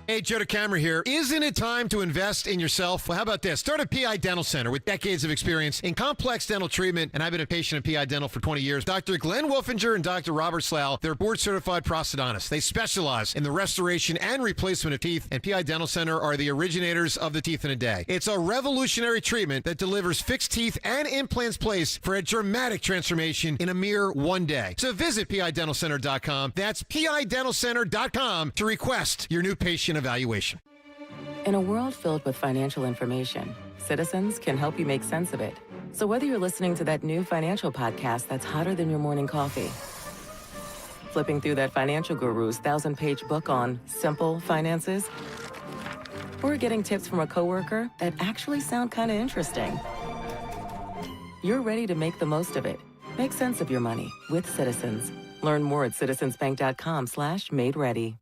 Speaker 15: Hey, Joe DeCamera here. Isn't it time to invest in yourself? Well, how about this? Start at PI Dental Center with decades of experience in complex dental treatment, and I've been a patient at PI Dental for 20 years. Dr. Glenn Wolfinger and Dr. Robert Slough, they're board-certified prosthodontists. They specialize in the restoration and replacement of teeth, and PI Dental Center are the originators of the teeth in a day. It's a revolutionary treatment that delivers fixed teeth and implants placed for a dramatic transformation in a mere 1 day. So visit PIDentalCenter.com. That's PIDentalCenter.com to request your new patient evaluation.
Speaker 16: In a world filled with financial information, Citizens can help you make sense of it. So whether you're listening to that new financial podcast that's hotter than your morning coffee, flipping through that financial guru's 1,000-page book on simple finances, or getting tips from a coworker that actually sound kind of interesting, you're ready to make the most of it. Make sense of your money with Citizens. Learn more at citizensbank.com/made-ready.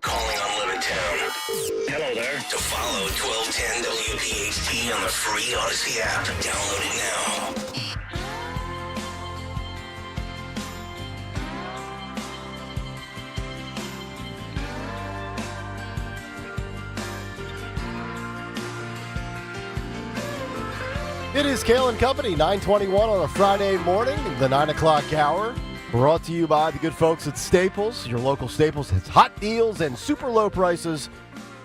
Speaker 8: Calling on Levittown. Hello there. To follow 1210 WPHT on the free Odyssey app. Download it now.
Speaker 11: It is Kayal and Company, 9:21 on a Friday morning, the 9 o'clock hour. Brought to you by the good folks at Staples. Your local Staples has hot deals and super low prices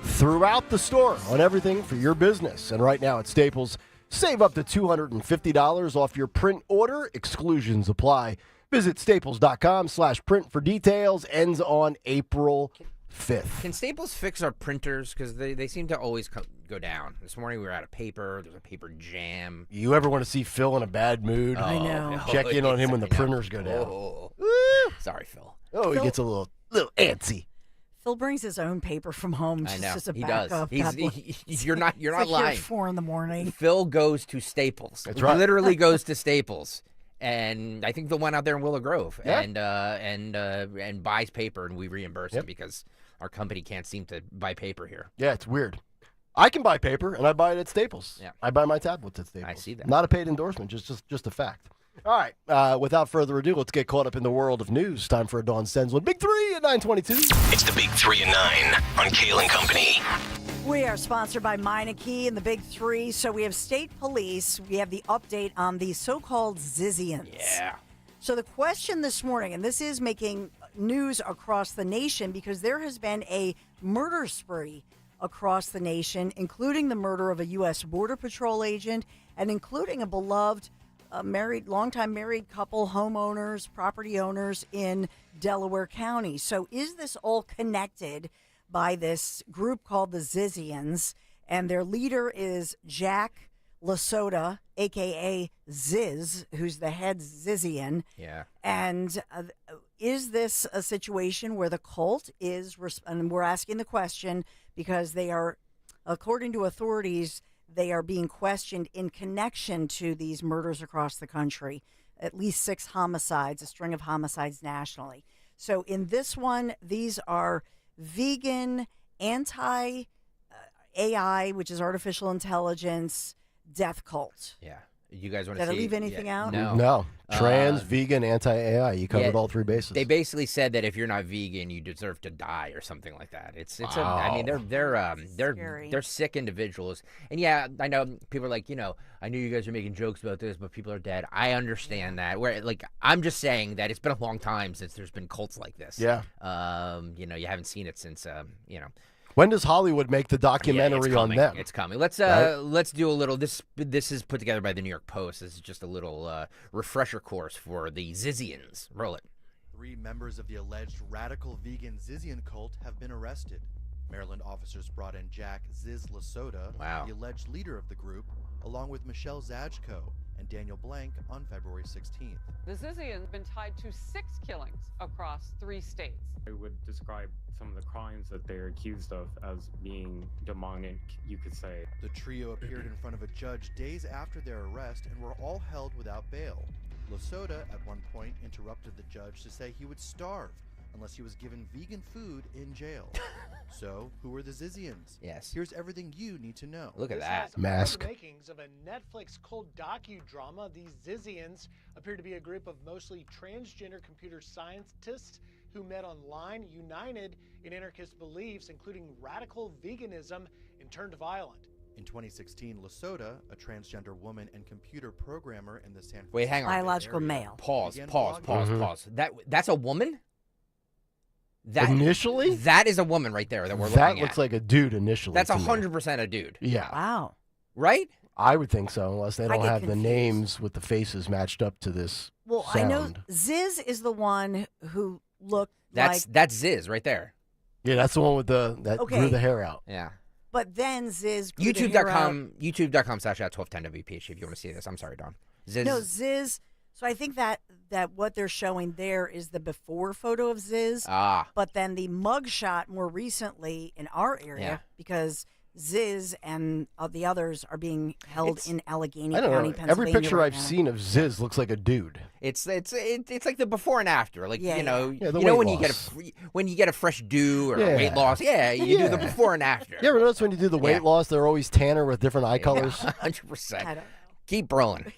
Speaker 11: throughout the store on everything for your business. And right now at Staples, save up to $250 off your print order. Exclusions apply. Visit staples.com/print for details. Ends on April 5th.
Speaker 2: Can Staples fix our printers? Because they seem to always go down. This morning we were out of paper. There's a paper jam.
Speaker 11: You ever want to see Phil in a bad mood?
Speaker 2: I know.
Speaker 11: Check in on him when the printers go down.
Speaker 2: Sorry, Phil.
Speaker 11: Oh, he gets a little antsy.
Speaker 17: Phil brings his own paper from home.
Speaker 2: I
Speaker 17: Just
Speaker 2: know.
Speaker 17: as a
Speaker 2: He
Speaker 17: backup.
Speaker 2: does. You're not
Speaker 17: It's like
Speaker 2: lying.
Speaker 17: Here at 4 a.m.
Speaker 2: Phil goes to Staples.
Speaker 11: That's right.
Speaker 2: Literally goes to Staples. And I think Phil went out there in Willow Grove
Speaker 11: Yeah.
Speaker 2: and buys paper, and we reimburse him because our company can't seem to buy paper here.
Speaker 11: Yeah, it's weird. I can buy paper, and I buy it at Staples.
Speaker 2: Yeah.
Speaker 11: I buy my tablets at Staples.
Speaker 2: I see that.
Speaker 11: Not a paid endorsement, just a fact. All right, without further ado, let's get caught up in the world of news. Time for a Dawn Sends with Big 3 at 9:22.
Speaker 8: It's the Big 3 at 9 on Kayal and Company.
Speaker 17: We are sponsored by Meineke and the Big 3. So we have state police. We have the update on the so-called Zizians.
Speaker 2: Yeah.
Speaker 17: So the question this morning, and this is making news across the nation because there has been a murder spree across the nation, including the murder of a U.S. Border Patrol agent and including a beloved longtime married couple, homeowners, property owners in Delaware County. So is this all connected by this group called the Zizians? And their leader is Jack Lasota, a.k.a. Ziz, who's the head Zizian.
Speaker 2: Yeah.
Speaker 17: And is this a situation where the cult is, and we're asking the question because they are, according to authorities, they are being questioned in connection to these murders across the country, at least 6 homicides, a string of homicides nationally. So in this one, these are vegan, anti-AI, which is artificial intelligence, death cult.
Speaker 2: Yeah. You guys want to
Speaker 17: Did I
Speaker 2: see?
Speaker 17: leave anything out?
Speaker 11: No. Trans, vegan, anti-AI. You covered all 3 bases.
Speaker 2: They basically said that if you're not vegan, you deserve to die or something like that. I mean, they're sick individuals. And yeah, I know people are like, I knew you guys are making jokes about this, but people are dead. I understand that. I'm just saying that it's been a long time since there's been cults like this.
Speaker 11: Yeah.
Speaker 2: You haven't seen it since
Speaker 11: When does Hollywood make the documentary on them?
Speaker 2: It's coming. Let's do a little. This is put together by the New York Post. This is just a little refresher course for the Zizians. Roll it.
Speaker 4: 3 members of the alleged radical vegan Zizian cult have been arrested. Maryland officers brought in Jack Ziz Lasota, the alleged leader of the group, along with Michelle Zajko and Daniel Blank on February 16th.
Speaker 6: The Zizians have been tied to 6 killings across 3 states.
Speaker 14: I would describe some of the crimes that they're accused of as being demonic, you could say.
Speaker 4: The trio appeared in front of a judge days after their arrest and were all held without bail. Lasota, at one point, interrupted the judge to say he would starve unless he was given vegan food in jail. So, who are the Zizians?
Speaker 2: Yes.
Speaker 4: Here's everything you need to know.
Speaker 2: Look at
Speaker 4: This
Speaker 2: that.
Speaker 4: has
Speaker 11: Mask.
Speaker 20: The makings of a Netflix cult docudrama. These Zizians appear to be a group of mostly transgender computer scientists who met online, united in anarchist beliefs, including radical veganism, and turned violent.
Speaker 4: In 2016, Lasota, a transgender woman and computer programmer in the San Francisco
Speaker 2: Wait, hang on.
Speaker 17: Biological male.
Speaker 2: Pause.
Speaker 4: began
Speaker 2: Pause.
Speaker 4: blogging-
Speaker 2: Pause. That's a woman.
Speaker 11: Initially?
Speaker 2: That is a woman right there that we're looking
Speaker 11: That
Speaker 2: at.
Speaker 11: looks like a dude initially.
Speaker 2: That's
Speaker 11: to me.
Speaker 2: 100% a dude.
Speaker 11: Yeah.
Speaker 17: Wow.
Speaker 2: Right?
Speaker 11: I would think so, unless they
Speaker 17: I
Speaker 11: don't
Speaker 17: get
Speaker 11: have the
Speaker 17: confused.
Speaker 11: names with the faces matched up to this
Speaker 17: Well,
Speaker 11: sound.
Speaker 17: I know Ziz is the one who looked
Speaker 2: That's Ziz right there.
Speaker 11: Yeah, that's the one with that
Speaker 17: Okay.
Speaker 11: grew the hair out.
Speaker 2: Yeah.
Speaker 17: but then Ziz grew the hair out.
Speaker 2: YouTube.com/@1210WPHT if you want to see this. I'm sorry, Don. Ziz.
Speaker 17: No, Ziz. So I think that what they're showing there is the before photo of Ziz. But then the mugshot more recently in our area, because Ziz and the others are being held in Allegheny
Speaker 11: I don't
Speaker 17: County,
Speaker 11: know.
Speaker 17: Pennsylvania.
Speaker 11: Every picture
Speaker 17: right
Speaker 11: I've
Speaker 17: now.
Speaker 11: seen of Ziz looks like a dude.
Speaker 2: It's like the before and after. Like
Speaker 17: Yeah,
Speaker 2: you know
Speaker 11: yeah. Yeah, the
Speaker 2: you know
Speaker 11: weight
Speaker 2: when
Speaker 11: loss.
Speaker 2: you get a fresh do or
Speaker 11: Yeah.
Speaker 2: weight loss. Yeah, you do the before and after.
Speaker 11: You ever notice when you do the weight loss, they're always tanner with different eye colors?
Speaker 2: 100%. Keep rolling.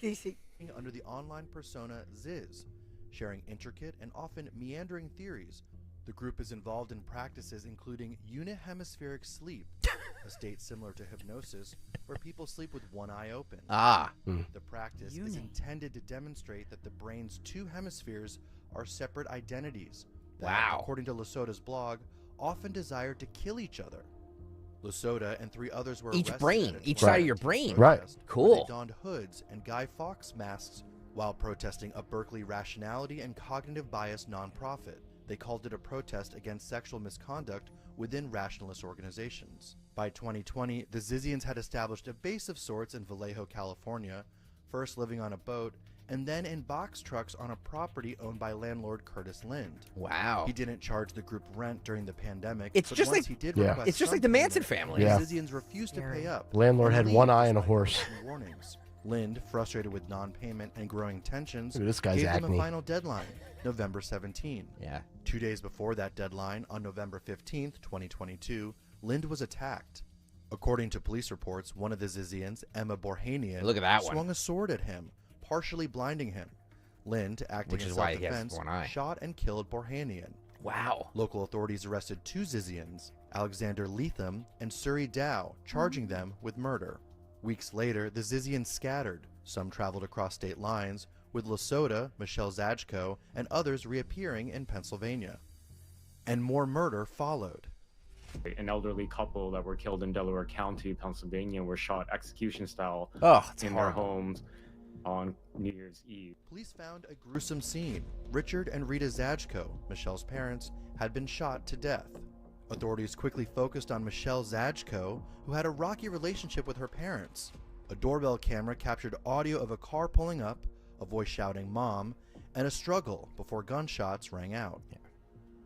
Speaker 4: Under the online persona Ziz, sharing intricate and often meandering theories. The group is involved in practices including unihemispheric sleep, a state similar to hypnosis, where people sleep with one eye open. The practice is intended to demonstrate that the brain's 2 hemispheres are separate identities that,
Speaker 2: Wow.
Speaker 4: according to Lasota's blog, often desired to kill each other. Lasota and 3 others were
Speaker 2: Each
Speaker 4: arrested
Speaker 2: brain,
Speaker 4: at a
Speaker 2: each
Speaker 4: 20
Speaker 2: side of your brain.
Speaker 11: Right.
Speaker 4: protest where
Speaker 2: Cool.
Speaker 4: They donned hoods and Guy Fawkes masks while protesting a Berkeley rationality and cognitive bias nonprofit. They called it a protest against sexual misconduct within rationalist organizations. By 2020, the Zizians had established a base of sorts in Vallejo, California, first living on a boat, and then in box trucks on a property owned by landlord Curtis Lind.
Speaker 2: Wow.
Speaker 4: He didn't charge the group rent during the pandemic.
Speaker 2: It's
Speaker 4: but
Speaker 2: just
Speaker 4: once
Speaker 2: like
Speaker 4: he did
Speaker 11: Yeah.
Speaker 4: request
Speaker 2: it's just
Speaker 4: some
Speaker 2: like the Manson
Speaker 4: payment,
Speaker 2: family.
Speaker 11: Yeah.
Speaker 4: The Zizians refused to pay up.
Speaker 11: Landlord
Speaker 4: and
Speaker 11: had
Speaker 4: leave
Speaker 11: one eye and a
Speaker 4: despite
Speaker 11: horse.
Speaker 4: written warnings. Lind, frustrated with non-payment and growing tensions,
Speaker 11: Look at this guy's
Speaker 4: gave them
Speaker 11: acne.
Speaker 4: a final deadline, November 17.
Speaker 2: Yeah.
Speaker 4: 2 days before that deadline, on November 15th, 2022, Lind was attacked. According to police reports, one of the Zizians, Emma Borhanian,
Speaker 2: Look at that one.
Speaker 4: swung a sword at him, partially blinding him. Lind, acting
Speaker 2: Which
Speaker 4: in
Speaker 2: is why he has
Speaker 4: self-defense,
Speaker 2: one eye.
Speaker 4: shot and killed Borhanian.
Speaker 2: Wow.
Speaker 4: Local authorities arrested 2 Zizians, Alexander Leatham and Suri Dow, charging them with murder. Weeks later, the Zizians scattered. Some traveled across state lines, with Lasota, Michelle Zajko, and others reappearing in Pennsylvania. And more murder followed.
Speaker 14: An elderly couple that were killed in Delaware County, Pennsylvania, were shot execution style
Speaker 2: Oh, it's
Speaker 14: in
Speaker 2: horrible.
Speaker 14: their homes. on New Year's Eve.
Speaker 4: Police found a gruesome scene. Richard and Rita Zajko, Michelle's parents, had been shot to death. Authorities quickly focused on Michelle Zajko, who had a rocky relationship with her parents. A doorbell camera captured audio of a car pulling up, a voice shouting "Mom," and a struggle before gunshots rang out.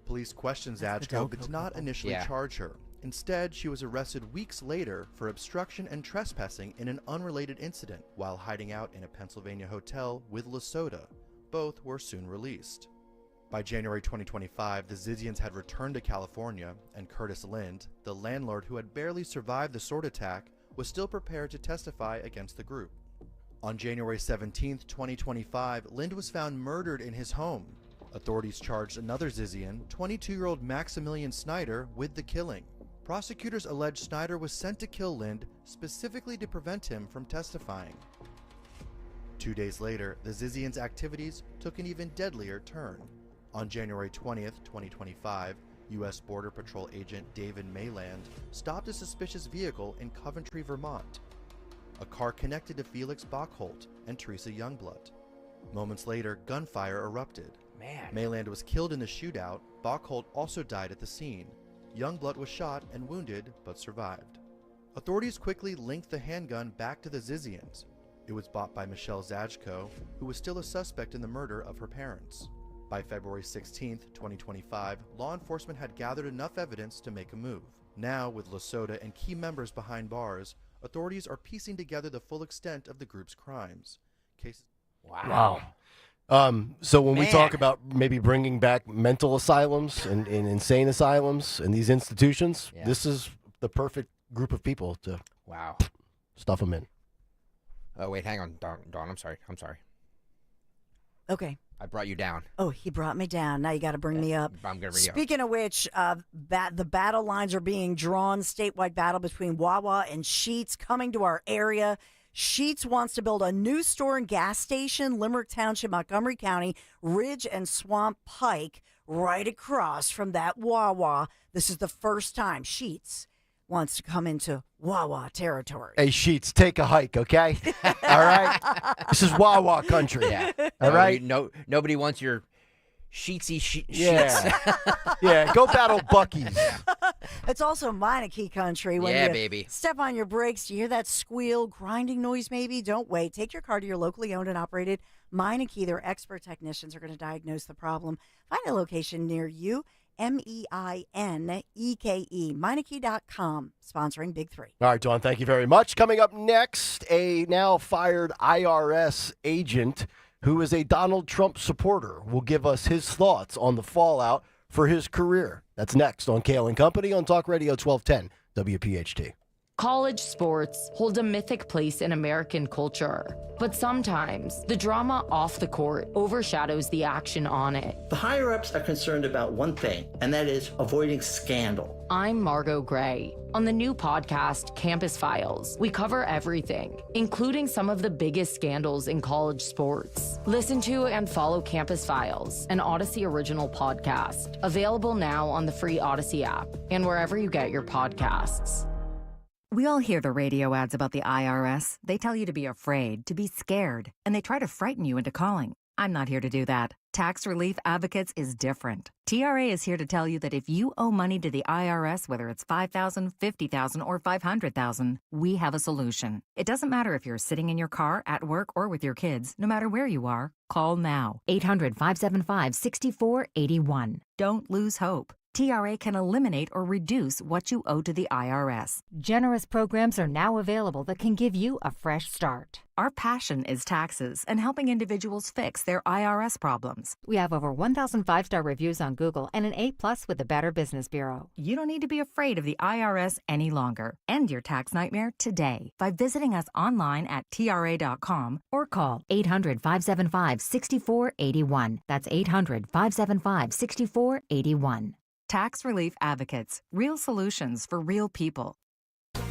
Speaker 4: Police questioned Zajko but did not initially charge her. Instead, she was arrested weeks later for obstruction and trespassing in an unrelated incident while hiding out in a Pennsylvania hotel with Lesota. Both were soon released. By January 2025, the Zizians had returned to California, and Curtis Lind, the landlord who had barely survived the sword attack, was still prepared to testify against the group. On January 17, 2025, Lind was found murdered in his home. Authorities charged another Zizian, 22-year-old Maximilian Snyder, with the killing. Prosecutors allege Snyder was sent to kill Lind specifically to prevent him from testifying. 2 days later, the Zizians' activities took an even deadlier turn. On January 20th, 2025, U.S. Border Patrol agent David Mayland stopped a suspicious vehicle in Coventry, Vermont. A car connected to Felix Bockholt and Teresa Youngblood. Moments later, gunfire erupted. Mayland was killed in the shootout. Bockholt also died at the scene. Youngblood was shot and wounded, but survived. Authorities quickly linked the handgun back to the Zizians. It was bought by Michelle Zajko, who was still a suspect in the murder of her parents. By February 16, 2025, law enforcement had gathered enough evidence to make a move. Now, with Lesota and key members behind bars, authorities are piecing together the full extent of the group's crimes.
Speaker 11: Wow. So when we talk about maybe bringing back mental asylums and insane asylums and these institutions, this is the perfect group of people to stuff them in.
Speaker 2: Oh, wait, hang on, Dawn. I'm sorry.
Speaker 17: Okay.
Speaker 2: I brought you down.
Speaker 17: Oh, he brought me down. Now you got to bring me up.
Speaker 2: I'm going to bring you up.
Speaker 17: Speaking of which, the battle lines are being drawn. Statewide battle between Wawa and Sheetz coming to our area. Sheetz wants to build a new store and gas station, Limerick Township, Montgomery County, Ridge and Swamp Pike, right across from that Wawa. This is the first time Sheetz wants to come into Wawa territory.
Speaker 11: Hey, Sheetz, take a hike, okay? All right? This is Wawa country.
Speaker 2: Yeah.
Speaker 11: All right?
Speaker 2: Nobody wants your Sheetsy sheets.
Speaker 11: Yeah, go battle Bucky's.
Speaker 17: It's also Meineke country. When
Speaker 2: Yeah,
Speaker 17: you
Speaker 2: baby.
Speaker 17: Step on your brakes. Do you hear that squeal, grinding noise maybe? Don't wait. Take your car to your locally owned and operated Meineke. Their expert technicians are going to diagnose the problem. Find a location near you. Meineke, Meineke.com, sponsoring Big Three.
Speaker 11: All right, Dawn, thank you very much. Coming up next, a now fired IRS agent who is a Donald Trump supporter will give us his thoughts on the fallout for his career. That's next on Kayal and Company on Talk Radio 1210 WPHT.
Speaker 9: College sports hold a mythic place in American culture, but sometimes the drama off the court overshadows the action on it.
Speaker 18: The higher-ups are concerned about one thing, and that is avoiding scandal.
Speaker 9: I'm Margot Gray. On the new podcast, Campus Files, we cover everything, including some of the biggest scandals in college sports. Listen to and follow Campus Files, an Odyssey original podcast, available now on the free Odyssey app and wherever you get your podcasts.
Speaker 19: We all hear the radio ads about the IRS. They tell you to be afraid, to be scared, and they try to frighten you into calling. I'm not here to do that. Tax Relief Advocates is different. TRA is here to tell you that if you owe money to the IRS, whether it's $5,000, $50,000, or $500,000, we have a solution. It doesn't matter if you're sitting in your car, at work, or with your kids. No matter where you are, call now. 800-575-6481. Don't lose hope. TRA can eliminate or reduce what you owe to the IRS.
Speaker 21: Generous programs are now available that can give you a fresh start.
Speaker 19: Our passion is taxes and helping individuals fix their IRS problems.
Speaker 21: We have over 1,000 5-star reviews on Google and an A+ with the Better Business Bureau.
Speaker 19: You don't need to be afraid of the IRS any longer. End your tax nightmare today by visiting us online at TRA.com or call
Speaker 21: 800-575-6481. That's 800-575-6481.
Speaker 19: Tax Relief Advocates. Real solutions for real people.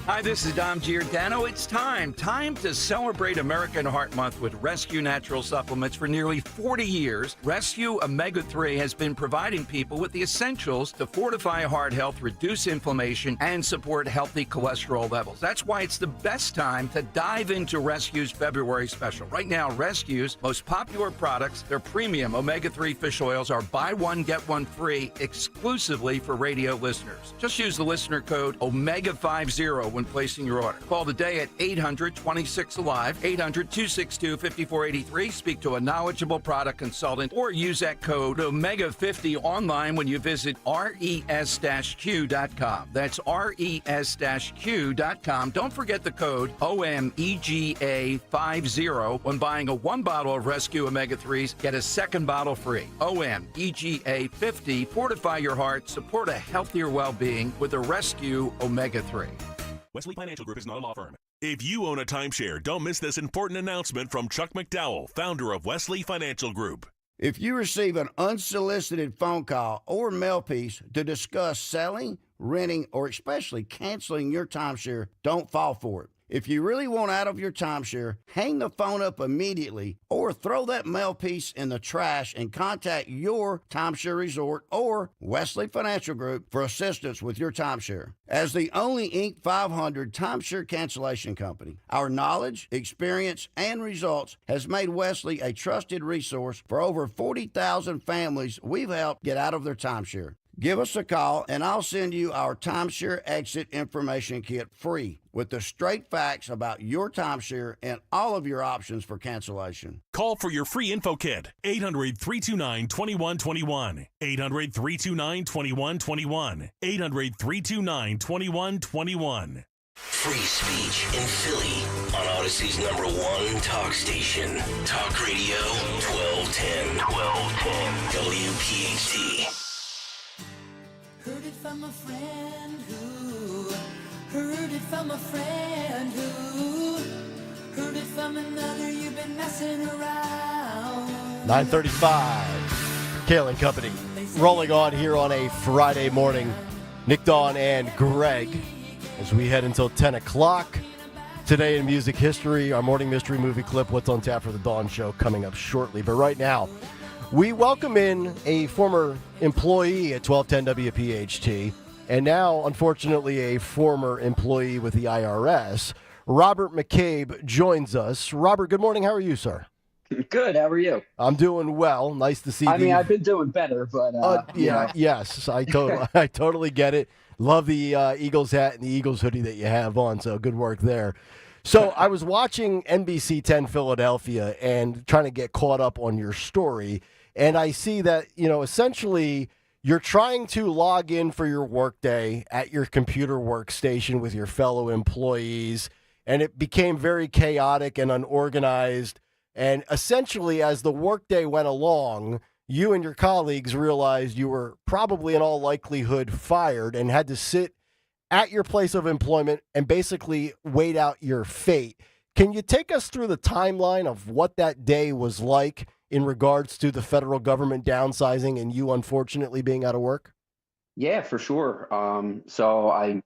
Speaker 10: Hi, this is Dom Giordano. It's time to celebrate American Heart Month with Rescue Natural Supplements. For nearly 40 years, Rescue Omega-3 has been providing people with the essentials to fortify heart health, reduce inflammation, and support healthy cholesterol levels. That's why it's the best time to dive into Rescue's February special. Right now, Rescue's most popular products, their premium omega-3 fish oils, are buy one, get one free exclusively for radio listeners. Just use the listener code OMEGA50 when placing your order. Call today at 800-26-ALIVE, 800-262-5483. Speak to a knowledgeable product consultant or use that code OMEGA50 online when you visit res-q.com. That's res-q.com. Don't forget the code OMEGA50 when buying a one bottle of Rescue Omega-3s. Get a second bottle free. OMEGA50. Fortify your heart. Support a healthier well-being with a Rescue Omega-3.
Speaker 1: Wesley Financial Group is not a law firm. If you own a timeshare, don't miss this important announcement from Chuck McDowell, founder of Wesley Financial Group.
Speaker 5: If you receive an unsolicited phone call or mail piece to discuss selling, renting, or especially canceling your timeshare, don't fall for it. If you really want out of your timeshare, hang the phone up immediately or throw that mail piece in the trash and contact your timeshare resort or Wesley Financial Group for assistance with your timeshare. As the only Inc. 500 timeshare cancellation company, our knowledge, experience, and results has made Wesley a trusted resource for over 40,000 families we've helped get out of their timeshare. Give us a call, and I'll send you our timeshare exit information kit free with the straight facts about your timeshare and all of your options for cancellation.
Speaker 1: Call for your free info kit, 800-329-2121, 800-329-2121, 800-329-2121.
Speaker 8: Free speech in Philly on Odyssey's #1 talk station. Talk Radio 1210. WPHT.
Speaker 7: Heard it from a friend who heard it from a friend who heard it from another. You've been messing around.
Speaker 11: 9:35. Kayal and Company rolling on here on a Friday morning. Nick, Dawn, and Greg as we head until 10 o'clock. Today in music history, our morning mystery movie clip, What's on Tap for the Dawn Show, coming up shortly. But right now, we welcome in a former employee at 1210 WPHT, and now, unfortunately, a former employee with the IRS. Robert McCabe joins us. Robert, good morning. How are you, sir?
Speaker 22: Good. How are you?
Speaker 11: I'm doing well. Nice to see you.
Speaker 22: I mean, I've been doing better, but
Speaker 11: yes, I totally get it. Love the Eagles hat and the Eagles hoodie that you have on, so good work there. So I was watching NBC 10 Philadelphia and trying to get caught up on your story, and I see that, essentially you're trying to log in for your workday at your computer workstation with your fellow employees, and it became very chaotic and unorganized. And essentially, as the workday went along, you and your colleagues realized you were probably in all likelihood fired and had to sit at your place of employment and basically wait out your fate. Can you take us through the timeline of what that day was like in regards to the federal government downsizing and you unfortunately being out of work?
Speaker 22: Yeah, for sure. So I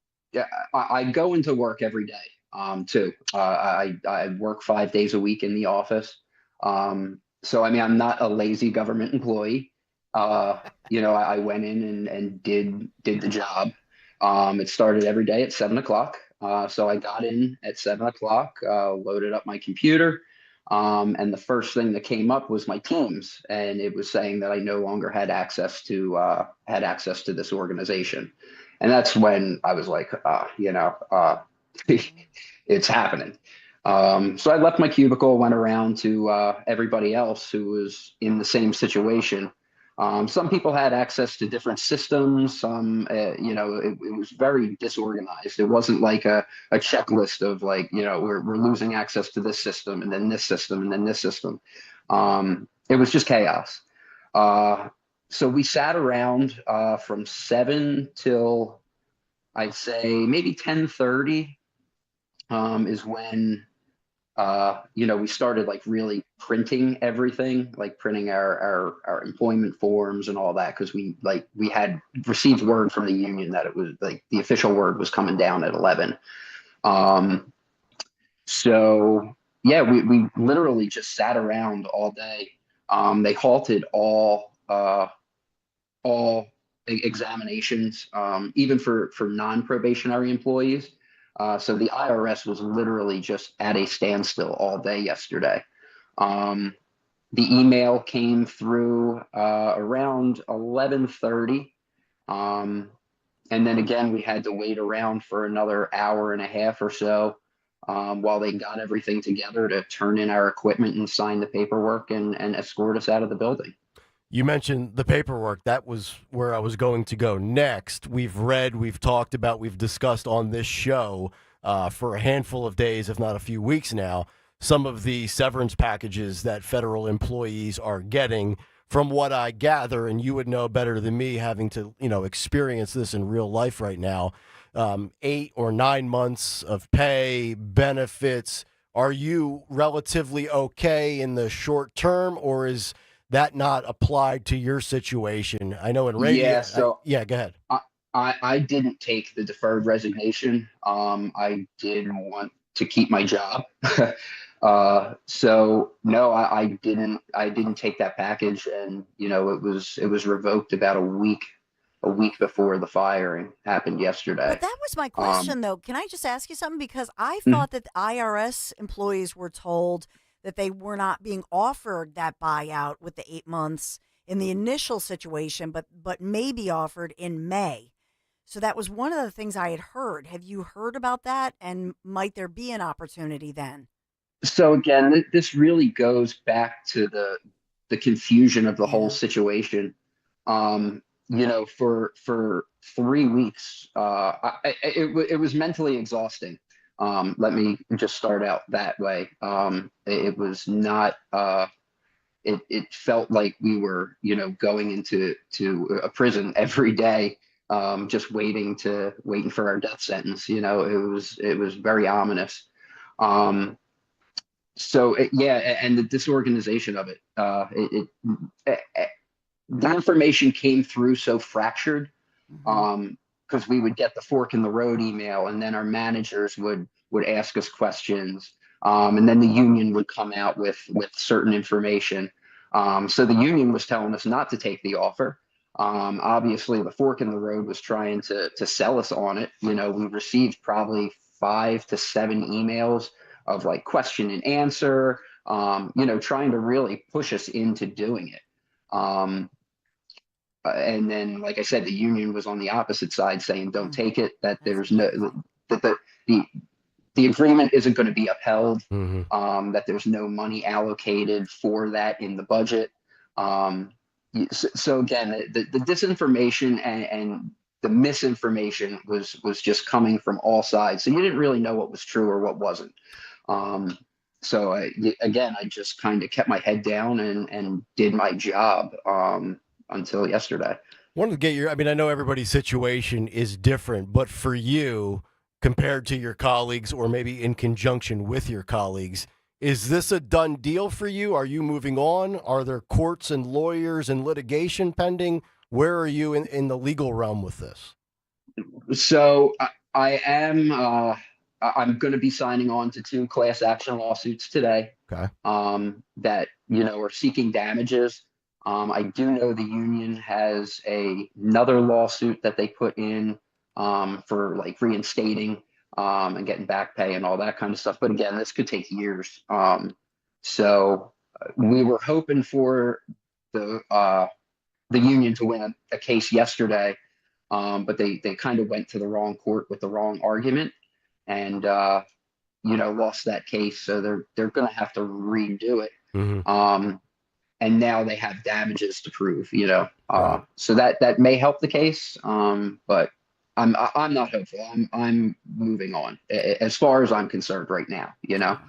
Speaker 22: go into work every day too. I work 5 days a week in the office. So I mean, I'm not a lazy government employee. I went in and did the job. It started every day at 7 o'clock. So I got in at 7 o'clock, loaded up my computer. And the first thing that came up was my Teams, and it was saying that I no longer had access to this organization. And that's when I was like, it's happening. So I left my cubicle, went around to everybody else who was in the same situation. Some people had access to different systems. Some, it was very disorganized. It wasn't like a checklist of like, we're losing access to this system and then this system and then this system. It was just chaos. So we sat around from 7 till I'd say maybe 10:30 is when we started like really printing everything, like printing our employment forms and all that, because we had received word from the union that it was like the official word was coming down at 11. So yeah, we literally just sat around all day. They halted all examinations, even for non-probationary employees. So the IRS was literally just at a standstill all day yesterday. The email came through around 11:30. And then again, we had to wait around for another hour and a half or so while they got everything together to turn in our equipment and sign the paperwork and escort us out of the building.
Speaker 11: You mentioned the paperwork. That was where I was going to go next. We've read, we've talked about, we've discussed on this show for a handful of days, if not a few weeks now, some of the severance packages that federal employees are getting. From what I gather, and you would know better than me, having to experience this in real life right now, 8 or 9 months of pay, benefits. Are you relatively okay in the short term, or is that not applied to your situation? I know in radio.
Speaker 22: Yeah, so
Speaker 11: go ahead.
Speaker 22: I didn't take the deferred resignation. I did want to keep my job. So no, I didn't take that package, and it was revoked about a week before the firing happened yesterday.
Speaker 17: But that was my question, though. Can I just ask you something? Because I thought that the IRS employees were told that they were not being offered that buyout with the 8 months in the initial situation, but may be offered in May. So that was one of the things I had heard. Have you heard about that? And might there be an opportunity then?
Speaker 22: So again, this really goes back to the confusion of the whole situation. For 3 weeks, it was mentally exhausting. Let me just start out that way. It was not. It felt like we were, going into a prison every day, just waiting for our death sentence. It was very ominous. And the disorganization of it, the information came through so fractured, because we would get the fork in the road email, and then our managers would ask us questions, and then the union would come out with certain information. So the union was telling us not to take the offer. Obviously, the fork in the road was trying to sell us on it. We received probably 5 to 7 emails of like question and answer, trying to really push us into doing it. And then, like I said, the union was on the opposite side saying, don't take it, that there's that the agreement isn't going to be upheld, that there's no money allocated for that in the budget. So again, the disinformation and the misinformation was just coming from all sides. So you didn't really know what was true or what wasn't. So I just kind of kept my head down and did my job until yesterday.
Speaker 11: Wanted to get I know everybody's situation is different, but for you, compared to your colleagues, or maybe in conjunction with your colleagues, is this a done deal for you? Are you moving on? Are there courts and lawyers and litigation pending? Where are you in the legal realm with this?
Speaker 22: So I am. I'm going to be signing on to 2 class action lawsuits today.
Speaker 11: Okay.
Speaker 22: That are seeking damages. I do know the union has another lawsuit that they put in for like reinstating and getting back pay and all that kind of stuff. But again, this could take years. So we were hoping for the union to win a case yesterday, but they kind of went to the wrong court with the wrong argument, and lost that case. So they're going to have to redo it. And now they have damages to prove. So that may help the case. But I'm not hopeful. I'm moving on as far as I'm concerned right now.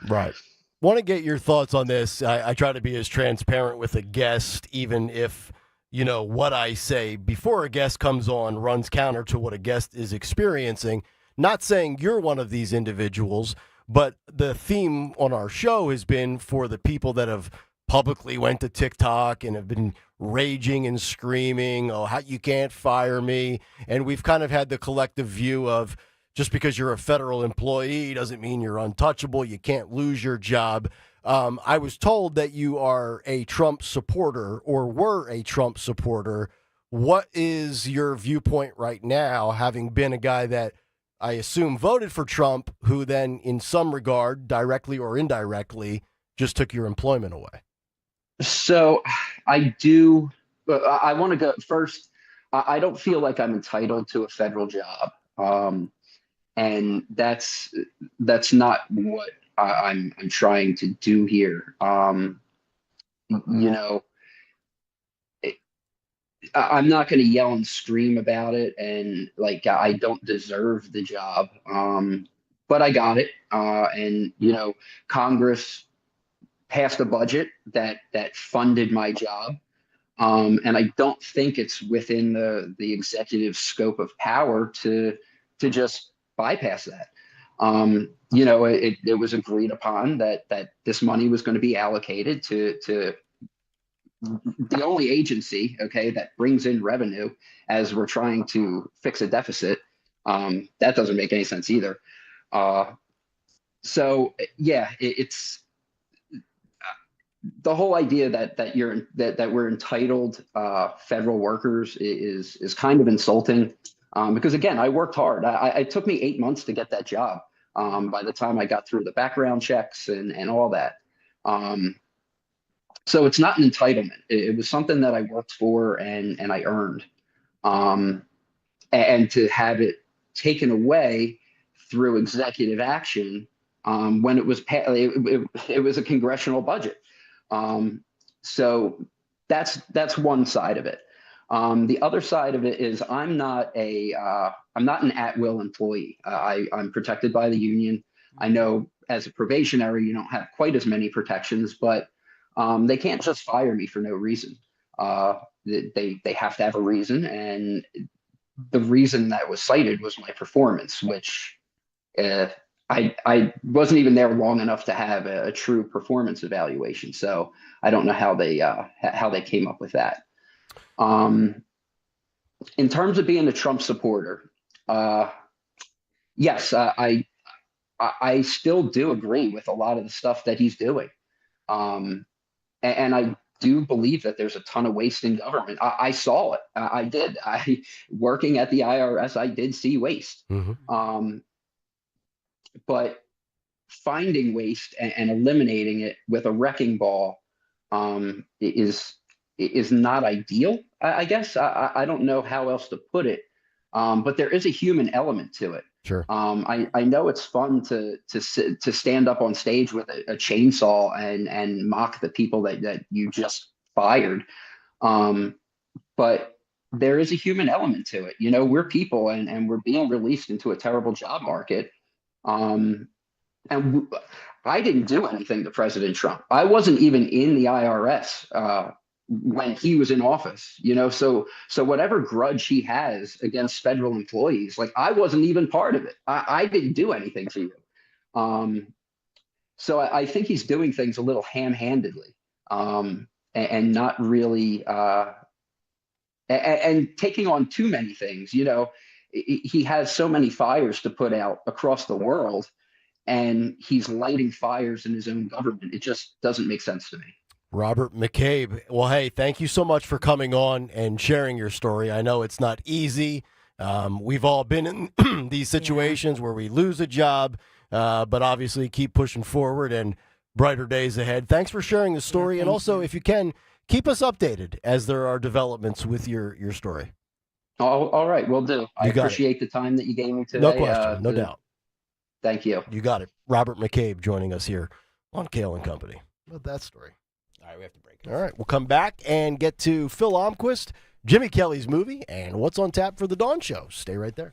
Speaker 11: Right. Want to get your thoughts on this. I try to be as transparent with a guest, even if what I say before a guest comes on runs counter to what a guest is experiencing. Not saying you're one of these individuals, but the theme on our show has been for the people that have publicly went to TikTok and have been raging and screaming, oh, how you can't fire me. And we've kind of had the collective view of just because you're a federal employee doesn't mean you're untouchable. You can't lose your job. I was told that you are a Trump supporter or were a Trump supporter. What is your viewpoint right now, having been a guy that I assume voted for Trump, who then in some regard, directly or indirectly, just took your employment away?
Speaker 22: So I do. I want to go first. I don't feel like I'm entitled to a federal job, and that's not what I'm trying to do here. I'm not going to yell and scream about it, and like I don't deserve the job, but I got it, and Congress passed a budget that funded my job. And I don't think it's within the executive scope of power to just bypass that. It was agreed upon that this money was going to be allocated to the only agency, okay, that brings in revenue as we're trying to fix a deficit. That doesn't make any sense either. So yeah, it's the whole idea that we're entitled federal workers is kind of insulting, because again, I worked hard. It took me 8 months to get that job. By the time I got through the background checks and all that, so it's not an entitlement. It was something that I worked for and I earned, and to have it taken away through executive action when it was it was a congressional budget. So that's one side of it. The other side of it is I'm not an at-will employee. I'm protected by the union. I know as a probationary, you don't have quite as many protections, but they can't just fire me for no reason. They have to have a reason, and the reason that was cited was my performance, which I wasn't even there long enough to have a true performance evaluation. So I don't know how they came up with that. In terms of being a Trump supporter, yes, I still do agree with a lot of the stuff that he's doing. And I do believe that there's a ton of waste in government. I saw it. I did. Working at the IRS, I did see waste.
Speaker 11: Mm-hmm.
Speaker 22: But finding waste and eliminating it with a wrecking ball is not ideal. I guess I don't know how else to put it. But there is a human element to it.
Speaker 11: Sure.
Speaker 22: I know it's fun to stand up on stage with a chainsaw and mock the people that you just fired. But there is a human element to it. We're people and we're being released into a terrible job market. And I didn't do anything to President Trump. I wasn't even in the IRS when he was in office, so whatever grudge he has against federal employees, like I wasn't even part of it. I didn't do anything to you. So I think he's doing things a little ham-handedly, and not really, and taking on too many things. He has so many fires to put out across the world, and he's lighting fires in his own government. It just doesn't make sense to me.
Speaker 11: Robert McCabe. Well, hey, thank you so much for coming on and sharing your story. I know it's not easy. We've all been in these situations where we lose a job, but obviously keep pushing forward and brighter days ahead. Thanks for sharing the story. And also, if you can, keep us updated as there are developments with your story.
Speaker 22: Oh, all right. Will do. I appreciate the time that you gave me today.
Speaker 11: No question. No doubt.
Speaker 22: Thank you.
Speaker 11: You got it. Robert McCabe joining us here on Kayal and Company.
Speaker 5: About that story.
Speaker 2: All right, we have to break it.
Speaker 11: All right, we'll come back and get to Phil Almquist, Jimmy Kelly's movie, and what's on tap for the Dawn Show. Stay right there.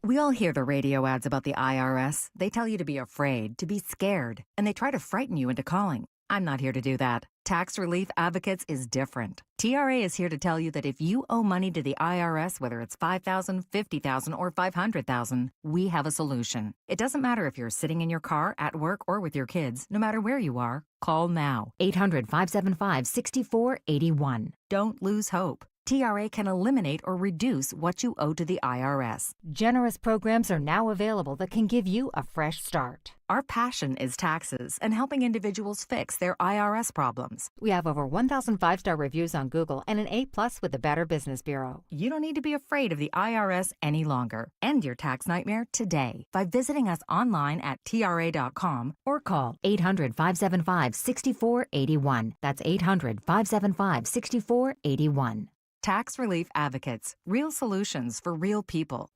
Speaker 19: We all hear the radio ads about the IRS. They tell you to be afraid, to be scared, and they try to frighten you into calling. I'm not here to do that. Tax Relief Advocates is different. TRA is here to tell you that if you owe money to the IRS, whether it's $5,000, $50,000, or $500,000, we have a solution. It doesn't matter if you're sitting in your car, at work, or with your kids. No matter where you are, call now. 800-575-6481. Don't lose hope. TRA can eliminate or reduce what you owe to the IRS.
Speaker 21: Generous programs are now available that can give you a fresh start.
Speaker 19: Our passion is taxes and helping individuals fix their IRS problems.
Speaker 21: We have over 1,000 5-star reviews on Google and an A+ with the Better Business Bureau.
Speaker 19: You don't need to be afraid of the IRS any longer. End your tax nightmare today by visiting us online at TRA.com
Speaker 21: or call 800-575-6481. That's 800-575-6481.
Speaker 19: Tax Relief Advocates. Real solutions for real people.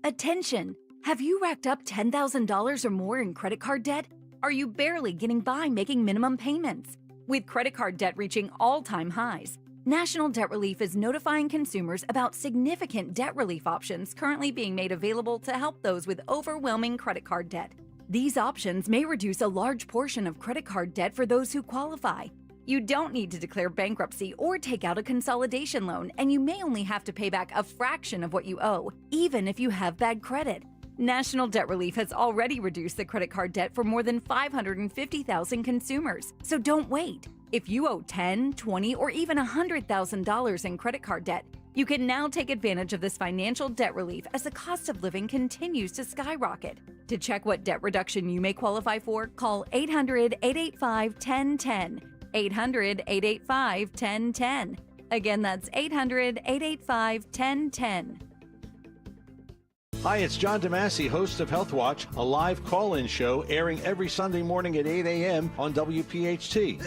Speaker 3: Attention! Have you racked up $10,000 or more in credit card debt? Are you barely getting by making minimum payments? With credit card debt reaching all-time highs, National Debt Relief is notifying consumers about significant debt relief options currently being made available to help those with overwhelming credit card debt. These options may reduce a large portion of credit card debt for those who qualify. You don't need to declare bankruptcy or take out a consolidation loan, and you may only have to pay back a fraction of what you owe, even if you have bad credit. National Debt Relief has already reduced the credit card debt for more than 550,000 consumers, so don't wait. If you owe $10,000, $20,000, or even $100,000 in credit card debt, you can now take advantage of this financial debt relief as the cost of living continues to skyrocket. To check what debt reduction you may qualify for, call 800-885-1010. 800-885-1010. Again, that's 800-885-1010.
Speaker 12: Hi, it's John DeMasi, host of Health Watch, a live call-in show airing every Sunday morning at 8 a.m. on WPHT.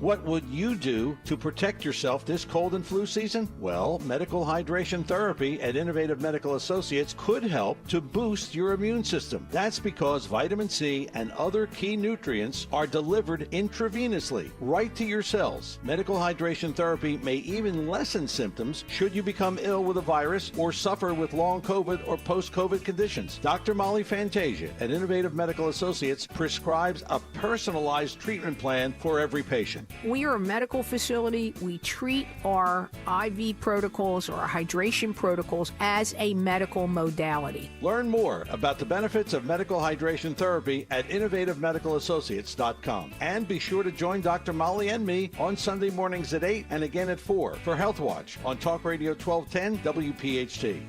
Speaker 12: What would you do to protect yourself this cold and flu season? Well, medical hydration therapy at Innovative Medical Associates could help to boost your immune system. That's because vitamin C and other key nutrients are delivered intravenously, right to your cells. Medical hydration therapy may even lessen symptoms should you become ill with a virus or suffer with long COVID or post-COVID conditions. Dr. Molly Fantasia at Innovative Medical Associates prescribes a personalized treatment plan for every patient.
Speaker 13: We are a medical facility. We treat our IV protocols or our hydration protocols as a medical modality.
Speaker 12: Learn more about the benefits of medical hydration therapy at innovativemedicalassociates.com. And be sure to join Dr. Molly and me on Sunday mornings at 8 and again at 4 for Health Watch on Talk Radio 1210 WPHT.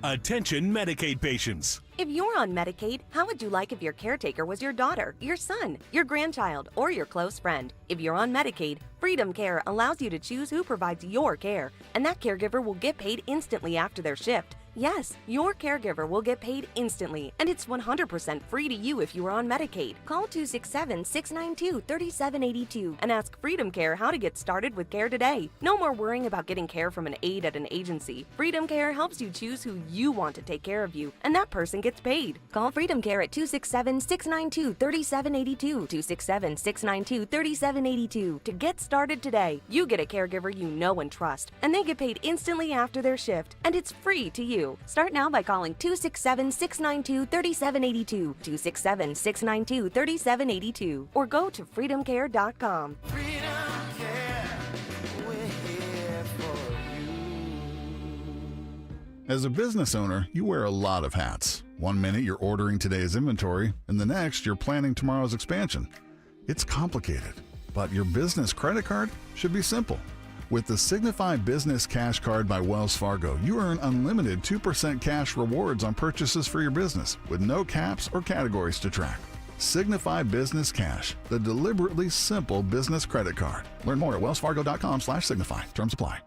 Speaker 1: Attention Medicaid patients.
Speaker 23: If you're on Medicaid, how would you like if your caretaker was your daughter, your son, your grandchild, or your close friend? If you're on Medicaid, Freedom Care allows you to choose who provides your care, and that caregiver will get paid instantly after their shift. Yes, your caregiver will get paid instantly, and it's 100% free to you if you are on Medicaid. Call 267-692-3782 and ask Freedom Care how to get started with care today. No more worrying about getting care from an aide at an agency. Freedom Care helps you choose who you want to take care of you, and that person gets paid. Call Freedom Care at 267-692-3782, 267-692-3782 to get started today. You get a caregiver you know and trust, and they get paid instantly after their shift, and it's free to you. Start now by calling 267-692-3782, 267-692-3782, or go to freedomcare.com.
Speaker 24: As a business owner, you wear a lot of hats. One minute you're ordering today's inventory, and the next you're planning tomorrow's expansion. It's complicated, but your business credit card should be simple. With the Signify Business Cash Card by Wells Fargo, you earn unlimited 2% cash rewards on purchases for your business with no caps or categories to track. Signify Business Cash, the deliberately simple business credit card. Learn more at wellsfargo.com/signify. Terms apply.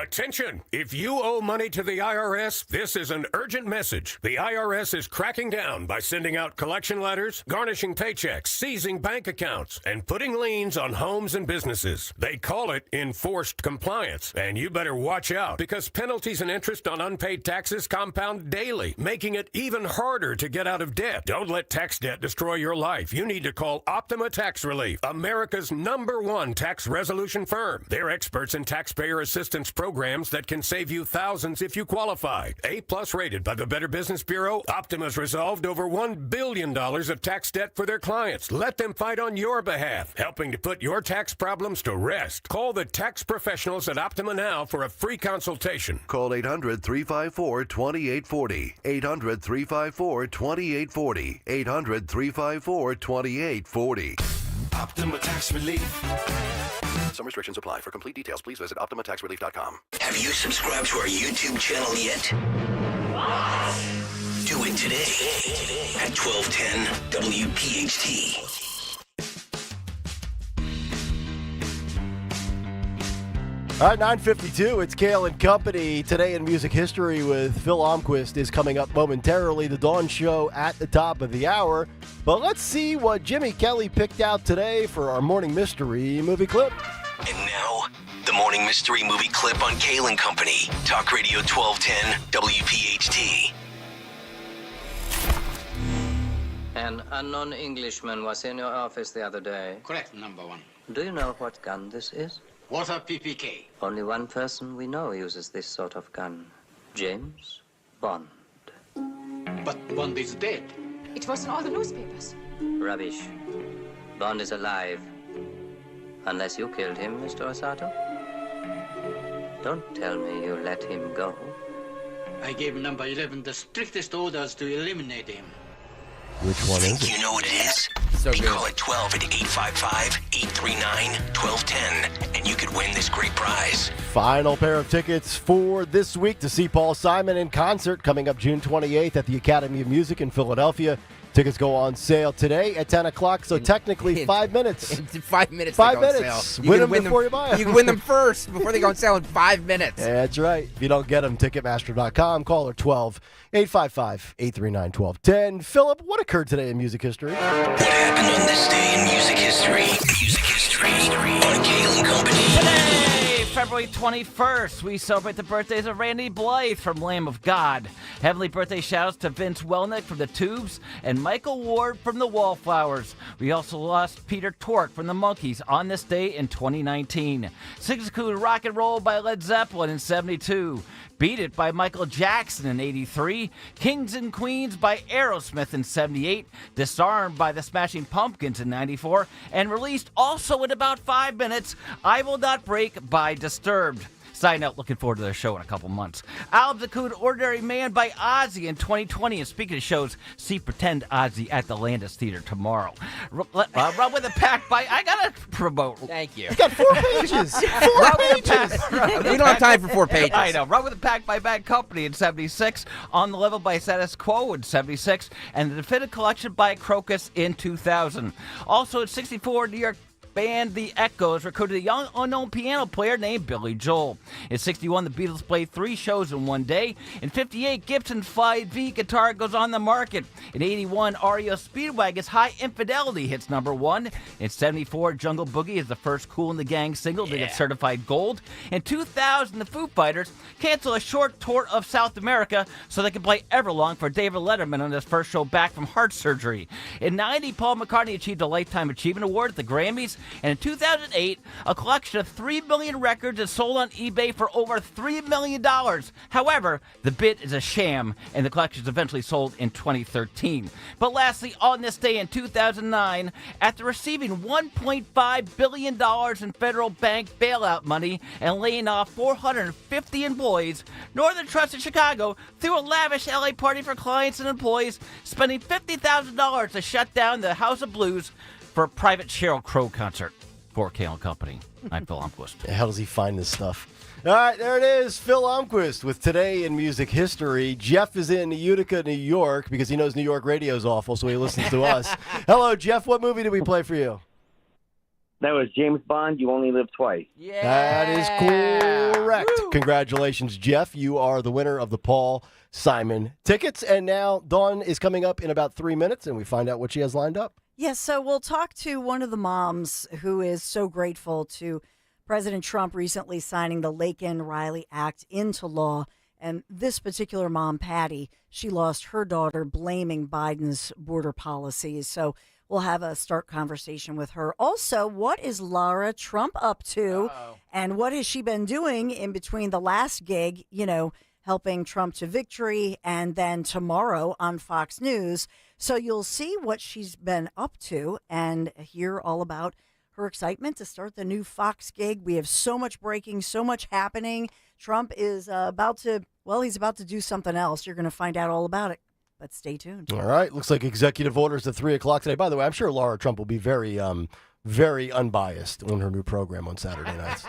Speaker 25: Attention! If you owe money to the IRS, this is an urgent message. The IRS is cracking down by sending out collection letters, garnishing paychecks, seizing bank accounts, and putting liens on homes and businesses. They call it enforced compliance, and you better watch out because penalties and interest on unpaid taxes compound daily, making it even harder to get out of debt. Don't let tax debt destroy your life. You need to call Optima Tax Relief, America's #1 tax resolution firm. They're experts in taxpayer assistance programs that can save you thousands if you qualify. A+ rated by the Better Business Bureau, Optima's resolved over $1 billion of tax debt for their clients. Let them fight on your behalf, helping to put your tax problems to rest. Call the tax professionals at Optima now for a free consultation.
Speaker 27: Call 800-354-2840. 800-354-2840. 800-354-2840.
Speaker 8: Optima Tax Relief.
Speaker 6: Some restrictions apply. For complete details, please visit OptimaTaxRelief.com.
Speaker 8: Have you subscribed to our YouTube channel yet? Do it today at 1210 WPHT.
Speaker 11: All right, 9:52. It's Kayal and Company. Today in music history with Phil Almquist is coming up momentarily. The Dawn Show at the top of the hour. But let's see what Jimmy Kelly picked out today for our morning mystery movie clip.
Speaker 8: And now, the morning mystery movie clip on Kayal and Company. Talk Radio 1210 WPHT.
Speaker 14: An unknown Englishman was in your office the other day.
Speaker 15: Correct, number one.
Speaker 14: Do you know what gun this is?
Speaker 15: Water PPK.
Speaker 14: Only one person we know uses this sort of gun. James Bond.
Speaker 15: But Bond is dead.
Speaker 16: It was in all the newspapers.
Speaker 14: Rubbish. Bond is alive. Unless you killed him, Mr. Osato. Don't tell me you let him go.
Speaker 15: I gave number 11 the strictest orders to eliminate him.
Speaker 11: Which one is it?
Speaker 8: You know what it is?
Speaker 2: So
Speaker 8: you
Speaker 2: good.
Speaker 8: call it 12 at 855-839-1210, and you could win this great prize.
Speaker 11: Final pair of tickets for this week to see Paul Simon in concert coming up June 28th at the Academy of Music in Philadelphia. Tickets go on sale today at 10 o'clock, so technically 5 minutes.
Speaker 2: 5 minutes.
Speaker 11: 5
Speaker 2: they go on
Speaker 11: minutes.
Speaker 2: sale.
Speaker 11: Win them before you buy them.
Speaker 2: You can win them first before they go on sale in 5 minutes.
Speaker 11: That's right. If you don't get them, Ticketmaster.com. Caller 12-855-839-1210. Philip, what occurred today in music history?
Speaker 8: What happened on this day in music history? Music history on Kayal and Company.
Speaker 20: Today, February 21st, we celebrate the birthdays of Randy Blythe from Lamb of God. Heavenly birthday shout-outs to Vince Welnick from the Tubes and Michael Ward from the Wallflowers. We also lost Peter Tork from the Monkees on this day in 2019. Six Cool Rock and Roll by Led Zeppelin in 72. Beat It by Michael Jackson in 83. Kings and Queens by Aerosmith in 78. Disarmed by the Smashing Pumpkins in 94. And released also in about 5 minutes, I Will Not Break by Disturbed. Side note, looking forward to their show in a couple months. Albums include Ordinary Man by Ozzy in 2020. And speaking of shows, see Pretend Ozzy at the Landis Theater tomorrow. Run with the Pack by... I got to promote.
Speaker 2: Thank you.
Speaker 11: You got 4 pages. 4 pages.
Speaker 2: We don't have time for 4 pages.
Speaker 20: I know. Run with the Pack by Bad Company in 76. On the Level by Status Quo in 76. And the Definitive Collection by Crocus in 2000. Also in 64, New York band The Echoes recruited a young unknown piano player named Billy Joel. In 61, the Beatles played 3 shows in one day. In 58, Gibson's 5V guitar goes on the market. In 81, REO Speedwagon's High Infidelity hits number 1. In 74, Jungle Boogie is the first Kool and the Gang single to get certified gold. In 2000, the Foo Fighters cancel a short tour of South America so they can play Everlong for David Letterman on his first show back from heart surgery. In 90, Paul McCartney achieved a Lifetime Achievement Award at the Grammys. And in 2008, a collection of 3 million records is sold on eBay for over $3 million. However, the bid is a sham, and the collection is eventually sold in 2013. But lastly, on this day in 2009, after receiving $1.5 billion in federal bank bailout money and laying off 450 employees, Northern Trust in Chicago threw a lavish LA party for clients and employees, spending $50,000 to shut down the House of Blues for a private Sheryl Crow concert. For Kayal Company. I'm Phil Almquist.
Speaker 11: How does he find this stuff? All right, there it is. Phil Almquist with Today in Music History. Jeff is in Utica, New York, because he knows New York radio is awful, so he listens to us. Hello, Jeff. What movie did we play for you?
Speaker 26: That was James Bond, You Only Live Twice.
Speaker 20: Yeah.
Speaker 11: That is correct. Woo. Congratulations, Jeff. You are the winner of the Paul Simon tickets. And now Dawn is coming up in about 3 minutes, and we find out what she has lined up.
Speaker 17: Yes, so we'll talk to one of the moms who is so grateful to President Trump recently signing the Laken-Riley Act into law. And this particular mom, Patty, she lost her daughter blaming Biden's border policies. So we'll have a start conversation with her. Also, what is Lara Trump up to? And what has she been doing in between the last gig, helping Trump to victory, and then tomorrow on Fox News? So you'll see what she's been up to and hear all about her excitement to start the new Fox gig. We have so much breaking, so much happening. Trump is he's about to do something else. You're going to find out all about it, but stay tuned.
Speaker 11: All right. Looks like executive orders at 3 o'clock today. By the way, I'm sure Lara Trump will be very very unbiased on her new program on Saturday nights.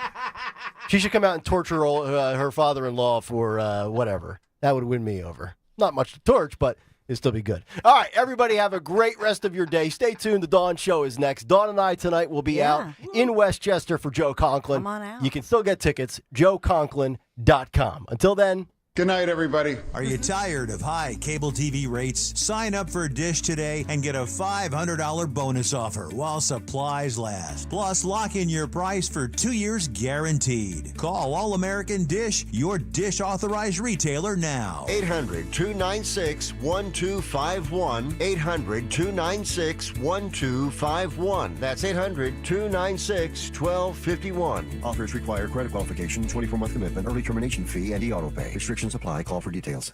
Speaker 11: She should come out and torture her father-in-law for whatever. That would win me over. Not much to torch, but it'd still be good. All right, everybody have a great rest of your day. Stay tuned. The Dawn Show is next. Dawn and I tonight will be out in Westchester for Joe Conklin.
Speaker 17: Come on out.
Speaker 11: You can still get tickets, joeconklin.com. Until then,
Speaker 4: good night, everybody.
Speaker 7: Are you tired of high cable TV rates? Sign up for Dish today and get a $500 bonus offer while supplies last. Plus, lock in your price for 2 years guaranteed. Call All American Dish, your Dish authorized retailer now.
Speaker 9: 800-296-1251. 800-296-1251. That's 800-296-1251.
Speaker 6: Offers require credit qualification, 24-month commitment, early termination fee, and e-auto pay. Restrictions apply. Call for details.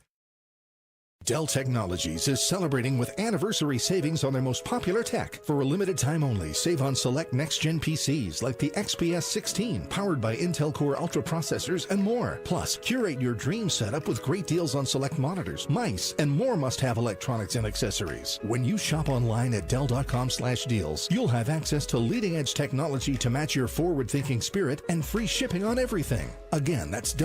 Speaker 10: Dell Technologies is celebrating with anniversary savings on their most popular tech. For a limited time only, save on select next-gen PCs like the XPS 16, powered by Intel Core Ultra processors and more. Plus, curate your dream setup with great deals on select monitors, mice, and more must-have electronics and accessories. When you shop online at Dell.com/deals, you'll have access to leading-edge technology to match your forward-thinking spirit and free shipping on everything. Again, that's Dell.